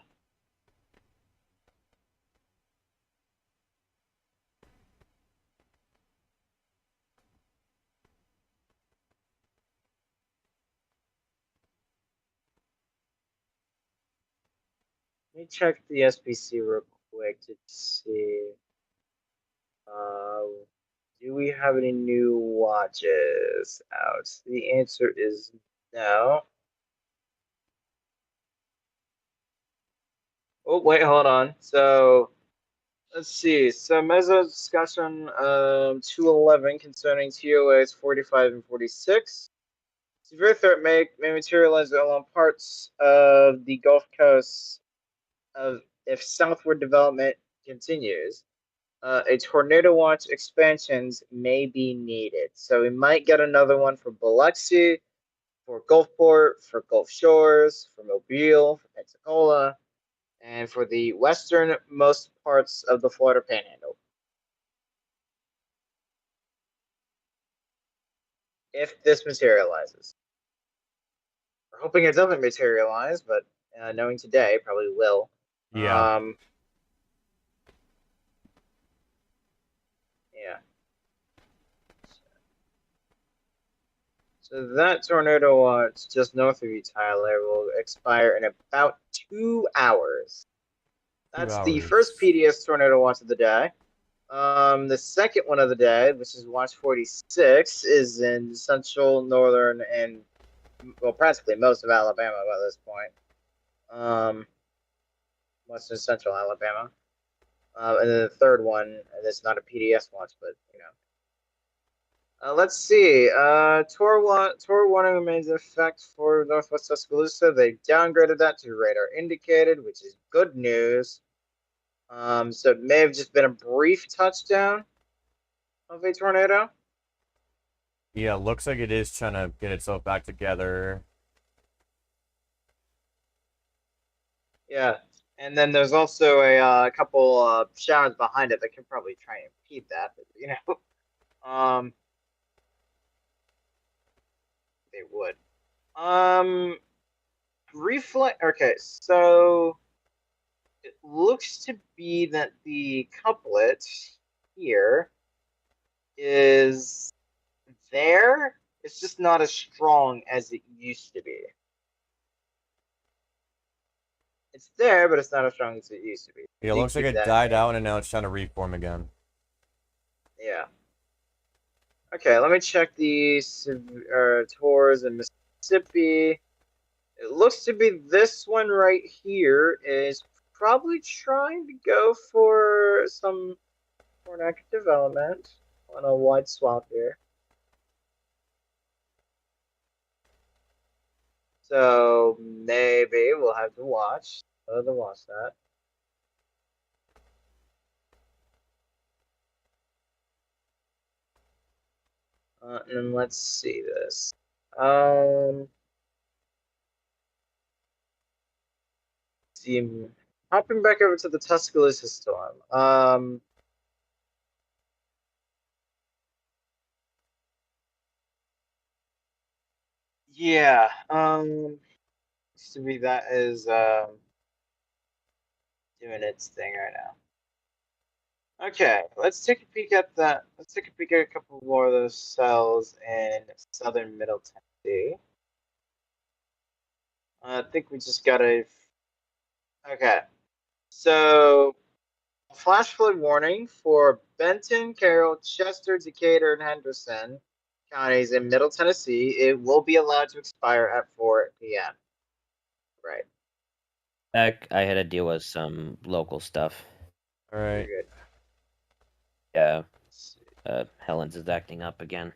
Let me check the SPC real quick to see. Do we have any new watches out? The answer is no. Oh, wait, hold on. So, let's see. So, Meso discussion 211 concerning TOAs 45 and 46. Severe threat may materialize along parts of the Gulf Coast if southward development continues. A tornado watch expansions may be needed. So we might get another one for Biloxi, for Gulfport, for Gulf Shores, for Mobile, for Pensacola, and for the westernmost parts of the Florida Panhandle. If this materializes. We're hoping it doesn't materialize, but knowing today, probably will. Yeah. Yeah. So that tornado watch just north of you, Tyler, will expire in about 2 hours. That's the first PDS tornado watch of the day. The second one of the day, which is watch 46, is in central, northern, and well, practically most of Alabama by this point. Western central Alabama. And then the third one, and it's not a PDS watch, but you know. Let's see. Tor warning remains in effect for Northwest Tuscaloosa. They downgraded that to radar indicated, which is good news. So it may have just been a brief touchdown of a tornado. Yeah, looks like it is trying to get itself back together. Yeah, and then there's also a couple showers behind it that can probably try and impede that, but you know, they would. Reflect. Okay, so it looks to be that the couplet here is there. It's just not as strong as it used to be. It's there, but it's not as strong as it used to be. Yeah, it looks like it died out and now it's trying to reform again. Yeah. Okay, let me check the tours in Mississippi. It looks to be this one right here is probably trying to go for some tornadic development on a wide swath here. So maybe we'll have to watch. I'll have to watch that. And let's see this. See, hopping back over to the Tuscaloosa storm. Yeah. To be that is doing its thing right now. Okay, let's take a peek at that. Let's take a peek at a couple more of those cells in southern Middle Tennessee. I think we just gotta. Okay, so flash flood warning for Benton, Carroll, Chester, Decatur, and Henderson counties in Middle Tennessee. It will be allowed to expire at 4 p.m. Right. I had to deal with some local stuff. All You're right. good. Yeah, Let's see. Helen's is acting up again.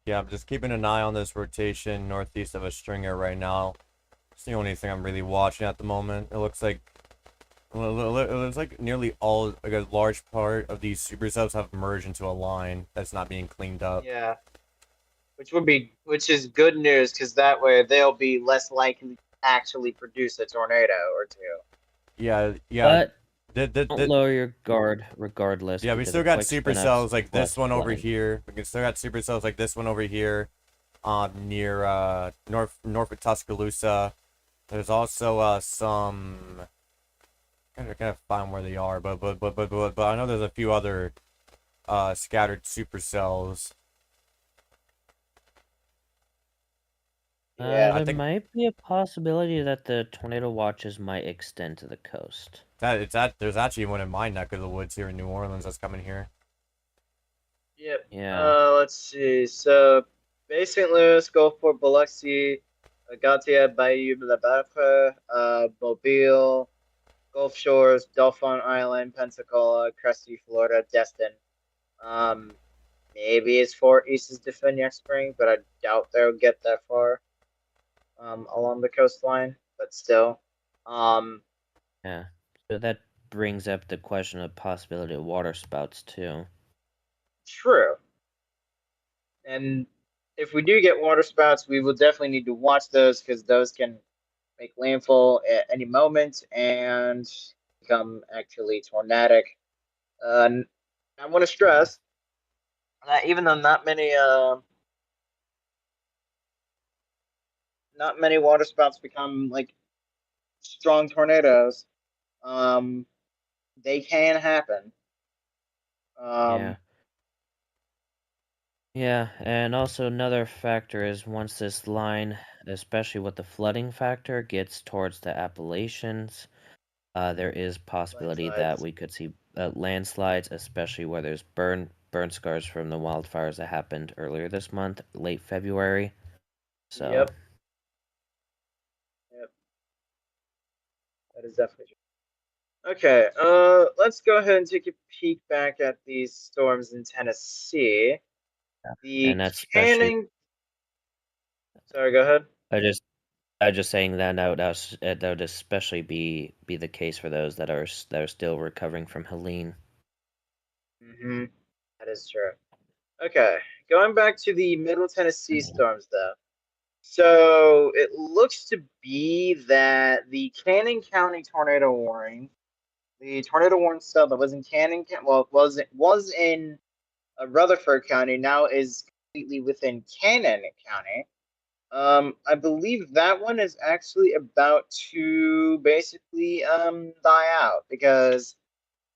Yeah, I'm just keeping an eye on this rotation northeast of a stringer right now. It's the only thing I'm really watching at the moment. It looks like nearly all, like a large part of these supercells have merged into a line that's not being cleaned up. Yeah. Which is good news because that way they'll be less likely to actually produce a tornado or two. Yeah. But The- don't lower your guard regardless. Yeah, we because still a got quick spin supercells up's like this less one over flooding. here. We can still got supercells like this one over here, near north of Tuscaloosa. There's also some. Gotta find where they are, but I know there's a few other scattered supercells. Yeah. I There think might be a possibility that the tornado watches might extend to the coast. there's actually one in my neck of the woods here in New Orleans that's coming here. Yep. Yeah. Let's see. So, Bay St. Louis, Gulfport, Biloxi, Gautier, Bayou, La Bafre, Mobile, Gulf Shores, Dauphin Island, Pensacola, Cresty, Florida, Destin. Maybe it's Fort East's Definiac Spring, but I doubt they'll get that far. Along the coastline, but still. Yeah. So that brings up the question of possibility of water spouts too. True. And if we do get water spouts, we will definitely need to watch those because those can make landfall at any moment and become actually tornadic. I want to stress that even though not many water spouts become like strong tornadoes, um, they can happen. Yeah. Yeah, and also another factor is once this line, especially with the flooding factor, gets towards the Appalachians, there is possibility that Landslides. we could see landslides, especially where there's burn scars from the wildfires that happened earlier this month, late February. So Yep. That is definitely true. Okay, let's go ahead and take a peek back at these storms in Tennessee. The and that's especially Canning. Sorry, go ahead. I was just saying that that would especially be the case for those that are still recovering from Helene. Mm-hmm. That is true. Okay, going back to the Middle Tennessee storms, though. So it looks to be that the Cannon County tornado warning, the tornado warning cell that was in was in Rutherford County, now is completely within Cannon County. I believe that one is actually about to basically die out because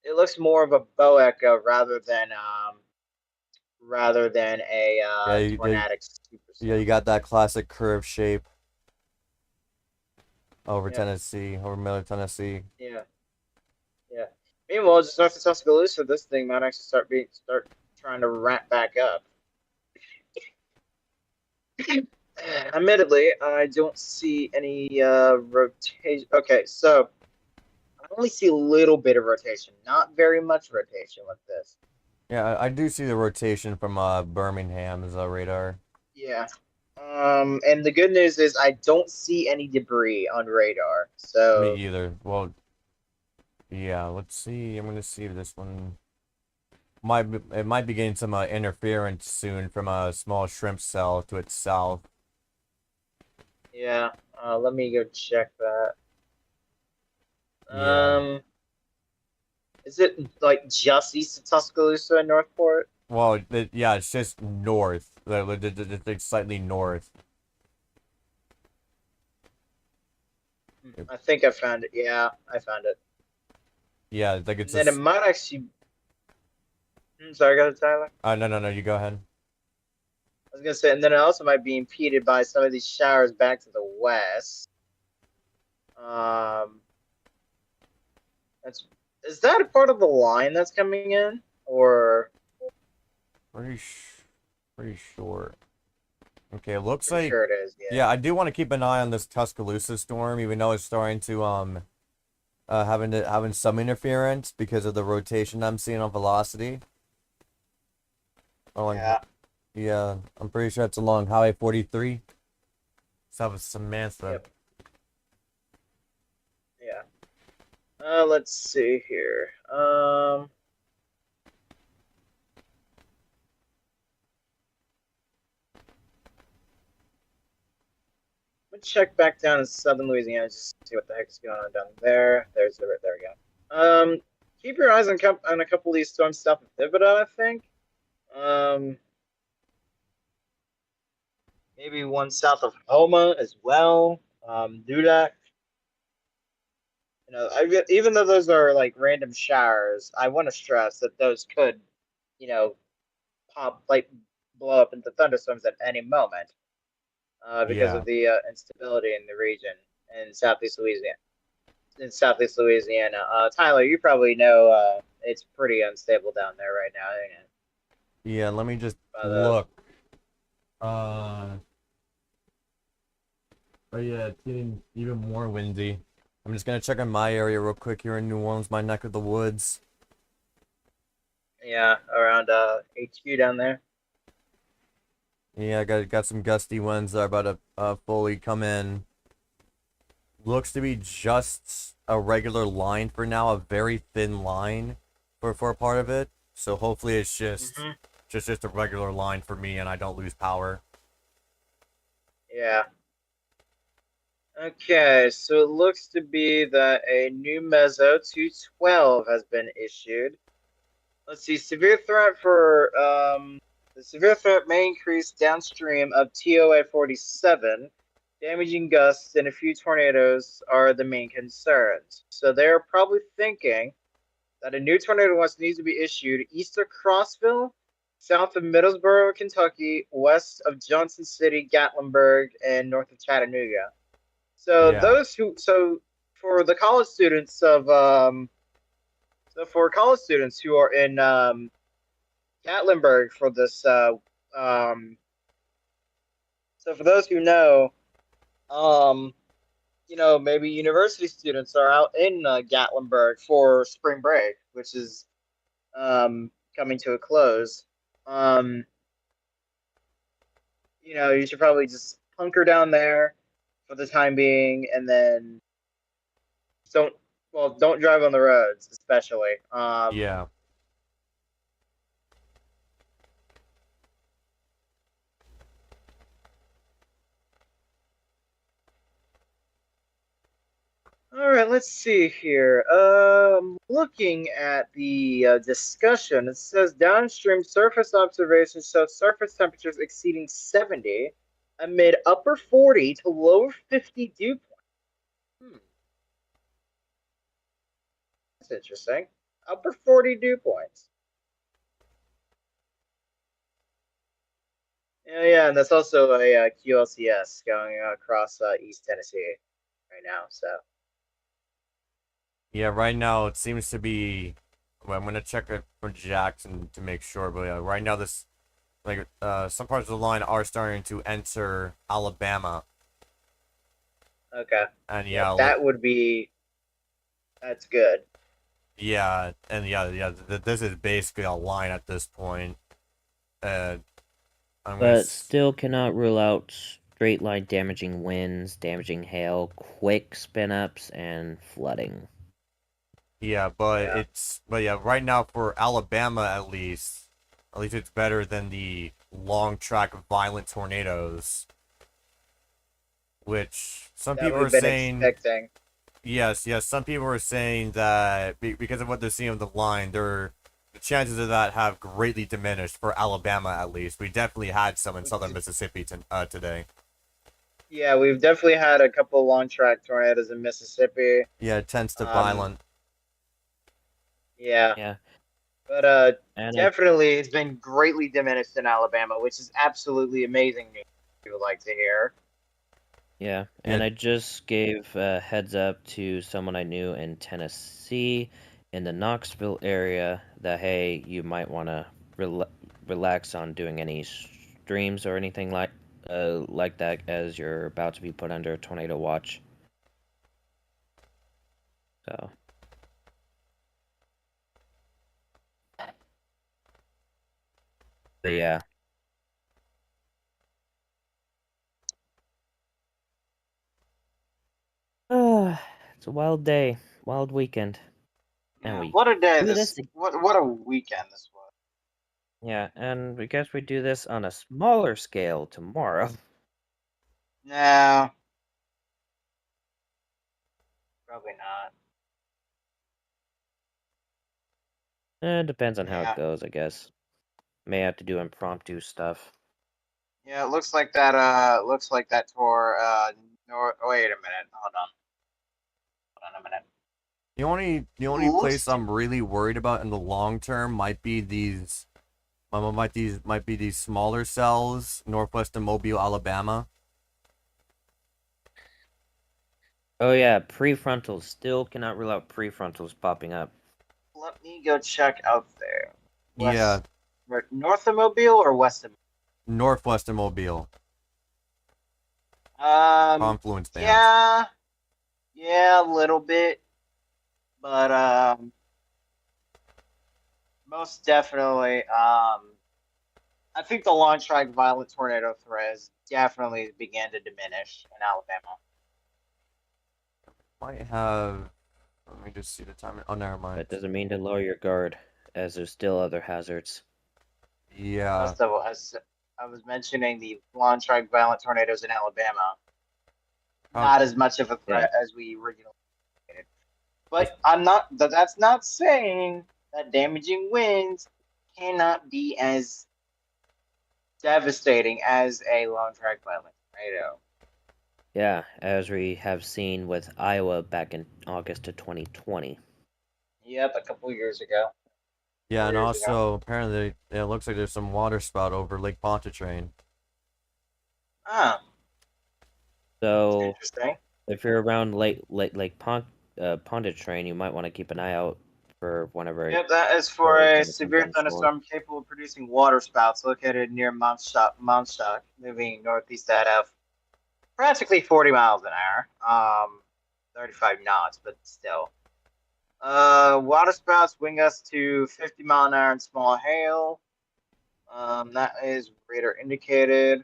it looks more of a bow echo rather than a tornadic supercell. You got that classic curve shape over Yeah. Tennessee, over Middle Tennessee. Yeah. Meanwhile, just north of Tuscaloosa, this thing might actually start trying to ramp back up. Admittedly, I don't see any rotation. Okay, so I only see a little bit of rotation, not very much rotation with this. Yeah, I do see the rotation from Birmingham's radar. Yeah. And the good news is I don't see any debris on radar. So Me either. Well, yeah. Let's see. I'm gonna see if this one might be getting some interference soon from a small shrimp cell to its south. yeah, let me go check that. Yeah. Is it like just east of Tuscaloosa and Northport? Well, yeah, it's just north. It's slightly north. I think I found it. Yeah, I found it. Yeah, like And it's then it might actually. Sorry, go ahead, Tyler. no, you go ahead. I was gonna say, and then it also might be impeded by some of these showers back to the west. That's is that a part of the line that's coming in, or Pretty short. Okay, it looks pretty like sure it is. Yeah. yeah, I do want to keep an eye on this Tuscaloosa storm, even though it's starting to having some interference because of the rotation I'm seeing on velocity. Oh, Yeah. yeah, I'm pretty sure it's along Highway 43. South of Samantha. Yep. Yeah. Let's see here. Let's check back down in southern Louisiana just to see what the heck is going on down there. There we go. Keep your eyes on a couple of these storms south of Thibodaux, I think. Maybe one south of Homa as well. Dudak. Even though those are like random showers, I want to stress that those could, blow up into thunderstorms at any moment, because Yeah. of the instability in the region in southeast Louisiana. Tyler, you probably know it's pretty unstable down there right now, ain't it? Yeah, let me just But, look. But yeah, it's getting even more windy. I'm just gonna check on my area real quick here in New Orleans, my neck of the woods. yeah, around HQ down there. Yeah, I got some gusty winds that are about to fully come in. Looks to be just a regular line for now, a very thin line for a part of it. So hopefully it's just a regular line for me and I don't lose power. Yeah. Okay, so it looks to be that a new Mezzo 212 has been issued. Let's see, the severe threat may increase downstream of TOA 47. Damaging gusts and a few tornadoes are the main concerns. So they're probably thinking that a new tornado watch needs to be issued east of Crossville, south of Middlesboro, Kentucky, west of Johnson City, Gatlinburg, and north of Chattanooga. So Yeah. for the college students for college students who are in Gatlinburg for this so for those who know, maybe university students are out in Gatlinburg for spring break, which is coming to a close. You should probably just hunker down there for the time being, and then don't drive on the roads, especially. Yeah. All right, let's see here. Looking at the discussion, it says downstream surface observations show surface temperatures exceeding 70 amid upper 40 to lower 50 dew points. That's interesting. Upper 40 dew points. Yeah, and that's also a QLCS going across East Tennessee right now. So. Yeah, right now it seems to be. Well, I'm gonna check it for Jackson to make sure, but yeah, right now some parts of the line are starting to enter Alabama. Okay. And yeah, that's good. Yeah, and this is basically a line at this point. But still cannot rule out straight line damaging winds, damaging hail, quick spin ups, and flooding. Yeah, but right now for Alabama at least it's better than the long track of violent tornadoes, which some people are saying. Expecting. Yes, some people are saying that because of what they're seeing on the line, the chances of that have greatly diminished for Alabama at least. We definitely had some in southern Mississippi today. Yeah, we've definitely had a couple long track tornadoes in Mississippi. Yeah, it tends to violent. Yeah, Yeah, but and I definitely it's been greatly diminished in Alabama, which is absolutely amazing news. We would like to hear. Yeah, Yeah, and I just gave a heads up to someone I knew in Tennessee, in the Knoxville area, that hey, you might want to relax on doing any streams or anything like that, as you're about to be put under a tornado watch. So, but yeah, it's a wild day, wild weekend, and Yeah, we what a day do this! this. What a weekend this was. Yeah, and I guess we do this on a smaller scale tomorrow. No, probably not. Depends on how it Yeah, goes, I guess. May have to do impromptu stuff. yeah. It looks like that. Looks like that tour. Wait a minute. Hold on. Hold on a minute. the only Looks place to. I'm really worried about in the long term might be these smaller cells northwest of Mobile, Alabama. Oh yeah, prefrontals. Still cannot rule out prefrontals popping up. Let me go check out there. Yeah, West, north of Mobile or west of? northwest of Mobile. Confluence bands. Yeah, yeah, a little bit, but most definitely, I think the long strike violent tornado threat has definitely began to diminish in Alabama. Might have. Let me just see the time. Oh, never mind. That doesn't mean to lower your guard, as there's still other hazards. Yeah. Most of us, I was mentioning the long strike violent tornadoes in Alabama, Oh, not as much of a Yeah. threat as we originally anticipated. But I'm not. That's not saying that damaging winds cannot be as devastating as a long track violent tornado. Yeah, as we have seen with Iowa back in August of 2020. Yep, a couple years ago. yeah, and 4 years ago. also apparently it looks like there's some water spout over Lake Pontchartrain. Ah, that's So interesting. if you're around Pontchartrain, you might want to keep an eye out for whenever Yep, that is for there a again comes severe on shore. thunderstorm capable of producing water spouts located near Mount moving northeast at practically 40 miles an hour. 35 knots, but still. Water spouts wing us to 50 mile an hour in small hail. That is radar indicated.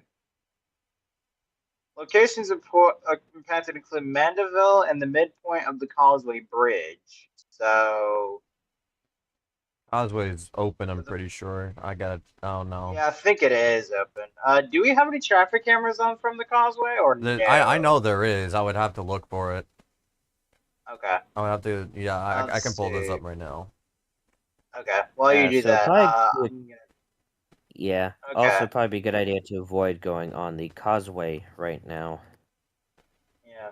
Locations impacted include Mandeville and the midpoint of the Causeway Bridge. So, Causeway is open, I'm pretty sure. I don't know. yeah, I think it is open. Do we have any traffic cameras on from the Causeway or I know no? there is. I would have to look for it. Okay, I would have to. Yeah, I let's can pull this see. up right now. Okay, while you Yeah, do so that, probably I'm gonna. yeah. Okay, Also, probably be a good idea to avoid going on the causeway right now. yeah.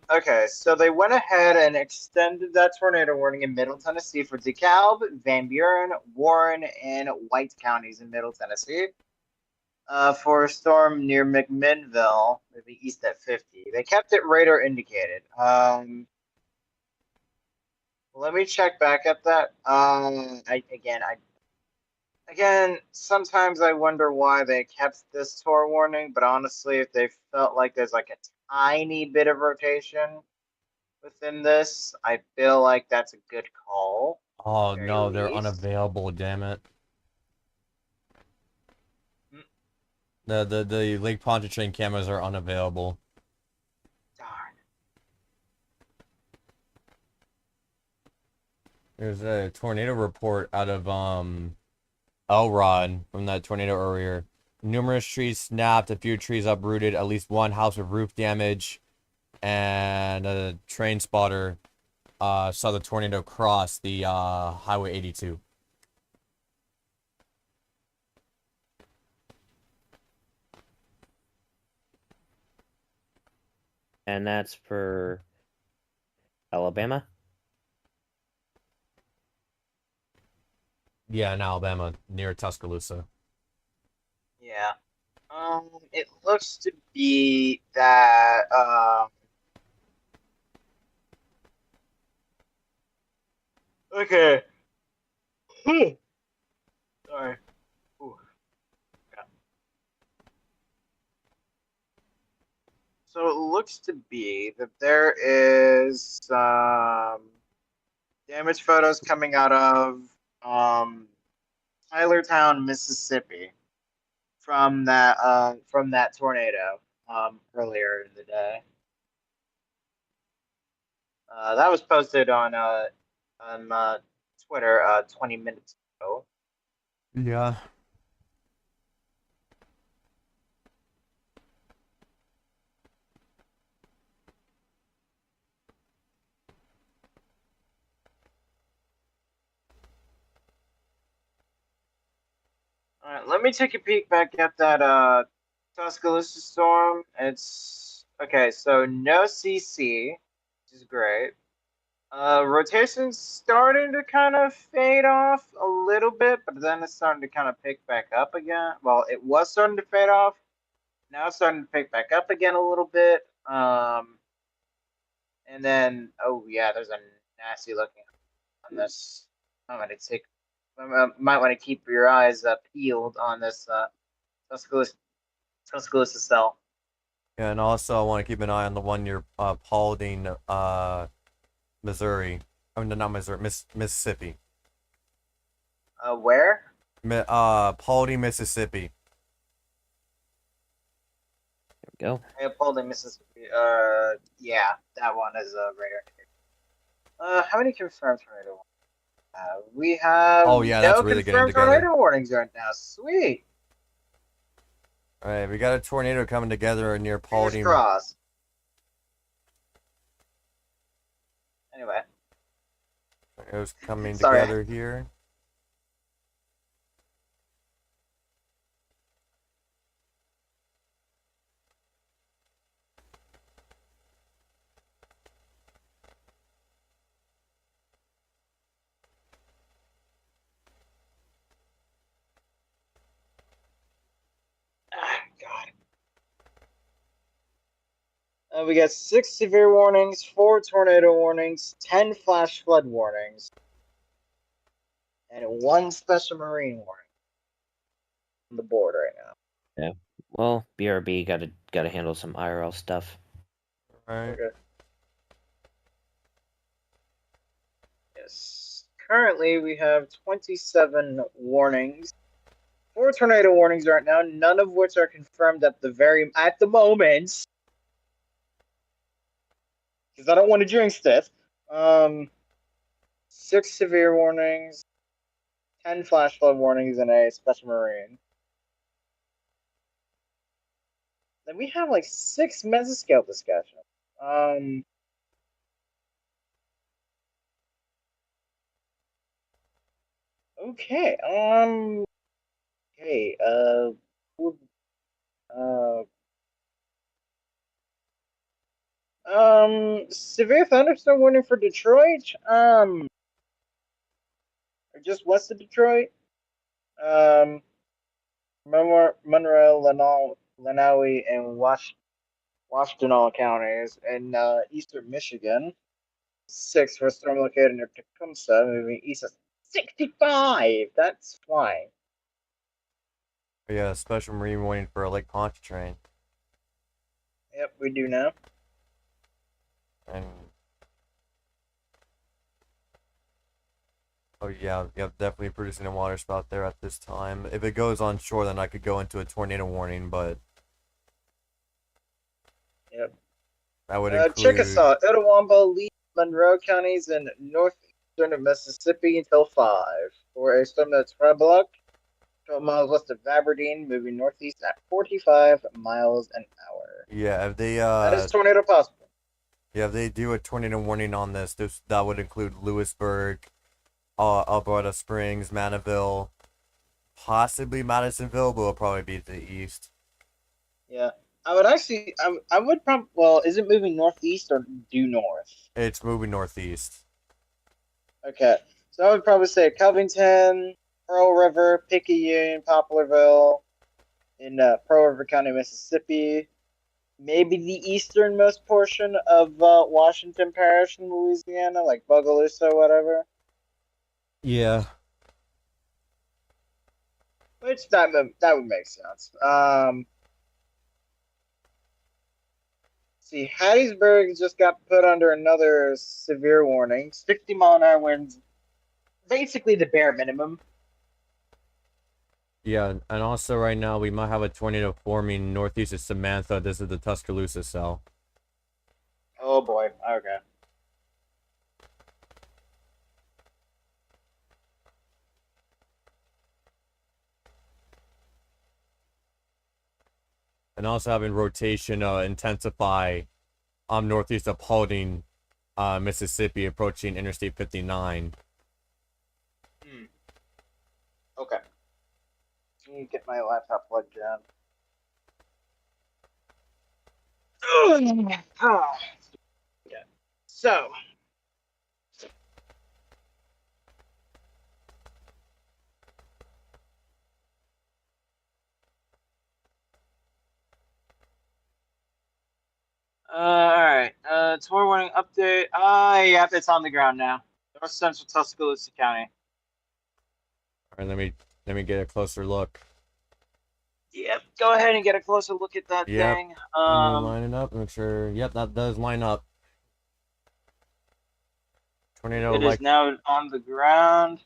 Okay, so they went ahead and extended that tornado warning in Middle Tennessee for DeKalb, Van Buren, Warren, and White counties in Middle Tennessee. For a storm near McMinnville, maybe east at 50. They kept it radar indicated. Let me check back at that. Again, sometimes I wonder why they kept this tour warning, but honestly, if they felt like there's like a tiny bit of rotation within this, I feel like that's a good call, at Oh the very no, they're least. unavailable. Damn it. Mm, The Lake Pontchartrain cameras are unavailable. darn. There's a tornado report out of Elrod from that tornado earlier. Numerous trees snapped, a few trees uprooted, at least one house with roof damage, and a train spotter saw the tornado cross the Highway 82. And that's for Alabama. Yeah, in Alabama, near Tuscaloosa. Yeah. It looks to be that okay. Sorry. Ooh. Yeah. So it looks to be that there is damage photos coming out of Tylertown, Mississippi, from that tornado earlier in the day. That was posted on Twitter 20 minutes ago. Yeah. All right, let me take a peek back at that Tuscaloosa storm. It's okay, so no CC, which is great. Rotation's starting to kind of fade off a little bit, but then it's starting to kind of pick back up again. Well, it was starting to fade off. Now it's starting to pick back up again a little bit. And then, oh yeah, there's a nasty looking on this. I'm gonna take. Might want to keep your eyes peeled on this Tuscaloosa cell. Yeah, and also I want to keep an eye on the one near Paulding, Missouri. I mean, not Missouri, Mississippi. Where? Paulding, Mississippi. There we go. I Paulding, Mississippi. Yeah, that one is radar. How many confirmed tornado warnings? We have Oh, yeah, no that's really getting confirmed together. tornado warnings right now. Sweet. All right, we got a tornado coming together near Fingers Paulding. crossed. Anyway. Tornadoes coming Sorry. together here. God. We got 6 severe warnings, 4 tornado warnings, 10 flash flood warnings, and 1 special marine warning on the board right now. Yeah. Well, BRB gotta handle some IRL stuff. All right. Okay. Yes. Currently, we have 27 warnings. 4 tornado warnings right now, none of which are confirmed at the moment. Because I don't want to jinx this. 6 severe warnings, 10 flash flood warnings, and a special marine. Then we have like 6 mesoscale discussions. Okay. Okay. Severe thunderstorm warning for Detroit. Or just west of Detroit. Monroe, Lenawi, and Washtenaw counties in eastern Michigan. 6 for a storm located near Tecumseh, moving east at 65. That's flying. Yeah, special marine warning for Lake Pontchartrain. Yep, we do now. And oh yeah, definitely producing a water spout there at this time. If it goes on shore, then I could go into a tornado warning, but Yep. that would include Chickasaw, Itawamba, Lee, Monroe counties in northeastern Mississippi until 5. For a storm that's 12 miles west of Aberdeen, moving northeast at 45 miles an hour. Yeah, if they That is tornado possible. yeah, if they do a tornado warning on this, that would include Lewisburg, Alberta Springs, Manaville, possibly Madisonville, but it'll probably be to the east. Yeah. I would probably, well, is it moving northeast or due north? It's moving northeast. Okay. So I would probably say Covington, Pearl River, Picayune, Poplarville, in Pearl River County, Mississippi. Maybe the easternmost portion of Washington Parish in Louisiana, like Bogalusa, whatever. Yeah. Which that would make sense. See, Hattiesburg just got put under another severe warning. 60-mile-an-hour winds, basically the bare minimum. Yeah, and also right now we might have a tornado forming northeast of Samantha. This is the Tuscaloosa cell. Oh boy. Okay. And also having rotation intensify northeast of Paulding, Mississippi, approaching Interstate 59. Okay. Let me get my laptop plugged in. Okay. So. Alright. Tour warning update. Yep, it's on the ground now. North Central Tuscaloosa County. All right, let me get a closer look. Yep, go ahead and get a closer look at that Yep. thing. Line it up, make sure. Yep, that does line up. Tornado It is now on the ground.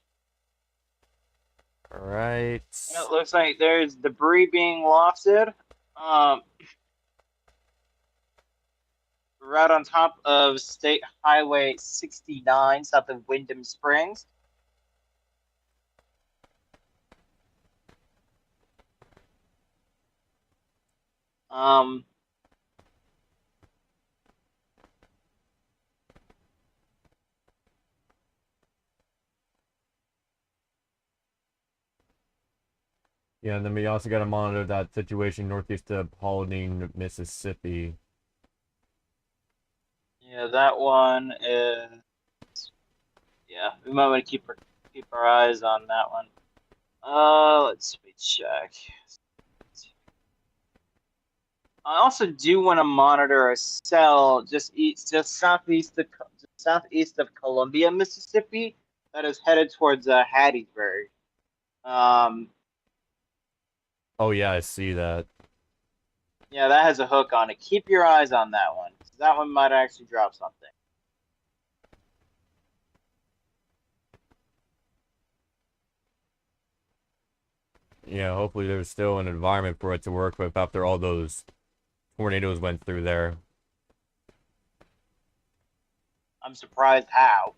All right. It looks like there's debris being lofted. Right on top of State Highway 69, south of Wyndham Springs. Yeah, and then we also got to monitor that situation northeast of Paulding, Mississippi. Yeah, that one is. Yeah, we might want to keep our eyes on that one. Let's check. I also do want to monitor a cell just southeast of Columbia, Mississippi, that is headed towards Hattiesburg. Oh yeah, I see that. Yeah, that has a hook on it. Keep your eyes on that one. That one might actually drop something. Yeah, hopefully there's still an environment for it to work with after all those tornadoes went through there. I'm surprised how.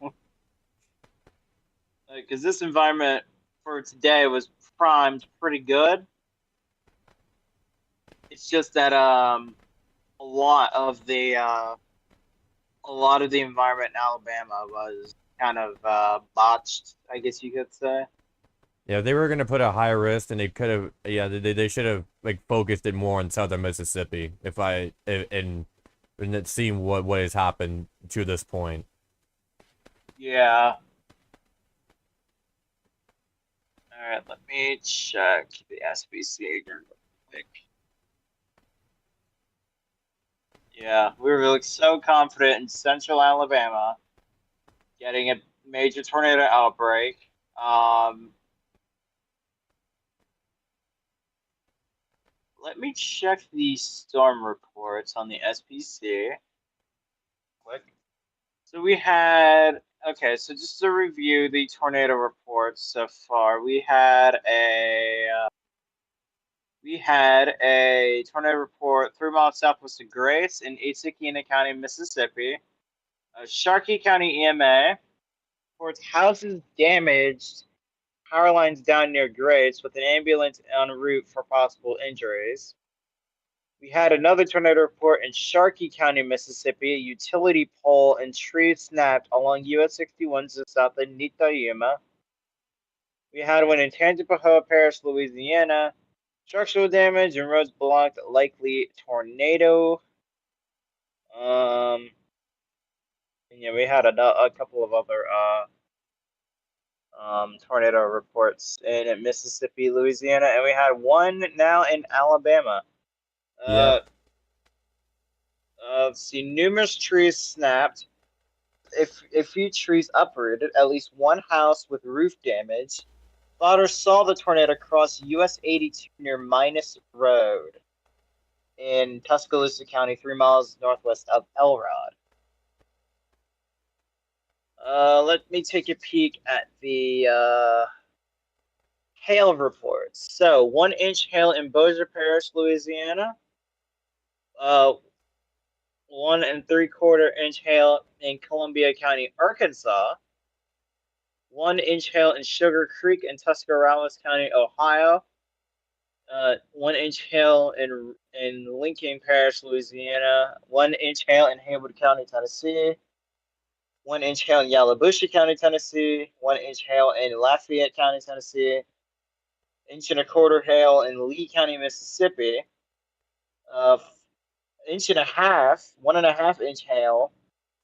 Because this environment for today was primed pretty good. It's just that a lot of the environment in Alabama was kind of botched, I guess you could say. Yeah, they were gonna put a high risk, and they could have. Yeah, they should have like focused it more on southern Mississippi. And seeing what has happened to this point. Yeah. All right, let me check the SBC again real quick. Yeah, we were like so confident in Central Alabama getting a major tornado outbreak. Let me check the storm reports on the SPC. Quick. So we had, okay, so just to review the tornado reports so far, we had a tornado report 3 miles southwest of Grace in Atsikena County, Mississippi. Sharkey County EMA reports houses damaged, power lines down near Grace with an ambulance en route for possible injuries. We had another tornado report in Sharkey County, Mississippi. A utility pole and tree snapped along US 61 to south of Nitayuma. We had one in Tangipahoa Parish, Louisiana. Structural damage and roads blocked, likely tornado. And yeah, we had a couple of other tornado reports in Mississippi, Louisiana, and we had one now in Alabama. Yep. Let's see, numerous trees snapped. If a few trees uprooted, at least one house with roof damage. Spotters saw the tornado cross US 82 near Minas Road in Tuscaloosa County, 3 miles northwest of Elrod. Let me take a peek at the hail reports. So, 1-inch hail in Bossier Parish, Louisiana. 1 3/4 inch hail in Columbia County, Arkansas. 1-inch hail in Sugar Creek in Tuscarawas County, Ohio. 1-inch hail in Lincoln Parish, Louisiana. 1-inch hail in Haywood County, Tennessee. 1-inch hail in Yallabusha County, Tennessee. 1-inch hail in Lafayette County, Tennessee. 1.25 inch hail in Lee County, Mississippi. 1.5 inch hail.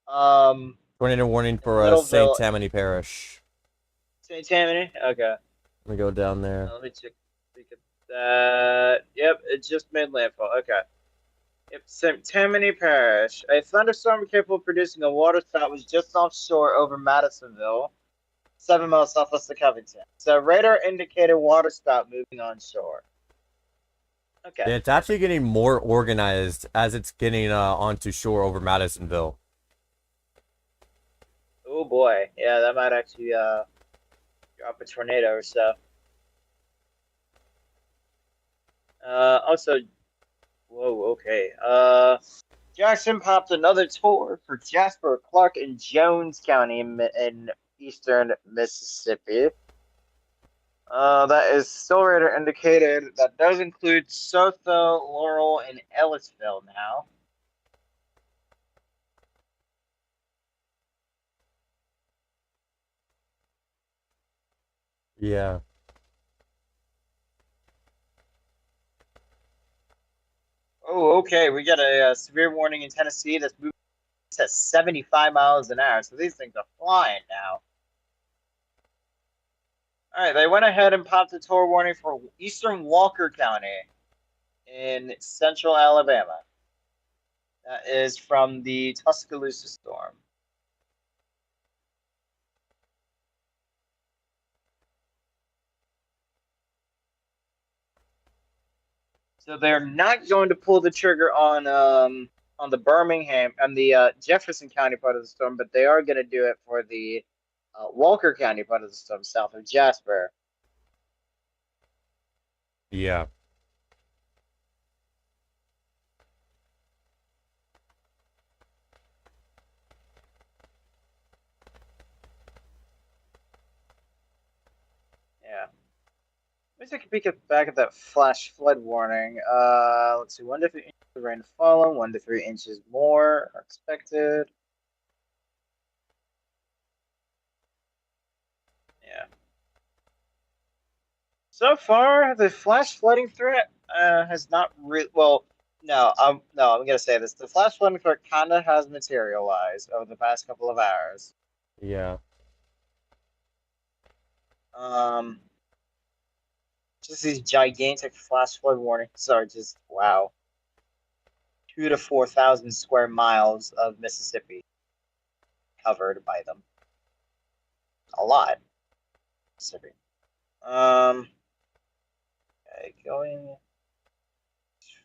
Tornado warning for St. Littleville, Tammany Parish. St. Tammany. Okay. Let me go down there. Let me check that. Yep, it just made landfall. Okay. Yep, St. Tammany Parish. A thunderstorm capable of producing a water spout was just offshore over Madisonville, 7 miles southwest of Covington. So radar indicated water spout moving onshore. Okay. Yeah, it's actually getting more organized as it's getting onto shore over Madisonville. Oh boy. Yeah, that might actually drop a tornado or so. Also, whoa, okay. Jackson popped another tour for Jasper, Clark, and Jones County in eastern Mississippi. That is still radar indicated. That does include Sotho, Laurel, and Ellisville now. Yeah. Oh, okay. We got a severe warning in Tennessee that's moving at 75 miles an hour. So these things are flying now. All right, they went ahead and popped a tour warning for eastern Walker County in central Alabama. That is from the Tuscaloosa storm. So they're not going to pull the trigger on the Birmingham and the Jefferson County part of the storm, but they are going to do it for the Walker County part of the storm, south of Jasper. Yeah. Yeah. Let's take a peek back at that flash flood warning. Let's see, 1 to 3 inches of rain to follow, 1 to 3 inches more are expected. Yeah. So far, the flash flooding threat has not really. Well, no, I'm gonna say this. The flash flooding threat kind of has materialized over the past couple of hours. Yeah. Just these gigantic flash flood warnings are just wow. 2 to 4,000 square miles of Mississippi covered by them. A lot. Mississippi. Okay, going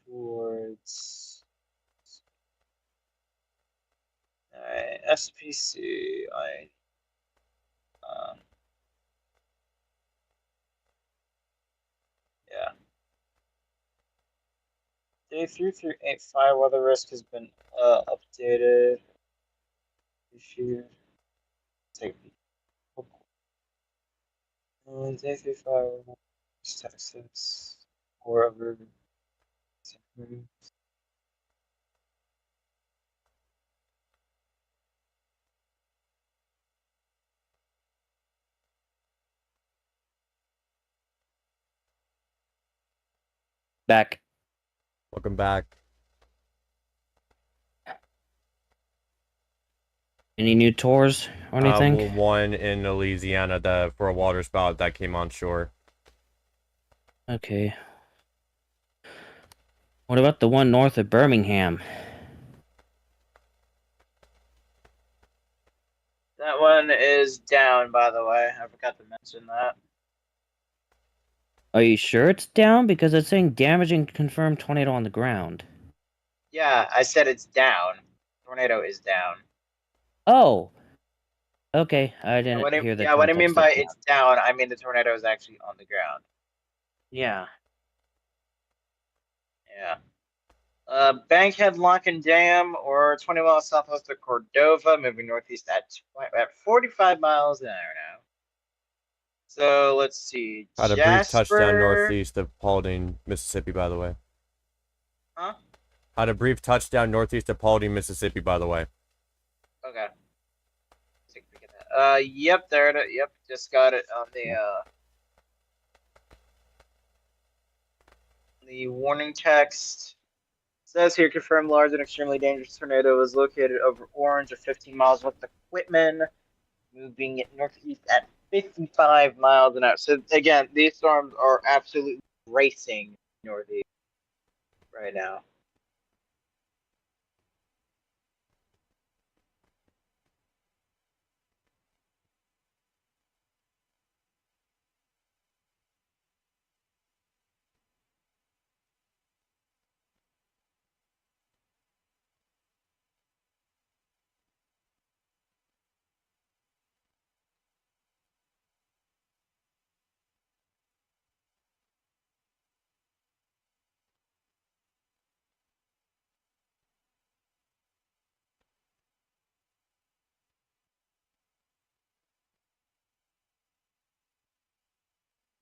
towards. Alright, SPC. Yeah. Day 3385 weather risk has been updated. Issue. Take day 35 Texas. Wherever. Back. Welcome back. Any new tours or anything? Well, one in Louisiana for a water spout that came on shore. Okay. What about the one north of Birmingham? That one is down, by the way. I forgot to mention that. Are you sure it's down? Because it's saying damaging confirmed tornado on the ground. Yeah, I said it's down. Tornado is down. Oh. Okay, I didn't hear the what I mean context by of that. it's down, I mean the tornado is actually on the ground. Yeah. Yeah. Bankhead Lock and Dam, or 20 miles southwest of Cordova, moving northeast at 45 miles an hour now. So let's see. Had a brief touchdown northeast of Paulding, Mississippi, by the way. Huh? Had a brief touchdown northeast of Paulding, Mississippi, by the way. Okay. Yep, there it is. Yep, just got it on the warning text. It says here, confirmed large and extremely dangerous tornado was located over Orange at 15 miles west of Whitman, moving it northeast at 55 miles an hour. So again, these storms are absolutely racing northeast right now.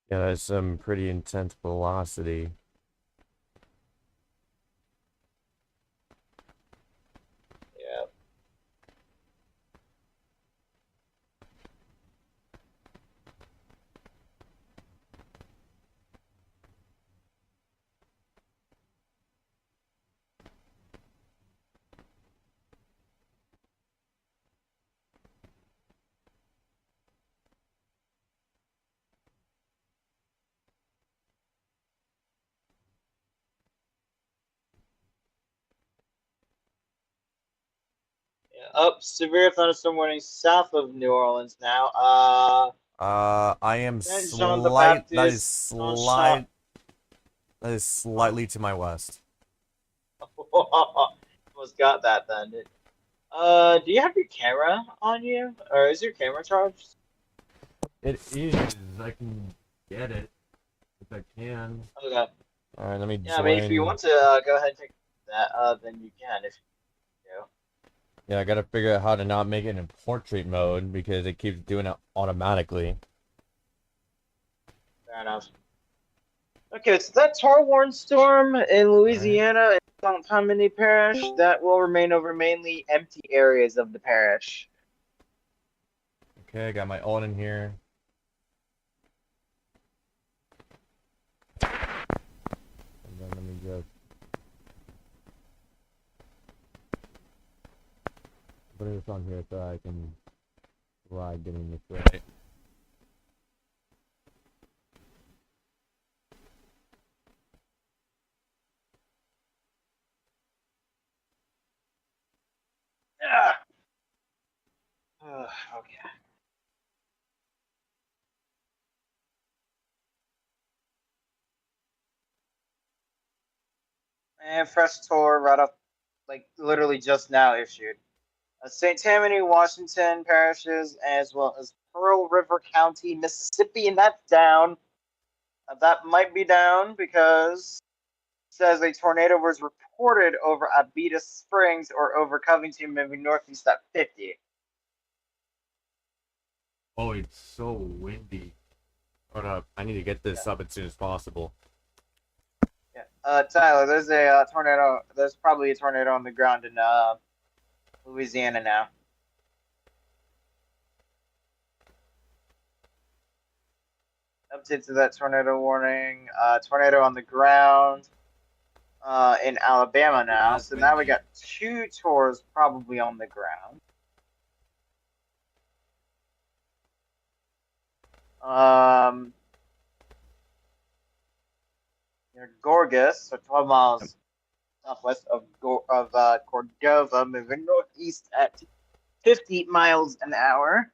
Yeah, that's some pretty intense velocity. Yeah. Up severe thunderstorm warning south of New Orleans now. I am Saint John the slight. That is Baptist, slight. That is slightly to my west. Almost got that then. Do you have your camera on you, or is your camera charged? It is. I can get it if I can. Okay. All right, let me Yeah, join. I mean, if you want to go ahead and take that, then you can. If you know. Yeah, I gotta figure out how to not make it in portrait mode because it keeps doing it automatically. Fair enough. Okay, so that tar-worn storm in Louisiana and Montgomery Parish, that will remain over mainly empty areas of the parish. Okay, I got my alt in here. And then let me just put this on here so I can try getting this right. Okay. And fresh tour right up, like literally just now issued. St. Tammany, Washington parishes, as well as Pearl River County, Mississippi, and that's down. That might be down because it says a tornado was reported over Abita Springs or over Covington, moving northeast at 50. Oh, it's so windy. Hold up, I need to get this up as soon as possible. Yeah. Tyler, there's a tornado. There's probably a tornado on the ground in Louisiana now. Update to that tornado warning. Tornado on the ground in Alabama now. So now we got 2 tours probably on the ground. Near Gorgas, so 12 miles southwest of Cordova, moving northeast at 50 miles an hour.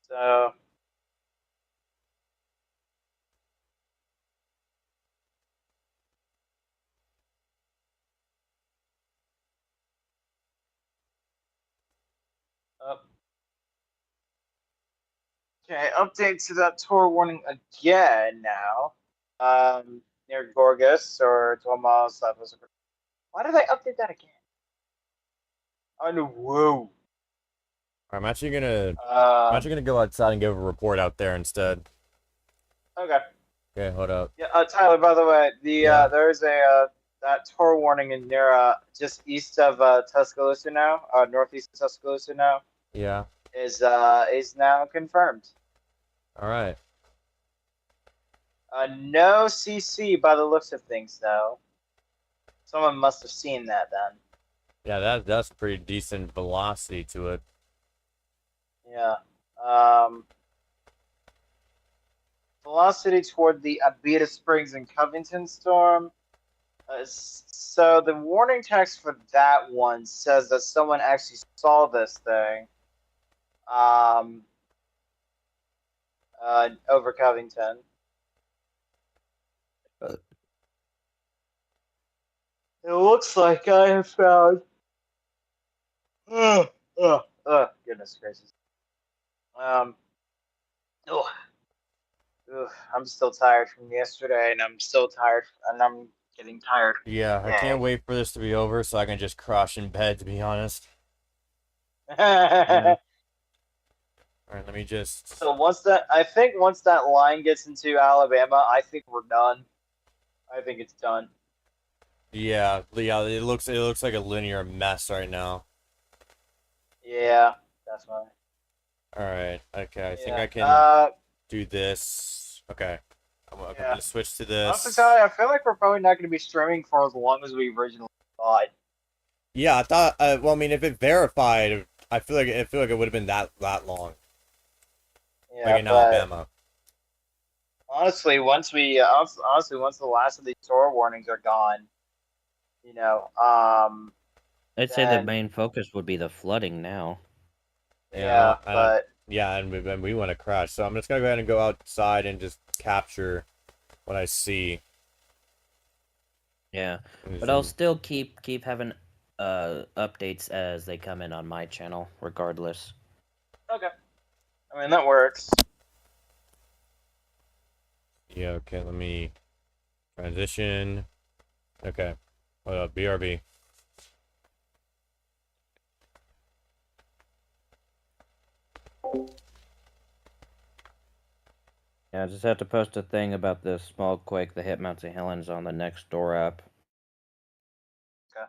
So okay, update to that tour warning again now. Near Gorgas or 12 miles southwest of. Why did I update that again? Oh no, whoa. I'm actually Um, gonna go outside and give a report out there instead. okay. Okay, hold up. Yeah, Tyler. By the way, Yeah. there's a that tour warning in near just east of Tuscaloosa now, northeast of Tuscaloosa now Yeah. is now confirmed. All right. No CC by the looks of things, though. Someone must have seen that then. Yeah, that's pretty decent velocity to it. Yeah. Velocity toward the Abita Springs and Covington storm. So the warning text for that one says that someone actually saw this thing. Over Covington. It looks like I have found. Goodness gracious. Um. Oh, I'm still tired from yesterday, and I'm still tired, and I'm getting tired. Yeah, I can't wait for this to be over so I can just crash in bed, to be honest. Yeah. All right, let me just. So once that line gets into Alabama, I think we're done. I think it's done. Yeah, it looks like a linear mess right now. Yeah, definitely. All right. Okay, I think Yeah. I can do this. Okay. I'm Yeah. gonna switch to Honestly, this. Tyler, I feel like we're probably not going to be streaming for as long as we originally thought. Yeah, I thought. Well, I mean, if it verified, I feel like it would have been that long. Yeah, Like in but Alabama. honestly, once the last of these tour warnings are gone, you know, I'd say the then main focus would be the flooding now. yeah, but yeah, and we want to crash, so I'm just gonna go ahead and go outside and just capture what I see. Yeah, And but I'll zoom. still keep having updates as they come in on my channel, regardless. okay. I mean, that works. Yeah. Okay. Let me transition. Okay. Hold up. BRB. Yeah, I just have to post a thing about the small quake that hit Mount St. Helens on the next door app. Okay.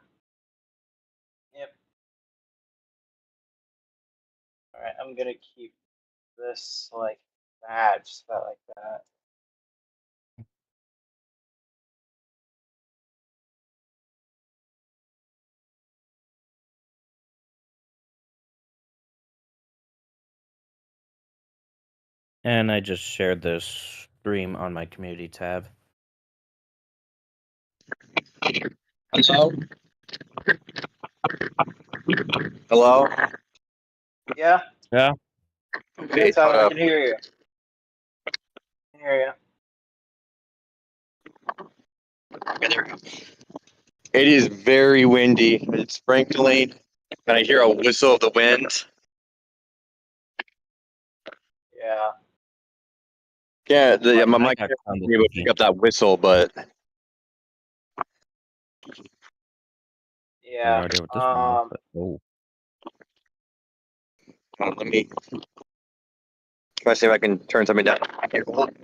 Yep. All right, I'm gonna keep this like that, just about like that. And I just shared this stream on my community tab. Hello? Hello? Yeah. Yeah. Yeah, Tyler, I can hear you. I can hear Okay, there we go. It is very windy. It's sprinkling, and I hear a whistle of the wind. you. Yeah. Yeah, my I mic got crumbled. be able to pick up that whistle, but Yeah. No idea what this one is, but oh. let me try to see if I can turn something down. Here, hold on.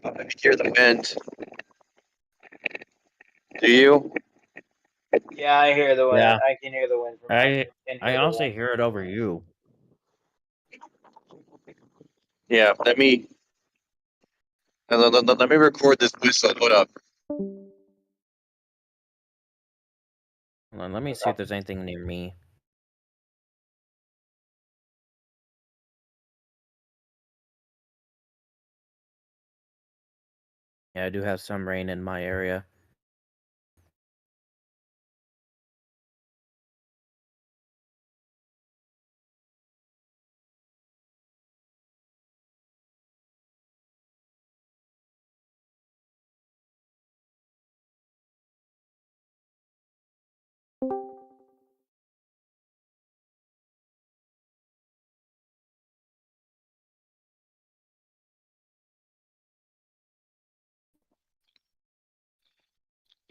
I hear the wind. Do you? Yeah, Yeah, I hear the wind. Yeah. I can hear the wind from here. I honestly hear it over you. Yeah, let me record this whistle. Hold up. Hold on, let me see if there's anything near me. Yeah, I do have some rain in my area.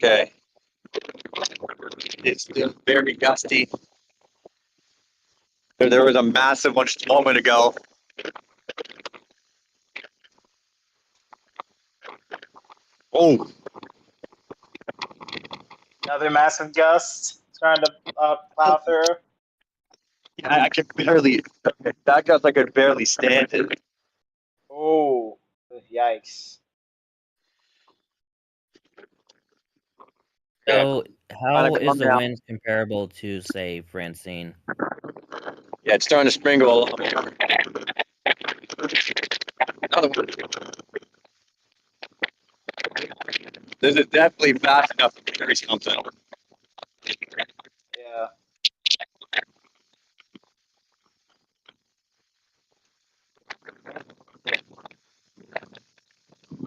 Okay. It's still very gusty. There was a massive one just a moment ago. Oh, Another massive gust trying to plow through. I could barely. That gust I could barely stand it. Oh, yikes! So, how Kinda is calm the down. wind comparable to, say, Francine? Yeah, it's starting to sprinkle a lot more. Another one. This is definitely fast enough to carry something. Yeah.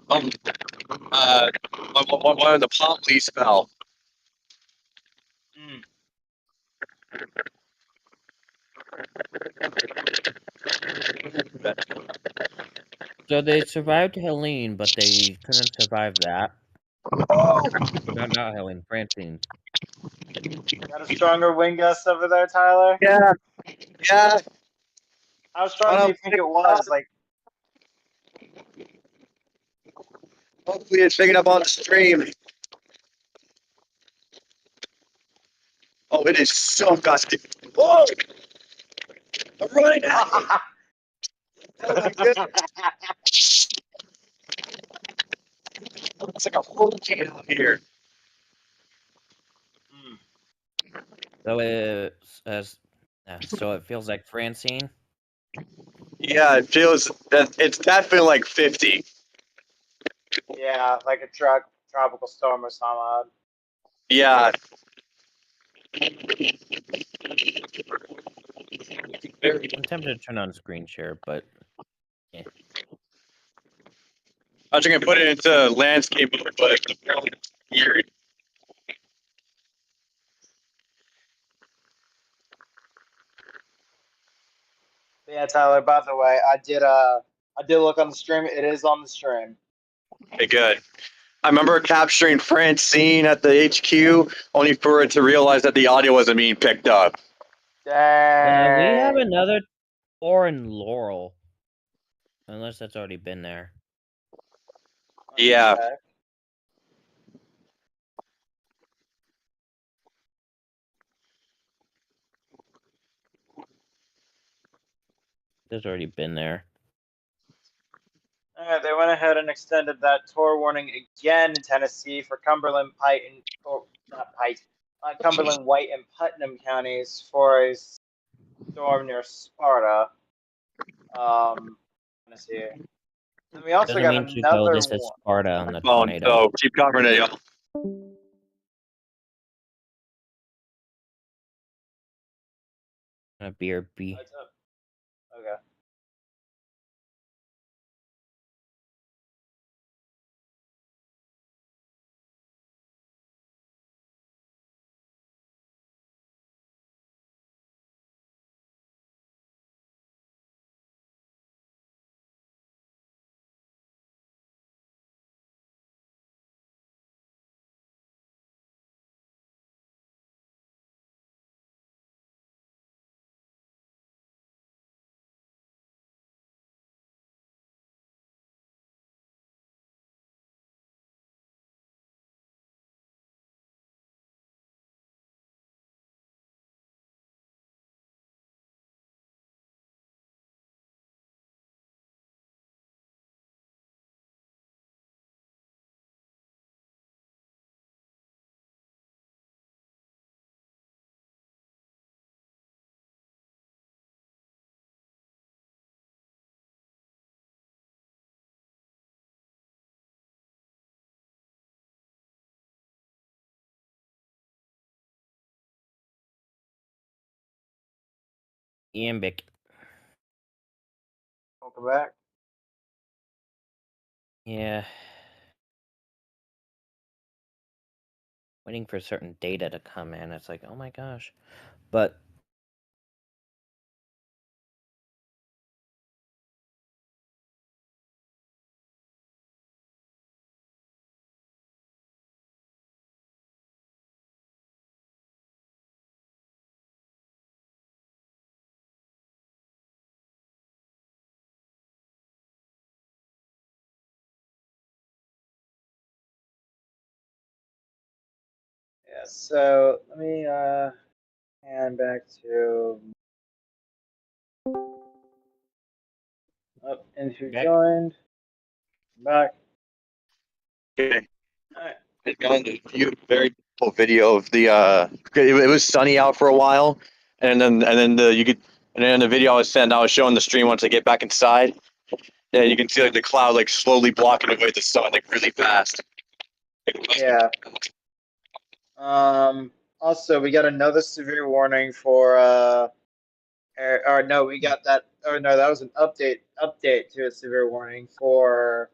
Um, one of the palm leaves fell. Mm. So they survived Helene, but they couldn't survive that. Not Helene, Francine. Got a stronger wind gust over there, Tyler? Yeah, yeah. How strong do you think it was? Like, Hopefully it's picking up on the stream. Oh, it is so gusty. Whoa! I'm running out. Oh my goodness. It's like a hurricane out here. So it feels like Francine. Yeah, it feels that it's definitely like 50. yeah, like a tropical storm or something. Yeah. I'm tempted to turn on screen share, but I was gonna put it into landscape mode, but it's apparently weird. Yeah, Tyler. By the way, I did look on the stream. It is on the stream. Okay, good. I remember capturing Francine at the HQ, only for it to realize that the audio wasn't being picked up. Dang. we have another Tor in Laurel, unless that's already been there. Yeah. Okay. It's already been there. All right, they went ahead and extended that tour warning again in Tennessee for Cumberland, Pike, and not Pike, Cumberland, White, and Putnam counties for a storm near Sparta. Let's see. And we also Doesn't got mean to go. another This is one. Sparta on the Oh, tornado. so keep covering it, y'all. BRB. What's up? Okay. Iambic. Welcome back. Yeah. Waiting for certain data to come in. It's like, oh my gosh. But Yeah, so let me hand back to and who Back. joined. Back. Okay. Alright. I got a very cool video of the it was sunny out for a while, and then the video I was sent, I was showing the stream once I get back inside. Yeah, you can see like the cloud like slowly blocking away the sun like really fast. Yeah. Also, we got another severe warning for or no, we got that. Oh no, that was an update to a severe warning for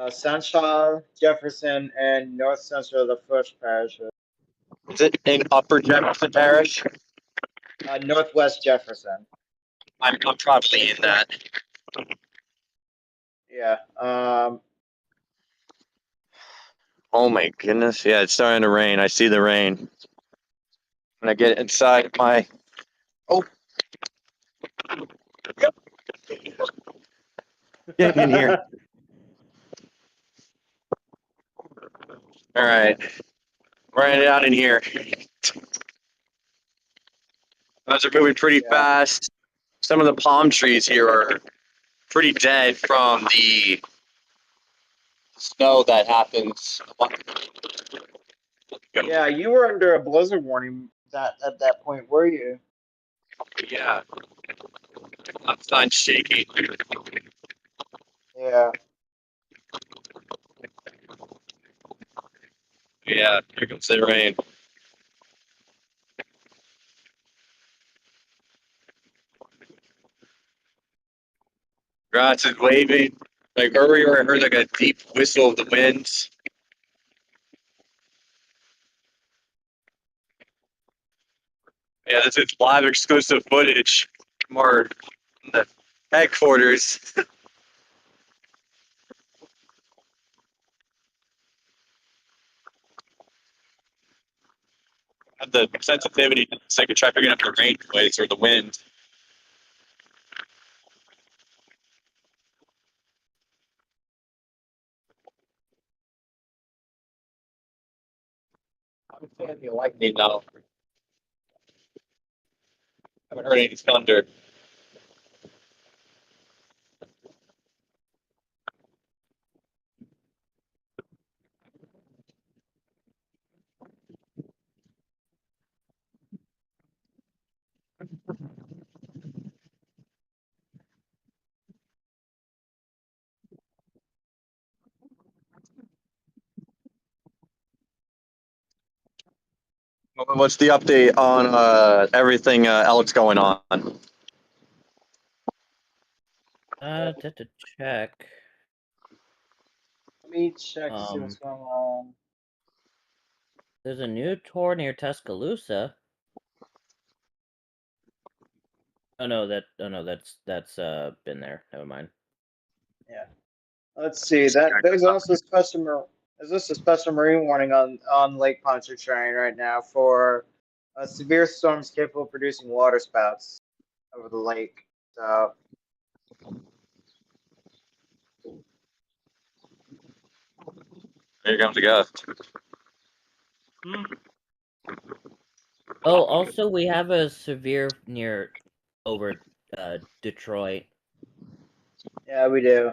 Central, Jefferson, and North Central LaFourche parishes. Is it in Upper Jefferson Parish? Northwest Jefferson. I'm probably in that. Yeah. Oh my goodness! Yeah, it's starting to rain. I see the rain. When I get inside my get in here. All right, right out in here. Those are moving pretty Yeah. fast. Some of the palm trees here are pretty dead from the snow that happens. Yeah, you were under a blizzard warning that at that point, were you? Yeah, outside's shaky. Yeah. Yeah, here comes the rain. Grass is waving. Like earlier, I heard like a deep whistle of the winds. Yeah, this is live exclusive footage from the headquarters. Have the sensitivity so I can try picking up the rain noise or the wind. I'm feeling the lightning now. Haven't heard any thunder. What's the update on everything else going on? To check. Let me check to see what's going on. There's a new tour near Tuscaloosa. Oh no, that's been there. Never mind. Yeah. Let's see. There's also a special marine warning on Lake Pontchartrain right now for severe storms capable of producing water spouts over the lake. So Here comes the gust. Oh, also we have a severe near over Detroit. yeah, we do.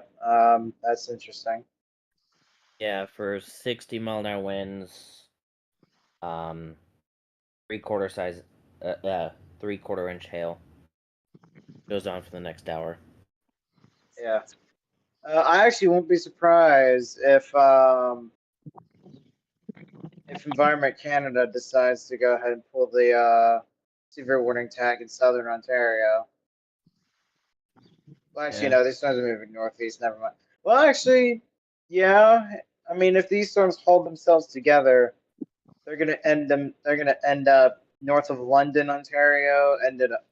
That's interesting. Yeah, for 60-mile-an-hour winds. 3/4 size 3/4 inch hail. Goes on for the next hour. Yeah. I actually won't be surprised if Environment Canada decides to go ahead and pull the severe warning tag in southern Ontario. Well, actually, Yeah. no, these storms are moving northeast. Never mind. Well, actually, yeah. I mean, if these storms hold themselves together, they're gonna end them. They're gonna end up north of London, Ontario, ended up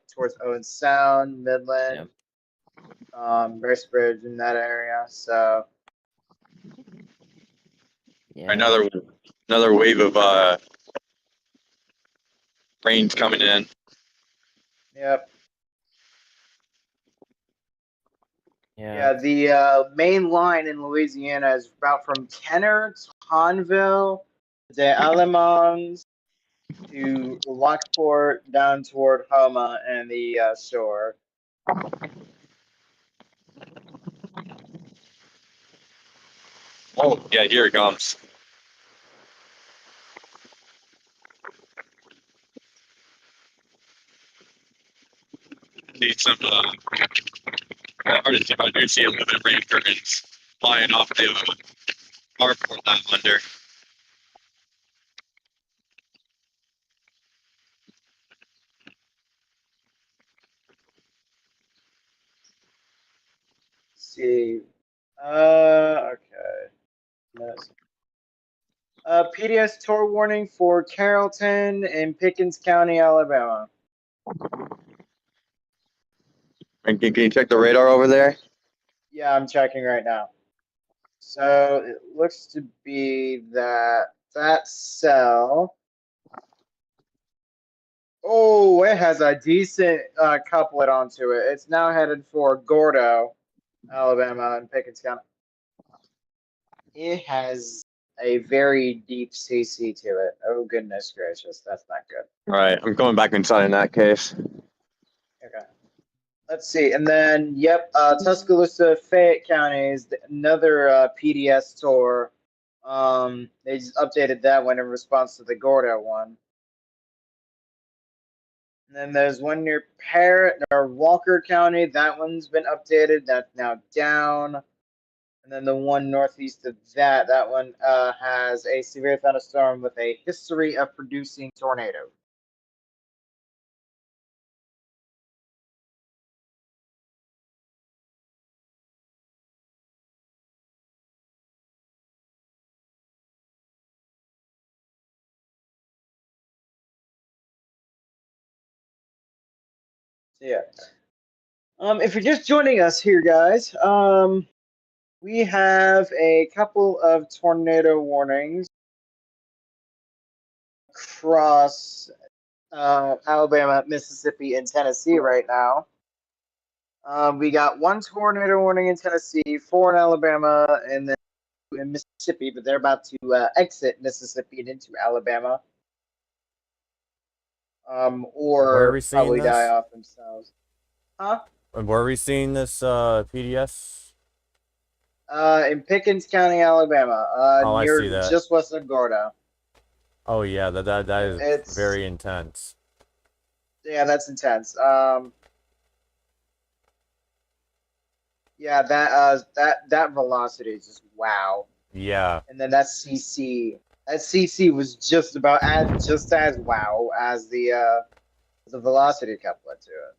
towards Owen Sound, Midland, Bracebridge, in that area. So Yeah. Another wave of rain's coming in. yep. Yeah. Yeah, the main line in Louisiana is about from Kenner to Hanville, to Alamans, to Lockport, down toward Homa and the shore. Oh yeah, here it comes. Need some hard to see, I do see a little bit of rain curtains flying off the carport down under. Let's see. Okay. Yes. PDS tour warning for Carrollton in Pickens County, Alabama. And can you check the radar over there? Yeah, I'm checking right now. So it looks to be that cell. Oh, it has a decent couplet onto it. It's now headed for Gordo, Alabama, and Pickens County. It has a very deep CC to it. Oh, goodness gracious. That's not good. All right, I'm going back inside in that case. Okay. Let's see. And then, yep, Tuscaloosa, Fayette County is another PDS tour. They just updated that one in response to the Gordo one. And then there's one near Parrot or Walker County. That one's been updated. That's now down. And then the one northeast of that one has a severe thunderstorm with a history of producing tornado. So yeah. If you're just joining us here, guys, we have a couple of tornado warnings across Alabama, Mississippi, and Tennessee right now. We got one tornado warning in Tennessee, 4 in Alabama, and then 2 in Mississippi, but they're about to exit Mississippi and into Alabama. Where are we Or seeing probably die this? off themselves. Huh? And where are we seeing this PDS? In Pickens County, Alabama, Oh, I near see that. just west of Gordo. Oh yeah, that is It's very intense. Yeah, that's intense. Yeah, that velocity is just wow. Yeah. And then that CC was just as wow as the velocity couplet to it.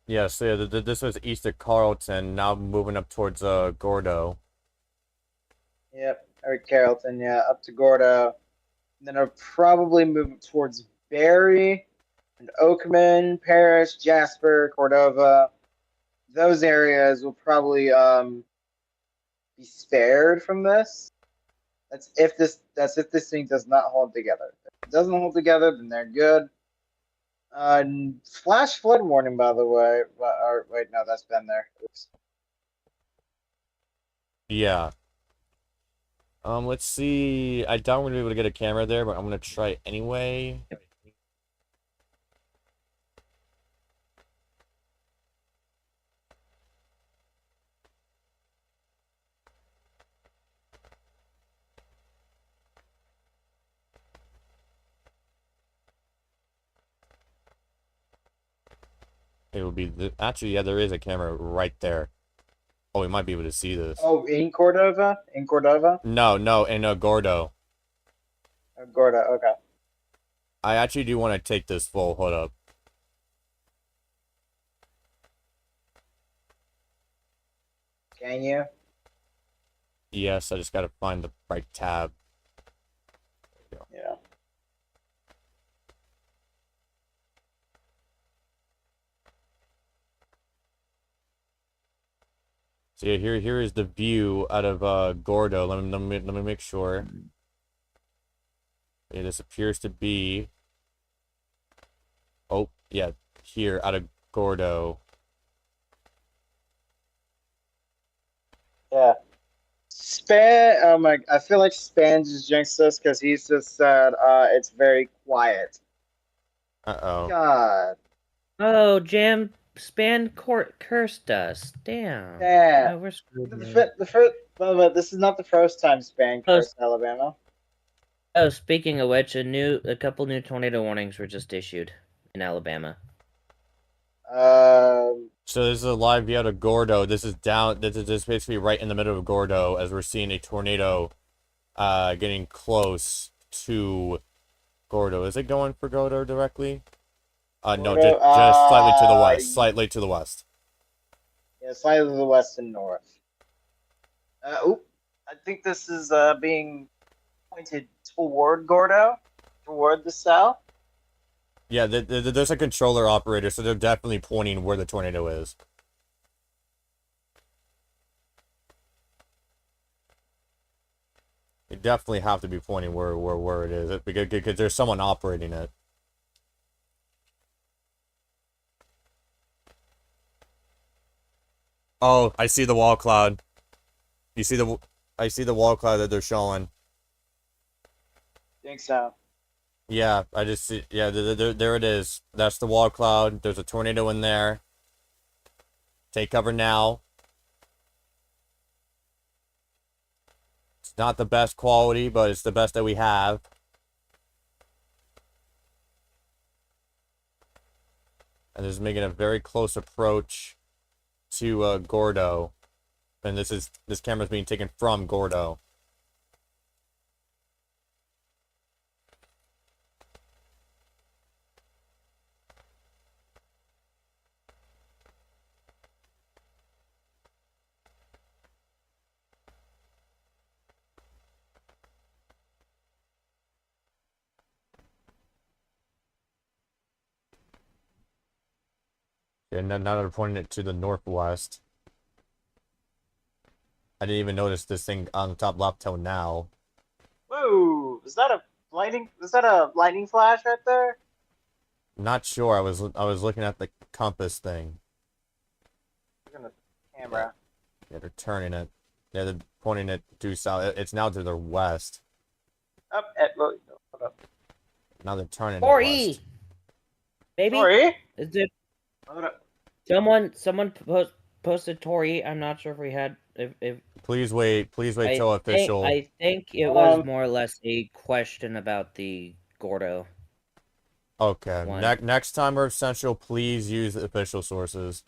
Yeah, so yeah, this was east of Carlton, now moving up towards Gordo. Yep, or Carrollton, yeah, up to Gordo. And then I'll probably move towards Barry and Oakman, Parrish, Jasper, Cordova. Those areas will probably be spared from this. That's if this thing does not hold together. If it doesn't hold together, then they're good. Flash flood warning, by the way. Or, wait, no, that's been there. Oops. Yeah. Let's see. I doubt I'm gonna be able to get a camera there, but I'm gonna try anyway. It will be actually, yeah, there is a camera right there. Oh, we might be able to see this. Oh, in Cordova? In Cordova? No, in Gordo. Oh, Gorda, okay. I actually do want to take this full. Hold up. Can you? Yes, I just gotta find the right tab. Yeah. So yeah, here is the view out of Gordo. Let me make sure. Yeah, this appears to be. Oh yeah, here out of Gordo. Yeah. Span, oh my, I feel like Span just jinxed us because he's just said it's very quiet. Uh-oh. God. Oh, Jam Span cursed us. Damn. Yeah. Oh, we're screwed. The first, but this is not the first time Span cursed Alabama. Oh, speaking of which, a couple new tornado warnings were just issued in Alabama. So this is a live view out of Gordo. This is down. This is basically right in the middle of Gordo as we're seeing a tornado, getting close to Gordo. Is it going for Gordo directly? No, just slightly to the west. Slightly to the west. Yeah, slightly to the west and north. I think this is being pointed toward Gordo, toward the south. Yeah, there's a controller operator, so they're definitely pointing where the tornado is. They definitely have to be pointing where it is, because there's someone operating it. Oh, I see the wall cloud. I see the wall cloud that they're showing. Think so. Yeah, I just see. Yeah, there it is. That's the wall cloud. There's a tornado in there. Take cover now. It's not the best quality, but it's the best that we have. And this is making a very close approach to Gordo. And this camera's being taken from Gordo. Yeah, now they're pointing it to the northwest. I didn't even notice this thing on the top left till now. Whoa! Is that a lightning flash right there? Not sure. I was looking at the compass thing. Look at the camera. Yeah, they're turning it. Yeah, they're pointing it due south. It's now to their west. Up, hold up. Now they're turning it Tori! west. Baby? Tori? Is it Hold up. someone posted Tori? I'm not sure if we had if Please wait till official. I think it was more or less a question about the Gordo. Okay. one. Next time we're essential, please use official sources.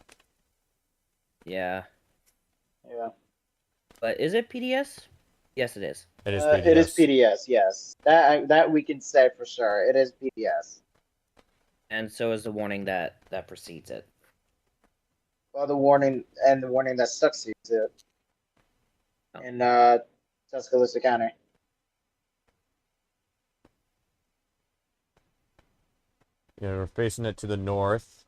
Yeah. Yeah. But is it PDS? Yes, it is. It is PDS. It is PDS, yes. That we can say for sure. It is PDS. And so is the warning that precedes it. Well, the warning that succeeds it. Oh. In Tuscaloosa County. Yeah, we're facing it to the north.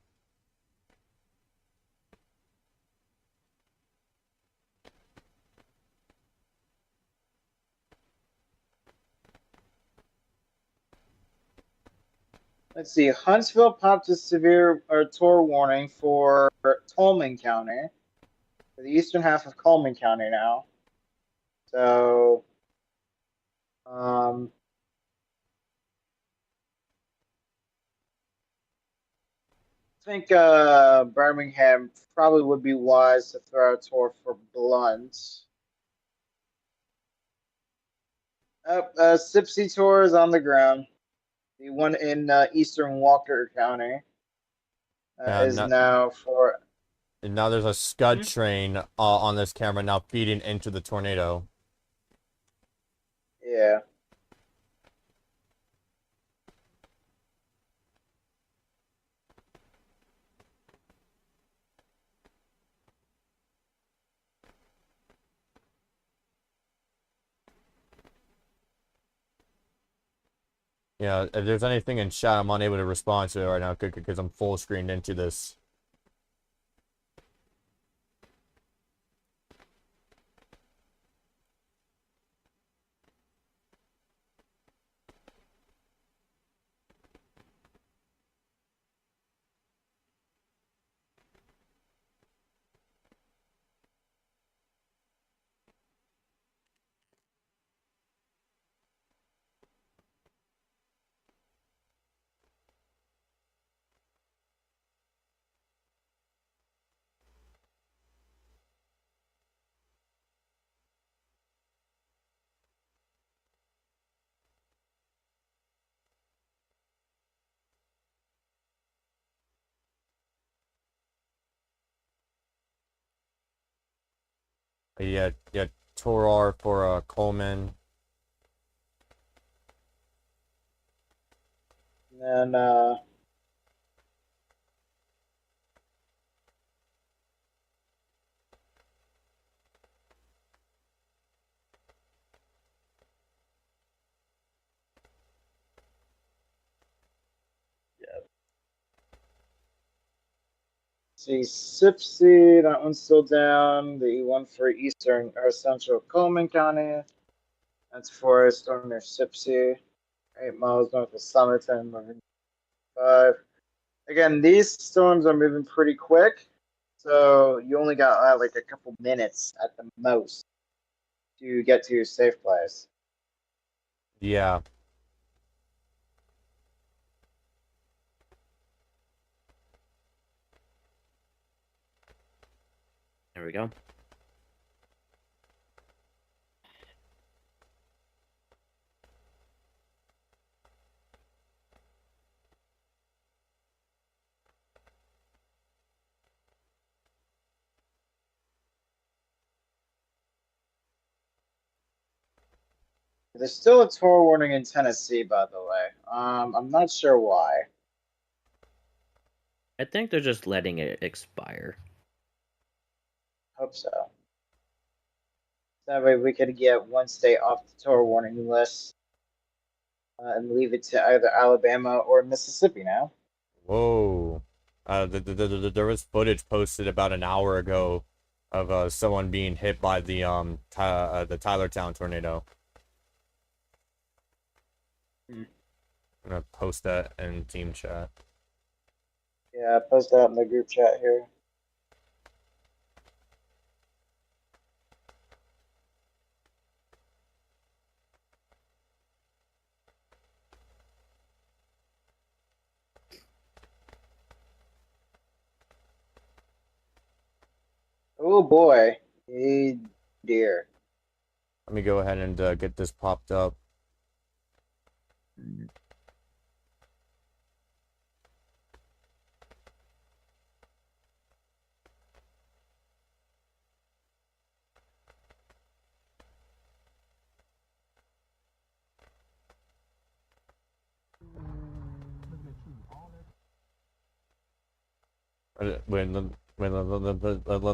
Let's see. Huntsville popped a severe torr warning for Tolman County, for the eastern half of Coleman County now. So, I think Birmingham probably would be wise to throw a tour for Blunt. Sipsey tour is on the ground. The one in eastern Walker County is now for. And now there's a scud train on this camera now feeding into the tornado. Yeah. Yeah, if there's anything in chat, I'm unable to respond to it right now because I'm full screened into this. Yeah, Torar for Coleman. And then see Sipsey, that one's still down. The E1 for Eastern or Central Coleman County. That's for storm near Sipsey. 8 miles north of Summerton, moving 5. Again, these storms are moving pretty quick. So you only got like a couple minutes at the most to get to your safe place. Yeah. There we go. There's still a tornado warning in Tennessee, by the way. I'm not sure why. I think they're just letting it expire. Hope so. That way we could get one state off the tornado warning list and leave it to either Alabama or Mississippi now. Whoa. There was footage posted about an hour ago of someone being hit by the Tylertown tornado. I'm gonna post that in team chat. Yeah, post that in the group chat here. Oh boy. Hey dear. Let me go ahead and get this popped up. Wait, let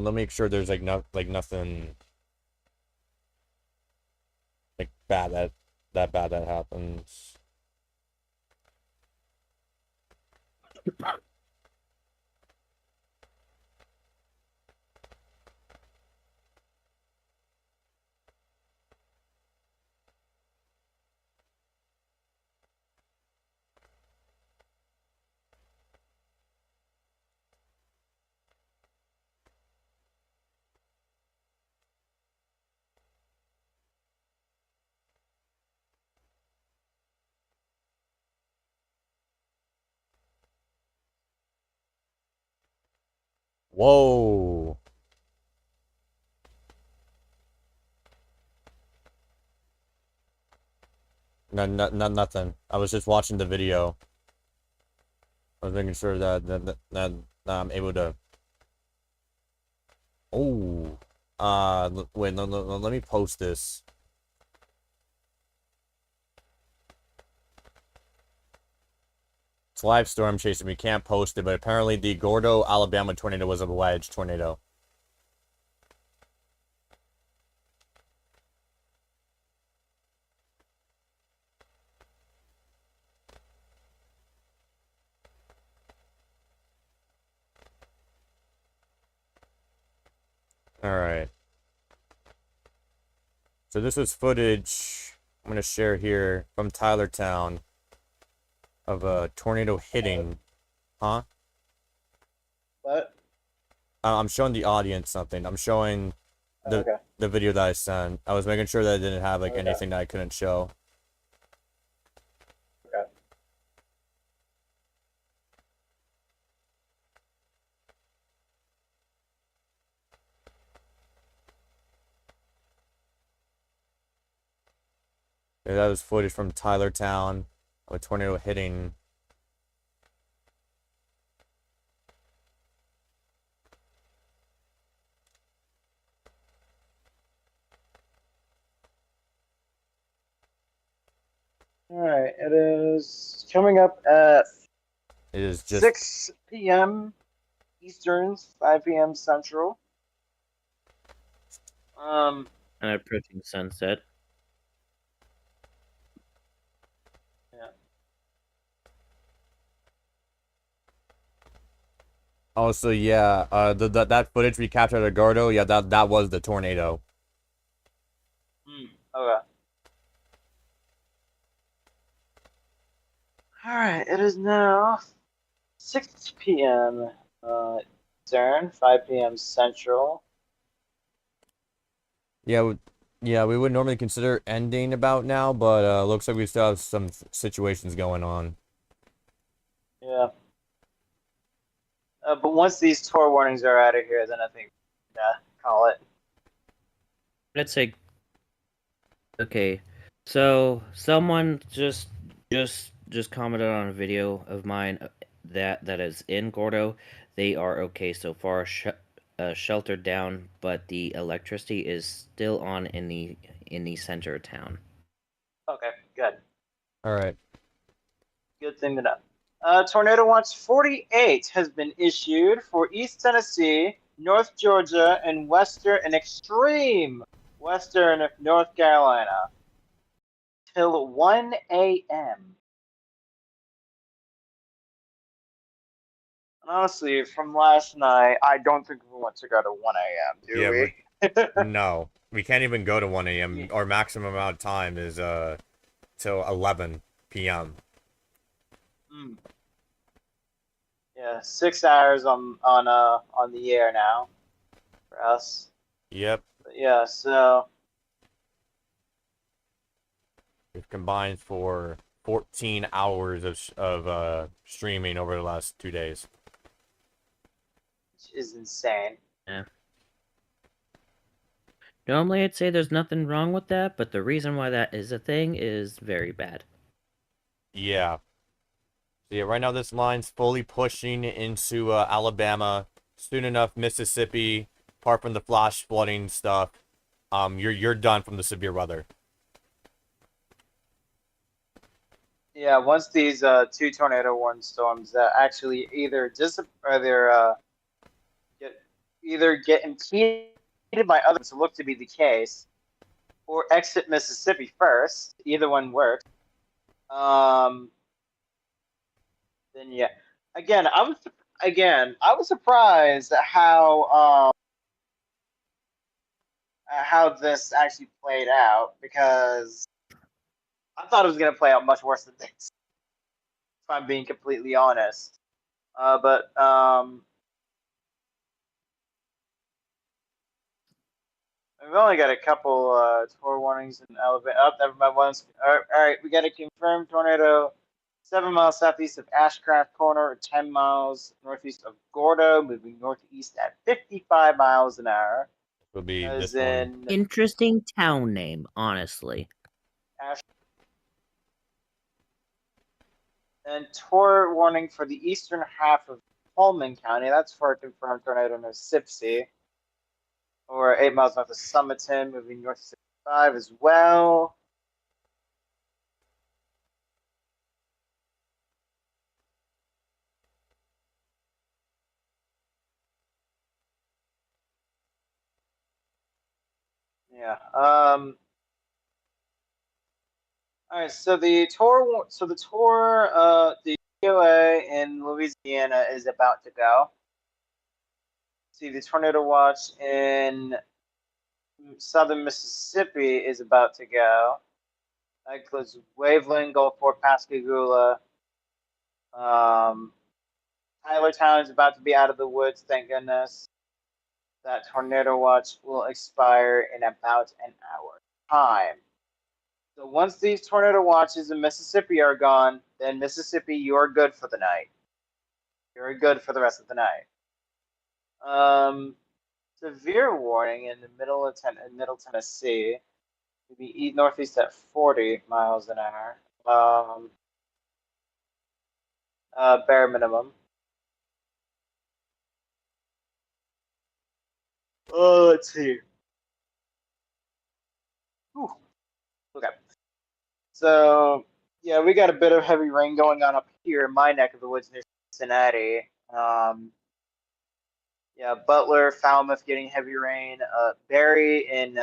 me make sure there's like nothing like bad that happens. Whoa. No, nothing. I was just watching the video. I was making sure that I'm able to Oh, wait, no, let me post this. It's live storm chasing. We can't post it, but apparently the Gordo, Alabama tornado was a wedge tornado. All right. So this is footage I'm gonna share here from Tylertown of a tornado hitting. Huh? What? I'm showing the audience something. I'm showing Okay. the video that I sent. I was making sure that I didn't have like Okay. anything that I couldn't show. Okay. Yeah, that was footage from Tylertown of a tornado hitting. All right. It is coming up at It is just 6 p.m. Eastern, 5 p.m. Central. And approaching sunset. also yeah. That footage we captured at Gordo. Yeah, that was the tornado. Okay. All right. It is now 6 p.m. Eastern, 5 p.m. Central. Yeah, we would normally consider ending about now, but looks like we still have some situations going on. Yeah. But once these tour warnings are out of here, then I think, call it. Let's say. Okay, so someone just commented on a video of mine that is in Gordo. They are okay so far, sheltered down, but the electricity is still on in the center of town. Okay, good. All right. Good thing to know. Tornado Watch 48 has been issued for East Tennessee, North Georgia, and extreme western North Carolina till 1 a.m. Honestly, from last night, I don't think we want to go to 1 a.m., do Yeah, we? no, we can't even go to 1 a.m. Our maximum amount of time is till 11 p.m. Yeah, 6 hours on the air now for us. Yep. But yeah, so We've combined for 14 hours of streaming over the last 2 days. which is insane. Yeah. Normally, I'd say there's nothing wrong with that, but the reason why that is a thing is very bad. Yeah. So yeah, right now this line's fully pushing into Alabama, soon enough Mississippi. Apart from the flash flooding stuff, you're done from the severe weather. Yeah, once these two tornado warning storms actually either get impeded by others look to be the case, or exit Mississippi first. Either one works. Then yeah, again, I was surprised at how this actually played out, because I thought it was gonna play out much worse than this, if I'm being completely honest. But we've only got a couple tour warnings in Alabama. Oh, never mind. All right, we got a confirmed tornado 7 miles southeast of Ashcraft Corner, 10 miles northeast of Gordo, moving northeast at 55 miles an hour. Will be As this one. in Interesting town name, honestly. Ash. And tour warning for the eastern half of Pullman County. That's for a confirmed tornado near Sipsey. or 8 miles north of Summerton, moving north to 65 as well. Yeah. All right. So the tour. The TOA in Louisiana is about to go. See, the tornado watch in southern Mississippi is about to go. That includes Waveland, Gulfport, Pascagoula. Tylertown is about to be out of the woods, thank goodness. That tornado watch will expire in about an hour time. So once these tornado watches in Mississippi are gone, then Mississippi, you're good for the night. You're good for the rest of the night. Severe warning in the middle Tennessee. Maybe northeast at 40 miles an hour. Bare minimum. Oh, let's see. Whew. Okay. So, yeah, we got a bit of heavy rain going on up here in my neck of the woods near Cincinnati. Yeah, Butler, Falmouth getting heavy rain. Barry in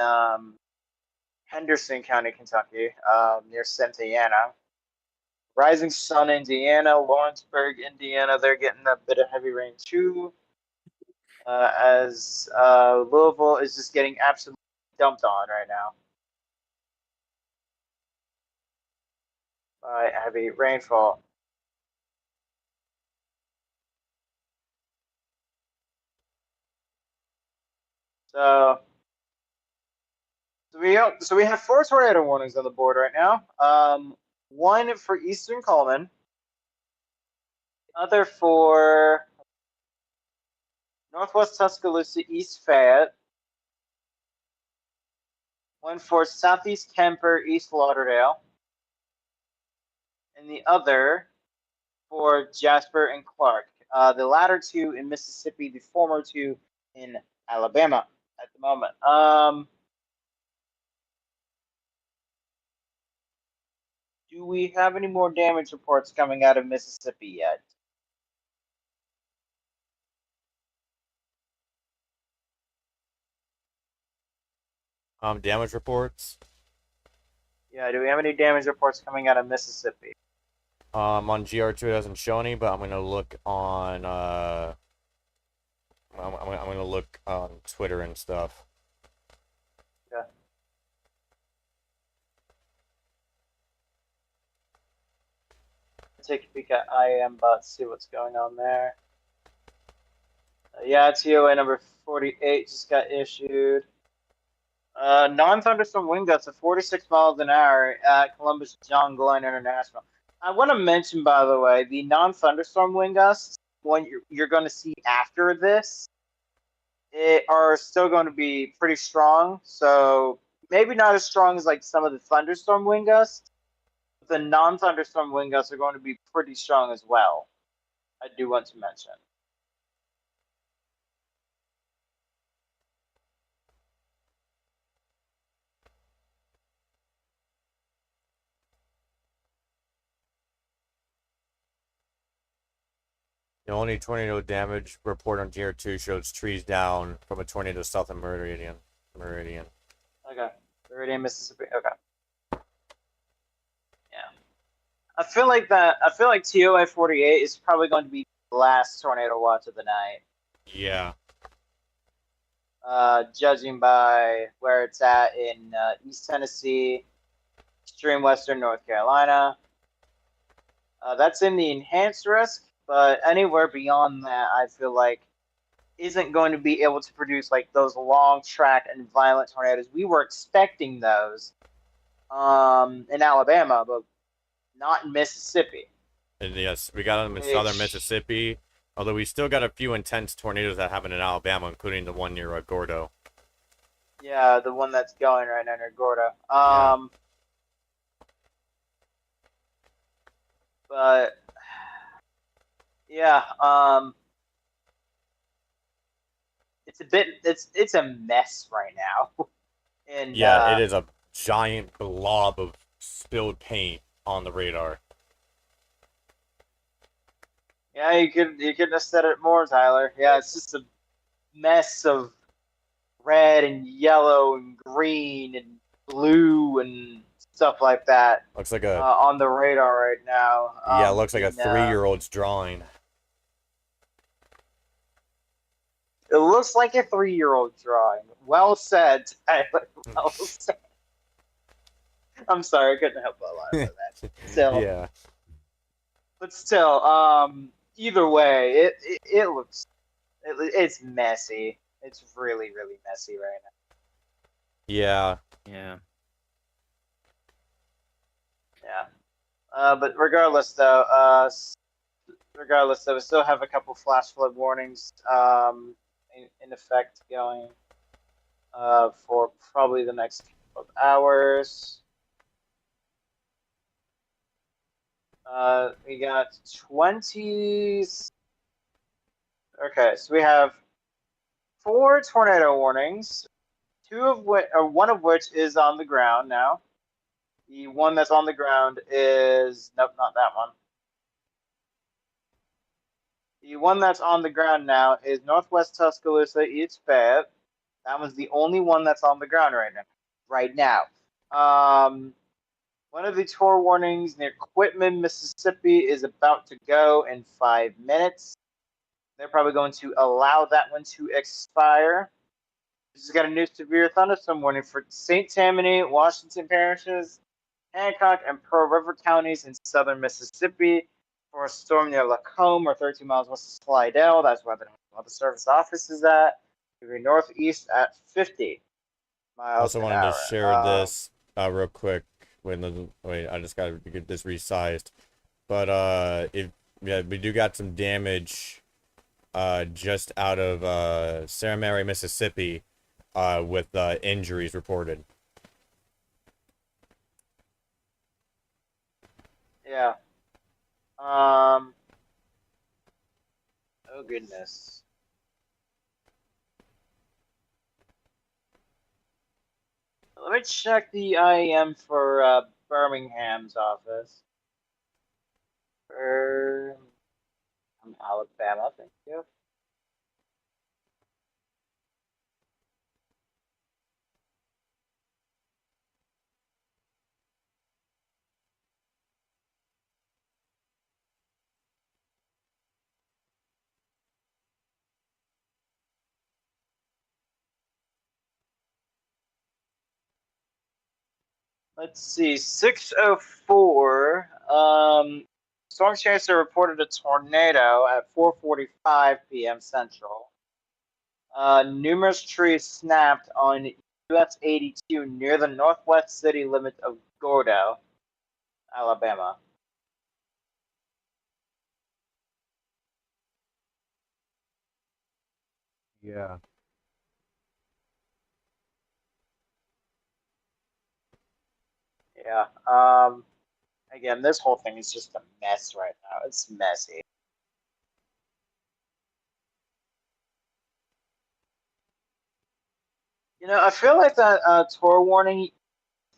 Henderson County, Kentucky, near Santa Ana. Rising Sun, Indiana, Lawrenceburg, Indiana, they're getting a bit of heavy rain too. As Louisville is just getting absolutely dumped on right now by heavy rainfall. So we have 4 tornado warnings on the board right now. One for Eastern Coleman, other for Northwest Tuscaloosa, East Fayette, one for Southeast Kemper, East Lauderdale, and the other for Jasper and Clark. The latter 2 in Mississippi, the former 2 in Alabama at the moment. Do we have any more damage reports coming out of Mississippi yet? Damage reports. Yeah, do we have any damage reports coming out of Mississippi? On GR2 it doesn't show any, but I'm gonna look on I'm gonna look on Twitter and stuff. Yeah. Take a peek at IAM-bot, see what's going on there. Yeah, TOA number 48 just got issued. Non-thunderstorm wind gusts of 46 miles an hour at Columbus John Glenn International. I want to mention, by the way, the non-thunderstorm wind gusts, when you're going to see after this, are still going to be pretty strong. So maybe not as strong as like some of the thunderstorm wind gusts. But the non-thunderstorm wind gusts are going to be pretty strong as well. I do want to mention. The only tornado damage report on GR2 shows trees down from a tornado south of Meridian. Okay. Meridian, Mississippi. Okay. Yeah. I feel like TOA 48 is probably going to be the last tornado watch of the night. Yeah. Judging by where it's at in East Tennessee, extreme western North Carolina. That's in the enhanced risk, but anywhere beyond that, I feel like isn't going to be able to produce like those long track and violent tornadoes. We were expecting those in Alabama, but not in Mississippi. And yes, we got them in southern Mississippi, although we still got a few intense tornadoes that happen in Alabama, including the one near Gordo. Yeah, the one that's going right now near Gordo. Yeah. But yeah, it's a mess right now. And Yeah, it is a giant blob of spilled paint on the radar. yeah, you couldn't have said it more, Tyler. Yeah, it's just a mess of red and yellow and green and blue and stuff like that Looks like a on the radar right now. yeah, it looks like a and, 3-year-old's drawing. It looks like a 3-year-old drawing. Well said, Tyler. Well said. I'm sorry, I couldn't help but laugh at that. Still, Yeah. but still, either way, it looks it's messy. It's really messy right now. Yeah. Yeah. Yeah. But regardless, though, we still have a couple flash flood warnings in effect going for probably the next couple of hours. We got 20s. Okay, so we have 4 tornado warnings, one of which is on the ground now. The one that's on the ground is nope, not that one. The one that's on the ground now is Northwest Tuscaloosa, East Fayette. That one's the only one that's on the ground right now. One of the tour warnings near Quitman, Mississippi is about to go in 5 minutes. They're probably going to allow that one to expire. This has got a new severe thunderstorm warning for St. Tammany, Washington parishes, Hancock, and Pearl River counties in southern Mississippi for a storm near Lacombe or 13 miles west of Slidell. That's where the service office is at. Moving northeast at 50 miles I also an wanted hour. to share this real quick. Wait, I just got to get this resized. But we do got some damage just out of Sarah Mary, Mississippi, with injuries reported. Yeah. Oh goodness. Let me check the IEM for Birmingham's office. Alabama, thank you. Let's see, 6:04. Storm Chaser reported a tornado at 4:45 p.m. Central. Numerous trees snapped on US 82 near the northwest city limit of Gordo, Alabama. Yeah. Yeah. Again, this whole thing is just a mess right now. It's messy. You know, I feel like that tour warning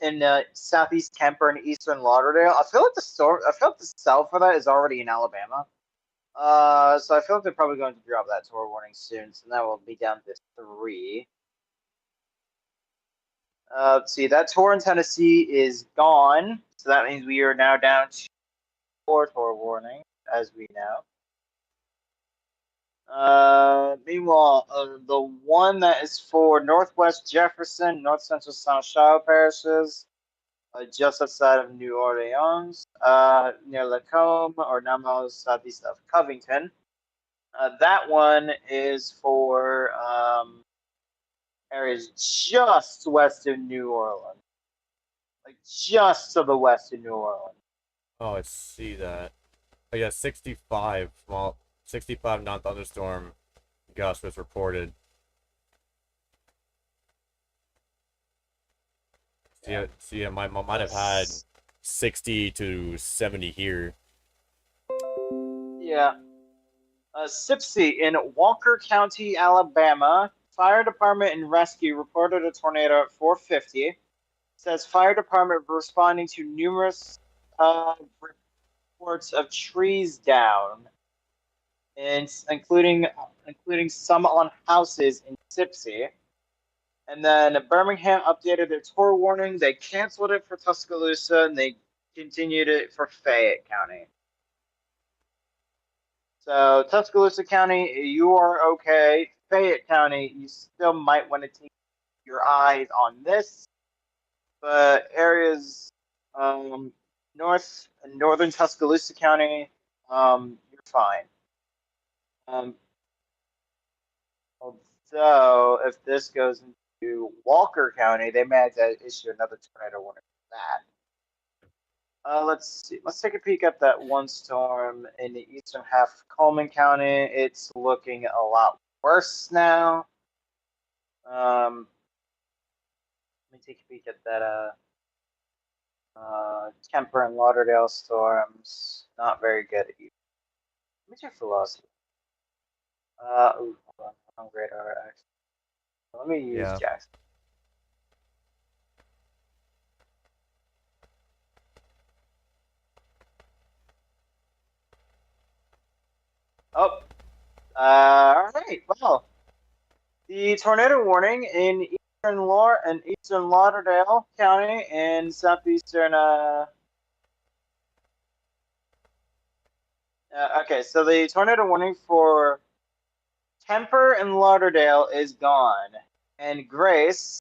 in southeast Kemper and eastern Lauderdale. I feel like the cell for that is already in Alabama. So I feel like they're probably going to drop that tour warning soon, so that will be down to 3. Let's see, that tour in Tennessee is gone, so that means we are now down to 4 tour warnings, as we know. Meanwhile, the one that is for Northwest Jefferson, North Central Saint Charles parishes, just outside of New Orleans, near Lacombe or 9 miles southeast of Covington. That one is for areas just west of New Orleans, like just to the west of New Orleans. Oh, I see that. Oh, yeah, 65 non-thunderstorm gust was reported. Yeah, my mom might have had 60 to 70 here. Yeah. Sipsey in Walker County, Alabama, fire department and rescue reported a tornado at 4:50. Says fire department responding to numerous reports of trees down, and including some on houses in Tipsy. And then Birmingham updated their tour warning. They canceled it for Tuscaloosa, and they continued it for Fayette County. So Tuscaloosa County, you are okay. Fayette County, you still might want to take your eyes on this. But areas northern Tuscaloosa County, you're fine. So if this goes into Walker County, they may have to issue another tornado warning for that. Let's see. Let's take a peek at that one storm in the eastern half of Coleman County. It's looking a lot worse now. Let me take a peek at that. Kemper and Lauderdale storms. Not very good either. Let me check velocity. Hold on. I'm great. Actually. Let me use Jackson. Oh, all right. Well, the tornado warning in eastern Lauderdale County and southeastern. Okay, so the tornado warning for Kemper and Lauderdale is gone, and Grace,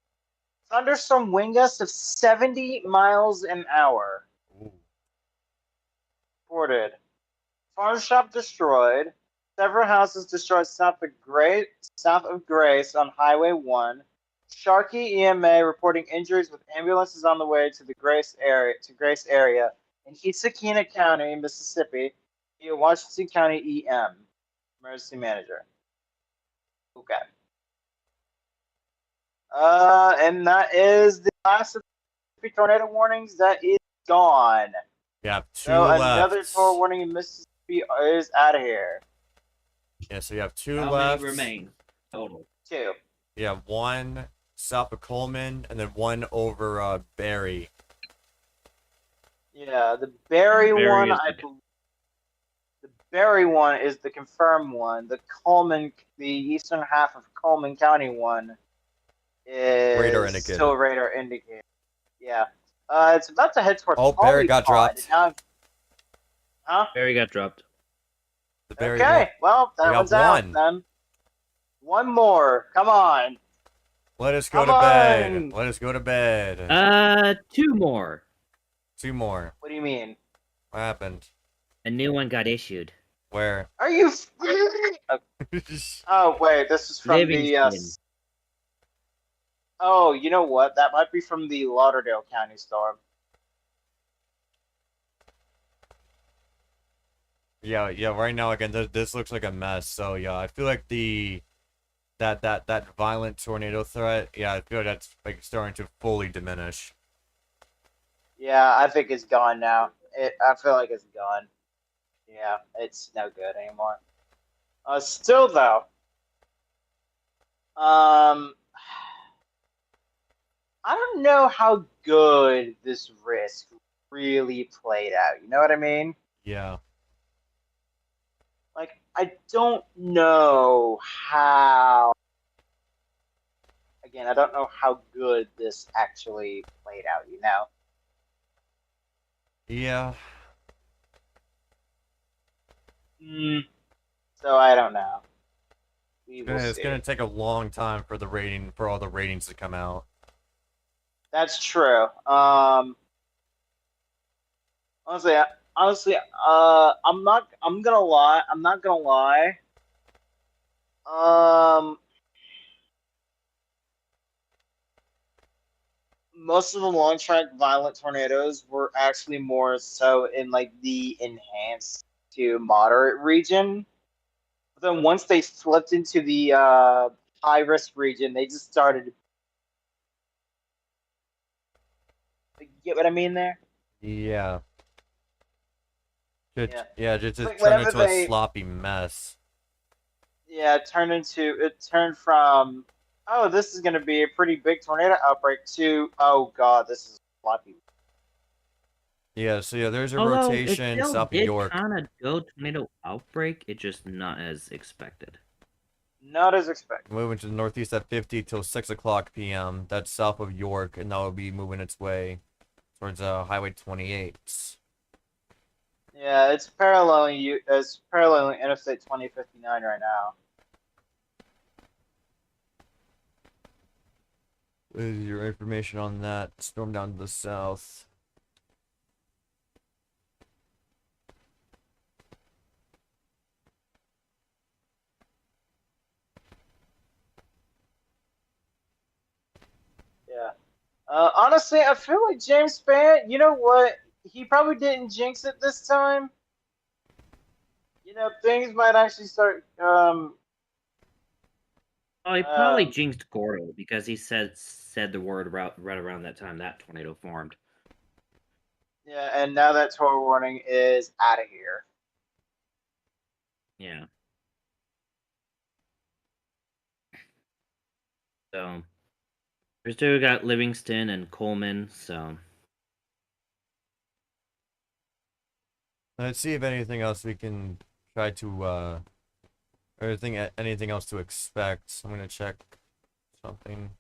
thunderstorm wind gusts of 70 miles an hour. Reported. Farm shop destroyed. Several houses destroyed south of Grace on Highway 1. Sharkey EMA reporting injuries with ambulances on the way to the Grace area. In Issaquah County, Mississippi, via Washington County EM, emergency manager. Okay. And that is the last of the tornado warnings. That is gone. We have two so left. Another tornado warning in Mississippi is out of here. Yeah, so you have two How left. many remain total? 2. You have one south of Coleman, and then one over Barry. Yeah, the Barry one, is I believe. The Barry one is the confirmed one. The eastern half of Coleman County one is Radar indicated. still radar indicated. Yeah. It's about to head towards Barry got dropped. Huh? Barry got dropped. The Barry Okay, one. well, that We got one's out one. then. One more. Come on. Let us go Come to bed. on. Let us go to bed. 2 more. Two more. What do you mean? What happened? A new one got issued. Where? Are you? Oh wait, this is from the. Livingston. Oh, you know what? That might be from the Lauderdale County storm. Yeah. Right now, again, this looks like a mess. So yeah, I feel like that violent tornado threat. Yeah, I feel like that's like starting to fully diminish. Yeah, I think it's gone now. I feel like it's gone. Yeah, it's no good anymore. Still though, I don't know how good this risk really played out. You know what I mean? Yeah. Like, I don't know how. Again, I don't know how good this actually played out. You know? Yeah. So I don't know. We will It's see. gonna take a long time for all the ratings to come out. That's true. Honestly, I'm not gonna lie. Most of the long track violent tornadoes were actually more so in like the enhanced to moderate region. But then once they flipped into the high risk region, they just started. You get what I mean there? Yeah. Yeah. Yeah, just Like, turned whenever into they- a sloppy mess. Yeah, it turned from Oh, this is going to be a pretty big tornado outbreak too. Oh god, this is floppy. Yeah, so yeah, there's a Although it rotation still south of did York. kind of go tornado outbreak, it just not as expected. Not as expected. Moving to the northeast at 50 till 6 o'clock p.m. That's south of York, and that will be moving its way towards Highway 28. Yeah, it's paralleling you. It's paralleling Interstate 2059 right now. Is your information on that storm down to the south? Yeah. Honestly, I feel like James Spann. You know what? He probably didn't jinx it this time. You know, things might actually start. Oh, he probably Um, jinxed Gordo because he said the word right around that time that tornado formed. Yeah, and now that tour warning is out of here. Yeah. So we still got Livingston and Coleman, so Let's see if anything else we can try to anything else to expect. I'm gonna check something.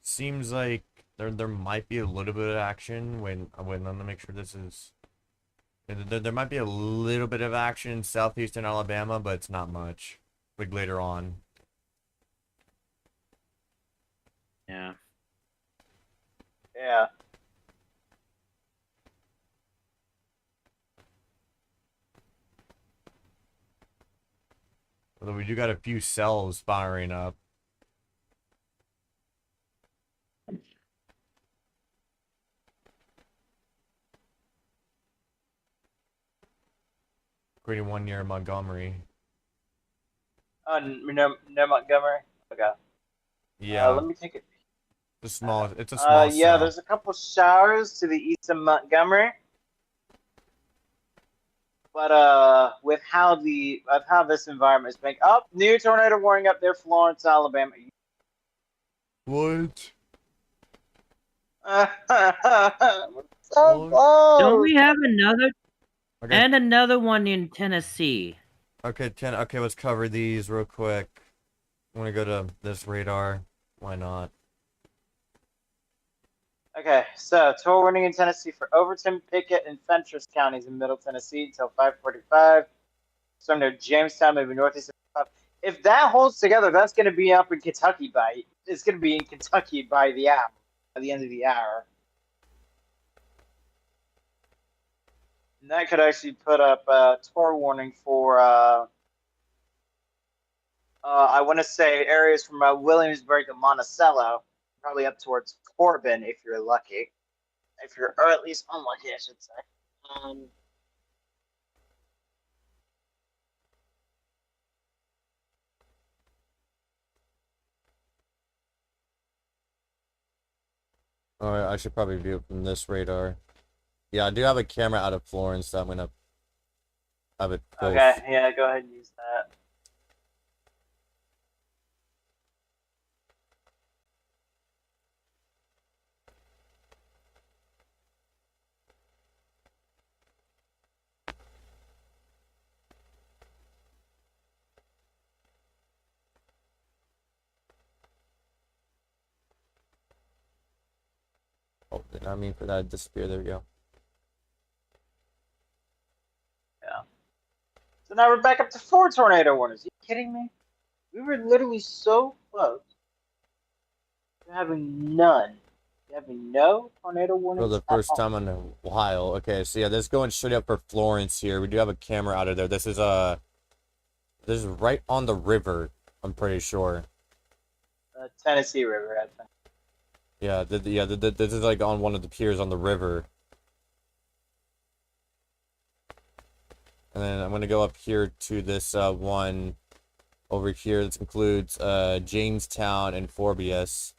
Seems like there might be a little bit of action when I'm gonna make sure this is. There might be a little bit of action in southeastern Alabama, but it's not much. Like later on. yeah. Yeah. Although we do got a few cells firing up. Creating one near Montgomery. Oh, no, Montgomery. Okay. Yeah, Let me take it. it's a small Yeah, cell. there's a couple showers to the east of Montgomery. But with how this environment is being new tornado warning up there, Florence, Alabama. What? So What? close. Don't we have another Okay. and another one in Tennessee? Okay, okay, let's cover these real quick. I want to go to this radar. Why not? Okay, so tour warning in Tennessee for Overton, Pickett, and Fentress counties in Middle Tennessee until 5:45. So near Jamestown, maybe northeast. If that holds together, that's going to be up in Kentucky by. It's going to be in Kentucky by the hour. By the end of the hour. And that could actually put up a tour warning for, I want to say, areas from Williamsburg to Monticello, probably up towards Corbin if you're lucky. Or at least unlucky, I should say. Alright, I should probably view it from this radar. Yeah, I do have a camera out of Florence, so I'm gonna have it both. Okay, yeah, go ahead and use that. Oh, did not mean for that to disappear. There we go. Yeah. So now we're back up to 4 tornado warnings. Are you kidding me? We were literally so close to having none. Having no tornado warnings. For the first time in a while. Okay, so yeah, this is going straight up for Florence here. We do have a camera out of there. This is right on the river, I'm pretty sure. Tennessee River, I think. Yeah, this is like on one of the piers on the river. And then I'm gonna go up here to this one over here. This includes Jamestown and Forbius,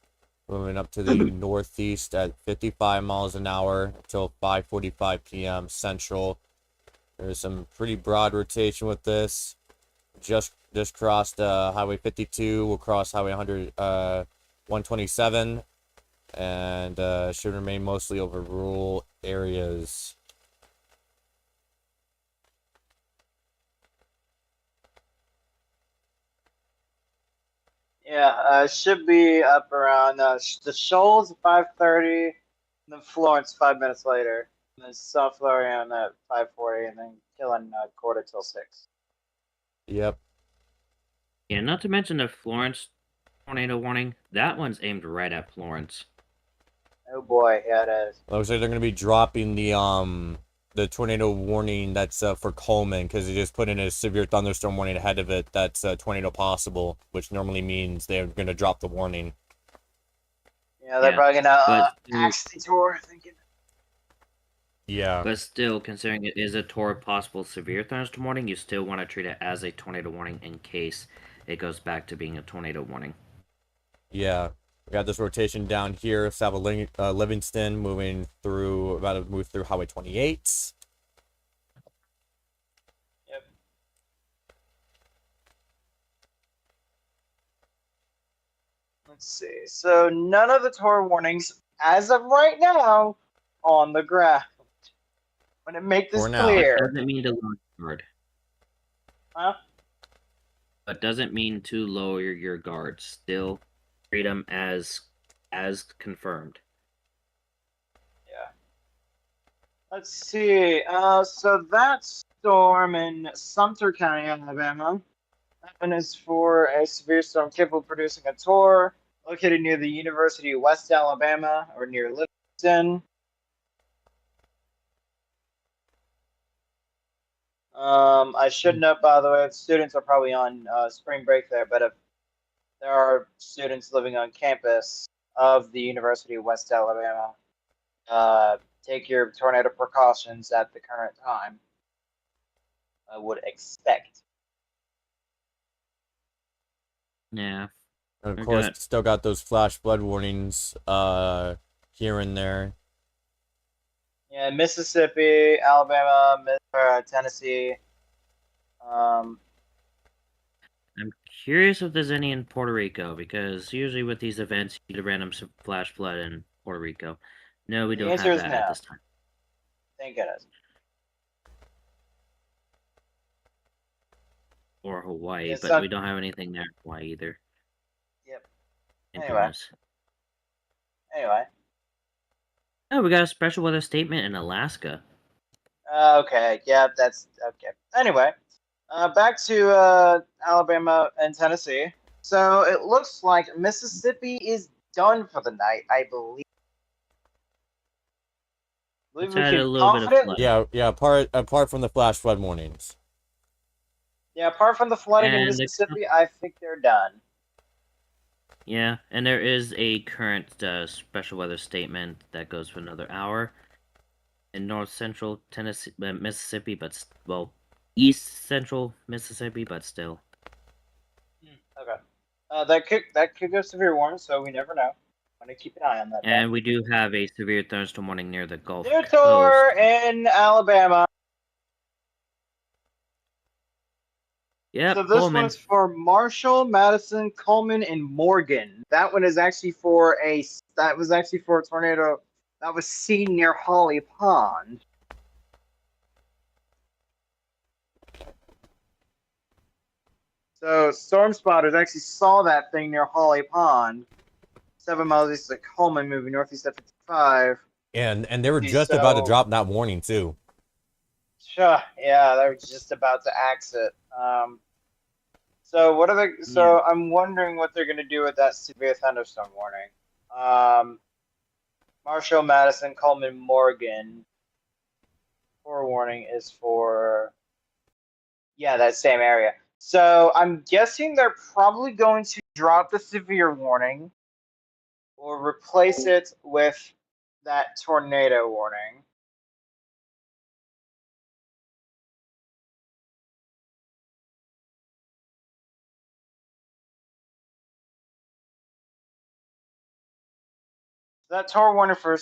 moving up to the northeast at 55 miles an hour until 5:45 p.m. Central. There's some pretty broad rotation with this. Just crossed Highway 52. We'll cross Highway 127, and should remain mostly over rural areas. Yeah, should be up around the Shoals at 5:30, and then Florence 5 minutes later, and then South Florian at 5:40, and then killing quarter till 6. Yep. Yeah, not to mention the Florence tornado warning. That one's aimed right at Florence. Oh boy, yeah it is. Looks like they're gonna be dropping the tornado warning that's for Coleman, because they just put in a severe thunderstorm warning ahead of it. That's tornado possible, which normally means they're gonna drop the warning. Yeah, they're probably gonna but axe the tour, thinking. Yeah. But still, considering it is a possible severe thunderstorm warning, you still want to treat it as a tornado warning in case it goes back to being a tornado warning. Yeah. We got this rotation down here. South of Livingston, moving through, about to move through Highway 28. Yep. Let's see. So none of the tour warnings, as of right now, on the ground. I'm gonna make this For now. clear. It doesn't mean to lower your guard. Huh? But doesn't mean to lower your guard. Still treat them as confirmed. Yeah. Let's see. So that storm in Sumter County, Alabama, that one is for a severe storm capable of producing a torr located near the University of West Alabama or near Livingston. I should note, by the way, students are probably on spring break there, but if there are students living on campus of the University of West Alabama, take your tornado precautions at the current time. I would expect. Yeah. And of Okay. course, still got those flash flood warnings here and there. Yeah, Mississippi, Alabama, Tennessee. I'm curious if there's any in Puerto Rico, because usually with these events, you get a random flash flood in Puerto Rico. No, we The don't answer have is that no. at this time. Thank goodness. Or Hawaii, Yeah, but we don't have anything there in Hawaii either. Yep. Anyway. Anyway. Oh, we got a special weather statement in Alaska. Okay. Yeah, that's okay. Anyway, back to Alabama and Tennessee. So it looks like Mississippi is done for the night, I believe. It's We had a can little bit of confidently. flooding. Yeah, apart from the flash flood warnings. Yeah, apart from the flooding in And the- Mississippi, I think they're done. Yeah, and there is a current special weather statement that goes for another hour in north central Tennessee, Mississippi, but east central Mississippi, but still. Okay. That could go severe warning, so we never know. I'm gonna keep an eye on that. And we do have a severe thunderstorm warning near the Gulf New Coast. tour in Alabama. Yep, So this Coleman. one's for Marshall, Madison, Coleman, and Morgan. That one is actually for a tornado that was seen near Holly Pond. So storm spotters actually saw that thing near Holly Pond, 7 miles east of Coleman, moving northeast at 55. And they were just about to drop that warning too. Sure. Yeah, they were just about to axe it. So what are they? So I'm wondering what they're going to do with that severe thunderstorm warning. Marshall, Madison, Coleman, Morgan. Forewarning is for that same area. So I'm guessing they're probably going to drop the severe warning or replace it with that tornado warning. that tornado warning for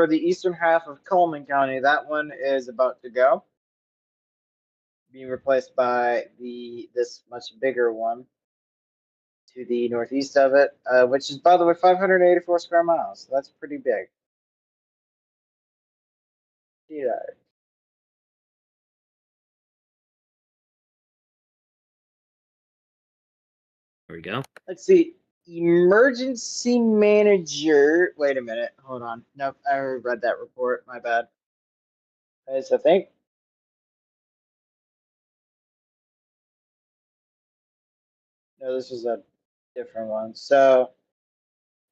the eastern half of Coleman County, that one is about to go, being replaced by this much bigger one to the northeast of it, which is, by the way, 584 square miles. So that's pretty big. Yeah. There we go. Let's see. Emergency manager. Wait a minute. Hold on. Nope. I already read that report. My bad. So I think. No, this is a different one. So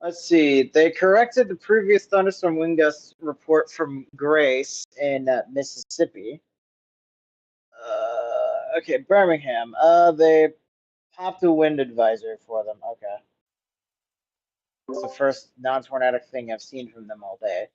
let's see. They corrected the previous thunderstorm wind gust report from Grace in Mississippi. Okay, Birmingham. They popped a wind advisory for them. Okay. It's the first non-tornadic thing I've seen from them all day.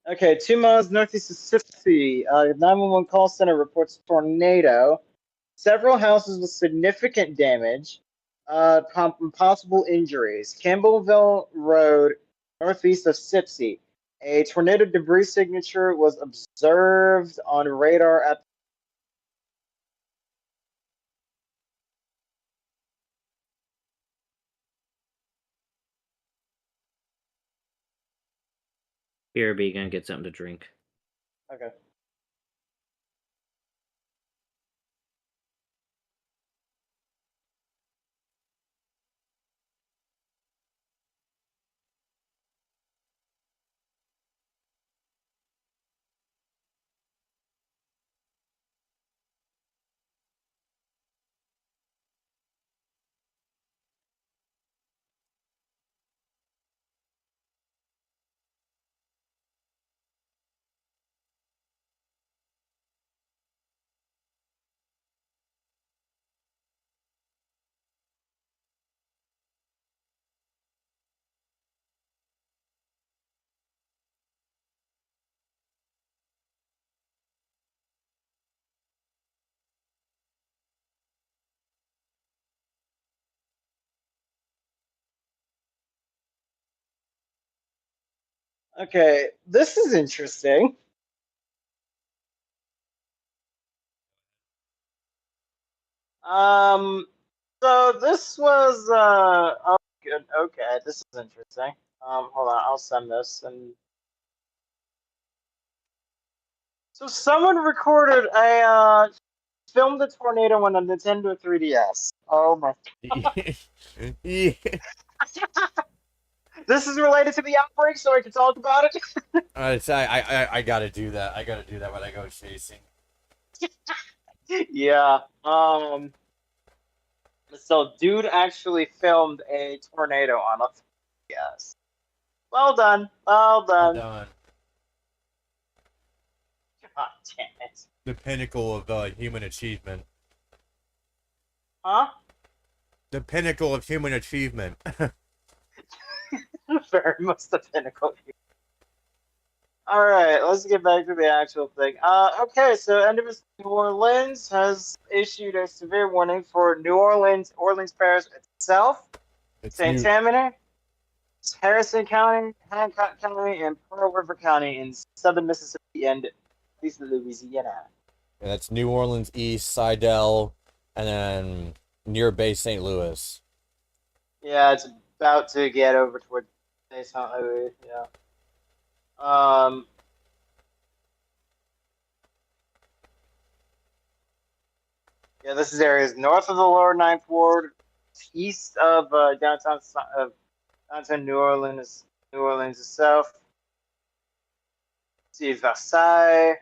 Okay, 2 miles northeast of Mississippi. 911 call center reports tornado. Several houses with significant damage. Possible injuries. Campbellville Road, northeast of Sipsey. A tornado debris signature was observed on radar at. Here, be gonna get something to drink. Okay. Okay, this is interesting. So this was oh good. Okay, this is interesting. Hold on, I'll send this. And so someone recorded filmed the tornado on a Nintendo 3DS. Oh my! Yeah. This is related to the outbreak, so I can talk about it. I gotta do that. I gotta do that when I go chasing. Yeah. So dude actually filmed a tornado on a 3DS. Well done. Well done. Done. God damn it. The pinnacle of human achievement. Huh? The pinnacle of human achievement. Very much the pinnacle. All right, let's get back to the actual thing. Okay, so NWS New Orleans has issued a severe warning for New Orleans, Orleans Parish itself, St. Tammany, Harrison County, Hancock County, and Pearl River County in southern Mississippi and east of Louisiana. Yeah, that's New Orleans East, Sidell, and then near base St. Louis. Yeah, it's about to get over toward St. Louis. Yeah. Yeah, this is areas north of the Lower Ninth Ward, east of downtown New Orleans. New Orleans itself. See Versailles,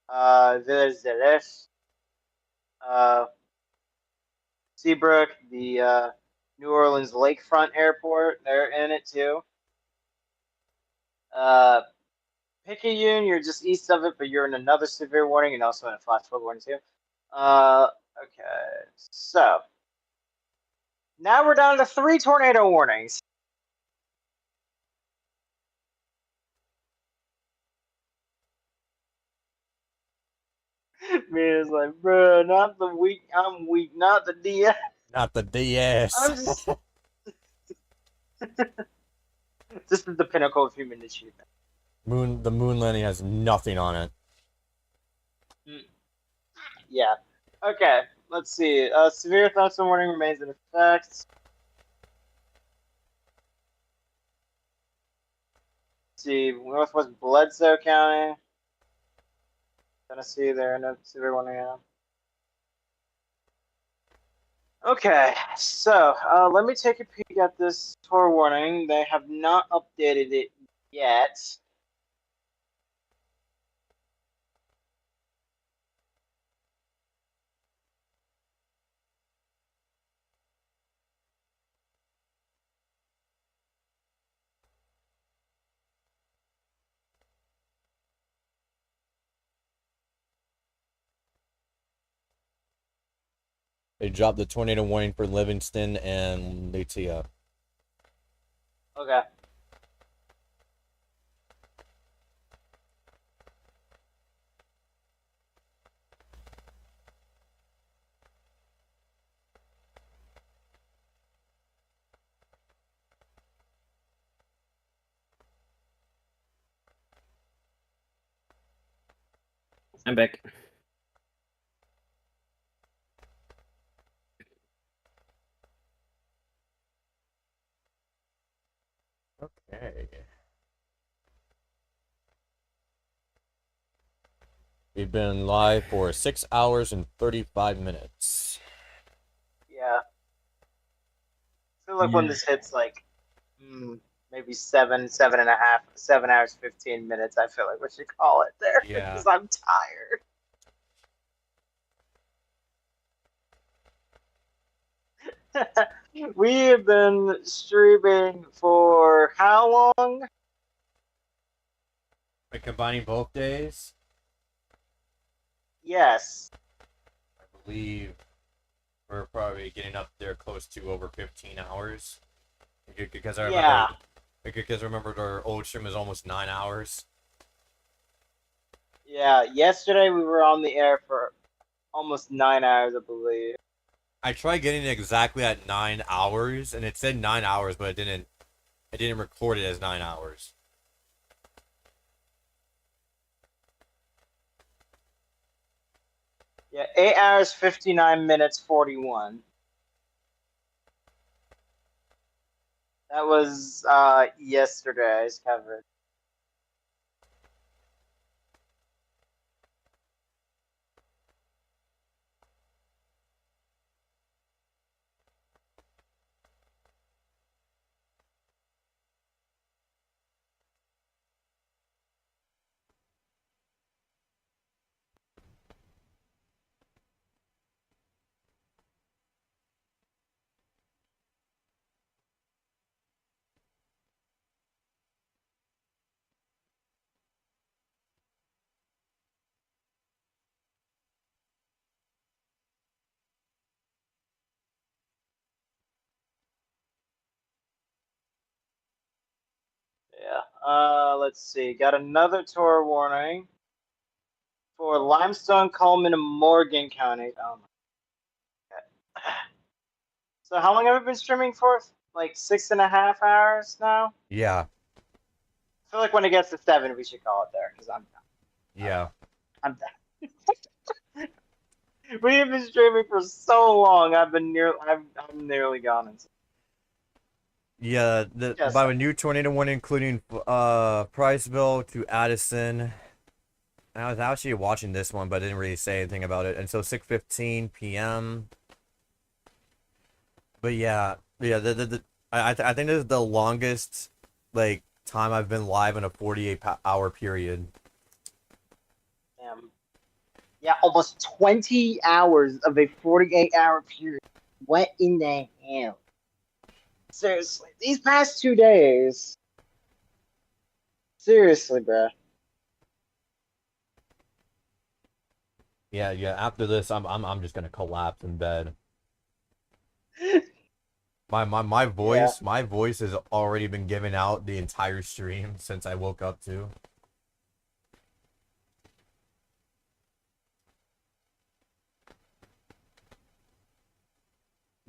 Village de l'Est, Seabrook, the New Orleans Lakefront Airport. They're in it too. Picayune, you're just east of it, but you're in another severe warning and also in a flash flood warning too. Okay, so now we're down to 3 tornado warnings. me is like, bro, not the weak. I'm weak, not the DS. Not the DS. I'm just. This is the pinnacle of human achievement. The moon landing has nothing on it. Yeah. Okay. Let's see. Severe thunderstorm warning remains in effect. Let's see. Northwest Bledsoe County. Tennessee, there. No severe warning now. Okay, so let me take a peek at this tour warning. They have not updated it yet. They dropped the tornado warning for Livingston and Lucia. Okay. I'm back. Okay. We've been live for 6 hours and 35 minutes. Yeah. I feel like when this hits like maybe 7 hours, 15 minutes, I feel like we should call it there. Yeah. Because I'm tired. We have been streaming for how long? By combining both days, Yes. I believe we're probably getting up there close to over 15 hours. Because I remember, Yeah. because remember our old stream was almost 9 hours. Yeah. Yesterday we were on the air for almost 9 hours, I believe. I tried getting it exactly at 9 hours, and it said 9 hours, but it didn't record it as 9 hours. Yeah, 8 hours, 59 minutes, 41. That was yesterday's coverage. Yeah. Let's see. Got another tour warning for Limestone, Coleman, and Morgan County. Oh my God. So how long have we been streaming for? Like 6.5 hours now? Yeah. I feel like when it gets to 7, we should call it there because I'm done. Yeah. I'm done. We have been streaming for so long. I'm nearly gone. Yeah, Yes. by a new tornado warning, including Priceville to Addison. I was actually watching this one, but I didn't really say anything about it until 6:15 p.m. But yeah, I think this is the longest like time I've been live in a 48-hour period. Yeah, almost 20 hours of a 48-hour period. What in the hell? Seriously, these past 2 days. Seriously, bruh. Yeah. After this, I'm just gonna collapse in bed. My voice, my voice has already been given out the entire stream since I woke up too.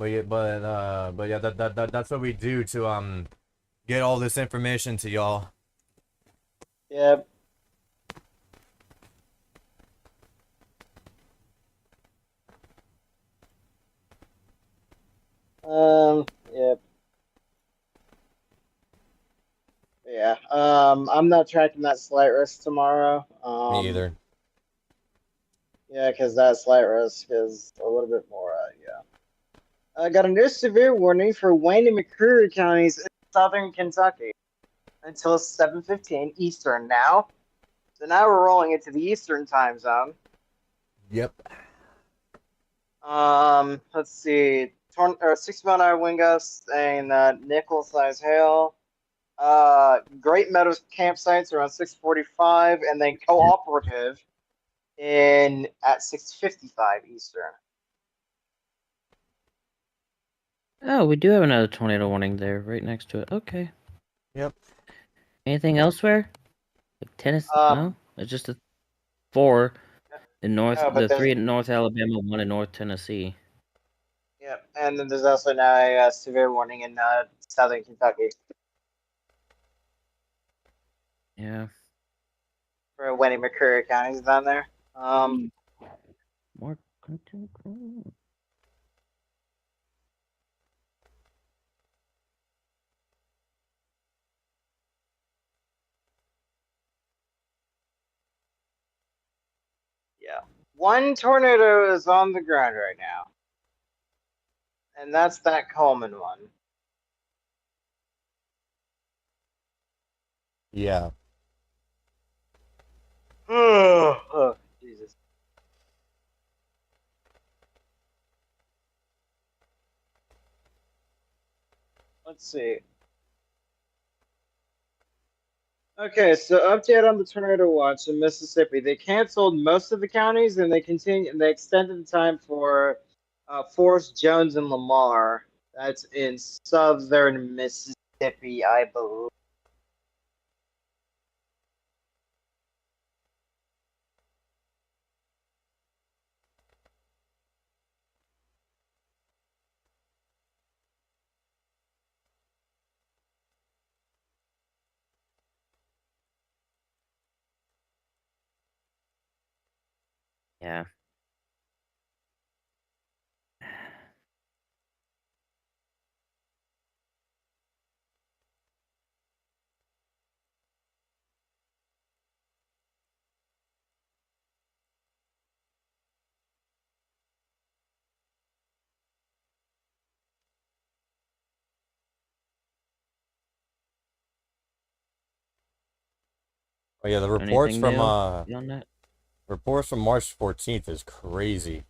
yeah, that's what we do to get all this information to y'all. Yep. Yep. Yeah. I'm not tracking that slight risk tomorrow. Me either. Yeah, because that slight risk is a little bit more. Yeah. I got a new severe warning for Wayne and McCreary counties in southern Kentucky until 7:15 Eastern now. So now we're rolling into the Eastern time zone. Yep. Let's see. 60-mile-an-hour wind gusts and nickel-sized hail. Great Meadows campsites around 6:45, and then cooperative at 6:55 Eastern. Oh, we do have another tornado warning there, right next to it. Okay. Yep. Anything elsewhere? Like Tennessee? No, it's just the 4 in North, Oh, but the there's 3 in North Alabama, 1 in North Tennessee. yeah, and then there's also now a severe warning in southern Kentucky Yeah. for Wayne and McCreary counties down there. More content. Yeah, one tornado is on the ground right now, and that's that Coleman one. Yeah. Oh, Jesus. Let's see. Okay, so update on the tornado watch in Mississippi. They canceled most of the counties, and they extended the time for Forest, Jones, and Lamar. That's in southern Mississippi, I believe. Yeah. Oh yeah, the Anything new beyond that? reports from March 14th is crazy.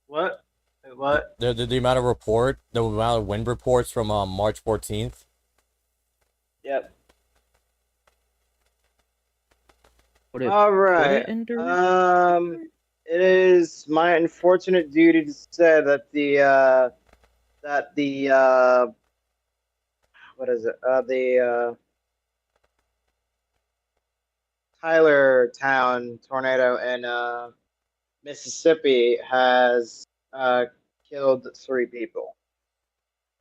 What? What? The amount of wind reports from March 14th. Yep. Put All right. it into It is my unfortunate duty to say that what is it? The Tylertown tornado in Mississippi has killed 3 people.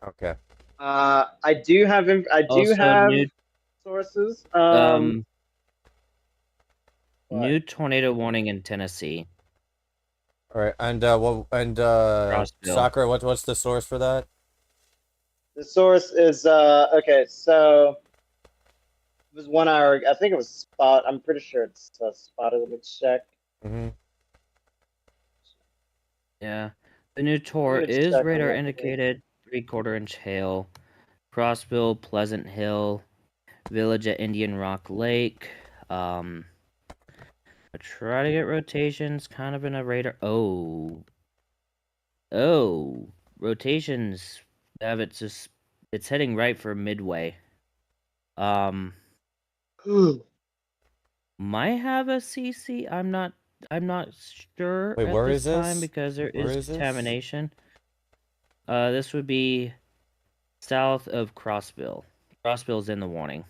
Okay. I do have new sources. new tornado warning in Tennessee. All right, and Rossville. Sakura, what's the source for that? The source is okay. So it was 1 hour. I think it was Spot. I'm pretty sure it's Spotted. Let me check. Mm-hmm. Yeah. The new tour Let me is check on radar that, indicated 3/4-inch hail. Crossville, Pleasant Hill, Village at Indian Rock Lake. I try to get rotations kind of in a radar. Oh, rotations have it's heading right for Midway. Might have a CC. I'm not sure Wait, at where this is time this? because there Where is is this? contamination. This would be south of Crossville. Crossville's in the warning.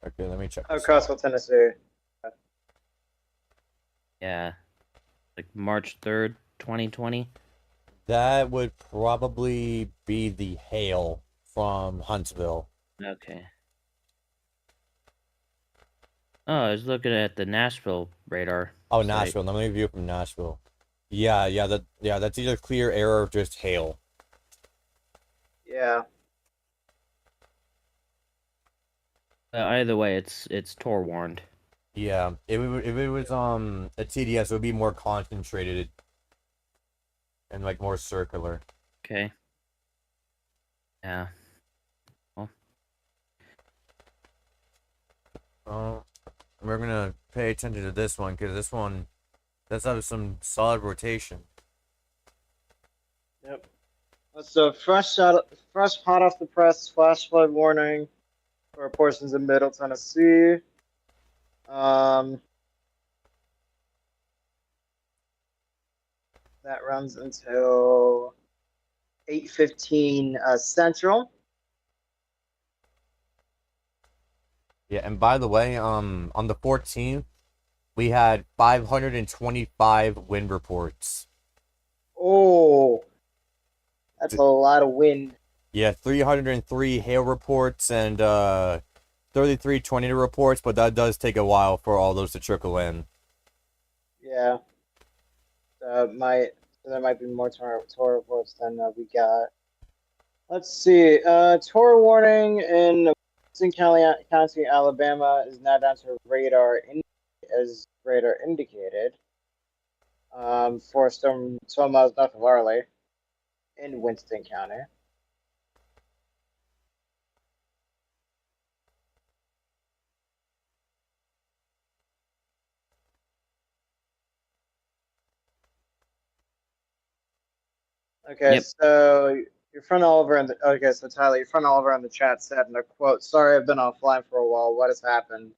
Okay, let me check. Oh, this Crossville, out. Tennessee. Yeah. Like March 3rd, 2020. That would probably be the hail from Huntsville. Okay. Oh, I was looking at the Nashville radar. Oh, site. Nashville. Let me view it from Nashville. Yeah, that's either clear air or just hail. Yeah. Either way, it's Tor warned. Yeah, if it was a TDS, it would be more concentrated and like more circular. Okay. Yeah. We're gonna pay attention to this one because this one does have some solid rotation. Yep. So fresh hot off the press, flash flood warning for portions of Middle Tennessee. That runs until 8:15 Central. Yeah, and by the way, on the 14th, we had 525 wind reports. Oh, that's a lot of wind. Yeah, 303 hail reports and 33 tornado reports, but that does take a while for all those to trickle in. Yeah. There might be more tornado reports than we got. Let's see. Tornado warning in Winston County, Alabama is now down to radar as radar indicated. For storm 12 miles north of Arley in Winston County. Okay, Yep. so your friend Oliver so Tyler, your friend Oliver in the chat said in a quote, "Sorry, I've been offline for a while. What has happened?"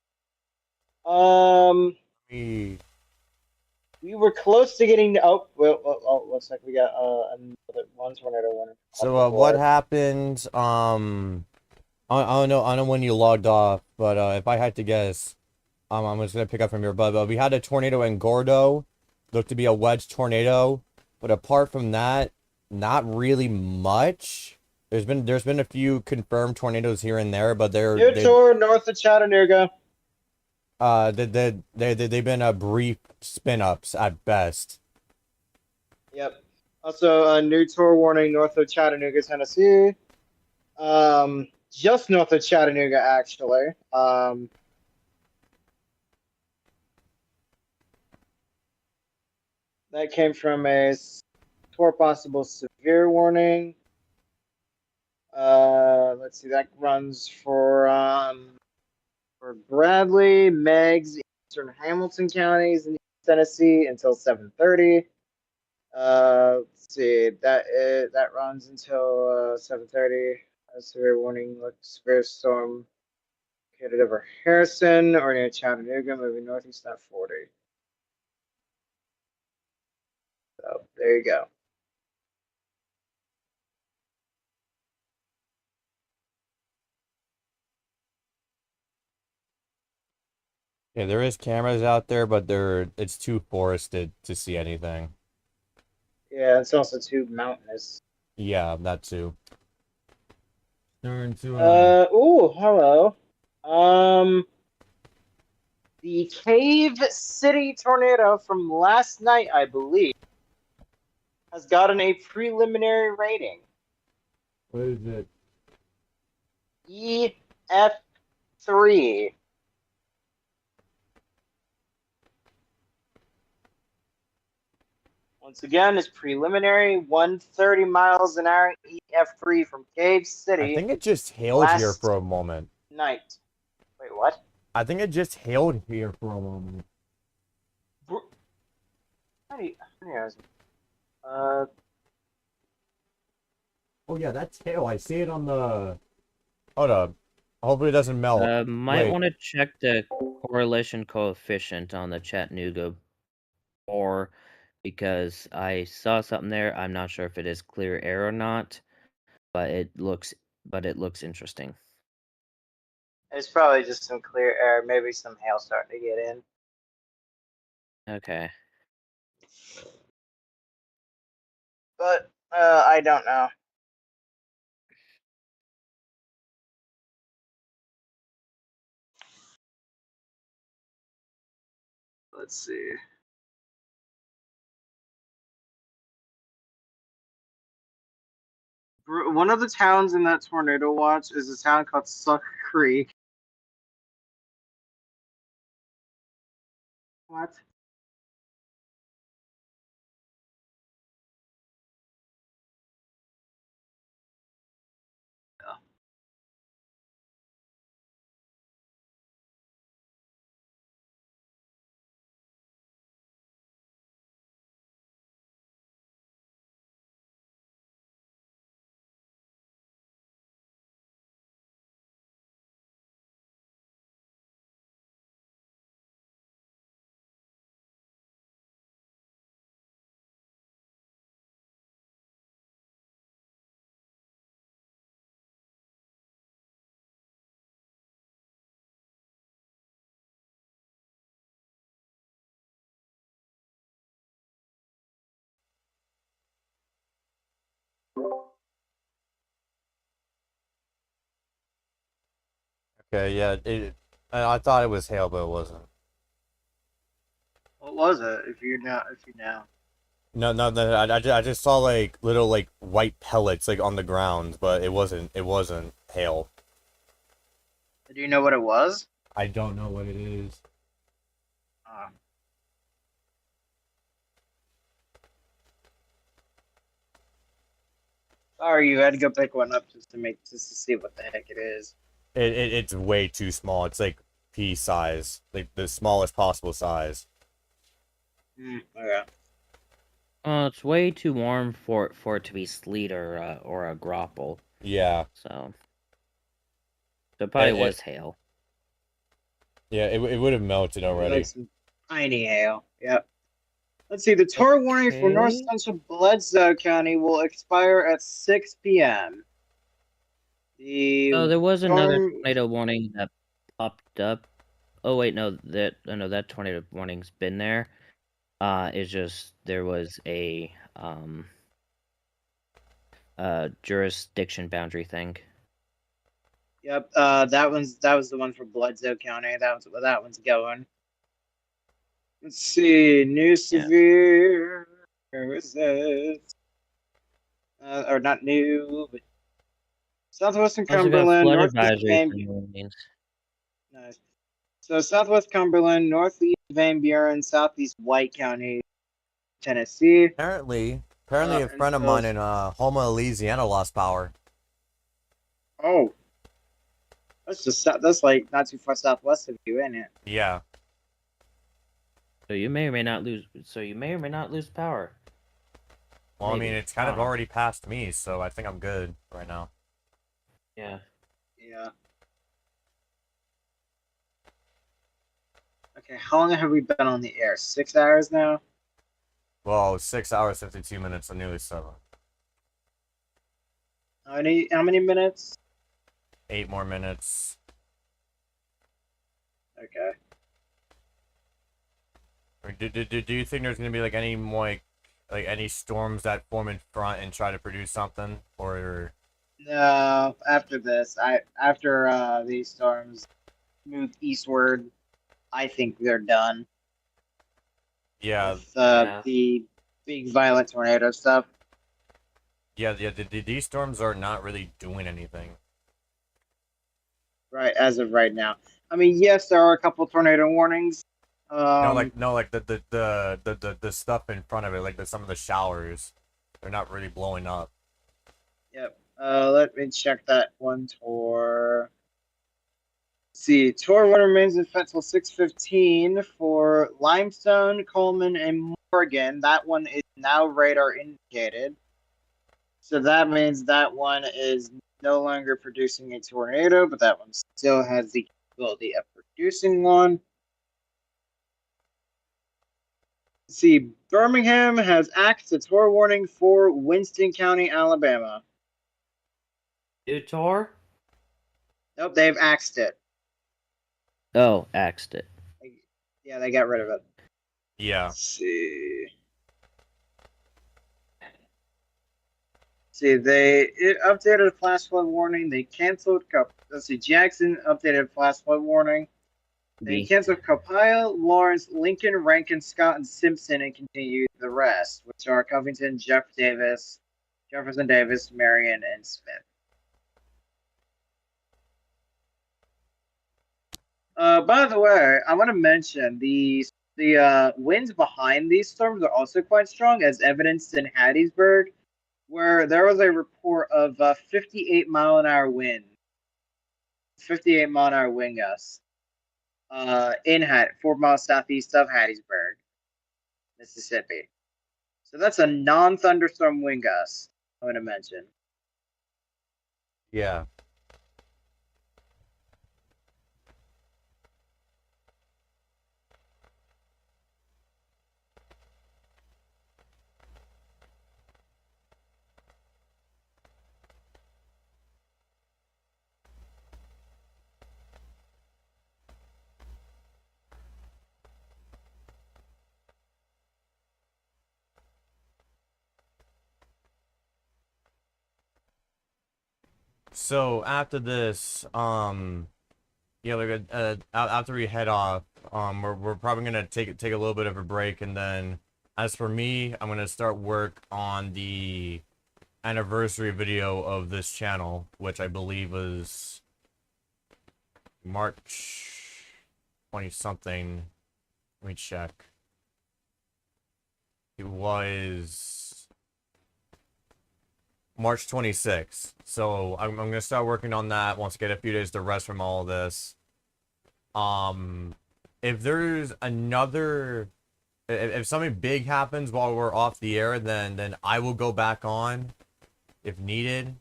We We were close to getting. Looks like we got another one tornado warning. So what happened? I don't know when you logged off, but if I had to guess, I'm just gonna pick up from here. But we had a tornado in Gordo, looked to be a wedge tornado, but apart from that, not really much. There's been a few confirmed tornadoes here and there, but north of Chattanooga. they've been brief spin-ups at best. Yep. Also, a new tour warning north of Chattanooga, Tennessee. Just north of Chattanooga, actually. That came from a tour possible severe warning. Let's see. That runs for Bradley, Meigs, Eastern Hamilton counties in Tennessee until 7:30. Let's see. That runs until 7:30. A severe warning. Severe storm located over Harrison or near Chattanooga, moving northeast at 40. So there you go. Yeah, there is cameras out there, but it's too forested to see anything. Yeah, it's also too mountainous. Yeah, that too. Hello. The Cave City tornado from last night, I believe, has gotten a preliminary rating. What is it? EF3. Once again, it's preliminary 130 miles an hour EF3 from Cave City. I think it just hailed here for a moment. Night. Wait, what? I think it just hailed here for a moment. Oh yeah, that's hail. I see it on the. Hold up. Hopefully it doesn't melt. Might want to check the correlation coefficient on the Chattanooga, or because I saw something there. I'm not sure if it is clear air or not, but it looks interesting. It's probably just some clear air, maybe some hail starting to get in. Okay. But I don't know. Let's see. One of the towns in that tornado watch is a town called Suck Creek. What? Okay, yeah, I thought it was hail, but it wasn't. What was it? If you know. No, I just saw like little like white pellets like on the ground, but it wasn't hail. Do you know what it was? I don't know what it is. Uh, Sorry, you had to go pick one up just to see what the heck it is. It's way too small. It's like pea size, like the smallest possible size. Okay. It's way too warm for it to be sleet or a grapple. Yeah, So it probably It- was hail. yeah, it would have melted already. Like some tiny hail. Yep. Let's see. The tornado warning for North Okay. Central Bledsoe County will expire at 6 p.m. Oh, there was another storm- tornado warning that popped up. Oh wait, no, that tornado warning's been there. It's just there was a jurisdiction boundary thing. Yep. That was the one for Bledsoe County. That was where that one's going. Let's see. New severe. Where is this? Or not new, but Southwestern Also got Cumberland, flood Northeast advisories Van. for New Orleans. Nice. So Southwest Cumberland, Northeast Van Buren, Southeast White County, Tennessee. Apparently, a friend of Until mine in Houma, Louisiana lost power. oh, that's like not too far southwest of you, isn't it? Yeah. So you may or may not lose. Power. Well, I mean, Maybe. it's kind of I don't know. already past me, so I think I'm good right now. Yeah. Yeah. Okay, how long have we been on the air? 6 hours now? Well, 6 hours, 52 minutes, so nearly 7. How many minutes? 8 more minutes. Okay. Do you think there's gonna be like any more like any storms that form in front and try to produce something, or No, after this, after these storms move eastward, I think they're done yeah, with Yeah. the big violent tornado stuff. these storms are not really doing anything. Right, as of right now. I mean, yes, there are a couple tornado warnings. No, like the stuff in front of it, like some of the showers, they're not really blowing up. Yep. Let me check that one tour. See, tour one remains in effect till 6:15 for Limestone, Coleman, and Morgan. That one is now radar indicated. So that means that one is no longer producing a tornado, but that one still has the capability of producing one. See, Birmingham has axed a tour warning for Winston County, Alabama. Utor? Nope, they've axed it. Oh, axed it. Yeah, they got rid of it. Yeah. Let's see. See, it updated a flash flood warning. They canceled. Let's see, Jackson updated flash flood warning. They B. canceled Copiah, Lawrence, Lincoln, Rankin, Scott, and Simpson, and continued the rest, which are Covington, Jefferson Davis, Marion, and Smith. By the way, I want to mention the winds behind these storms are also quite strong, as evidenced in Hattiesburg, where there was a report of 58-mile-an-hour wind, 58-mile-an-hour wind gusts, in 4 miles southeast of Hattiesburg, Mississippi. So that's a non-thunderstorm wind gust, I want to mention. Yeah. So after this, yeah, like after we head off, we're probably gonna take a little bit of a break, and then as for me, I'm gonna start work on the anniversary video of this channel, which I believe was March 20 something. Let me check. It was March 26th. So I'm gonna start working on that once I get a few days to rest from all of this. If there's another, if something big happens while we're off the air, then I will go back on if needed,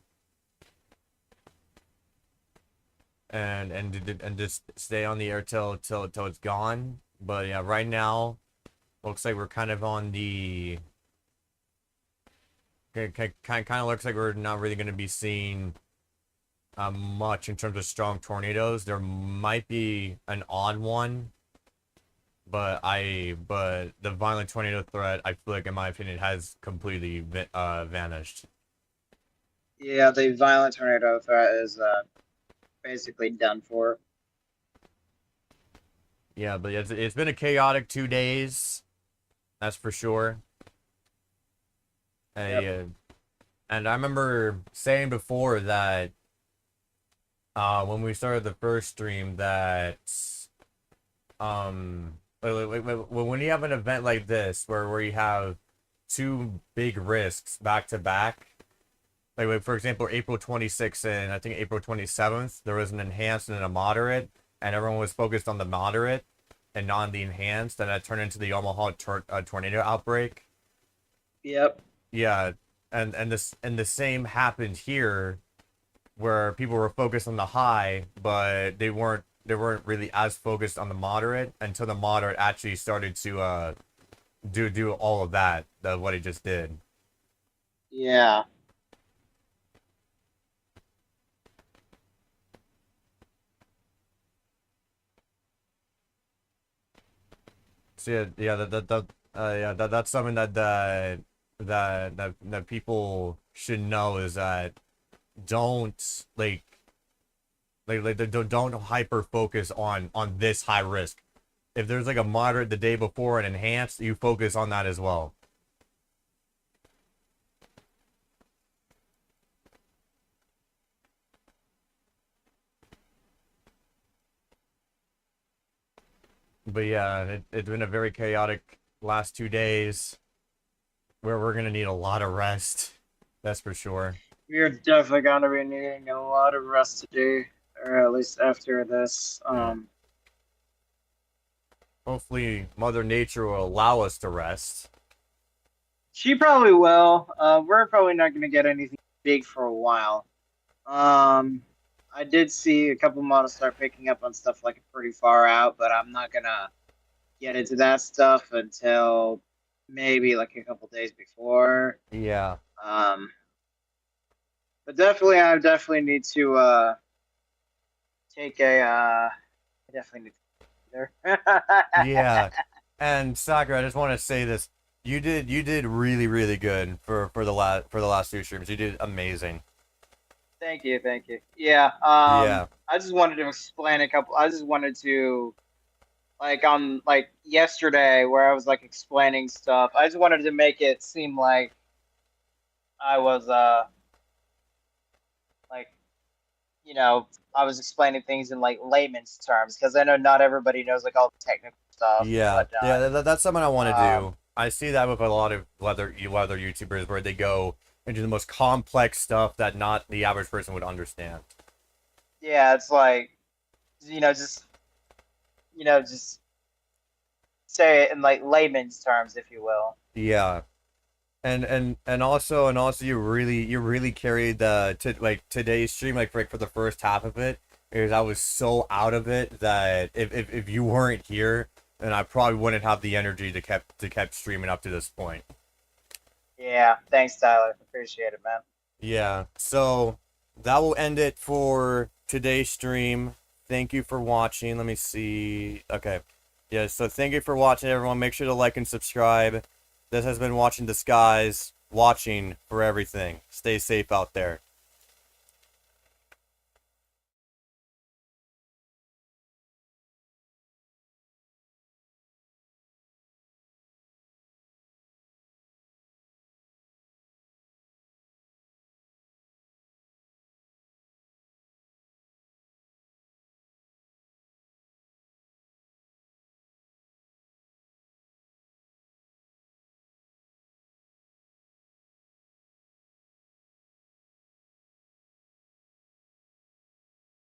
and just stay on the air till it's gone. But yeah, right now looks like we're kind of on the kind of looks like we're not really going to be seeing much in terms of strong tornadoes. There might be an odd one, but the violent tornado threat, I feel like, in my opinion, has completely vanished. Yeah, the violent tornado threat is basically done for. Yeah, but it's been a chaotic 2 days, that's for sure. Yep. And I remember saying before that when we started the first stream that when you have an event like this where you have two big risks back to back, like for example April 26th and I think April 27th, there was an enhanced and a moderate, and everyone was focused on the moderate and not on the enhanced, and that turned into the Omaha tornado outbreak. Yep. Yeah, and the same happened here, where people were focused on the high, but they weren't really as focused on the moderate until the moderate actually started to do all of that what it just did. Yeah. So yeah, that's something that people should know, is that don't don't hyper focus on this high risk. If there's like a moderate the day before and enhanced, you focus on that as well. But yeah, it's been a very chaotic last 2 days, where we're gonna need a lot of rest. That's for sure. We're definitely gonna be needing a lot of rest today, or at least after this. Hopefully, Mother Nature will allow us to rest. She probably will. We're probably not gonna get anything big for a while. I did see a couple models start picking up on stuff like pretty far out, but I'm not gonna get into that stuff until maybe like a couple days before. Yeah. But definitely, I definitely need to take a. I definitely need to there. Yeah. And Sakura, I just want to say this. You did really, really good for the last two streams. You did amazing. Thank you, thank you. Yeah. Yeah. I just wanted to explain a couple. I just wanted to like on like yesterday where I was like explaining stuff. I just wanted to make it seem like I was like you know I was explaining things in like layman's terms because I know not everybody knows like all the technical stuff and Yeah. whatnot. Yeah. That's something I want to Um, do. I see that with a lot of leather YouTubers where they go into the most complex stuff that not the average person would understand. yeah, it's like just just say it in like layman's terms, if you will. Yeah. And also you really carried like today's stream like for the first half of it, because I was so out of it that if you weren't here, then I probably wouldn't have the energy to kept streaming up to this point. Yeah, thanks, Tyler. Appreciate it, man. Yeah. So that will end it for today's stream. Thank you for watching. Let me see. Okay. Yeah, so thank you for watching, everyone. Make sure to like and subscribe. This has been Watching the Skies, watching for everything. Stay safe out there.